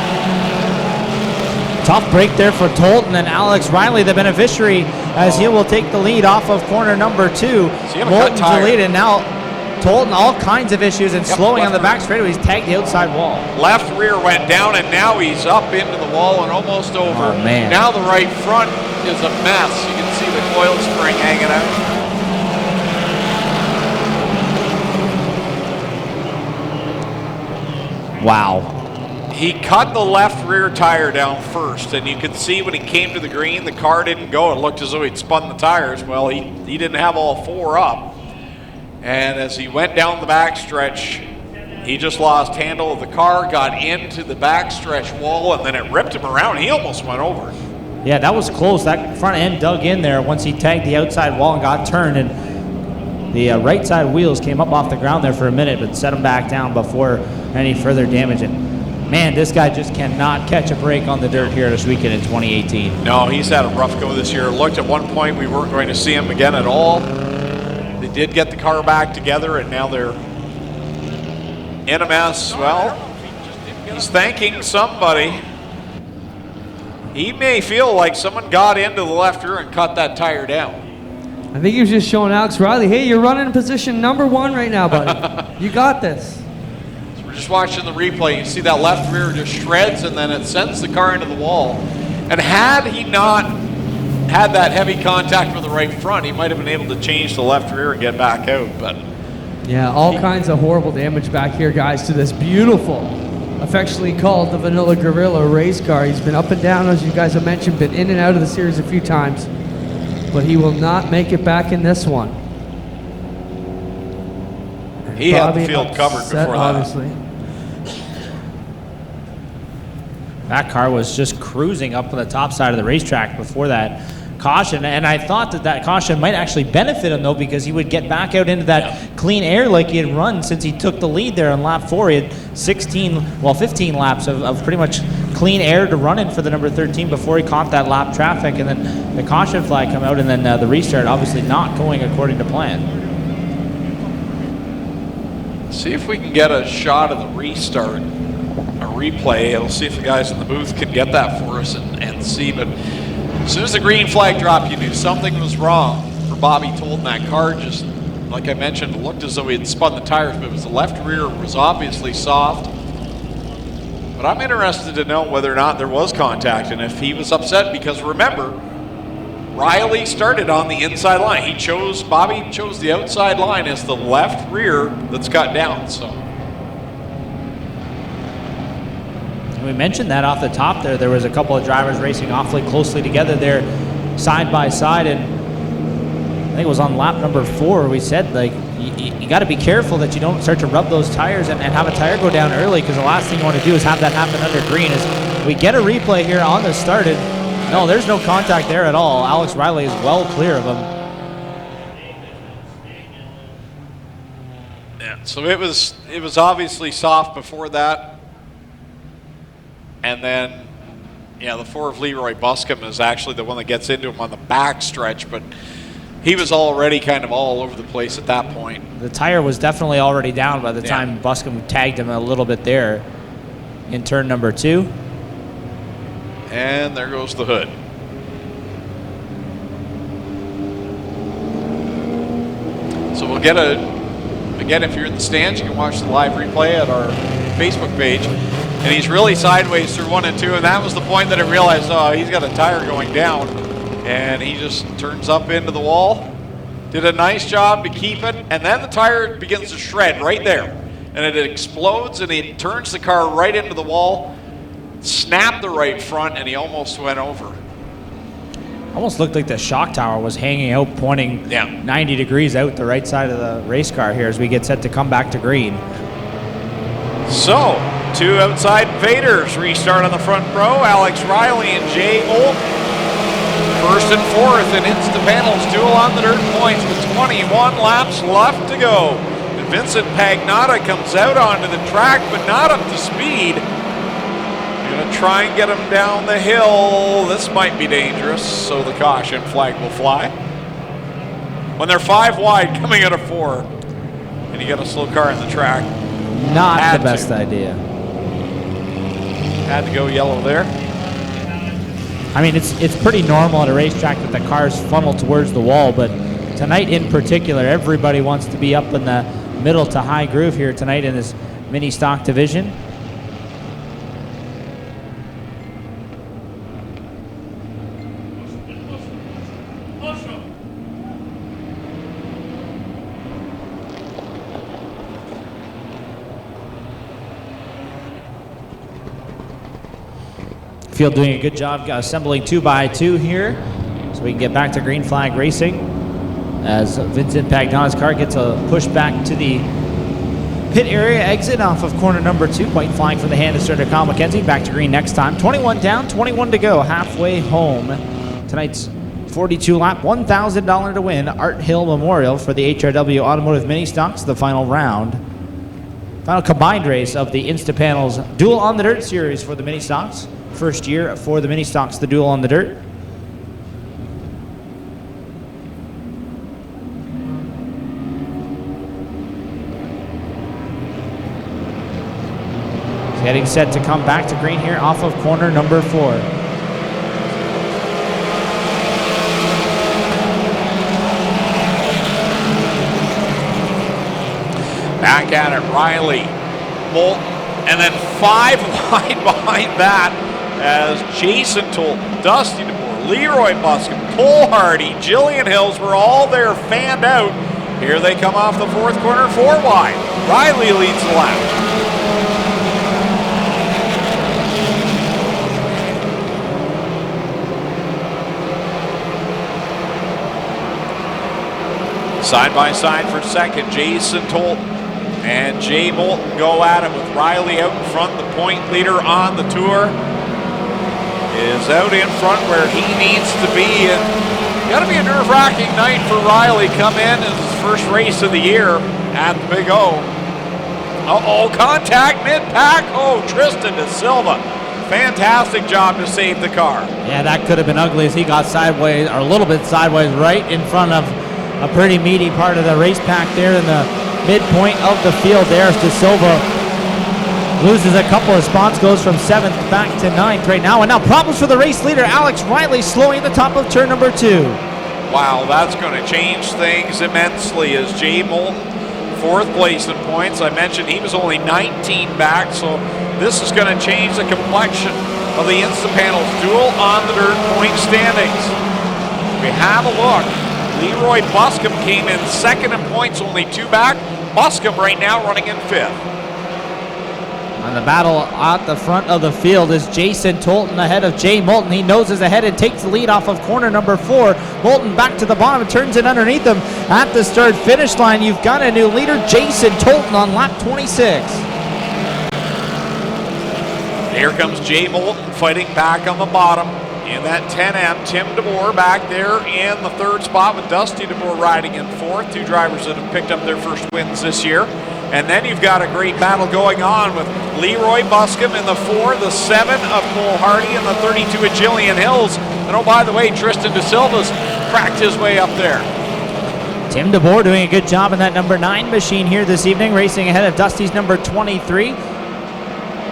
Tough break there for Tolton, and Alex Riley, the beneficiary, as he will take the lead off of corner number 2. Moulton's the lead, and now Tolton, all kinds of issues and slowing on the back straightaway. He's tagged the outside wall. Left rear went down, and now he's up into the wall and almost over. Oh, man. Now the right front is a mess. You can see the coil spring hanging out. Wow. He cut the left rear tire down first, and you could see when he came to the green, the car didn't go. It looked as though he'd spun the tires. Well, he didn't have all 4 up. And as he went down the backstretch, he just lost handle of the car, got into the backstretch wall, and then it ripped him around. He almost went over. Yeah, that was close. That front end dug in there once he tagged the outside wall and got turned, and the right side wheels came up off the ground there for a minute, but set him back down before any further damage. And man, this guy just cannot catch a break on the dirt here this weekend in 2018. No, he's had a rough go this year. It looked at one point we weren't going to see him again at all. They did get the car back together, and now they're in a mess. Well, he's thanking somebody. He may feel like someone got into the left rear and cut that tire down. I think he was just showing Alex Riley, hey, you're running in position number 1 right now, buddy. You got this. So we're just watching the replay. You see that left rear just shreds, and then it sends the car into the wall. And had he not had that heavy contact with the right front, he might have been able to change the left rear and get back out. But yeah, all kinds of horrible damage back here, guys, to this beautiful, affectionately called the Vanilla Gorilla race car. He's been up and down, as you guys have mentioned, been in and out of the series a few times, but he will not make it back in this one. And he had the Bobby field covered upset, before that. obviously. That car was just cruising up on the top side of the racetrack before that caution, and I thought that caution might actually benefit him though, because he would get back out into that clean air like he had run since he took the lead there on lap 4. He had 15 laps of pretty much clean air to run in for the number 13 before he caught that lap traffic, and then the caution flag come out, and then the restart obviously not going according to plan. See if we can get a shot of the restart, a replay. We'll see if the guys in the booth can get that for us and see. But as soon as the green flag dropped, you knew something was wrong for Bobby Tolton. That car just, like I mentioned, looked as though he had spun the tires, but it was the left rear was obviously soft. But I'm interested to know whether or not there was contact and if he was upset, because remember, Riley started on the inside line. Bobby chose the outside line as the left rear that's cut down. So we mentioned that off the top there was a couple of drivers racing awfully closely together there, side by side, and I think it was on lap number 4 we said, like, you got to be careful that you don't start to rub those tires and have a tire go down early, because the last thing you want to do is have that happen under green. As we get a replay here on the start, and no, there's no contact there at all. Alex Riley is well clear of him. yeah, so it was obviously soft before that. And then, yeah, the 4 of Leroy Buscombe is actually the one that gets into him on the back stretch, but he was already kind of all over the place at that point. The tire was definitely already down by the time Buscombe tagged him a little bit there in turn number 2. And there goes the hood. So we'll get again, if you're in the stands, you can watch the live replay at our Facebook page. And he's really sideways through 1 and 2, and that was the point that I realized, oh, he's got a tire going down, and he just turns up into the wall. did a nice job to keep it, and then the tire begins to shred right there. And it explodes, and he turns the car right into the wall, snapped the right front, and he almost went over. Almost looked like the shock tower was hanging out, pointing 90 degrees out the right side of the race car here as we get set to come back to green. So, 2 outside invaders restart on the front row. Alex Riley and Jay Moulton. First and fourth, and Instapanels Duel on the dirt points with 21 laps left to go. And Vincent Pagnotta comes out onto the track, but not up to speed. Gonna try and get him down the hill. This might be dangerous, so the caution flag will fly. When they're 5 wide coming out of 4, and you got a slow car in the track. Not the best idea. Had to go yellow there. I mean, it's pretty normal at a racetrack that the cars funnel towards the wall, but tonight in particular, everybody wants to be up in the middle to high groove here tonight in this mini stock division. Field doing a good job assembling 2x2 here so we can get back to green flag racing as Vincent Pagnotta's car gets a push back to the pit area exit off of corner number 2. White flag for the hand of starter Kyle McKenzie. Back to green next time. 21 down, 21 to go, halfway home. Tonight's 42 lap, $1,000 to win Art Hill Memorial for the HRW Automotive Mini Stocks, the final round. Final combined race of the Instapanels Duel on the Dirt series for the Mini Stocks. First year for the Mini Stocks, the Duel on the Dirt. Getting set to come back to green here off of corner number 4. Back at it, Riley, Moulton, and then 5 wide behind that as Jason Tolt, Dusty DeBoer, Leroy Buscombe, Cole Hardy, Jillian Hills were all there fanned out. Here they come off the 4th corner, 4 wide. Riley leads the lap. Side by side for second, Jason Tolt and Jay Moulton go at it with Riley out in front. The point leader on the tour is out in front where he needs to be. And got to be a nerve-wracking night for Riley. Come in as his first race of the year at the Big O. Uh-oh, contact mid-pack. Oh, Tristan De Silva. Fantastic job to save the car. Yeah, that could have been ugly as he got sideways, or a little bit sideways, right in front of a pretty meaty part of the race pack there in the midpoint of the field there. As De Silva loses a couple of spots, goes from 7th back to 9th right now. And now problems for the race leader, Alex Riley, slowing at the top of turn number 2. Wow, that's going to change things immensely as Jay Moulton, 4th place in points. I mentioned he was only 19 back, so this is going to change the complexion of the Instapanels Duel on the Dirt point standings. We have a look. Leroy Buscombe came in 2nd in points, only 2 back. Buscombe right now running in 5th. And the battle at the front of the field is Jason Tolton ahead of Jay Moulton. He noses ahead and takes the lead off of corner number 4. Moulton back to the bottom and turns it underneath him at the start finish line. You've got a new leader, Jason Tolton, on lap 26. Here comes Jay Moulton fighting back on the bottom. In that 10M, Tim DeBoer back there in the 3rd spot with Dusty DeBoer riding in 4th. 2 drivers that have picked up their first wins this year. And then you've got a great battle going on with Leroy Buscombe in the 4, the 7 of Cole Hardy, and the 32 of Jillian Hills. And oh, by the way, Tristan De Silva's cracked his way up there. Tim DeBoer doing a good job in that number 9 machine here this evening, racing ahead of Dusty's number 23.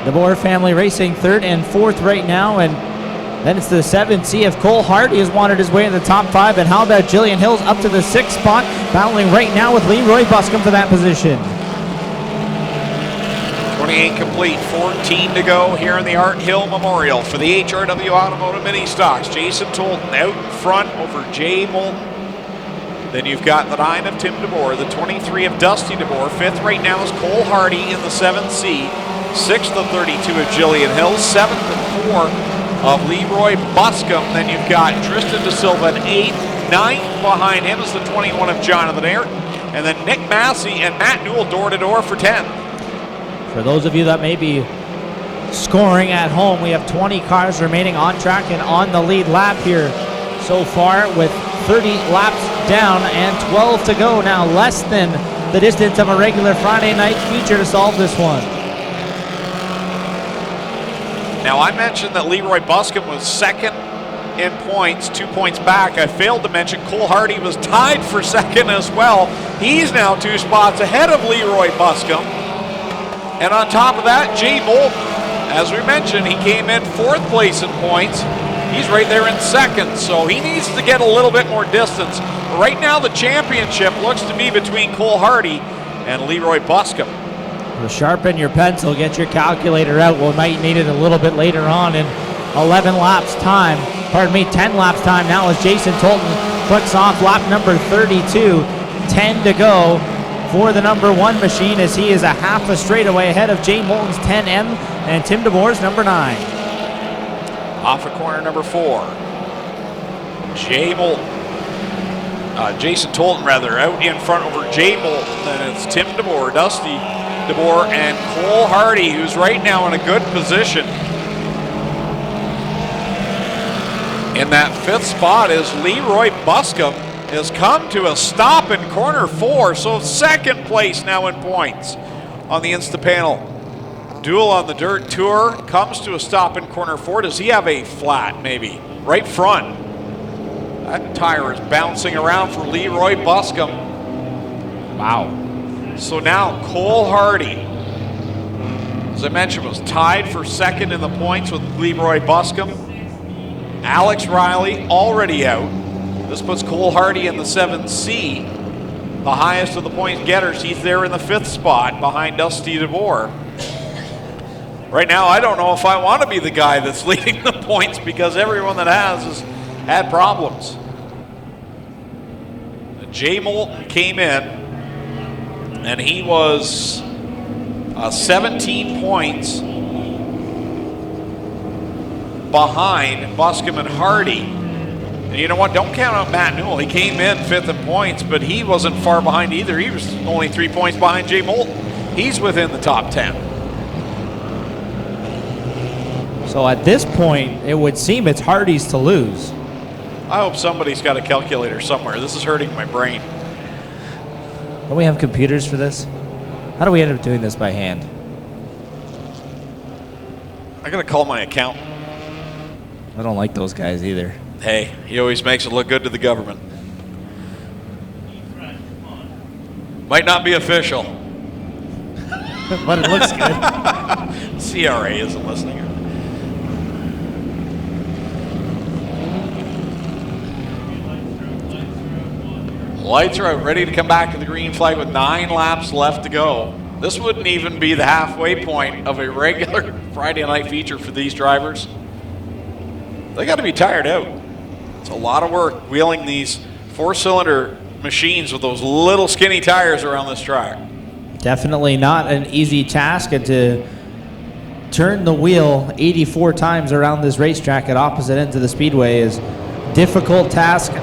DeBoer family racing 3rd and 4th right now, and then it's the 7C of Cole Hardy has wanted his way in the top 5. And how about Jillian Hills up to the 6th spot, battling right now with Leroy Buscombe for that position. 28 complete, 14 to go here in the Art Hill Memorial for the HRW Automotive Mini Stocks. Jason Tolton out in front over Jay Moulton. Then you've got the 9 of Tim DeBoer, the 23 of Dusty DeBoer. 5th right now is Cole Hardy in the 7C. 6th of 32 of Jillian Hill. 7th and 4 of Leroy Buscom. Then you've got Tristan De Silva in 8th. 9th behind him is the 21 of Jonathan Ayrton. And then Nick Massey and Matt Newell door-to-door for 10th. For those of you that may be scoring at home, we have 20 cars remaining on track and on the lead lap here so far, with 30 laps down and 12 to go now, less than the distance of a regular Friday night feature to solve this one. Now, I mentioned that Leroy Buscom was second in points, 2 points back. I failed to mention Cole Hardy was tied for second as well. He's now 2 spots ahead of Leroy Buscom. And on top of that, Jay Moulton, as we mentioned, he came in 4th place in points. He's right there in 2nd, so he needs to get a little bit more distance. Right now, the championship looks to be between Cole Hardy and Leroy Buscom. Well, sharpen your pencil, get your calculator out. We might need it a little bit later on in 11 laps time. Pardon me, 10 laps time now as Jason Tolton puts off lap number 32. 10 to go for the number 1 machine, as he is a half a straightaway ahead of Jay Moulton's 10M and Tim DeBoer's number 9. Off of corner number 4, Jay Moulton. Jason Tolton, rather, out in front over Jay Moulton. Then it's Tim DeBoer, Dusty DeBoer, and Cole Hardy, who's right now in a good position. In that 5th spot is Leroy Buscom, has come to a stop in corner 4, so 2nd place now in points on the Insta panel. Duel on the Dirt Tour comes to a stop in corner 4. Does he have a flat, maybe? Right front. That tire is bouncing around for Leroy Buscom. Wow. So now Cole Hardy, as I mentioned, was tied for 2nd in the points with Leroy Buscom. Alex Riley already out. This puts Cole Hardy in the 7C, the highest of the point getters. He's there in the 5th spot behind Dusty DeBoer. Right now, I don't know if I want to be the guy that's leading the points, because everyone that has had problems. Jay Moulton came in, and he was 17 points behind Buscom and Hardy. And you know what? Don't count out Matt Newell. He came in 5th in points, but he wasn't far behind either. He was only 3 points behind Jay Moulton. He's within the top 10. So at this point, it would seem it's Hardy's to lose. I hope somebody's got a calculator somewhere. This is hurting my brain. Don't we have computers for this? How do we end up doing this by hand? I gotta call my accountant. I don't like those guys either. Hey, he always makes it look good to the government. Might not be official. But it looks good. CRA isn't listening. Lights are out, ready to come back to the green flag with 9 laps left to go. This wouldn't even be the halfway point of a regular Friday night feature for these drivers. They got to be tired out. It's a lot of work wheeling these 4-cylinder machines with those little skinny tires around this track. Definitely not an easy task, and to turn the wheel 84 times around this racetrack at opposite ends of the speedway is a difficult task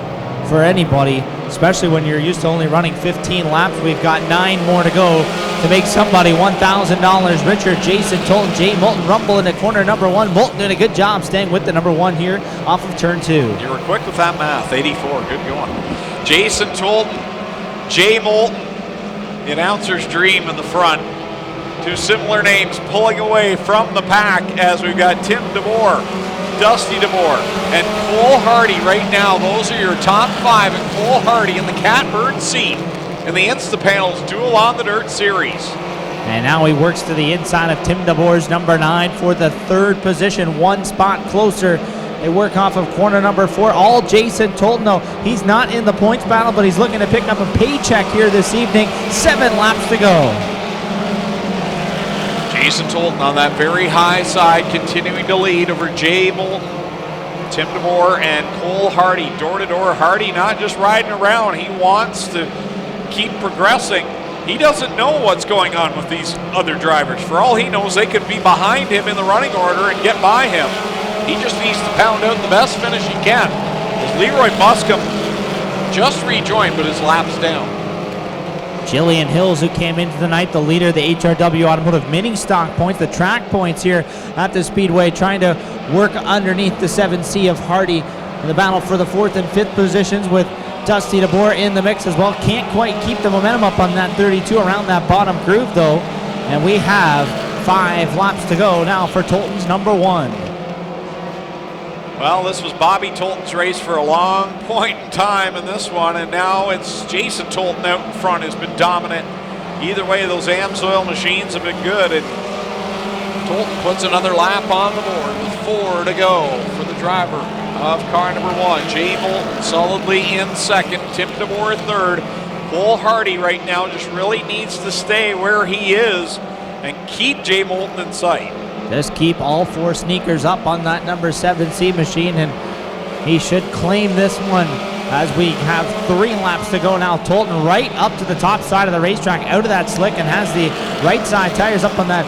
for anybody, especially when you're used to only running 15 laps. We've got 9 more to go to make somebody $1,000 richer. Jason Tolton, Jay Moulton rumble into corner number 1. Moulton doing a good job staying with the number 1 here off of turn 2. You were quick with that math. 84, good going. Jason Tolton, Jay Moulton, the announcer's dream in the front. 2 similar names pulling away from the pack as we've got Tim DeBoer, Dusty DeBoer, and Cole Hardy right now. Those are your top 5, and Cole Hardy in the catbird seat in the Insta Panels Duel on the Dirt Series. And now he works to the inside of Tim DeBoer's number 9 for the 3rd position, 1 spot closer. They work off of corner number 4. All Jason Tolton, though, he's not in the points battle, but he's looking to pick up a paycheck here this evening. 7 laps to go. Jason Tolton on that very high side, continuing to lead over Jay Moulton Tim DeBoer and Cole Hardy, door to door. Hardy not just riding around, he wants to keep progressing. He doesn't know what's going on with these other drivers. For all he knows, they could be behind him in the running order and get by him. He just needs to pound out the best finish he can. As Leroy Buscombe just rejoined, but his lap's down. Jillian Hills, who came into the night the leader of the HRW Automotive Mini Stock points, the track points here at the Speedway, trying to work underneath the 7C of Hardy in the battle for the 4th and 5th positions with Dusty DeBoer in the mix as well. Can't quite keep the momentum up on that 32 around that bottom groove though. And we have 5 laps to go now for Tolton's number 1. Well, this was Bobby Tolton's race for a long point in time in this one, and now it's Jason Tolton out in front who's been dominant. Either way, those AMSOIL machines have been good, and Tolton puts another lap on the board with 4 to go for the driver of car number 1. Jay Moulton solidly in second, Tim DeBoer third. Cole Hardy right now just really needs to stay where he is and keep Jay Moulton in sight. Just keep all 4 sneakers up on that number 7C machine, and he should claim this one as we have 3 laps to go now. Tolton right up to the top side of the racetrack, out of that slick, and has the right side tires up on that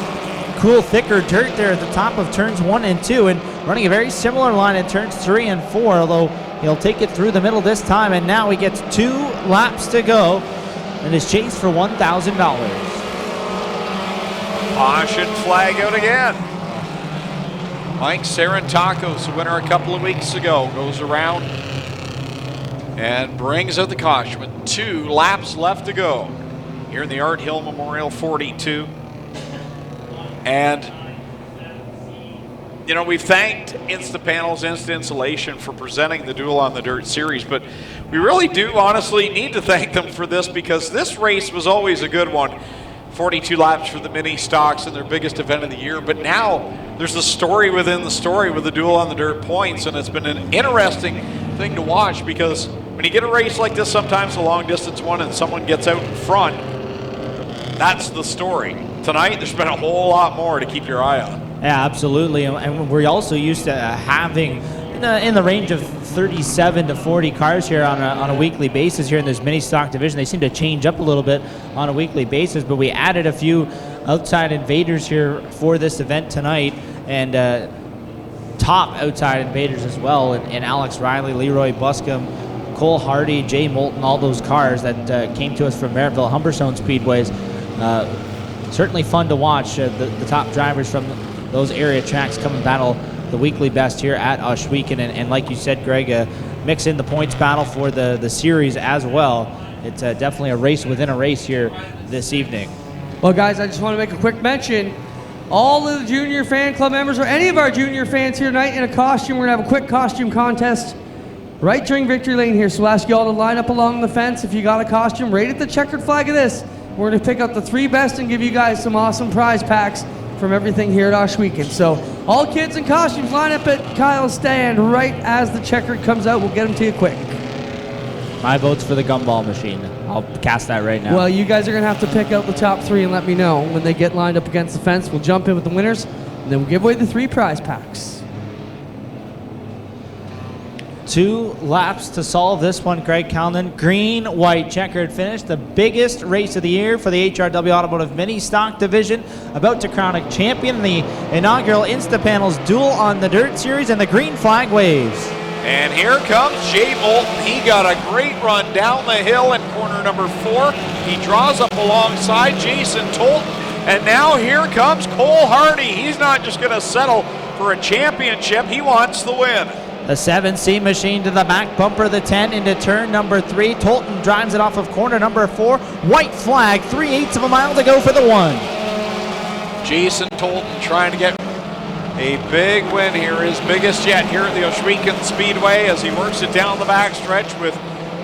cool, thicker dirt there at the top of turns 1 and 2, and running a very similar line in turns 3 and 4, although he'll take it through the middle this time, and now he gets 2 laps to go and is chased for $1,000. Caution flag out again. Mike Sarantakos, the winner a couple of weeks ago, goes around and brings out the caution with 2 laps left to go here in the Art Hill Memorial 42. And, you know, we've thanked Instapanels, Insta Insulation for presenting the Duel on the Dirt series, but we really do honestly need to thank them for this, because this race was always a good one. 42 laps for the mini stocks and their biggest event of the year, but now there's a story within the story with the Duel on the Dirt points, and it's been an interesting thing to watch, because when you get a race like this, sometimes a long distance one, and someone gets out in front, that's the story. Tonight, there's been a whole lot more to keep your eye on. Yeah, absolutely, and we're also used to having in the range of 37 to 40 cars here on a weekly basis here in this mini stock division. They seem to change up a little bit on a weekly basis, but we added a few outside invaders here for this event tonight, and top outside invaders as well, and Alex Riley, Leroy Buscombe, Cole Hardy, Jay Moulton, all those cars that came to us from Merrittville Humberstone Speedways. Certainly fun to watch the top drivers from those area tracks come and battle the weekly best here at Ohsweken, and like you said, Greg, mix in the points battle for the series as well. It's definitely a race within a race here this evening. Well, guys, I just want to make a quick mention. All of the junior fan club members, or any of our junior fans here tonight in a costume, we're going to have a quick costume contest right during victory lane here. So we'll ask you all to line up along the fence if you got a costume. Right at the checkered flag of this. We're going to pick up the 3 best and give you guys some awesome prize packs from everything here at Ohsweken. So all kids in costumes, line up at Kyle's stand right as the checkered comes out. We'll get them to you quick. My vote's for the gumball machine. I'll cast that right now. Well, you guys are going to have to pick out the top 3 and let me know when they get lined up against the fence. We'll jump in with the winners, and then we'll give away the 3 prize packs. 2 laps to solve this one, Greg Calnan. Green, white, checkered finish. The biggest race of the year for the HRW Automotive Mini Stock Division. About to crown a champion, the inaugural Instapanels Duel on the Dirt Series, and the green flag waves. And here comes Jay Moulton. He got a great run down the hill in corner number 4. He draws up alongside Jason Tolton. And now here comes Cole Hardy. He's not just going to settle for a championship. He wants the win. The 7C machine to the back bumper, the 10 into turn number 3. Tolton drives it off of corner number 4. White flag, 3/8 of a mile to go for the 1. Jason Tolton trying to get a big win here, his biggest yet here at the Ohsweken Speedway, as he works it down the backstretch with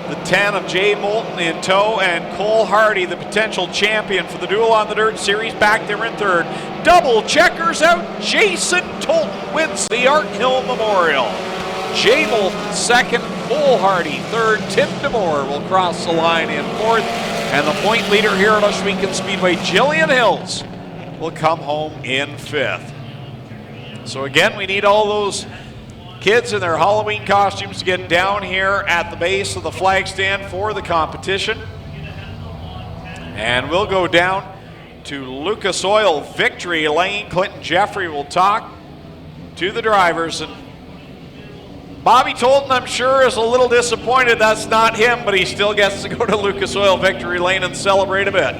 the 10 of Jay Moulton in tow, and Cole Hardy, the potential champion for the Duel on the Dirt Series, back there in third. Double checkers out. Jason Tolton wins the Art Hill Memorial. Jay Moulton second, Cole Hardy third, Tim DeBoer will cross the line in fourth, and the point leader here at Ohsweken Speedway, Jillian Hills, will come home in fifth. So again, we need all those kids in their Halloween costumes to get down here at the base of the flag stand for the competition. And we'll go down to Lucas Oil Victory Lane. Clinton Jeffrey will talk to the drivers. And Bobby Tolton, I'm sure, is a little disappointed that's not him, but he still gets to go to Lucas Oil Victory Lane and celebrate a bit.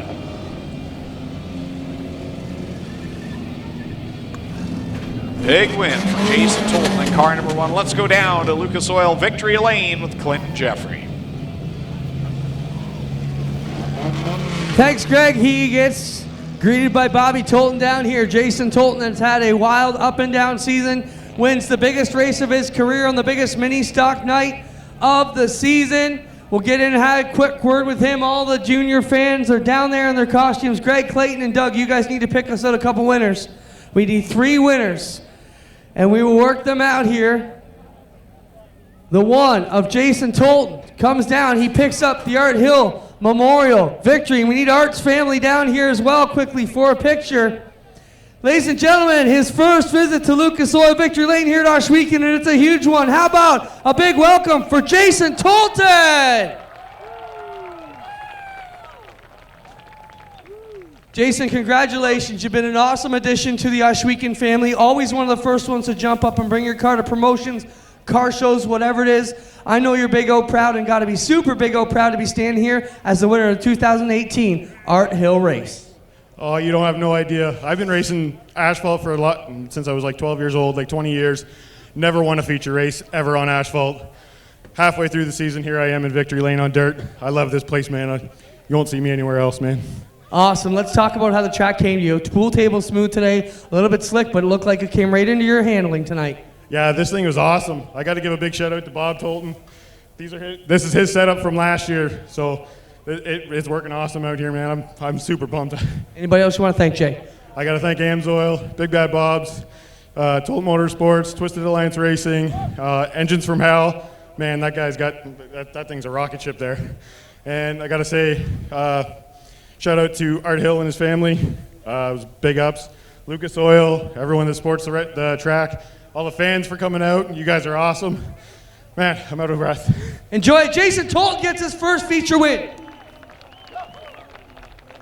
Big win for Jason Tolton in car number 1. Let's go down to Lucas Oil Victory Lane with Clinton Jeffrey. Thanks, Greg. He gets greeted by Bobby Tolton down here. Jason Tolton has had a wild up and down season, wins the biggest race of his career on the biggest mini stock night of the season. We'll get in and have a quick word with him. All the junior fans are down there in their costumes. Greg, Clayton, and Doug, you guys need to pick us out a couple winners. We need 3 winners, and we will work them out here. The one of Jason Tolton comes down. He picks up the Art Hill Memorial Victory. We need Art's family down here as well quickly for a picture. Ladies and gentlemen, his first visit to Lucas Oil Victory Lane here at Oshweekend, and it's a huge one. How about a big welcome for Jason Tolton? Jason, congratulations. You've been an awesome addition to the Oshweekend family. Always one of the first ones to jump up and bring your car to promotions, car shows, whatever it is. I know you're big O proud and got to be super big O proud to be standing here as the winner of the 2018 Art Hill race. Oh, you don't have no idea. I've been racing asphalt for a lot since I was like 12 years old, like 20 years. Never won a feature race ever on asphalt. Halfway through the season, here I am in Victory Lane on dirt. I love this place, man. You won't see me anywhere else, man. Awesome. Let's talk about how the track came to you. Pool table smooth today, a little bit slick, but it looked like it came right into your handling tonight. Yeah, this thing was awesome. I got to give a big shout out to Bob Tolton. This is his setup from last year, so it's working awesome out here, man. I'm super pumped. Anybody else you want to thank, Jay? I got to thank AMSOIL, Big Bad Bob's, Tolton Motorsports, Twisted Alliance Racing, Engines from Hell. Man, that guy's got that thing's a rocket ship there. And I got to say, shout out to Art Hill and his family. It was big ups. Lucas Oil, everyone that supports the track. All the fans for coming out. You guys are awesome. Man, I'm out of breath. Enjoy it. Jason Tolton gets his first feature win.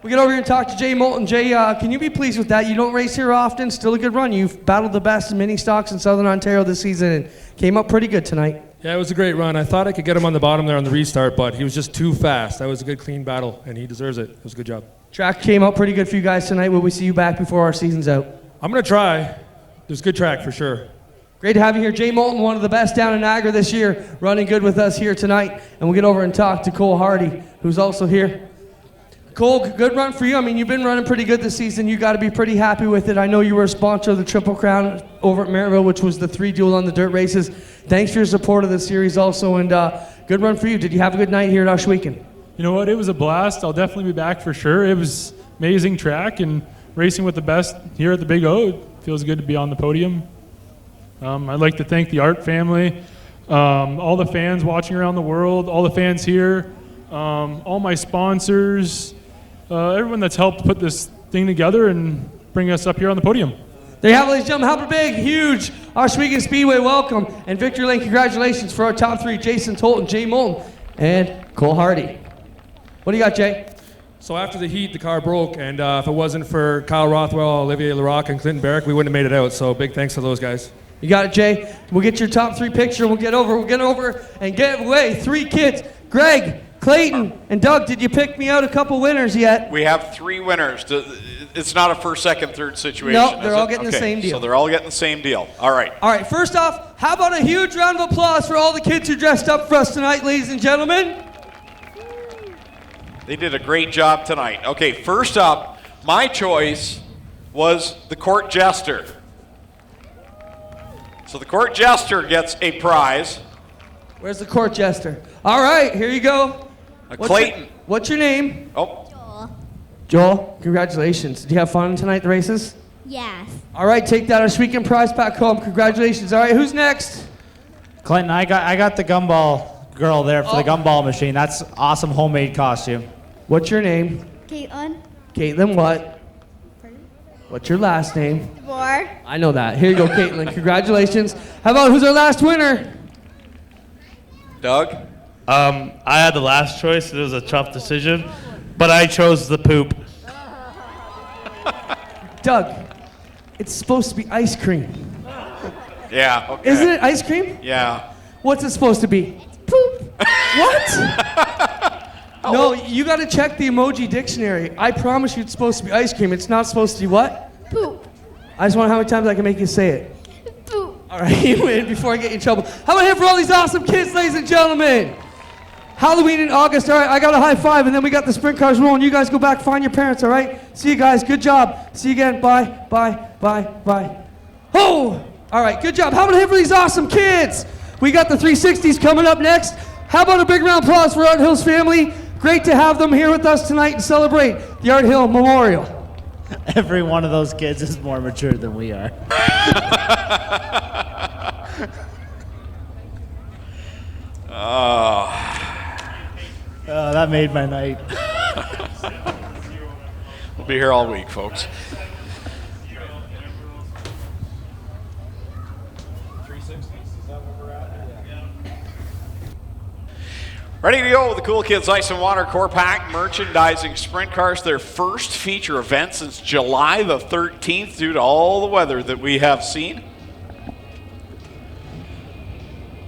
We get over here and talk to Jay Moulton. Jay, can you be pleased with that? You don't race here often. Still a good run. You've battled the best in mini stocks in Southern Ontario this season and came up pretty good tonight. Yeah, it was a great run. I thought I could get him on the bottom there on the restart, but he was just too fast. That was a good, clean battle, and he deserves it. It was a good job. Track came out pretty good for you guys tonight. Will we see you back before our season's out? I'm going to try. It was a good track for sure. Great to have you here. Jay Moulton, one of the best down in Niagara this year, running good with us here tonight. And we'll get over and talk to Cole Hardy, who's also here. Cole, good run for you. I mean, you've been running pretty good this season. You got to be pretty happy with it. I know you were a sponsor of the Triple Crown over at Maryville, which was the 3 Duel on the dirt races. Thanks for your support of the series also, and good run for you. Did you have a good night here at Oshweekend? You know what? It was a blast. I'll definitely be back for sure. It was amazing track, and racing with the best here at the Big O. It feels good to be on the podium. I'd like to thank the Art family, all the fans watching around the world, all the fans here, all my sponsors, everyone that's helped put this thing together and bring us up here on the podium. There you have it, ladies and gentlemen. Help a big, huge Oshweekend Speedway welcome and Victory Lane congratulations for our top 3, Jason Tolton, Jay Moulton, and Cole Hardy. What do you got, Jay? So after the heat, the car broke, and if it wasn't for Kyle Rothwell, Olivier Larocque, and Clinton Barrick, we wouldn't have made it out. So big thanks to those guys. You got it, Jay. We'll get your top 3 picture. We'll get over and give away 3 kids. Greg, Clayton, and Doug, did you pick me out a couple winners yet? We have 3 winners. It's not a first, second, third situation. No, they're all getting the same deal. So they're all getting the same deal. All right. All right, first off, how about a huge round of applause for all the kids who dressed up for us tonight, ladies and gentlemen? They did a great job tonight. Okay, first up, my choice was the court jester. So the court jester gets a prize. Where's the court jester? All right, here you go. Clayton. What's your name? Oh. Joel, congratulations. Did you have fun tonight at the races? Yes. All right, take that Oshweekend prize pack home. Congratulations. All right, who's next? Clinton, I got the gumball girl there for the gumball machine. That's awesome homemade costume. What's your name? Caitlin. Caitlin what? What's your last name? Boar. I know that. Here you go, Caitlin. Congratulations. How about who's our last winner? Doug? I had the last choice. It was a tough decision, but I chose the poop. Doug, it's supposed to be ice cream. Yeah, okay. Isn't it ice cream? Yeah. What's it supposed to be? Poop. What? No, you got to check the emoji dictionary. I promise you it's supposed to be ice cream. It's not supposed to be what? Poop. I just wonder how many times I can make you say it. Poop. All right, you win before I get you in trouble. How about here for all these awesome kids, ladies and gentlemen? Halloween in August. All right, I got a high five, and then we got the sprint cars rolling. You guys go back, find your parents, all right? See you guys. Good job. See you again. Bye, bye, bye, bye. Oh! All right, good job. How about here for these awesome kids? We got the 360s coming up next. How about a big round of applause for Art Hill's family? Great to have them here with us tonight and celebrate the Art Hill Memorial. Every one of those kids is more mature than we are. Oh, that made my night. We'll be here all week, folks. Ready to go with the Cool Kids Ice and Water Core Pack Merchandising Sprint Cars, their first feature event since July the 13th due to all the weather that we have seen.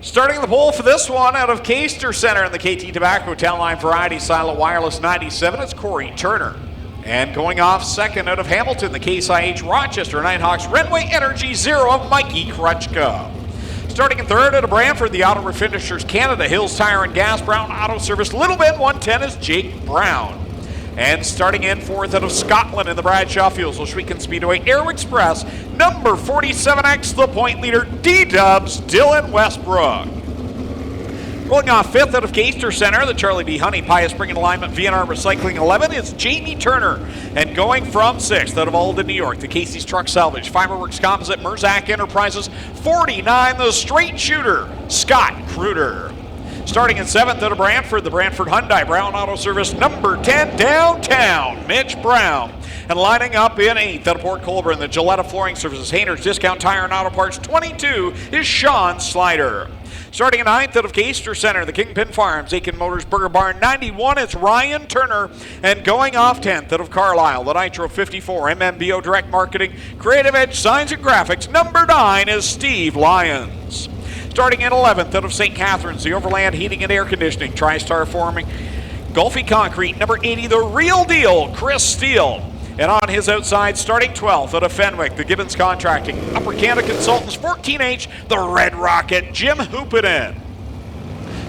Starting the pole for this one out of Caister Center in the KT Tobacco Town Line Variety Silent Wireless 97, it's Corey Turner. And going off second out of Hamilton, the Case IH Rochester Nighthawks RENWAY Energy Zero of Mikey Krutchka. Starting in third out of Brantford, the Auto Refinishers Canada, Hills Tire and Gas, Brown Auto Service, Little Bend 110 is Jake Brown. And starting in fourth out of Scotland in the Bradshaw Fuels, Oshwegan Speedway Aero Express, number 47X, the point leader, D-Dubs, Dylan Westbrook. Rolling off fifth out of Caister Center, the Charlie B. Honey Pius Spring and Alignment VNR Recycling 11 is Jamie Turner. And going from sixth out of Alden, New York, the Casey's Truck Salvage, Fiberworks Composite, Merzak Enterprises 49, the Straight Shooter, Scott Kruder. Starting in seventh out of Brantford, the Brantford Hyundai Brown Auto Service number 10 downtown, Mitch Brown. And lining up in eighth out of Port Colborne, the Gilletta Flooring Services, Hayner's Discount Tire and Auto Parts 22 is Sean Slider. Starting in ninth out of Caister Center, the Kingpin Farms, Aiken Motors Burger Barn 91, it's Ryan Turner. And going off 10th out of Carlisle, the Nitro 54, MMBO Direct Marketing, Creative Edge Signs and Graphics, number 9 is Steve Lyons. Starting in 11th out of St. Catharines, the Overland Heating and Air Conditioning, TriStar Forming, Gulfy Concrete, number 80, the Real Deal, Chris Steele. And on his outside, starting 12th out of Fenwick, the Gibbons Contracting, Upper Canada Consultants 14H, the Red Rocket, Jim Hoopinen.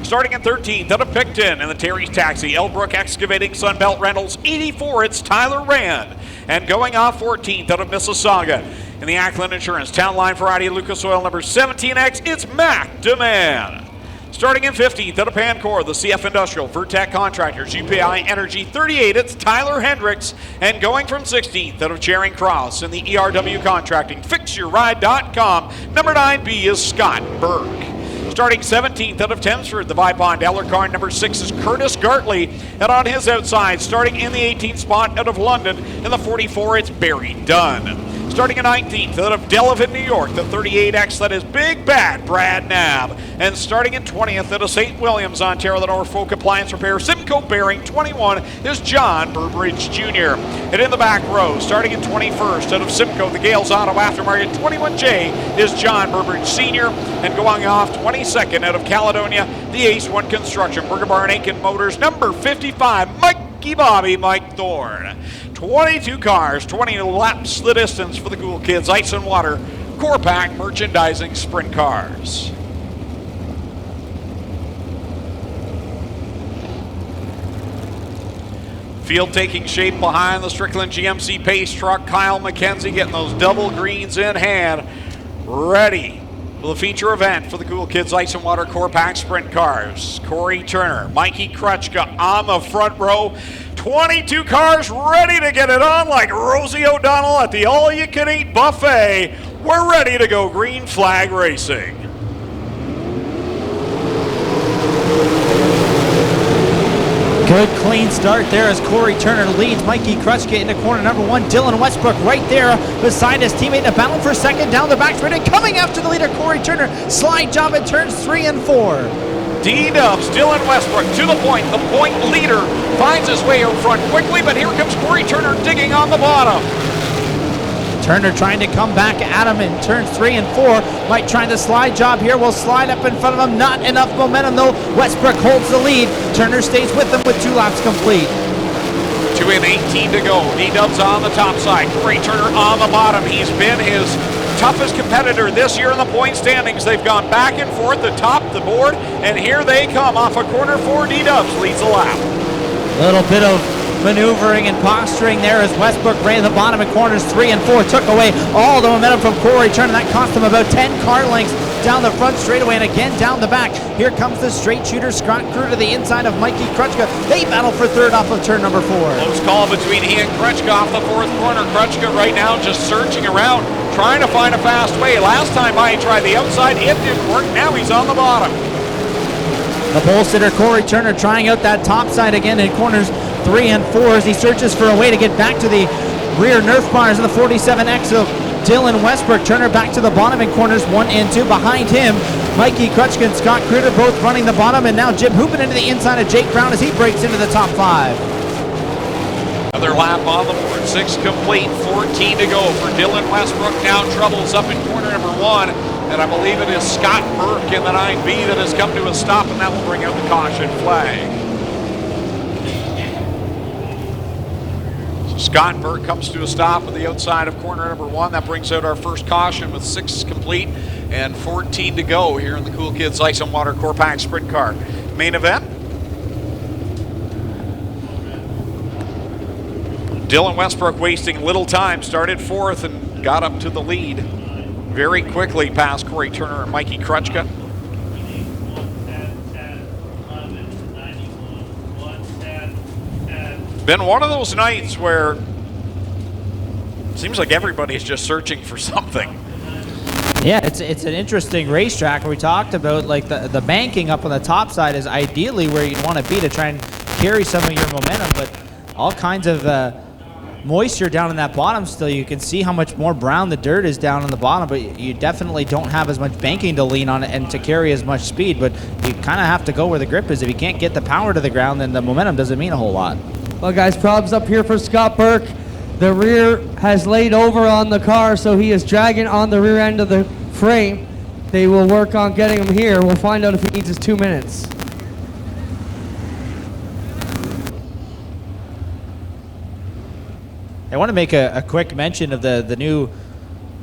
Starting in 13th out of Picton and the Terry's Taxi, Elbrook Excavating, Sunbelt Rentals 84, it's Tyler Rand. And going off 14th out of Mississauga in the Ackland Insurance, Town Line Variety, Lucas Oil number 17X, it's Mac DeMann. Starting in 15th out of Pancor, the CF Industrial, Vertec Contractors, UPI Energy 38, it's Tyler Hendricks. And going from 16th out of Charing Cross in the ERW Contracting, FixYourRide.com, number 9B is Scott Burke. Starting 17th out of Thamesford, the Vipond Ellercar, number 6 is Curtis Gartley. And on his outside, starting in the 18th spot out of London, in the 44, it's Barry Dunn. Starting in 19th out of Delavan, New York, the 38X, that is Big Bad Brad Knabb. And starting in 20th out of St. Williams, Ontario, the Norfolk Appliance Repair, Simcoe Bearing 21 is John Burbridge Jr. And in the back row, starting in 21st out of Simcoe, the Gales Auto Aftermarket 21J is John Burbridge Sr. And going off 22nd out of Caledonia, the Ace One Construction, Burger Barn Aiken Motors, number 55, Mikey Bobby Mike Thorne. 22 cars, 20 laps the distance for the Cool Kids Ice and Water Core Pack Merchandising Sprint Cars. Field taking shape behind the Strickland GMC Pace truck. Kyle McKenzie getting those double greens in hand, ready for the feature event for the Cool Kids Ice and Water Core Pack Sprint Cars. Corey Turner, Mikey Krutchka on the front row. 22 cars ready to get it on like Rosie O'Donnell at the all-you-can-eat buffet. We're ready to go green flag racing. Good clean start there as Corey Turner leads Mikey Krutschka into corner number 1. Dylan Westbrook right there beside his teammate in a battle for second down the back straight and coming after the leader Corey Turner. Slide job at turns 3 and 4. D-Dubs, Dylan Westbrook to the point. The point leader finds his way out front quickly, but here comes Corey Turner digging on the bottom. Turner trying to come back at him in turns 3 and 4. Might try the slide job here. Will slide up in front of him. Not enough momentum though. Westbrook holds the lead. Turner stays with him with 2 laps complete. 2 and 18 to go. D-Dubs on the top side. Corey Turner on the bottom. He's been his toughest competitor this year in the point standings. They've gone back and forth atop the board, and here they come off a corner 4. D-Dubs leads the lap. Little bit of maneuvering and posturing there as Westbrook ran the bottom in corners 3 and 4. Took away all the momentum from Corey Turner. That cost him about 10 car lengths down the front straightaway and again down the back. Here comes the straight shooter Scott Crew to the inside of Mikey Krutschka. They battle for third off of turn number 4. Close call between he and Krutschka off the 4th corner. Krutschka right now just searching around, trying to find a fast way. Last time he tried the outside, it didn't work. Now he's on the bottom. The pole sitter Corey Turner trying out that top side again in corners 3 and 4 as he searches for a way to get back to the rear Nerf bars in the 47X of Dylan Westbrook. Turner back to the bottom in corners 1 and 2. Behind him, Mikey Krutschka and Scott Critter both running the bottom, and now Jim hooping into the inside of Jake Brown as he breaks into the top 5. Another lap on the board. 6 complete, 14 to go for Dylan Westbrook. Now troubles up in corner number 1, and I believe it is Scott Burke in the 9B that has come to a stop, and that will bring out the caution flag. Scott Burke comes to a stop at the outside of corner number 1. That brings out our first caution with 6 complete and 14 to go here in the Cool Kids Ice and Water Core Pack Sprint Car main event. Dylan Westbrook wasting little time, started 4th and got up to the lead very quickly past Corey Turner and Mikey Krutschka. Been one of those nights where it seems like everybody's just searching for something. Yeah, it's an interesting racetrack. We talked about like the banking up on the top side is ideally where you'd want to be to try and carry some of your momentum, but all kinds of moisture down in that bottom still. You can see how much more brown the dirt is down on the bottom, but you definitely don't have as much banking to lean on and to carry as much speed, but you kind of have to go where the grip is. If you can't get the power to the ground, then the momentum doesn't mean a whole lot. Well, guys, problems up here for Scott Burke. The rear has laid over on the car, so he is dragging on the rear end of the frame. They will work on getting him here. We'll find out if he needs his 2 minutes. I want to make a quick mention of the new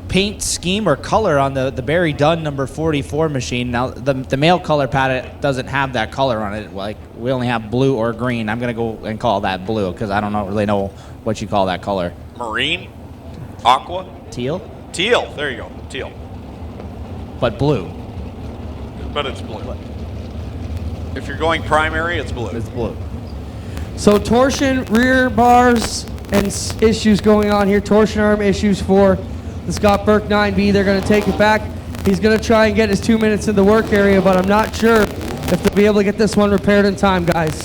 paint scheme or color on the Barry Dunn number 44 machine. Now, the male color palette doesn't have that color on it. Like, we only have blue or green. I'm going to go and call that blue because I don't really know what you call that color. Marine? Aqua? Teal? Teal. There you go. Teal. But blue. But it's blue. If you're going primary, it's blue. It's blue. So torsion, rear bars, and issues going on here. Torsion arm issues for the Scott Burke 9B. They're going to take it back. He's going to try and get his 2 minutes in the work area, but I'm not sure if they'll be able to get this one repaired in time, guys.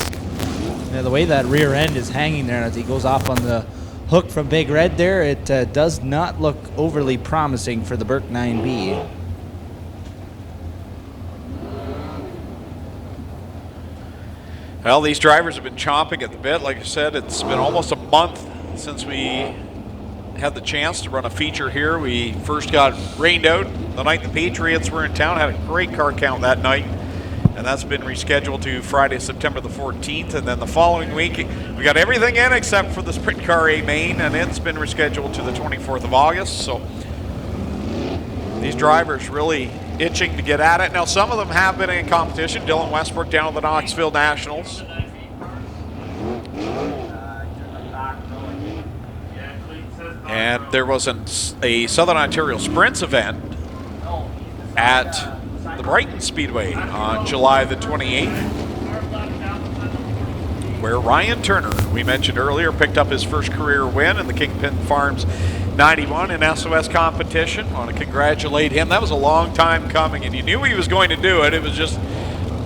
Yeah, the way that rear end is hanging there as he goes off on the hook from Big Red there, it does not look overly promising for the Burke 9B. Well, these drivers have been chomping at the bit. Like I said, it's been almost a month since we had the chance to run a feature here. We first got rained out the night the Patriots were in town, had a great car count that night, and that's been rescheduled to Friday, September the 14th, and then the following week we got everything in except for the Sprint Car A main, and it's been rescheduled to the 24th of August. So these drivers really itching to get at it. Now, some of them have been in competition. Dylan Westbrook down at the Knoxville Nationals. And there was a Southern Ontario Sprints event at the Brighton Speedway on July the 28th, where Ryan Turner, we mentioned earlier, picked up his first career win in the Kingpin Farms 91 in SOS competition. I want to congratulate him. That was a long time coming, and you knew he was going to do it. It was just,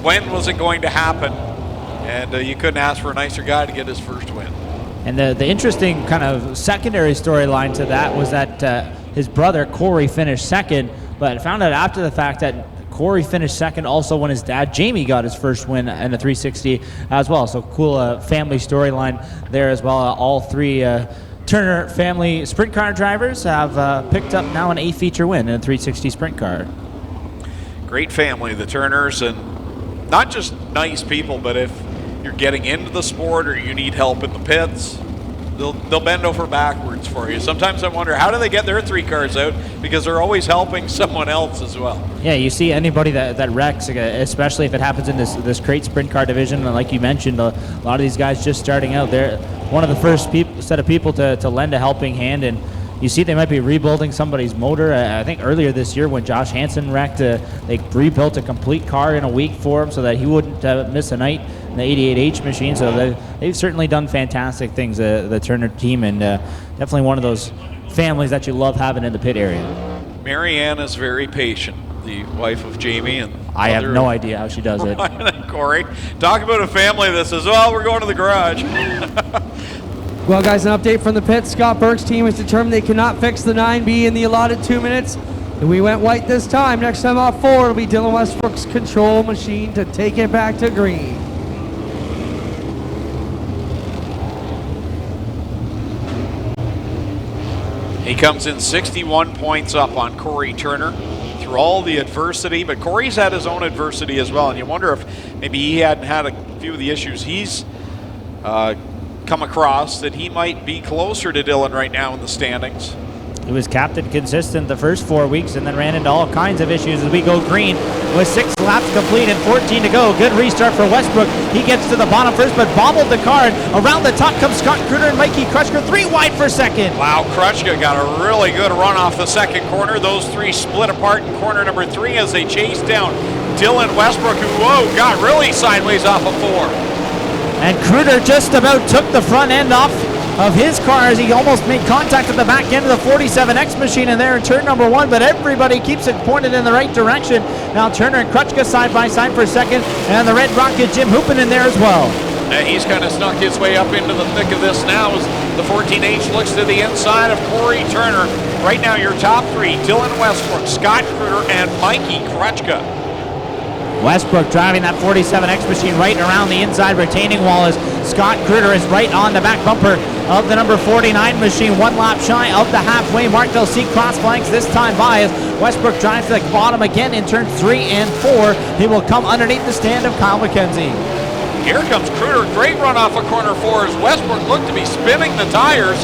when was it going to happen? And you couldn't ask for a nicer guy to get his first win. And the interesting kind of secondary storyline to that was that his brother Corey finished second, but found out after the fact that Corey finished second also when his dad Jamie got his first win in the 360 as well. So cool family storyline there as well. All three Turner family sprint car drivers have picked up now an A-feature win in a 360 sprint car. Great family, the Turners, and not just nice people, but if you're getting into the sport or you need help in the pits, they'll bend over backwards for you. Sometimes I wonder, how do they get their 3 cars out? Because they're always helping someone else as well. Yeah, you see anybody that wrecks, especially if it happens in this crate sprint car division, and like you mentioned, a lot of these guys just starting out, they're one of the first set of people to lend a helping hand, and you see they might be rebuilding somebody's motor. I think earlier this year when Josh Hansen wrecked, they rebuilt a complete car in a week for him so that he wouldn't miss a night in the 88H machine. So they've certainly done fantastic things, the Turner team, and definitely one of those families that you love having in the pit area. Marianne is very patient, the wife of Jamie. And I have no idea how she does it. And Corey. Talk about a family that says, well, we're going to the garage. Well, guys, an update from the pit. Scott Burke's team has determined they cannot fix the 9B in the allotted 2 minutes. And we went white this time. Next time off 4, it'll be Dylan Westbrook's control machine to take it back to green. He comes in 61 points up on Corey Turner through all the adversity, but Corey's had his own adversity as well, and you wonder if maybe he hadn't had a few of the issues he's come across, that he might be closer to Dylan right now in the standings. He was captain consistent the first 4 weeks and then ran into all kinds of issues as we go green with 6 laps complete and 14 to go. Good restart for Westbrook. He gets to the bottom first, but bobbled the car. And around the top comes Scott Kruder and Mikey Krushka, 3 wide for second. Wow, Krushka got a really good run off the second corner. Those 3 split apart in corner number 3 as they chase down Dylan Westbrook, who, got really sideways off of 4. And Kruder just about took the front end off of his car as he almost made contact at the back end of the 47X machine in there in turn number 1, but everybody keeps it pointed in the right direction. Now Turner and Kruchka side by side for second, and the Red Rocket Jim Hoopin in there as well. He's kind of snuck his way up into the thick of this now as the 14H looks to the inside of Corey Turner. Right now your top 3, Dylan Westbrook, Scott Kruder, and Mikey Kruchka. Westbrook driving that 47X machine right around the inside retaining wall as Scott Kruder is right on the back bumper of the number 49 machine, 1 lap shy of the halfway mark. They'll see cross flanks this time by as Westbrook drives to the bottom again in turns 3 and 4. He will come underneath the stand of Kyle McKenzie. Here comes Kruder, great run off of corner 4 as Westbrook looked to be spinning the tires.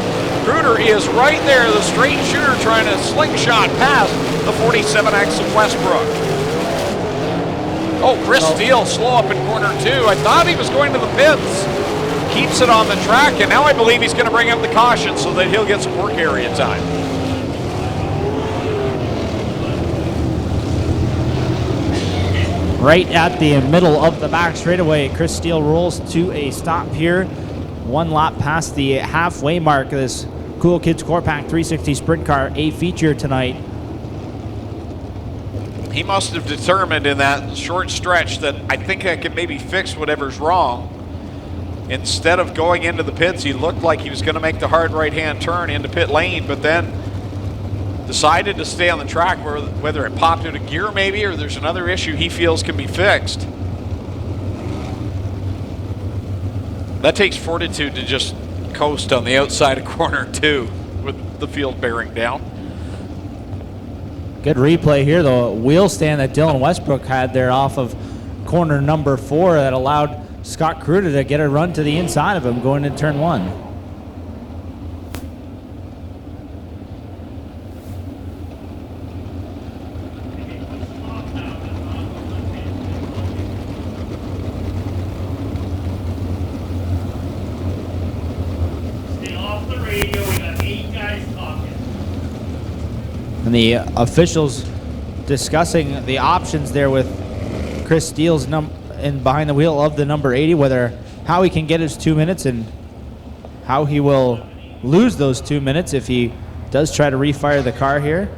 Kruder is right there, the straight shooter trying to slingshot past the 47X of Westbrook. Oh, Chris Steele slow up in corner 2. I thought he was going to the pits. Keeps it on the track, and now I believe he's going to bring up the caution so that he'll get some work area time. Right at the middle of the back straightaway, Chris Steele rolls to a stop here. 1 lap past the halfway mark of this Cool Kids Core Pack 360 Sprint Car, a feature tonight. He must have determined in that short stretch that I think I can maybe fix whatever's wrong. Instead of going into the pits, he looked like he was going to make the hard right-hand turn into pit lane, but then decided to stay on the track, whether it popped out of gear maybe or there's another issue he feels can be fixed. That takes fortitude to just coast on the outside of corner 2 with the field bearing down. Good replay here, the wheel stand that Dylan Westbrook had there off of corner number 4 that allowed Scott Kruder to get a run to the inside of him going into turn 1. Stay off the radio, we got 8 guys talking. And the officials discussing the options there with Chris Steele's behind the wheel of the number 80, how he can get his 2 minutes and how he will lose those 2 minutes if he does try to refire the car here.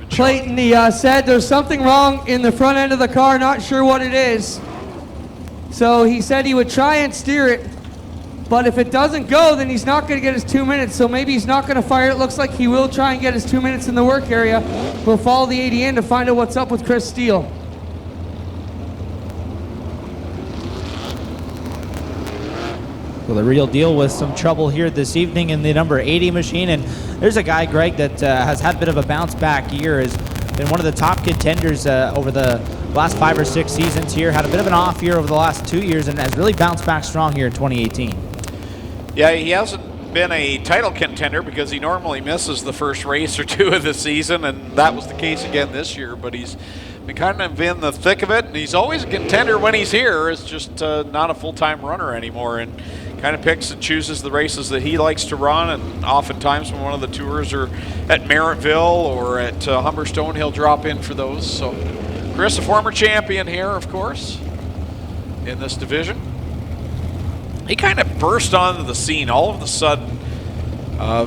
Clayton said there's something wrong in the front end of the car, not sure what it is. So he said he would try and steer it, but if it doesn't go, then he's not going to get his 2 minutes. So maybe he's not going to fire. It looks like he will try and get his 2 minutes in the work area. We'll follow the ADN to find out what's up with Chris Steele. Well, the real deal with some trouble here this evening in the number 80 machine. And there's a guy, Greg, that has had a bit of a bounce back year, has been one of the top contenders over the last 5 or 6 seasons here. Had a bit of an off year over the last 2 years and has really bounced back strong here in 2018. Yeah, he hasn't been a title contender because he normally misses the first race or two of the season, and that was the case again this year. But he's been kind of in the thick of it, and he's always a contender when he's here. It's just not a full-time runner anymore, and kind of picks and chooses the races that he likes to run. And oftentimes when one of the tours are at Merrittville or at Humberstone, he'll drop in for those. So Chris, a former champion here, of course, in this division. He kind of burst onto the scene all of a sudden. A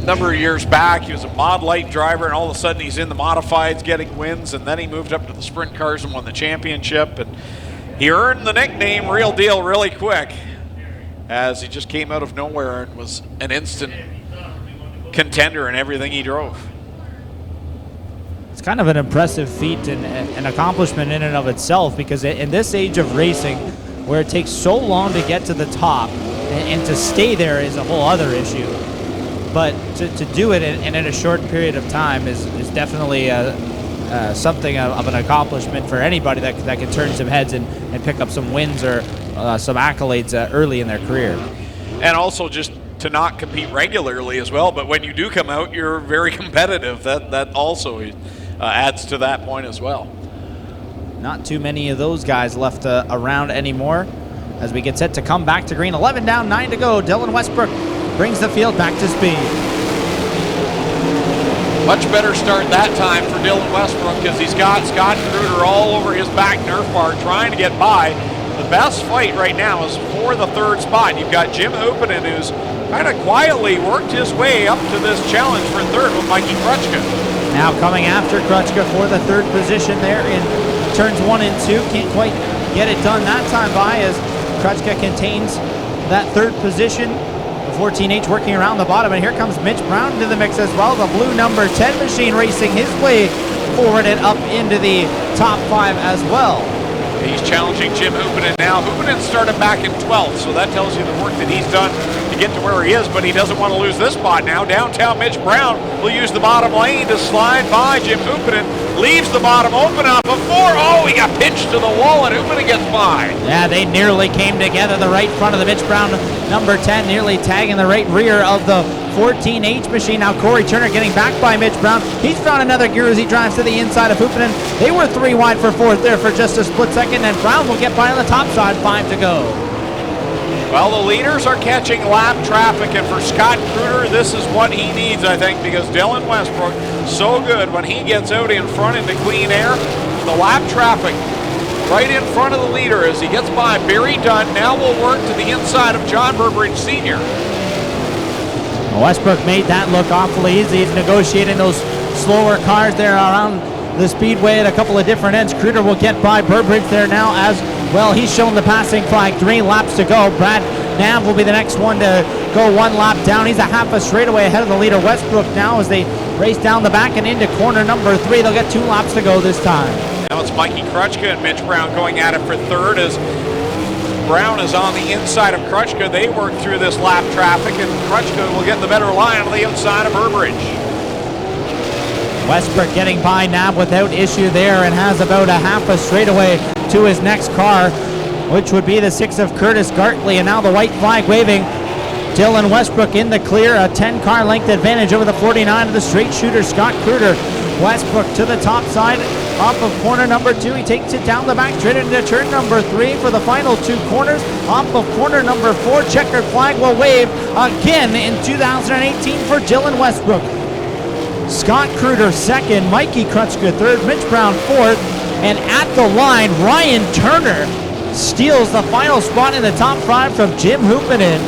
number of years back, he was a mod light driver, and all of a sudden he's in the modifieds getting wins, and then he moved up to the sprint cars and won the championship, and he earned the nickname Real Deal really quick, as he just came out of nowhere and was an instant contender in everything he drove. It's kind of an impressive feat and an accomplishment in and of itself, because in this age of racing, where it takes so long to get to the top and to stay there is a whole other issue. But to do it in a short period of time is definitely something of an accomplishment for anybody that can turn some heads and pick up some wins or some accolades early in their career. And also just to not compete regularly as well, but when you do come out, you're very competitive. That also adds to that point as well. Not too many of those guys left around anymore as we get set to come back to green. 11 down, 9 to go. Dylan Westbrook brings the field back to speed. Much better start that time for Dylan Westbrook because he's got Scott Kruger all over his back Nerf bar trying to get by. The best fight right now is for the third spot. You've got Jim Hoopinen, who's kind of quietly worked his way up to this challenge for third with Mikey Krutchka. Now coming after Krutchka for the third position there in turns 1 and 2. Can't quite get it done that time by as Krutchka contains that third position. The 14H working around the bottom, and here comes Mitch Brown into the mix as well. The blue number 10 machine racing his way forward and up into the top 5 as well. He's challenging Jim Hoopinen now. Hoopinen started back in 12th, so that tells you the work that he's done to get to where he is, but he doesn't want to lose this spot now. Downtown Mitch Brown will use the bottom lane to slide by Jim Hoopinen. Leaves the bottom open up before. Oh, he got pinched to the wall, and Hoopinen gets by. Yeah, they nearly came together. The right front of the Mitch Brown number 10 nearly tagging the right rear of the 14H machine. Now Corey Turner getting back by Mitch Brown. He's found another gear as he drives to the inside of Hoopinen. They were 3 wide for fourth there for just a split second, and Brown will get by on the top side. 5 to go. Well, the leaders are catching lap traffic, and for Scott Kruger, this is what he needs, I think, because Dylan Westbrook, so good when he gets out in front into clean air. The lap traffic right in front of the leader as he gets by Barry Dunn. Now will work to the inside of John Burbridge Sr. Westbrook made that look awfully easy. He's negotiating those slower cars there around the speedway at a couple of different ends. Kruger will get by Burbridge there now as well. He's shown the passing flag. 3 laps to go. Brad Nav will be the next one to go 1 lap down. He's a half a straightaway ahead of the leader Westbrook now as they race down the back and into corner number 3. They'll get 2 laps to go this time. Now it's Mikey Krutchka and Mitch Brown going at it for third as Brown is on the inside of Krutchka. They work through this lap traffic, and Krutchka will get the better line on the outside of Burbridge. Westbrook getting by Nab without issue there and has about a half a straightaway to his next car, which would be the 6 of Curtis Gartley. And now the white flag waving. Dylan Westbrook in the clear, a 10-car length advantage over the 49 of the straight shooter Scott Kruger. Westbrook to the top side, off of corner number 2. He takes it down the back straight into turn number 3 for the final 2 corners. Off of corner number 4, checkered flag will wave again in 2018 for Dylan Westbrook. Scott Kruger second, Mikey Krutchka third, Mitch Brown fourth, and at the line, Ryan Turner steals the final spot in the top 5 from Jim Hoopinen.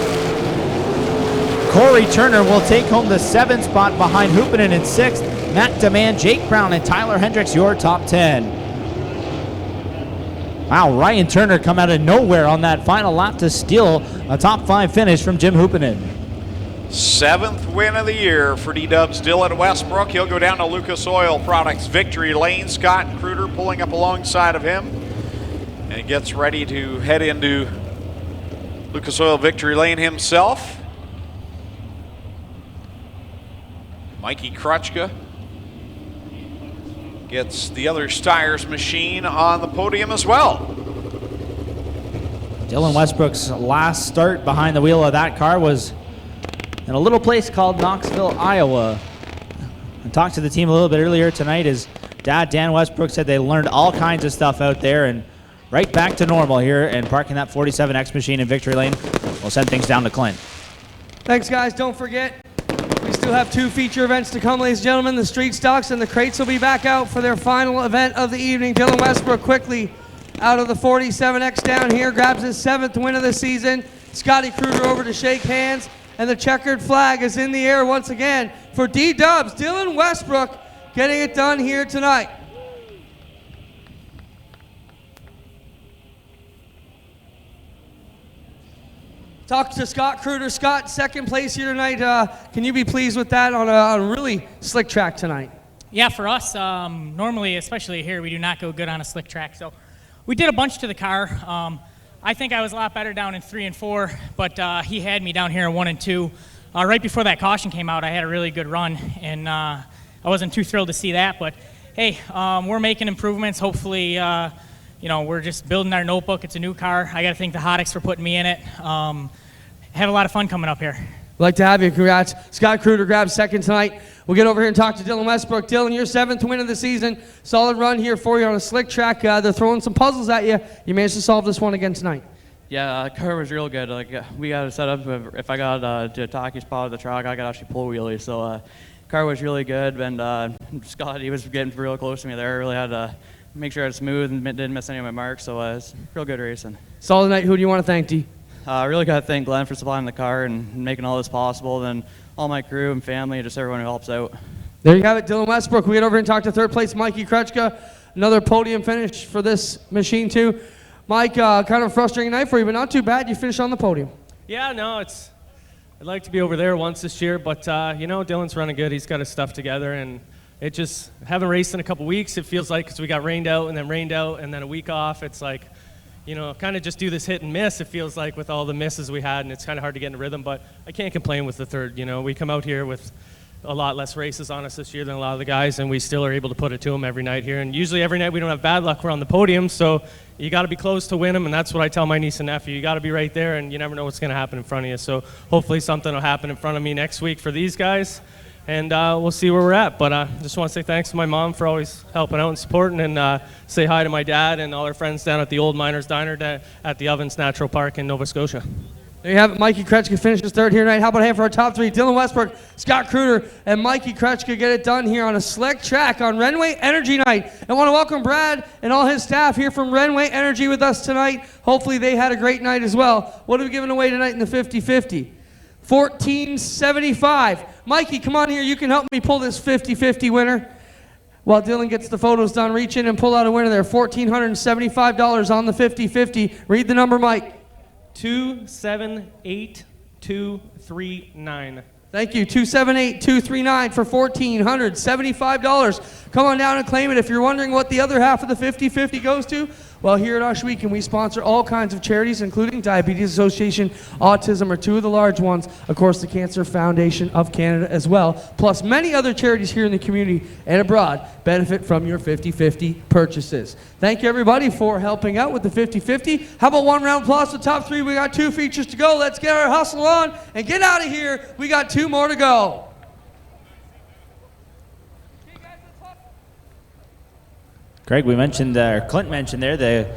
Corey Turner will take home the 7th spot behind Hoopinen in 6th. Matt Demand, Jake Brown, and Tyler Hendricks, your top 10. Wow, Ryan Turner come out of nowhere on that final lap to steal a top 5 finish from Jim Hoopinen. 7th win of the year for D-Dubs Dylan Westbrook. He'll go down to Lucas Oil Products victory lane. Scott Kruder pulling up alongside of him and gets ready to head into Lucas Oil victory lane himself. Mikey Krutchka gets the other Steyer's machine on the podium as well. Dylan Westbrook's last start behind the wheel of that car was in a little place called Knoxville, Iowa. I talked to the team a little bit earlier tonight. His dad, Dan Westbrook, said they learned all kinds of stuff out there, and right back to normal here, and parking that 47X machine in victory lane will send things down to Clint. Thanks, guys. Don't forget, we still have 2 feature events to come, ladies and gentlemen. The street stocks and the crates will be back out for their final event of the evening. Dylan Westbrook quickly out of the 47X down here, grabs his 7th win of the season. Scotty Kruger over to shake hands, and the checkered flag is in the air once again for D-Dubs. Dylan Westbrook getting it done here tonight. Talk to Scott Kruder. Scott, 2nd place here tonight. Can you be pleased with that on a really slick track tonight? Yeah, for us, normally, especially here, we do not go good on a slick track. So we did a bunch to the car. I think I was a lot better down in 3 and 4, but he had me down here in 1 and 2. Right before that caution came out, I had a really good run, and I wasn't too thrilled to see that. But hey, we're making improvements. Hopefully, we're just building our notebook. It's a new car. I got to thank the Hotix for putting me in it. Have a lot of fun coming up here. We'd like to have you. Congrats. Scott Kruder grabs 2nd tonight. We'll get over here and talk to Dylan Westbrook. Dylan, your 7th win of the season. Solid run here for you on a slick track. They're throwing some puzzles at you. You managed to solve this one again tonight. Yeah, the car was real good. Like we got it set up. If I got to a talkie spot of the truck, I could actually pull wheelie. So car was really good, and Scott, he was getting real close to me there. I really had to make sure I was smooth and didn't miss any of my marks. So it's real good racing. Solid night. Who do you want to thank, D? I really got to thank Glenn for supplying the car and making all this possible, and all my crew and family, and just everyone who helps out. There you have it, Dylan Westbrook. We get over and talk to 3rd place Mikey Krutchka. Another podium finish for this machine too. Mike, kind of a frustrating night for you, but not too bad. You finished on the podium. Yeah, no, I'd like to be over there once this year, but Dylan's running good. He's got his stuff together, and it just, haven't raced in a couple weeks, it feels like, because we got rained out and then a week off. It's like, kind of just do this hit and miss, it feels like, with all the misses we had, and it's kind of hard to get in a rhythm, but I can't complain with the 3rd. We come out here with a lot less races on us this year than a lot of the guys, and we still are able to put it to them every night here. And usually every night we don't have bad luck, we're on the podium, so you got to be close to win them, and that's what I tell my niece and nephew. You got to be right there, and you never know what's going to happen in front of you. So hopefully something will happen in front of me next week for these guys, and we'll see where we're at. But I just want to say thanks to my mom for always helping out and supporting, and say hi to my dad and all our friends down at the Old Miners Diner at the Ovens Natural Park in Nova Scotia. There you have it. Mikey Krutchka finishes 3rd here tonight. How about a hand for our top 3? Dylan Westbrook, Scott Kruder, and Mikey Krutchka get it done here on a slick track on RENWAY Energy Night. I want to welcome Brad and all his staff here from RENWAY Energy with us tonight. Hopefully they had a great night as well. What are we giving away tonight in the 50-50? $14.75. Mikey, come on here. You can help me pull this 50-50 winner. While Dylan gets the photos done, reach in and pull out a winner there. $1,475 on the 50-50. Read the number, Mike. 278239. Thank you. 278239 for $1,475. Come on down and claim it. If you're wondering what the other half of the 50-50 goes to, well, here at Ush Weekend, we sponsor all kinds of charities, including Diabetes Association, Autism are 2 of the large ones. Of course, the Cancer Foundation of Canada as well, plus many other charities here in the community and abroad benefit from your 50-50 purchases. Thank you, everybody, for helping out with the 50-50. How about one round of applause to the top 3? We got 2 features to go. Let's get our hustle on and get out of here. We got 2 more to go. Greg, we mentioned, or Clint mentioned there, the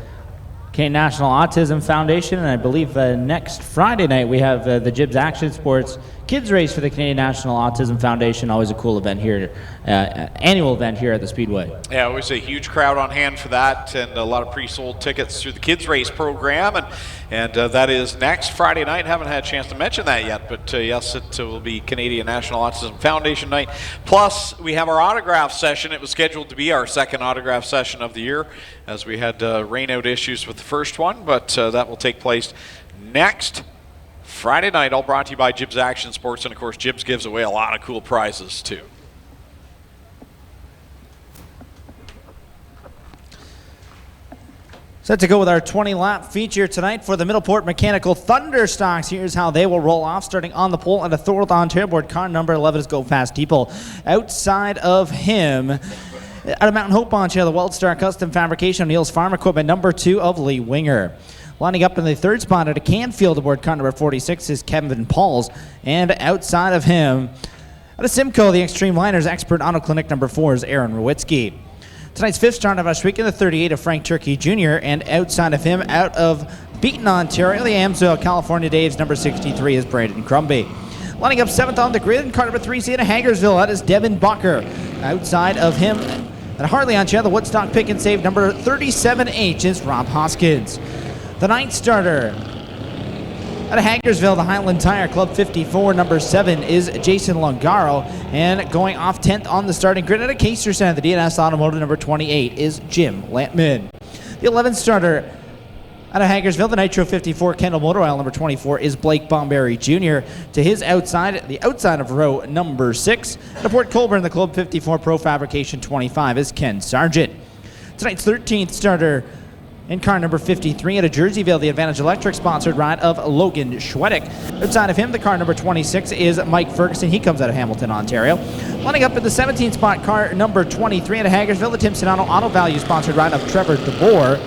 Canadian National Autism Foundation, and I believe next Friday night we have the Jibs Action Sports kids race for the Canadian National Autism Foundation. Always a cool event here, annual event here at the Speedway. Yeah, always a huge crowd on hand for that, and a lot of pre-sold tickets through the kids race program, and that is next Friday night. Haven't had a chance to mention that yet, but yes, it will be Canadian National Autism Foundation night. Plus, we have our autograph session. It was scheduled to be our second autograph session of the year, as we had rain-out issues with the first one, but that will take place next Friday night, all brought to you by Jibs Action Sports, and of course, Jibs gives away a lot of cool prizes too. Set to go with our 20-lap feature tonight for the Middleport Mechanical Thunderstocks. Here's how they will roll off, starting on the pole at a Thorold Ontario board. Car number 11 is Go Fast People. Outside of him, out of Mountain Hope Ontario, the Weldstar Custom Fabrication O'Neill's Farm Equipment, number 2 of Lee Winger. Lining up in the third spot at a Canfield aboard car number 46 is Kevin Pauls. And outside of him, at a Simcoe, the Extreme Liners Expert Auto Clinic number 4 is Aaron Rowitsky. Tonight's fifth start of Ashweek in the 38 of Frank Turkey Jr. And outside of him, out of Beaton, Ontario, the Amsoil, California Dave's number 63 is Brandon Crumby. Lining up seventh on the grid, car number 3 seat of Hagersville, that is Devin Bucker. Outside of him, at Harley, Ontario, the Woodstock Pick and Save number 37H is Rob Hoskins. The ninth starter out of Hagersville, the Highland Tire Club 54, number 7 is Jason Longaro. And going off 10th on the starting grid at a Caser Center, the DNS Automotive number 28 is Jim Lampman. The 11th starter out of Hagersville, the Nitro 54 Kendall Motor Oil number 24 is Blake Bomberry Jr. To his outside, the outside of row number 6, the Port Colborne, the Club 54 Pro Fabrication 25 is Ken Sargent. Tonight's 13th starter in car number 53 at a Jerseyville, the Advantage Electric sponsored ride of Logan Schwedick. Outside of him, the car number 26 is Mike Ferguson. He comes out of Hamilton, Ontario. Lining up in the 17th spot, car number 23 at a Hagersville, the Tim Sedano Auto Value sponsored ride of Trevor DeBoer.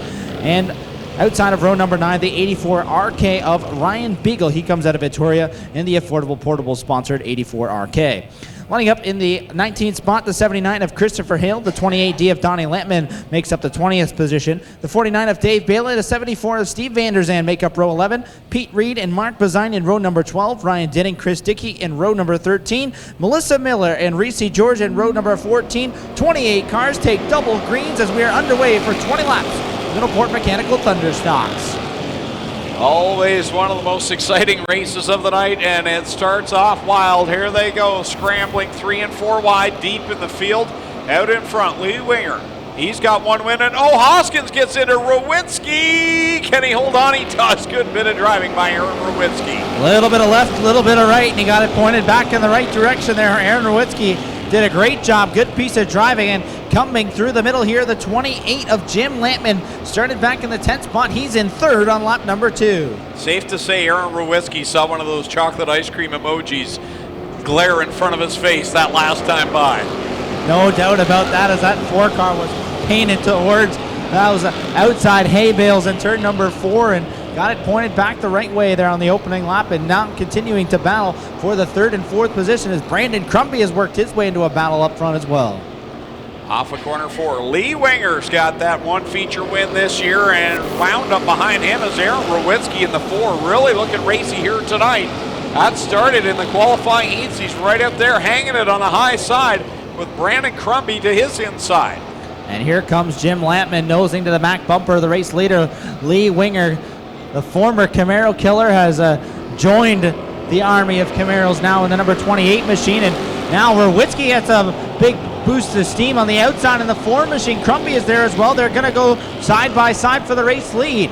And outside of row number 9, the 84 RK of Ryan Beagle. He comes out of Victoria in the Affordable Portable sponsored 84 RK. Lining up in the 19th spot, the 79 of Christopher Hale, the 28D of Donnie Lampman makes up the 20th position. The 49 of Dave Bailey, the 74 of Steve Vanderzan make up row 11. Pete Reed and Mark Bazine in row number 12. Ryan Denning, Chris Dickey in row number 13. Melissa Miller and Reese George in row number 14. 28 cars take double greens as we are underway for 20 laps. Middleport Mechanical Thunderstocks. Always one of the most exciting races of the night, and it starts off wild. Here they go, scrambling 3 and 4 wide, deep in the field. Out in front, Lee Winger. He's got one win, and Hoskins gets into Rowitsky. Can he hold on? He does. Good bit of driving by Aaron Rowitsky. A little bit of left, a little bit of right, and he got it pointed back in the right direction there. Aaron Rowitsky did a great job. Good piece of driving, and coming through the middle here, the 28 of Jim Lampman started back in the 10th spot. He's in third on lap number 2. Safe to say Aaron Rowitsky saw one of those chocolate ice cream emojis glare in front of his face that last time by. No doubt about that, as that 4 car was painted towards, that was outside hay bales in turn number 4, and got it pointed back the right way there on the opening lap, and now continuing to battle for the 3rd and 4th position as Brandon Crumby has worked his way into a battle up front as well. Off of corner 4, Lee Winger's got that one feature win this year, and wound up behind him is Aaron Rowitsky in the 4. Really looking racy here tonight. That started in the qualifying heats. He's right up there hanging it on the high side with Brandon Crumby to his inside. And here comes Jim Lampman nosing to the back bumper. The race leader, Lee Winger, the former Camaro killer, has joined the army of Camaros now in the number 28 machine. And now Rowitsky gets a big boost of steam on the outside in the 4 machine. Crumby is there as well. They're going to go side by side for the race lead.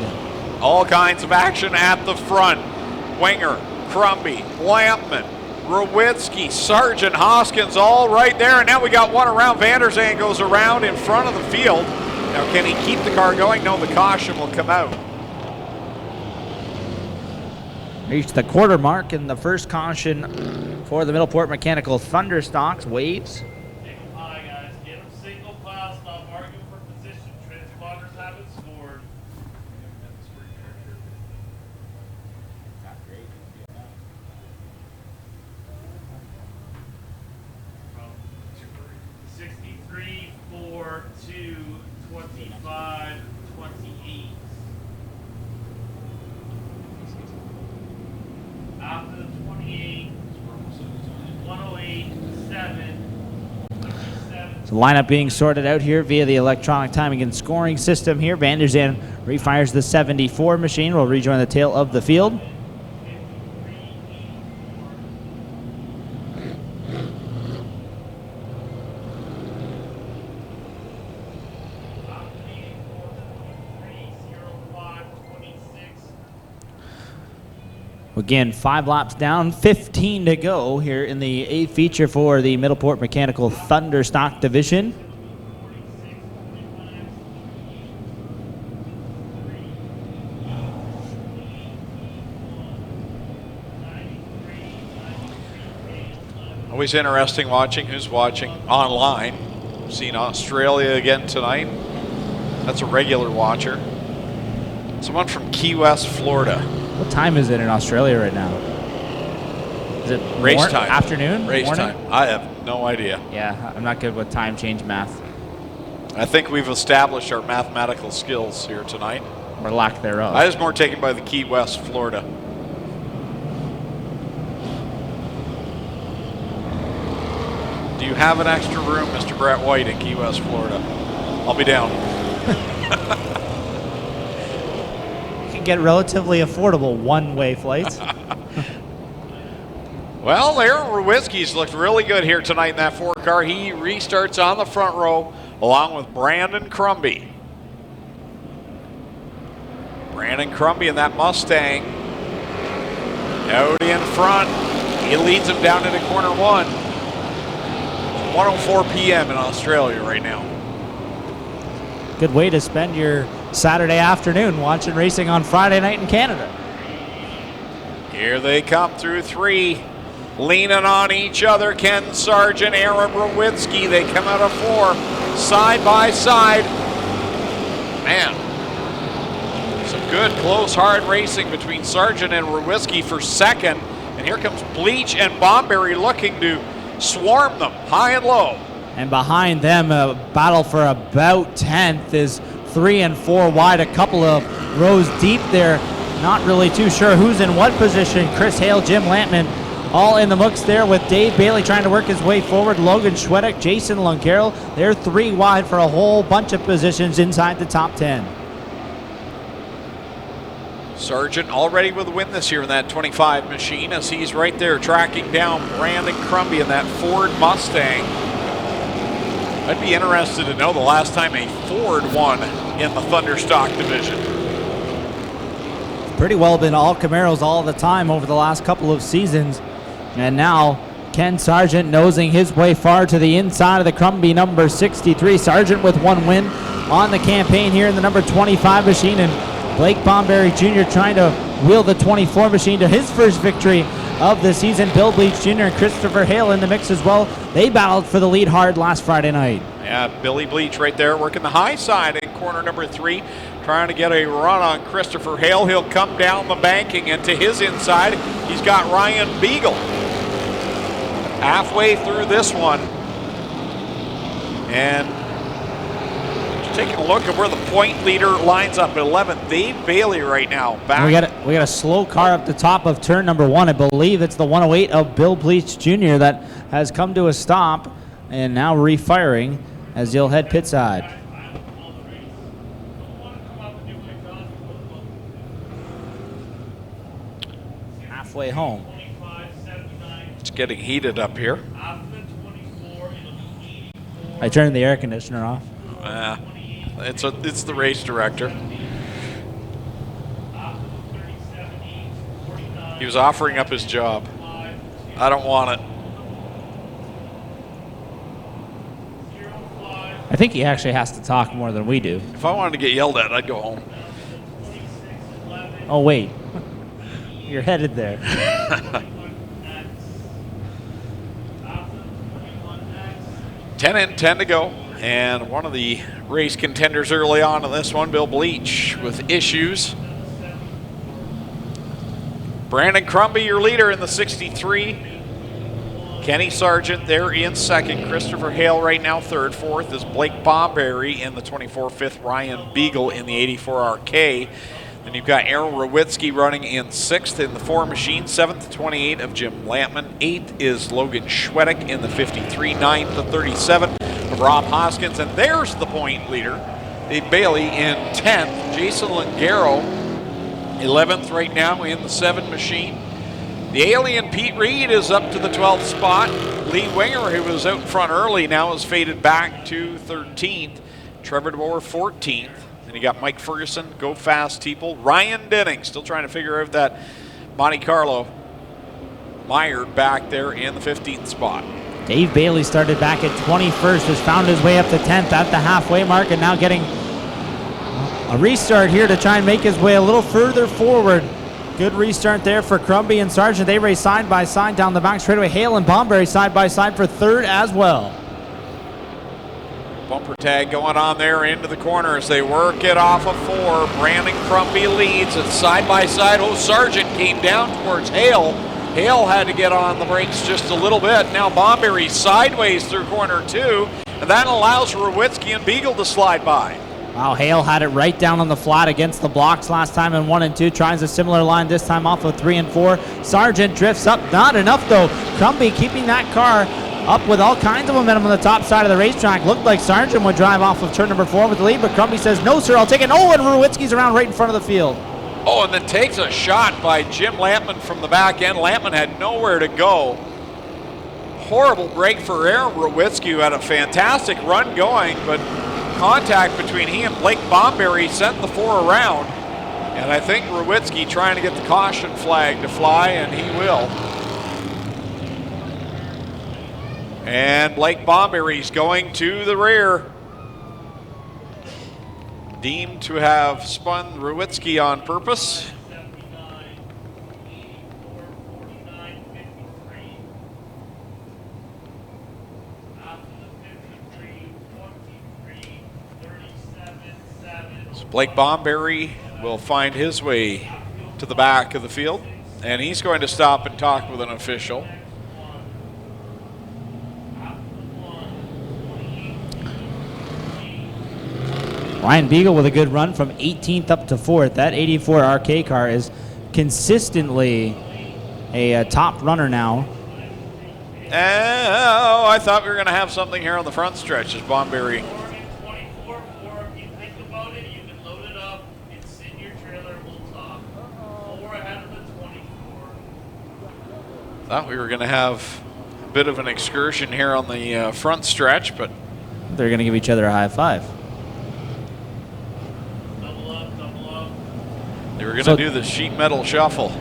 All kinds of action at the front. Winger, Crumby, Lampman, Rowitsky, Sargent, Hoskins, all right there. And now we got one around. Vanderzan goes around in front of the field. Now, can he keep the car going? No, the caution will come out. Reached the quarter mark in the first caution for the Middleport Mechanical Thunderstocks. Waves. Hi guys, give them signal class, stop arguing for position. Transponders haven't scored. From 63, 4, 2, 25, 28. After the 28, So lineup being sorted out here via the electronic timing and scoring system here. Van der Zan refires the 74 machine. Will rejoin the tail of the field. Again, 5 laps down, 15 to go here in the A feature for the Middleport Mechanical Thunder Stock Division. Always interesting watching who's watching online. Seen Australia again tonight. That's a regular watcher. Someone from Key West, Florida. What time is it in Australia right now? Is it Race time? Afternoon? Race morning? time. I have no idea. Yeah, I'm not good with time change math. I think we've established our mathematical skills here tonight. Or lack thereof. I was more taken by the Key West, Florida. Do you have an extra room, Mr. Brett White, in Key West, Florida? I'll be down. Get relatively affordable one-way flights. Well, Aaron Rowicki's looked really good here tonight in that 4 car. He restarts on the front row along with Brandon Crumby. Brandon Crumby in that Mustang. Out in front. He leads him down into corner 1. 1:04 p.m. in Australia right now. Good way to spend your Saturday afternoon watching racing on Friday night in Canada. Here they come through 3, leaning on each other. Ken Sargent, Aaron Rowicki. They come out of 4, side by side. Man, some good, close, hard racing between Sargent and Rowicki for second. And here comes Bleach and Bomberry looking to swarm them high and low. And behind them, a battle for about 10th is 3 and 4 wide, a couple of rows deep there. Not really too sure who's in what position. Chris Hale, Jim Lampman, all in the mix there with Dave Bailey trying to work his way forward. Logan Schwedek, Jason Lungaro, they're 3 wide for a whole bunch of positions inside the top 10. Sargent already with a win this year in that 25 machine as he's right there tracking down Brandon Crumby in that Ford Mustang. I'd be interested to know the last time a Ford won in the Thunder Stock division. Pretty well been all Camaros all the time over the last couple of seasons. And now Ken Sargent nosing his way far to the inside of the Crumby number 63. Sargent with 1 win on the campaign here in the number 25 machine. And Blake Bomberry Jr. trying to wheel the 24 machine to his first victory of the season. Bill Bleach Jr. and Christopher Hale in the mix as well. They battled for the lead hard last Friday night. Yeah, Billy Bleach right there working the high side in corner number 3, trying to get a run on Christopher Hale. He'll come down the banking and to his inside, he's got Ryan Beagle. Halfway through this one. And just taking a look at where the point leader lines up at 11th. Dave Bailey right now back. We got a slow car up the top of turn number 1. I believe it's the 108 of Bill Bleach Jr. that has come to a stop and now refiring as he'll head pit side. Halfway home. It's getting heated up here. I turned the air conditioner off. It's the race director. He was offering up his job. I don't want it. I think he actually has to talk more than we do. If I wanted to get yelled at, I'd go home. Oh, wait. You're headed there. Ten and 10 to go. And one of the race contenders early on in this one, Bill Bleach, with issues. Brandon Crumby, your leader in the 63. Kenny Sargent there in second. Christopher Hale right now third. Fourth is Blake Bomberry in the 24. Fifth, Ryan Beagle in the 84 RK. And you've got Aaron Rowitsky running in 6th in the 4 machine, 7th to 28 of Jim Lampman. 8th is Logan Schwedick in the 53, 9th to 37 of Rob Hoskins. And there's the point leader, Dave Bailey in 10th. Jason Langaro, 11th right now in the 7 machine. The alien Pete Reed is up to the 12th spot. Lee Winger, who was out in front early, now has faded back to 13th. Trevor DeBoer, 14th. And you got Mike Ferguson, Go Fast Teeple. Ryan Denning still trying to figure out that Monte Carlo. Mired back there in the 15th spot. Dave Bailey started back at 21st, has found his way up to 10th at the halfway mark, and now getting a restart here to try and make his way a little further forward. Good restart there for Crumby and Sargent. They race side by side down the back straightaway. Hale and Bomberry side by side for 3rd as well. Bumper tag going on there into the corner as they work it off of 4. Brandon Crumpy leads. It's side by side. Oh, Sargent came down towards Hale. Hale had to get on the brakes just a little bit. Now Bomberry sideways through corner 2, and that allows Rowitsky and Beagle to slide by. Wow, Hale had it right down on the flat against the blocks last time in 1 and 2. Tries a similar line this time off of 3 and 4. Sargent drifts up. Not enough though. Crumpy keeping that car up with all kinds of momentum on the top side of the racetrack. Looked like Sargent would drive off of turn number 4 with the lead, but Crumpy says, no sir, I'll take it. Oh, and Rowitsky's around right in front of the field. Oh, and then takes a shot by Jim Lampman from the back end. Lampman had nowhere to go. Horrible break for Aaron Rowitsky, who had a fantastic run going, but contact between he and Blake Bomberry sent the 4 around. And I think Rowitsky trying to get the caution flag to fly, and he will. And Blake Bomberry's going to the rear. Deemed to have spun Rowitsky on purpose. So Blake Bomberry will find his way to the back of the field, and he's going to stop and talk with an official. Ryan Beagle with a good run from 18th up to 4th. That 84 RK car is consistently a top runner now. Oh, I thought we were going to have something here on the front stretch as Bomberry. Thought we were going to have a bit of an excursion here on the front stretch, but they're going to give each other a high five. They were going to do the sheet metal shuffle.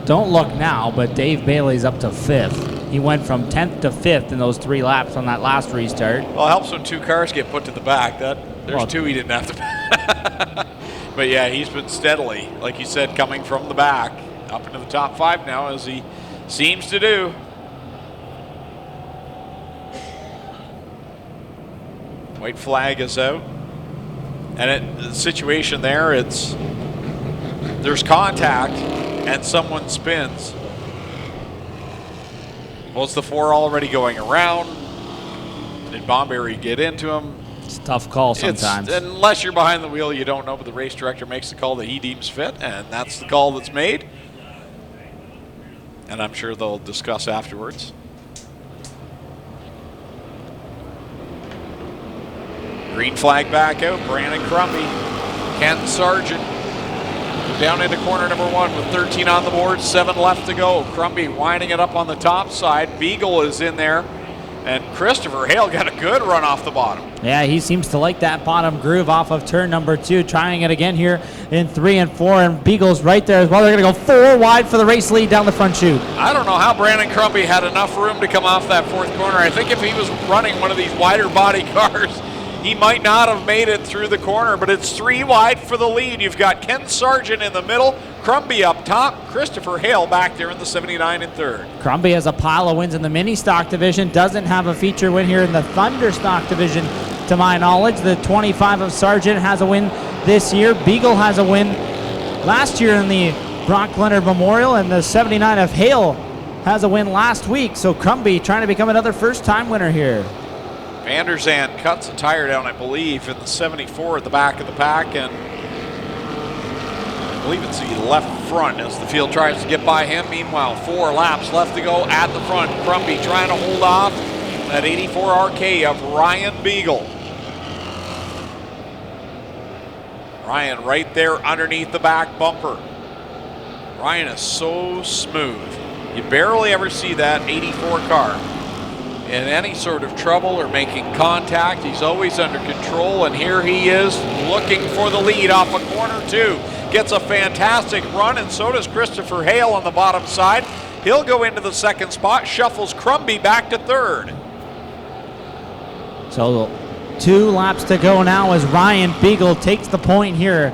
Don't look now, but Dave Bailey's up to 5th. He went from 10th to 5th in those 3 laps on that last restart. Well, it helps when 2 cars get put to the back. There's 2 he didn't have to. But yeah, he's been steadily, like you said, coming from the back up into the top 5 now, as he seems to do. White flag is out. And the situation there, there's contact and someone spins. Was the 4 already going around? Did Bomberry get into him? It's a tough call sometimes. Unless you're behind the wheel, you don't know, but the race director makes the call that he deems fit, and that's the call that's made. And I'm sure they'll discuss afterwards. Green flag back out. Brandon Crumpy, Ken Sargent down into corner number 1 with 13 on the board, 7 left to go. Crumpy winding it up on the top side. Beagle is in there, and Christopher Hale got a good run off the bottom. Yeah, he seems to like that bottom groove off of turn number 2, trying it again here in 3 and 4, and Beagle's right there as well. They're going to go 4 wide for the race lead down the front chute. I don't know how Brandon Crumpy had enough room to come off that 4th corner. I think if he was running one of these wider body cars, he might not have made it through the corner, but it's 3 wide for the lead. You've got Ken Sargent in the middle, Crumpy up top, Christopher Hale back there in the 79 and 3rd. Crumpy has a pile of wins in the mini stock division, doesn't have a feature win here in the Thunder stock division to my knowledge. The 25 of Sargent has a win this year. Beagle has a win last year in the Brock Leonard Memorial, and the 79 of Hale has a win last week. So Crumpy trying to become another first-time winner here. Van der Zand cuts a tire down, I believe, in the 74 at the back of the pack, and I believe it's the left front as the field tries to get by him. Meanwhile, 4 laps left to go at the front. Crumby trying to hold off that 84 RK of Ryan Beagle. Ryan right there underneath the back bumper. Ryan is so smooth. You barely ever see that 84 car in any sort of trouble or making contact. He's always under control, and here he is looking for the lead off of corner 2. Gets a fantastic run, and so does Christopher Hale on the bottom side. He'll go into the second spot, shuffles Crumby back to third. So 2 laps to go now as Ryan Beagle takes the point here.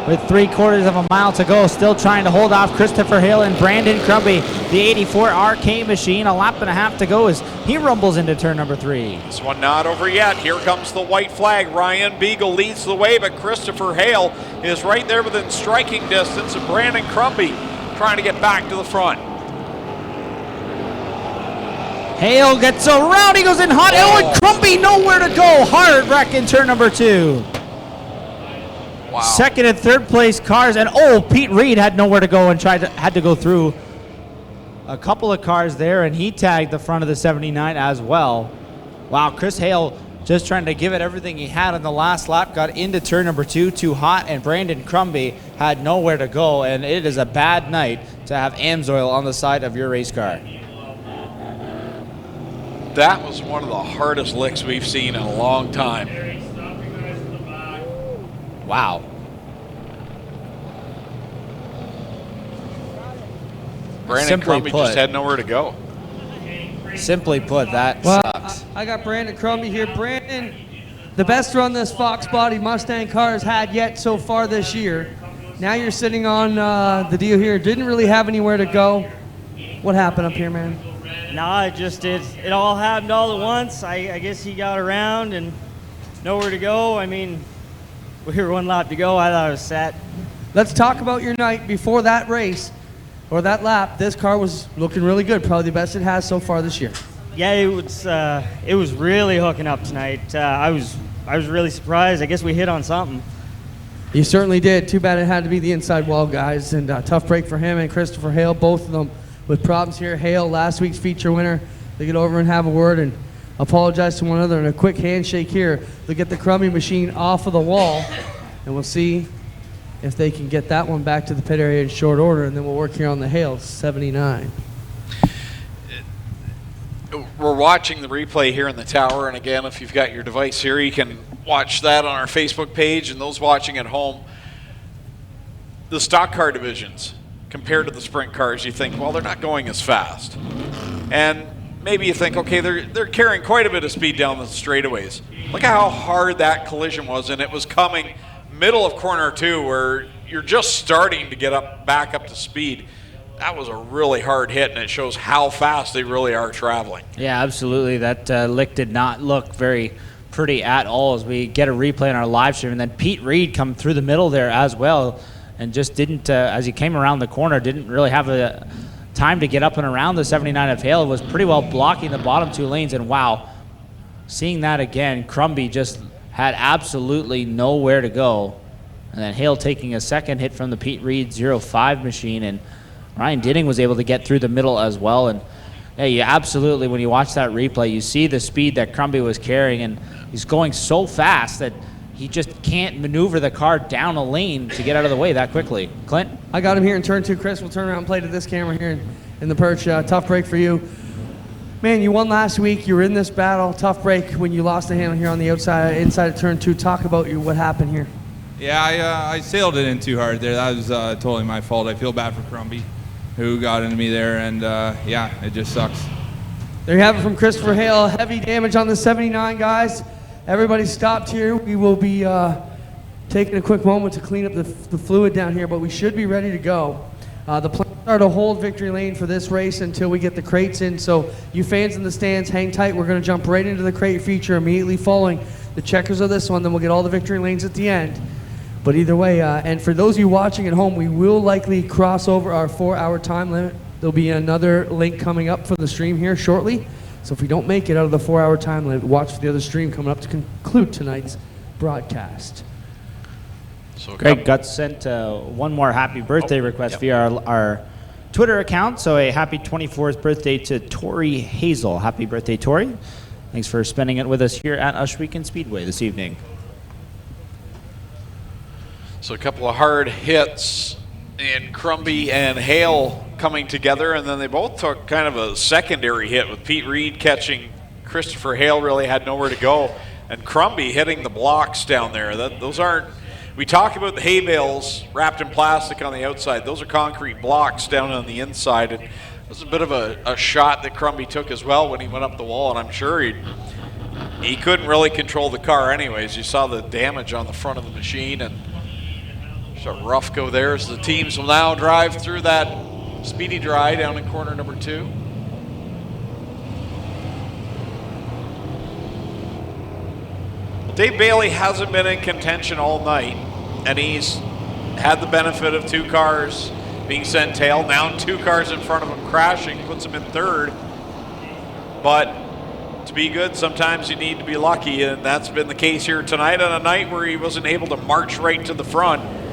With 3/4 of a mile to go, still trying to hold off Christopher Hale and Brandon Crumby. The 84 RK machine, a lap and a half to go as he rumbles into turn number 3. This one not over yet. Here comes the white flag. Ryan Beagle leads the way, but Christopher Hale is right there within striking distance of Brandon Crumby, trying to get back to the front. Hale gets around, he goes in hot. Oh, and Crumby nowhere to go. Hard wreck in turn number 2. Wow. Second and third place cars, and Pete Reed had nowhere to go and had to go through a couple of cars there, and he tagged the front of the 79 as well. Wow, Chris Hale just trying to give it everything he had on the last lap, got into turn number 2, too hot, and Brandon Crumby had nowhere to go, and it is a bad night to have AMSOIL on the side of your race car. That was one of the hardest licks we've seen in a long time. Wow. Brandon Crumby just had nowhere to go. Simply put, that sucks. I got Brandon Crumby here. Brandon, the best run this Fox Body Mustang car has had yet so far this year. Now you're sitting on the deal here. Didn't really have anywhere to go. What happened up here, man? Nah, it all happened all at once. I guess he got around and nowhere to go. I mean, we were 1 lap to go. I thought I was set. Let's talk about your night before that race or that lap. This car was looking really good, probably the best it has so far this year. Yeah, it was really hooking up tonight. I was really surprised. I guess we hit on something. You certainly did. Too bad it had to be the inside wall guys, and tough break for him and Christopher Hale, both of them with problems here. Hale, last week's feature winner. They get over and have a word and apologize to one another, and a quick handshake here. They'll get the Crumby machine off of the wall, and we'll see if they can get that one back to the pit area in short order, and then we'll work here on the Hale 79. We're watching the replay here in the tower, and again, if you've got your device here, you can watch that on our Facebook page, and those watching at home, the stock car divisions compared to the sprint cars, you think, well, they're not going as fast. And maybe you think, okay, they're carrying quite a bit of speed down the straightaways. Look at how hard that collision was, and it was coming middle of corner 2 where you're just starting to get back up to speed. That was a really hard hit, and it shows how fast they really are traveling. Yeah, absolutely. That lick did not look very pretty at all as we get a replay on our live stream. And then Pete Reed come through the middle there as well and just didn't, as he came around the corner, didn't really have a time to get up and around the 79 of Hale. Was pretty well blocking the bottom 2 lanes, and wow, seeing that again, Crumby just had absolutely nowhere to go. And then Hale taking a second hit from the Pete Reed 05 machine, and Ryan Dinning was able to get through the middle as well. And yeah, you absolutely, when you watch that replay, you see the speed that Crumby was carrying, and he's going so fast that he just can't maneuver the car down a lane to get out of the way that quickly. Clint? I got him here in turn 2. Chris, we'll turn around and play to this camera here in the perch. Tough break for you. Man, you won last week. You were in this battle. Tough break when you lost the handle here on the inside of turn 2. Talk about what happened here. Yeah, I sailed it in too hard there. That was totally my fault. I feel bad for Crumby, who got into me there, and yeah, it just sucks. There you have it from Christopher Hale. Heavy damage on the 79, guys. Everybody stopped here. We will be taking a quick moment to clean up the fluid down here, but we should be ready to go. The plans are to hold victory lane for this race until we get the crates in, so you fans in the stands, hang tight. We're going to jump right into the crate feature immediately following the checkers of this one, then we'll get all the victory lanes at the end. But either way, and for those of you watching at home, we will likely cross over our 4-hour time limit. There'll be another link coming up for the stream here shortly. So if we don't make it out of the 4-hour time limit, watch for the other stream coming up to conclude tonight's broadcast. So Greg Guts sent one more happy birthday request via our Twitter account. So a happy 24th birthday to Tori Hazel. Happy birthday, Tori. Thanks for spending it with us here at Ohsweken Speedway this evening. So a couple of hard hits in Crumby and Hale coming together, and then they both took kind of a secondary hit with Pete Reed catching Christopher Hale. Really had nowhere to go, and Crumby hitting the blocks down there. Those aren't, we talk about the hay bales wrapped in plastic on the outside. Those are concrete blocks down on the inside, and it was a bit of a shot that Crumby took as well when he went up the wall, and I'm sure he couldn't really control the car anyways. You saw the damage on the front of the machine, and a rough go there as the teams will now drive through that speedy dry down in corner number 2. Dave Bailey hasn't been in contention all night, and he's had the benefit of 2 cars being sent tail. Now 2 cars in front of him crashing puts him in 3rd. But to be good, sometimes you need to be lucky, and that's been the case here tonight on a night where he wasn't able to march right to the front.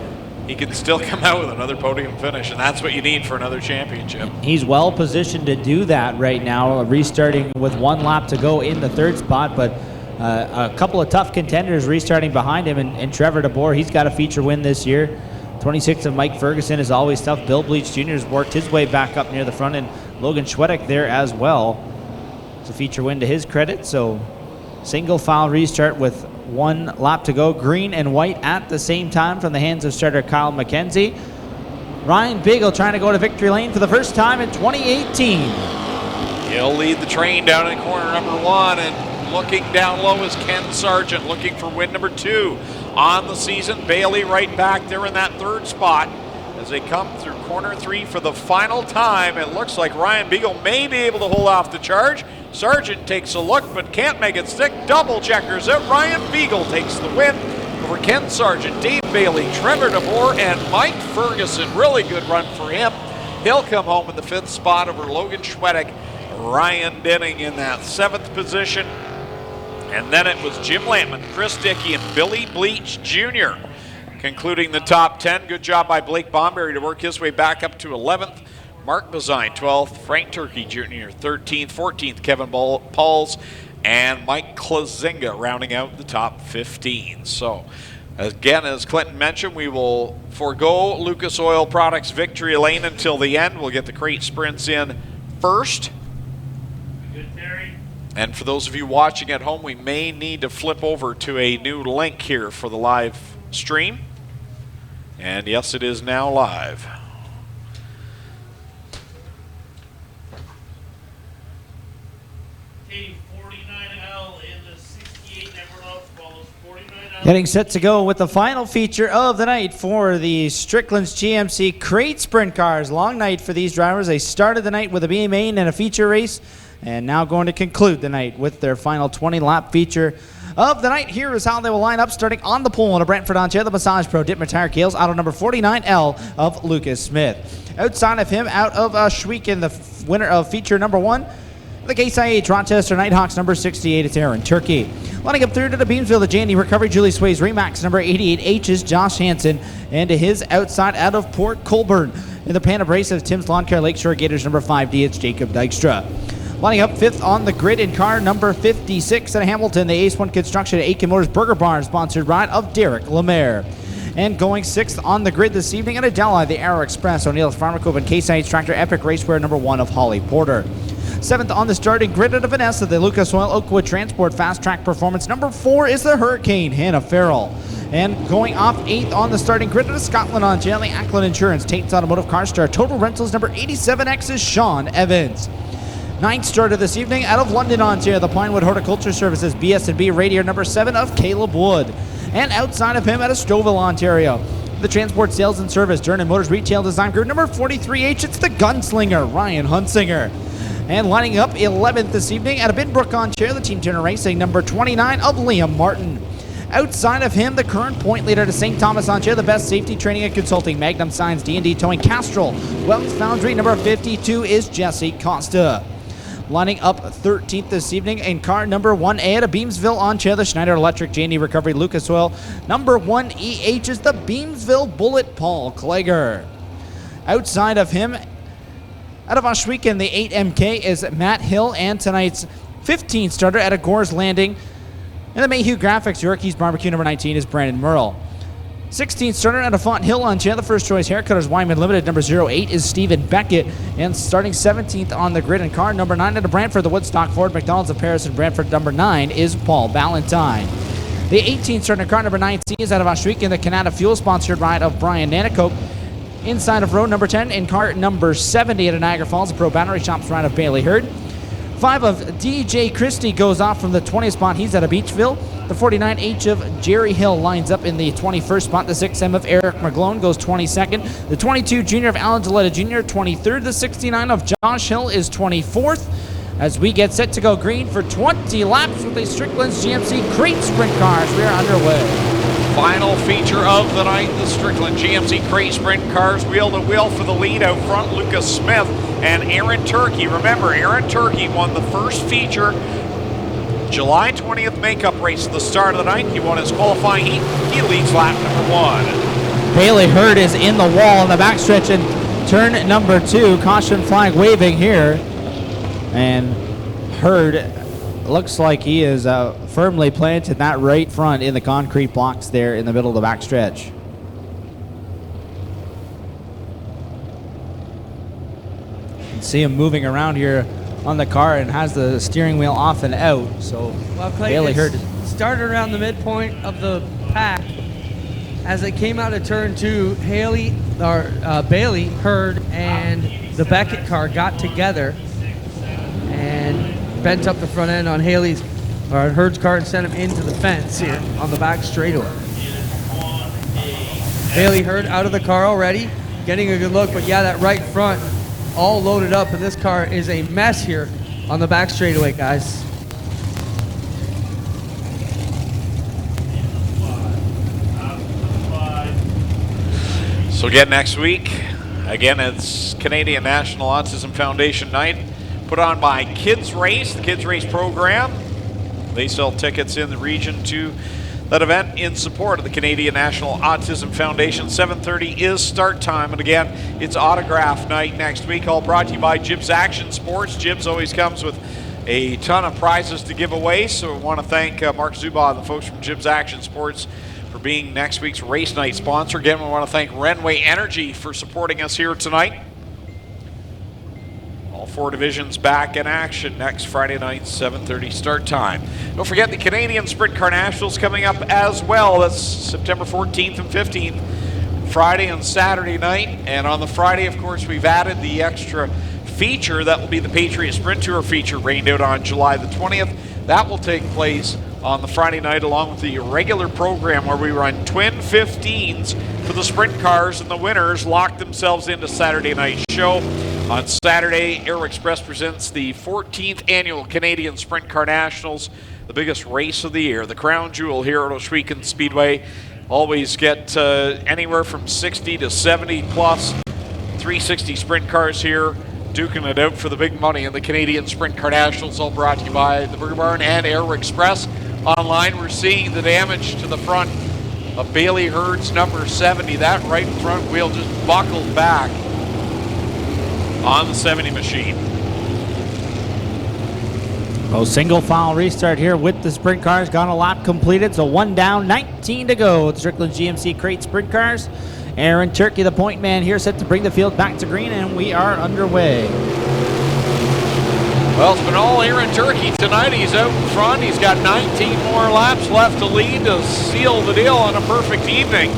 He can still come out with another podium finish, and that's what you need for another championship. He's well positioned to do that right now, restarting with 1 lap to go in the 3rd spot, but a couple of tough contenders restarting behind him, and Trevor DeBoer, he's got a feature win this year. 26 of Mike Ferguson is always tough. Bill Bleach Jr. has worked his way back up near the front, and Logan Schwedek there as well. It's a feature win to his credit, so single file restart with 1 lap to go. Green and white at the same time from the hands of starter Kyle McKenzie. Ryan Beagle trying to go to victory lane for the first time in 2018. He'll lead the train down in corner number 1, and looking down low is Ken Sargent looking for win number 2 on the season. Bailey right back there in that 3rd spot as they come through corner 3 for the final time. It looks like Ryan Beagle may be able to hold off the charge. Sargent takes a look but can't make it stick. Double checkers out. Ryan Beagle takes the win over Ken Sargent, Dave Bailey, Trevor DeBoer, and Mike Ferguson. Really good run for him. He'll come home in the 5th spot over Logan Schwedek. Ryan Denning in that 7th position. And then it was Jim Lampman, Chris Dickey, and Billy Bleach Jr. concluding the top 10. Good job by Blake Bomberry to work his way back up to 11th. Mark Bazine, 12th. Frank Turkey Jr., 13th. 14th, Kevin Pauls. And Mike Klazinga rounding out the top 15. So, again, as Clinton mentioned, we will forego Lucas Oil Products victory lane until the end. We'll get the crate sprints in first. And for those of you watching at home, we may need to flip over to a new link here for the live stream. And yes, it is now live. Getting set to go with the final feature of the night for the Strickland's GMC Crate Sprint Cars. Long night for these drivers. They started the night with a B main and a feature race, and now going to conclude the night with their final 20-lap feature of the night. Here is how they will line up, starting on the pole in a Brentford, Ontario, the Massage Pro Dittmer Tire Gales, auto number 49L of Lucas Smith. Outside of him, out of Ohsweken, the winner of feature number 1, the Case IH Rochester Nighthawks number 68, it's Aaron Turkey. Lining up through to the Beamsville, the J&D Recovery Julie Sway's Remax number 88H is Josh Hansen, and to his outside out of Port Colborne in the Pan Abrasive Tim's Lawn Care Lakeshore Gators number 5D, it's Jacob Dykstra. Lining up 5th on the grid in car number 56 at Hamilton, the Ace 1 Construction at Aiken Motors Burger Barn sponsored ride of Derek Lemaire. And going 6th on the grid this evening at Adela, the Arrow Express, O'Neill's Pharmacope and Case IH Tractor Epic Racewear number 1 of Holly Porter. 7th on the starting grid at Vanessa, the Lucas Oil Oakwood Transport Fast Track Performance number 4 is the Hurricane, Hannah Farrell. And going off 8th on the starting grid at Scotland, Ontario, the Ackland Insurance, Tate's Automotive Car Star, Total Rentals number 87X is Sean Evans. 9th starter this evening out of London, Ontario, the Pinewood Horticulture Services BS&B Radiator number 7 of Caleb Wood. And outside of him out of Stouffville, Ontario, the Transport Sales and Service Durnan Motors Retail Design Group number 43H, it's the Gunslinger, Ryan Hunsinger. And lining up 11th this evening out of Binbrook, Ontario, the Team Turner Racing number 29 of Liam Martin. Outside of him, the current point leader to St. Thomas, Ontario, the Best Safety Training and Consulting, Magnum Signs, D&D Towing, Castrol, Wells Foundry number 52 is Jesse Costa. lining up 13th this evening in car number 1A out of Beamsville, Ontario. Schneider Electric, J&E Recovery, Lucas Oil. Number 1EH is the Beamsville Bullet, Paul Klager. Outside of him, out of Oshwegan, the 8MK is Matt Hill, and tonight's 15 starter at a Gore's Landing. And the Mayhew Graphics Yorkies Barbecue number 19 is Brandon Merle. 16th starter out of Font Hill, Ontario, the First Choice Haircutters Wyman Limited number 08 is Stephen Beckett. And starting 17th on the grid in car number 9 out of Brantford, the Woodstock Ford McDonald's of Paris and Brantford number 9 is Paul Ballantyne. The 18th starter in car number 19 is out of Oshwegan, the Canada Fuel sponsored ride of Brian Nanacoke. Inside of row number 10 in car number 70 at Niagara Falls, the Pro Battery Shops ride of Bailey Hurd. 5 of DJ Christie goes off from the 20th spot. He's out of Beachville. The 49H of Jerry Hill lines up in the 21st spot. The 6M of Eric McGlone goes 22nd. The 22 Junior of Alan Gilletta Jr. 23rd. The 69 of Josh Hill is 24th. As we get set to go green for 20 laps with a Strickland's GMC Crate Sprint Cars, we are underway. Final feature of the night, the Strickland GMC Crate Sprint Cars, wheel to wheel for the lead out front, Lucas Smith and Aaron Turkey. Remember, Aaron Turkey won the first feature, July 20th makeup race at the start of the night. He won his qualifying heat. He leads lap number 1. Bailey Hurd is in the wall in the backstretch in turn number 2. Caution flag waving here. And Hurd looks like he is firmly planted that right front in the concrete blocks there in the middle of the backstretch. You can see him moving around here on the car and has the steering wheel off and out. So Well, Clay, Bailey it's Hurd started around the midpoint of the pack. As it came out of turn 2, Bailey Hurd and the Beckett car got together and bent up the front end on Hurd's car and sent him into the fence here on the back straightaway. Bailey Hurd out of the car already, getting a good look, but yeah, that right front all loaded up, and this car is a mess here on the back straightaway, guys. So again, next week, it's Canadian National Autism Foundation night, put on by Kids Race, the Kids Race program. They sell tickets in the region to that event in support of the Canadian National Autism Foundation. 7:30 is start time, and again, it's autograph night next week, all brought to you by Jibs Action Sports. Jibs always comes with a ton of prizes to give away, so we want to thank Mark Zubaugh and the folks from Jibs Action Sports for being next week's race night sponsor. Again, we want to thank RENWAY Energy for supporting us here tonight. All 4 divisions back in action next Friday night, 7:30 start time. Don't forget the Canadian Sprint Car Nationals coming up as well. That's September 14th and 15th, Friday and Saturday night. And on the Friday, of course, we've added the extra feature. That will be the Patriot Sprint Tour feature, rained out on July the 20th. That will take place on the Friday night along with the regular program where we run twin 15s for the sprint cars, and the winners lock themselves into Saturday night show. On Saturday, Aero Express presents the 14th annual Canadian Sprint Car Nationals, the biggest race of the year, the crown jewel here at Oshwegan Speedway. Always get anywhere from 60 to 70 plus 360 sprint cars here, duking it out for the big money in the Canadian Sprint Car Nationals, all brought to you by the Burger Barn and Aero Express. Online, we're seeing the damage to the front of Bailey Hurd's number 70. That right front wheel just buckled back on the 70 machine. Oh, single file restart here with the sprint cars. Got a lap completed, so 1 down, 19 to go. It's Strickland GMC Crate Sprint Cars. Aaron Turkey, the point man here, set to bring the field back to green, and we are underway. Well, it's been all Aaron Turkey tonight. He's out in front. He's got 19 more laps left to lead to seal the deal on a perfect evening.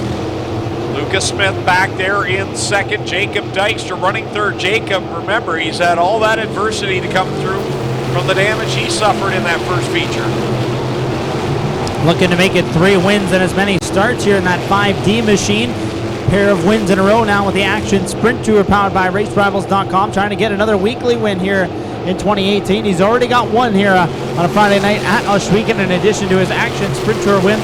Lucas Smith back there in second. Jacob Dykstra running third. Jacob, remember, he's had all that adversity to come through from the damage he suffered in that first feature. Looking to make it 3 wins and as many starts here in that 5D machine. Pair of wins in a row now with the Action Sprint Tour powered by RaceRivals.com. Trying to get another weekly win here in 2018. He's already got one here on a Friday night at Oshwegan in addition to his Action Sprint Tour win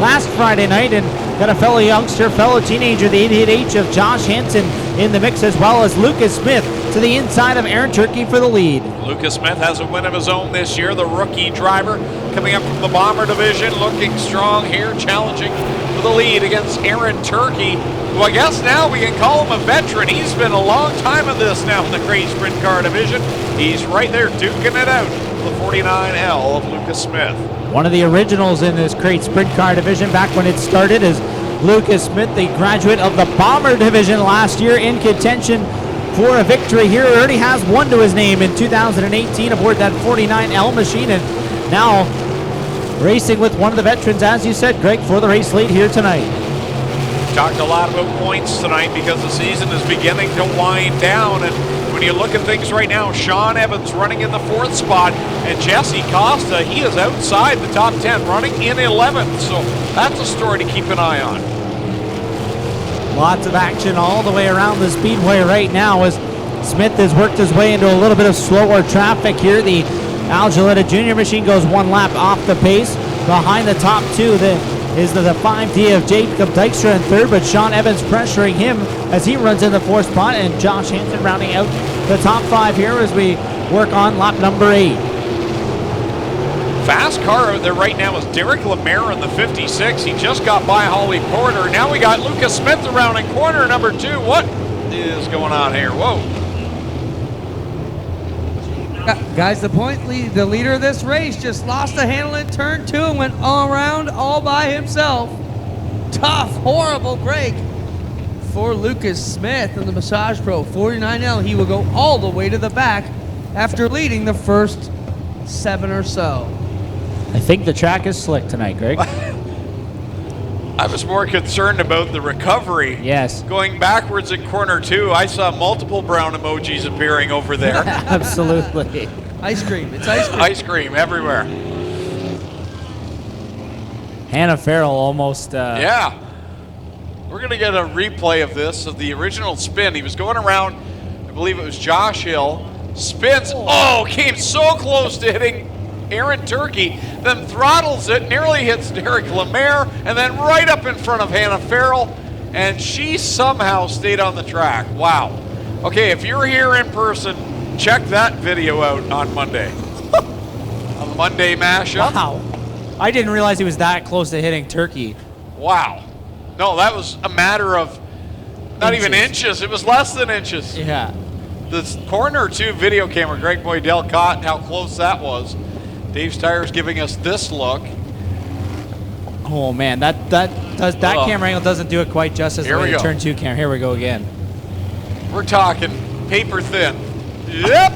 last Friday night, and got a fellow youngster, fellow teenager, the 88H of Josh Hansen in the mix, as well as Lucas Smith to the inside of Aaron Turkey for the lead. Lucas Smith has a win of his own this year, the rookie driver coming up from the Bomber division, looking strong here, challenging for the lead against Aaron Turkey, who I guess now we can call him a veteran. He's been a long time in this now in the Crate Sprint Car division. He's right there duking it out, the 49L of Lucas Smith. One of the originals in this Crate Sprint Car division back when it started is Lucas Smith, the graduate of the Bomber division last year, in contention for a victory here. He already has one to his name in 2018 aboard that 49L machine, and now racing with one of the veterans, as you said, Greg, for the race lead here tonight. Talked a lot about points tonight because the season is beginning to wind down, and when you look at things right now, Sean Evans running in the 4th spot, and Jesse Costa, he is outside the top 10, running in 11th, so that's a story to keep an eye on. Lots of action all the way around the speedway right now as Smith has worked his way into a little bit of slower traffic here. The Al Gilletta Jr. machine goes one lap off the pace. Behind the top two is the 5D of Jacob Dykstra in 3rd, but Sean Evans pressuring him as he runs in the 4th spot, and Josh Hansen rounding out the top 5 here as we work on lap number 8. Fast car out there right now is Derek Lemaire in the 56. He just got by Holly Porter. Now we got Lucas Smith around in corner number 2. What is going on here? Whoa. Guys, the leader of this race just lost the handle in turn 2 and went all around all by himself. Tough, horrible break for Lucas Smith in the Massage Pro 49L. He will go all the way to the back after leading the first 7 or so. I think the track is slick tonight, Greg. I was more concerned about the recovery. Yes. Going backwards in corner 2, I saw multiple brown emojis appearing over there. Absolutely. Ice cream. It's ice cream. Ice cream everywhere. Hannah Farrell almost... Yeah. We're going to get a replay of this, of the original spin. He was going around, I believe it was Josh Hill. Spins. Oh, came so close to hitting Aaron Turkey, then throttles it, nearly hits Derek Lemaire, and then right up in front of Hannah Farrell, and she somehow stayed on the track. Wow. Okay, if you're here in person, check that video out on Monday. A Monday mashup. Wow. I didn't realize he was that close to hitting Turkey. Wow. No, that was a matter of not even inches. It was less than inches. Yeah. The corner 2 video camera, Greg Boydell caught how close that was. Dave's Tires giving us this look. Oh man, that camera angle doesn't do it quite justice. Here we go. Turn 2 camera. Here we go again. We're talking paper thin. Yep.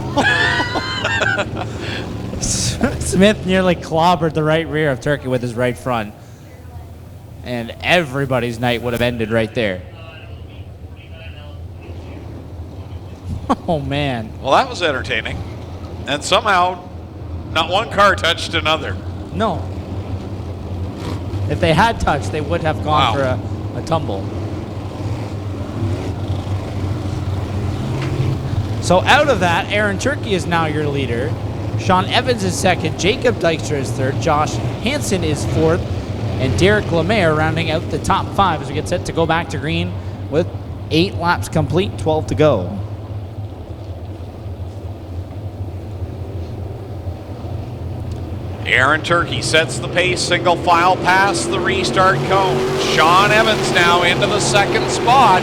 Smith nearly clobbered the right rear of Turkey with his right front, and everybody's night would have ended right there. Oh man. Well, that was entertaining, and somehow not one car touched another. No. If they had touched, they would have gone for a tumble. So out of that, Aaron Turkey is now your leader. Sean Evans is 2nd. Jacob Dykstra is 3rd. Josh Hansen is 4th. And Derek Lemaire rounding out the top 5 as we get set to go back to green with 8 laps complete, 12 to go. Aaron Turkey sets the pace, single file past the restart cone. Sean Evans now into the 2nd spot.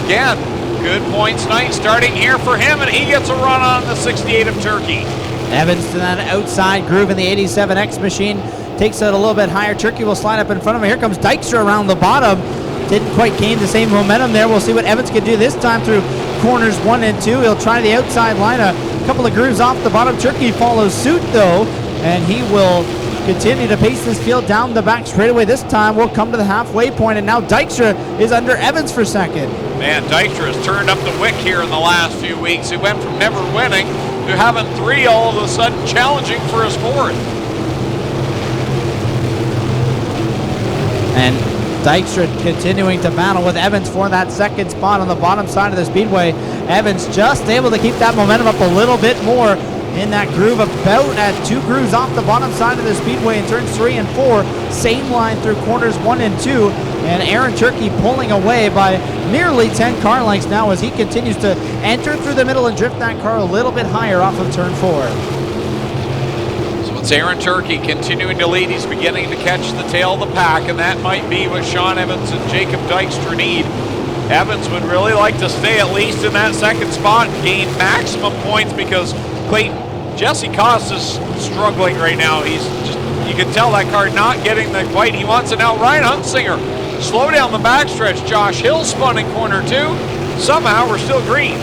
Again, good points night starting here for him, and he gets a run on the 68 of Turkey. Evans to that outside groove in the 87X machine. Takes it a little bit higher. Turkey will slide up in front of him. Here comes Dykstra around the bottom. Didn't quite gain the same momentum there. We'll see what Evans can do this time through corners 1 and 2. He'll try the outside line. A couple of grooves off the bottom. Turkey follows suit though, and he will continue to pace this field down the back straightaway. This time we'll come to the halfway point, and now Dykstra is under Evans for 2nd. Man, Dykstra has turned up the wick here in the last few weeks. He went from never winning to having 3 all of a sudden challenging for his 4th. And Dykstra continuing to battle with Evans for that 2nd spot on the bottom side of the speedway. Evans just able to keep that momentum up a little bit more in that groove, about at 2 grooves off the bottom side of the speedway in turns 3 and 4. same line through corners 1 and 2, and Aaron Turkey pulling away by nearly 10 car lengths now as he continues to enter through the middle and drift that car a little bit higher off of turn 4. So it's Aaron Turkey continuing to lead. He's beginning to catch the tail of the pack, and that might be what Sean Evans and Jacob Dykstra need. Evans would really like to stay at least in that second spot and gain maximum points because Clayton, Jesse Costa's struggling right now. He's just, you can tell that car not getting the fight he wants. And now Ryan Hunsinger, slow down the backstretch. Josh Hill spun in corner 2. Somehow we're still green.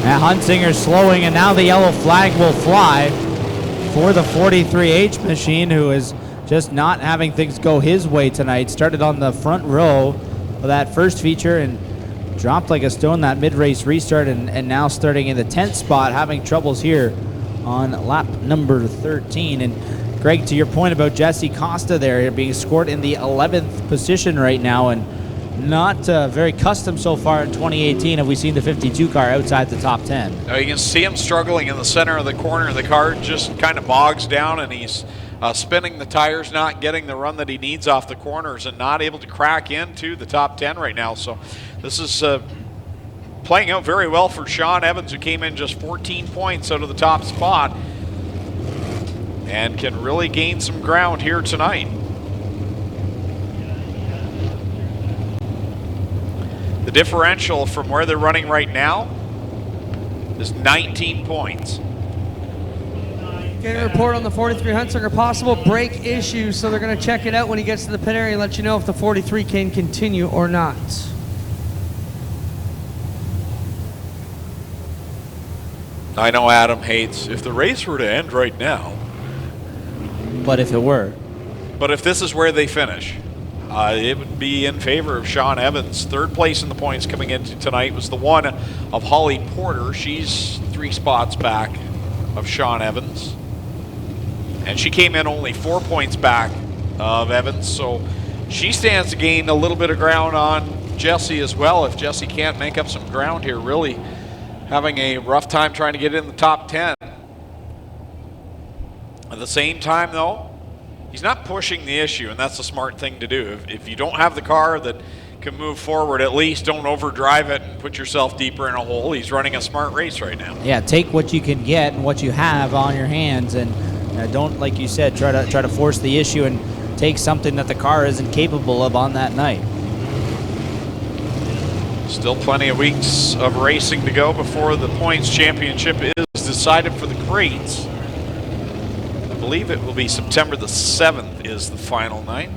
Now Hunsinger's slowing, and now the yellow flag will fly for the 43H machine, who is just not having things go his way tonight. Started on the front row of that first feature and dropped like a stone that mid-race restart, and now starting in the 10th spot, having troubles here on lap number 13. And Greg, to your point about Jesse Costa there, being scored in the 11th position right now, and not very custom so far in 2018 have we seen the 52 car outside the top 10. Now you can see him struggling in the center of the corner. The car just kind of bogs down, and he's spinning the tires, not getting the run that he needs off the corners, and not able to crack into the top 10 right now. So this is playing out very well for Sean Evans, who came in just 14 points out of the top spot and can really gain some ground here tonight. The differential from where they're running right now is 19 points. Getting a report on the 43 Hunsinger, possible brake issue, so they're going to check it out when he gets to the pit area and let you know if the 43 can continue or not. I know Adam hates if the race were to end right now. But if it were. But if this is where they finish, it would be in favor of Sean Evans. Third place in the points coming into tonight was the one of Holly Porter. She's 3 spots back of Sean Evans. And she came in only 4 points back of Evans, so she stands to gain a little bit of ground on Jesse as well if Jesse can't make up some ground here. Really having a rough time trying to get in the top 10. At the same time, though, he's not pushing the issue, and that's a smart thing to do. If you don't have the car that can move forward, at least don't overdrive it and put yourself deeper in a hole. He's running a smart race right now. Yeah, take what you can get and what you have on your hands, and don't, like you said, try to force the issue and take something that the car isn't capable of on that night. Still plenty of weeks of racing to go before the points championship is decided for the crates. I believe it will be September the 7th is the final night.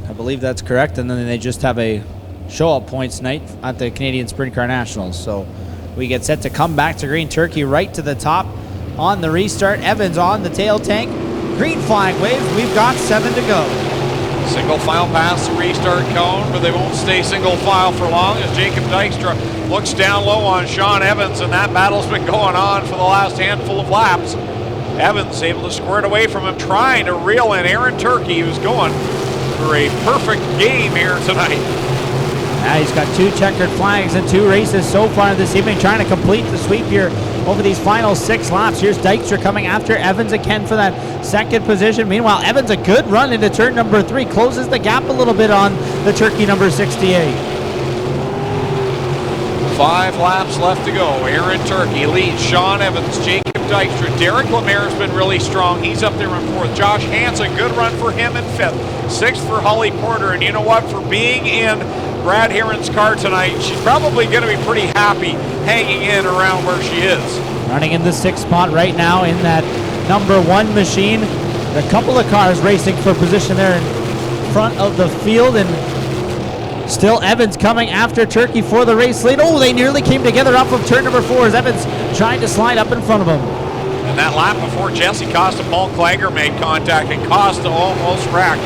I believe that's correct, and then they just have a show-up points night at the Canadian Sprint Car Nationals. So we get set to come back to green. Turkey right to the top on the restart. Evans on the tail tank. Green flag waves. We've got 7 to go. Single file past the restart cone, but they won't stay single file for long as Jacob Dykstra looks down low on Sean Evans, and that battle's been going on for the last handful of laps. Evans able to square it away from him, trying to reel in Aaron Turkey, who's going for a perfect game here tonight. Now he's got 2 checkered flags in 2 races so far this evening, trying to complete the sweep here over these final 6 laps. Here's Dykstra coming after Evans again for that 2nd position. Meanwhile, Evans a good run into turn number 3, closes the gap a little bit on the Turkey number 68. 5 laps left to go. Aaron Turkey leads Sean Evans, Jacob Dykstra. Derek Lemaire's been really strong. He's up there in 4th. Josh Hansen, good run for him in 5th. 6th for Holly Porter. And you know what? For being in Brad Heron's car tonight, she's probably going to be pretty happy hanging in around where she is. Running in the 6th spot right now in that number 1 machine. A couple of cars racing for position there in front of the field, and still Evans coming after Turkey for the race lead. Oh, they nearly came together off of turn number 4 as Evans trying to slide up in front of him. And that lap before Jesse Costa, Paul Klager made contact, and Costa almost wrecked.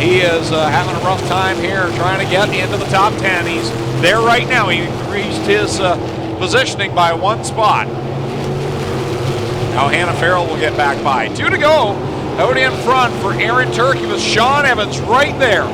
He is having a rough time here trying to get into the top 10. He's there right now. He increased his positioning by 1 spot. Now Hannah Farrell will get back by. 2 to go. Out in front for Aaron Turkey with Sean Evans right there.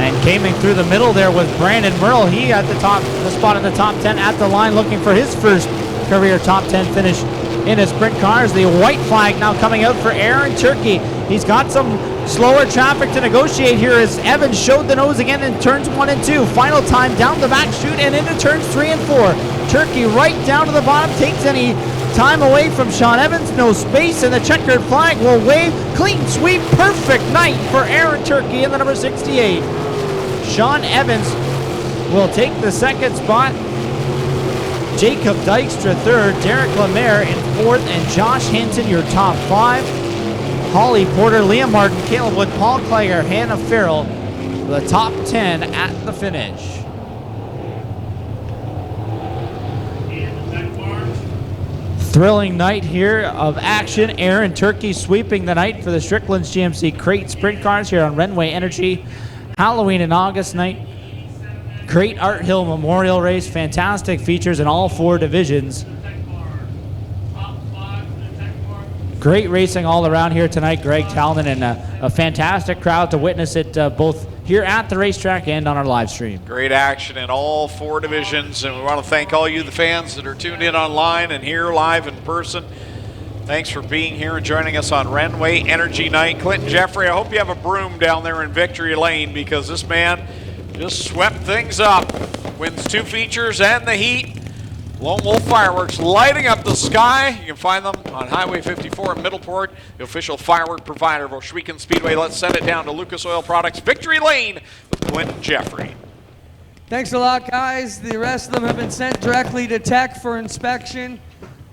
And coming through the middle there was Brandon Merle. He at the spot in the top 10 at the line, looking for his first career top 10 finish in his sprint cars. The white flag now coming out for Aaron Turkey. He's got some slower traffic to negotiate here as Evans showed the nose again in turns 1 and 2. Final time down the back chute and into turns 3 and 4. Turkey right down to the bottom, takes any time away from Sean Evans. No space, and the checkered flag will wave. Clean sweep, perfect night for Aaron Turkey in the number 68. Sean Evans will take the second spot. Jacob Dykstra third, Derek Lemaire in fourth, and Josh Hansen your top 5. Holly Porter, Liam Martin, Caleb Wood, Paul Klager, Hannah Farrell, the top 10 at the finish. Thrilling night here of action. Aaron Turkey sweeping the night for the Strickland's GMC Crate Sprint Cars here on RENWAY Energy. Halloween and August night. Great Art Hill Memorial Race. Fantastic features in all 4 divisions. Great racing all around here tonight, Greg Talman, and a fantastic crowd to witness it both here at the racetrack and on our live stream. Great action in all 4 divisions, and we want to thank all you, the fans that are tuned in online and here live in person. Thanks for being here and joining us on RENWAY Energy Night. Clinton Jeffrey, I hope you have a broom down there in Victory Lane, because this man just swept things up. Wins 2 features and the heat. Lone Wolf Fireworks lighting up the sky. You can find them on Highway 54 in Middleport, the official firework provider of Oshwegan Speedway. Let's send it down to Lucas Oil Products, Victory Lane with Clinton Jeffrey. Thanks a lot, guys. The rest of them have been sent directly to Tech for inspection,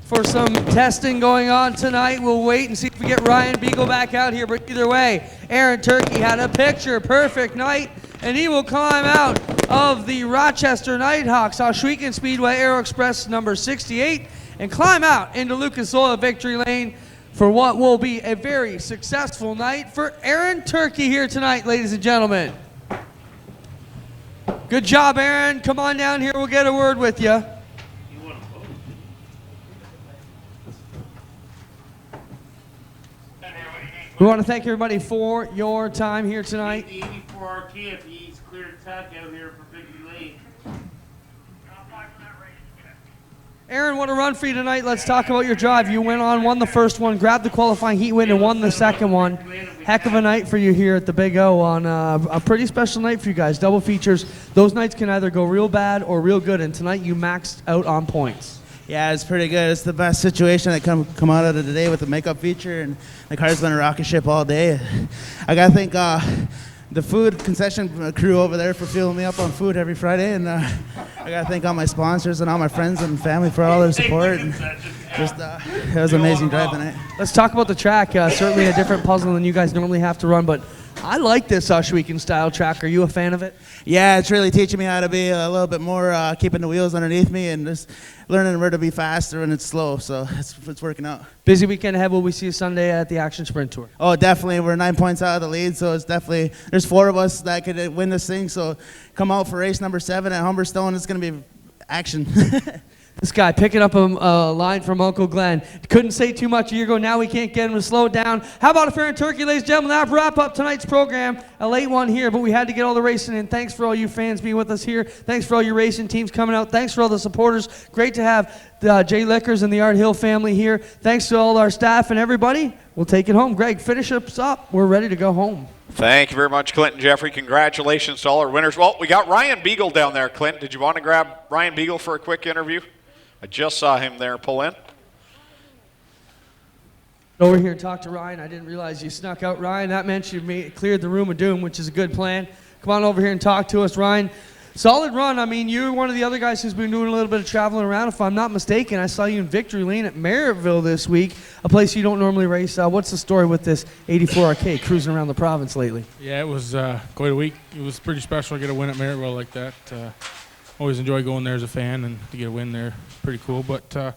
for some testing going on tonight. We'll wait and see if we get Ryan Beagle back out here, but either way, Aaron Turkey had a picture-perfect night, and he will climb out of the Rochester Nighthawks, Oshwegan Speedway Aero Express number 68, and climb out into Lucas Oil Victory Lane for what will be a very successful night for Aaron Turkey here tonight, ladies and gentlemen. Good job, Aaron. Come on down here. We'll get a word with you. We want to thank everybody for your time here tonight. The 84 RT, he's cleared attack out here for Victory Lane. Aaron, what a run for you tonight. Let's talk about your drive. You went on, won the first one, grabbed the qualifying heat win, and won the second one. Heck of a night for you here at the Big O on a pretty special night for you guys. Double features. Those nights can either go real bad or real good, and tonight you maxed out on points. Yeah, it's pretty good. It's the best situation that come out of the day with the makeup feature, and the car's been a rocket ship all day. I gotta thank the food concession crew over there for fueling me up on food every Friday, and I gotta thank all my sponsors and all my friends and family for all their support. And just it was an amazing drive tonight. Let's talk about the track. Certainly a different puzzle than you guys normally have to run, but I like this Oshwegan style track. Are you a fan of it? Yeah, it's really teaching me how to be a little bit more keeping the wheels underneath me and just learning where to be faster when it's slow. So it's working out. Busy weekend ahead. Will we see you Sunday at the Action Sprint Tour? Oh, definitely. We're 9 points out of the lead, so it's definitely, there's 4 of us that could win this thing. So come out for race number 7 at Humberstone. It's going to be action. This guy picking up a line from Uncle Glenn. Couldn't say too much a year ago. Now we can't get him to slow down. How about a fair and turkey, ladies and gentlemen? That wrap up tonight's program. A late one here, but we had to get all the racing in. Thanks for all you fans being with us here. Thanks for all your racing teams coming out. Thanks for all the supporters. Great to have the Jay Lickers and the Art Hill family here. Thanks to all our staff and everybody. We'll take it home. Greg, finish us up. We're ready to go home. Thank you very much, Clinton Jeffrey. Congratulations to all our winners. Well, we got Ryan Beagle down there, Clint. Did you want to grab Ryan Beagle for a quick interview? I just saw him there pull in. Over here and talk to Ryan. I didn't realize you snuck out, Ryan. That meant you cleared the room of doom, which is a good plan. Come on over here and talk to us, Ryan. Solid run. I mean, you're one of the other guys who's been doing a little bit of traveling around. If I'm not mistaken, I saw you in Victory Lane at Merrittville this week, a place you don't normally race. What's the story with this 84 RK cruising around the province lately? Yeah, it was quite a week. It was pretty special to get a win at Merrittville like that. Always enjoy going there as a fan, and to get a win there, pretty cool. But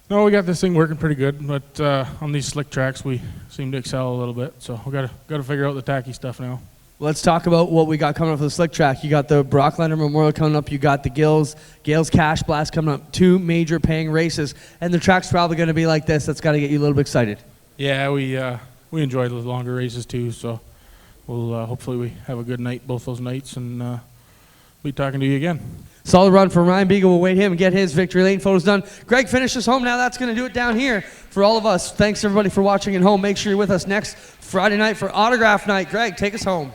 no, we got this thing working pretty good. But on these slick tracks, we seem to excel a little bit. So we got to figure out the tacky stuff now. Let's talk about what we got coming up for the slick track. You got the Brocklander Memorial coming up. You got the Gales Cash Blast coming up. 2 major paying races, and the track's probably going to be like this. That's got to get you a little bit excited. Yeah, we enjoy the longer races too. So we'll hopefully we have a good night both those nights, and be talking to you again. Solid run from Ryan Beagle. We'll wait him and get his victory lane photos done. Greg finishes home now. That's going to do it down here for all of us. Thanks everybody for watching at home. Make sure you're with us next Friday night for autograph night. Greg, take us home.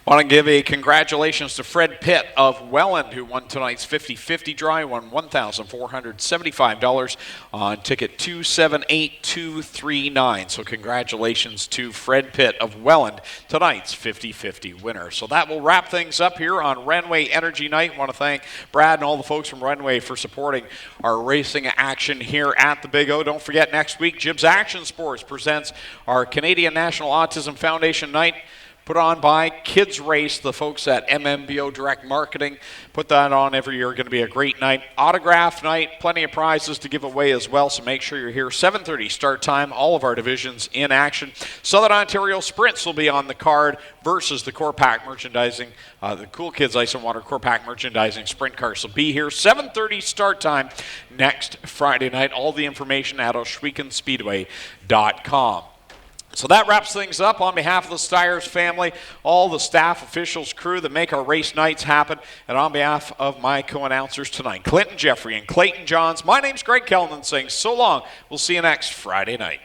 Want to give a congratulations to Fred Pitt of Welland, who won tonight's 50-50 draw. He won $1,475 on ticket 278239. So congratulations to Fred Pitt of Welland, tonight's 50-50 winner. So that will wrap things up here on RENWAY Energy Night. Want to thank Brad and all the folks from RENWAY for supporting our racing action here at the Big O. Don't forget, next week, Jibs Action Sports presents our Canadian National Autism Foundation Night, put on by Kids Race, the folks at MMBO Direct Marketing. Put that on every year. Going to be a great night. Autograph night, plenty of prizes to give away as well, so make sure you're here. 7:30 start time, all of our divisions in action. Southern Ontario Sprints will be on the card versus the Core Pack Merchandising, the Cool Kids Ice and Water Core Pack Merchandising Sprint Cars will be here. 7:30 start time next Friday night. All the information at OshwekenSpeedway.com. So that wraps things up. On behalf of the Stiers family, all the staff, officials, crew that make our race nights happen, and on behalf of my co-announcers tonight, Clinton Jeffrey and Clayton Johns, my name's Greg Kellman saying so long. We'll see you next Friday night.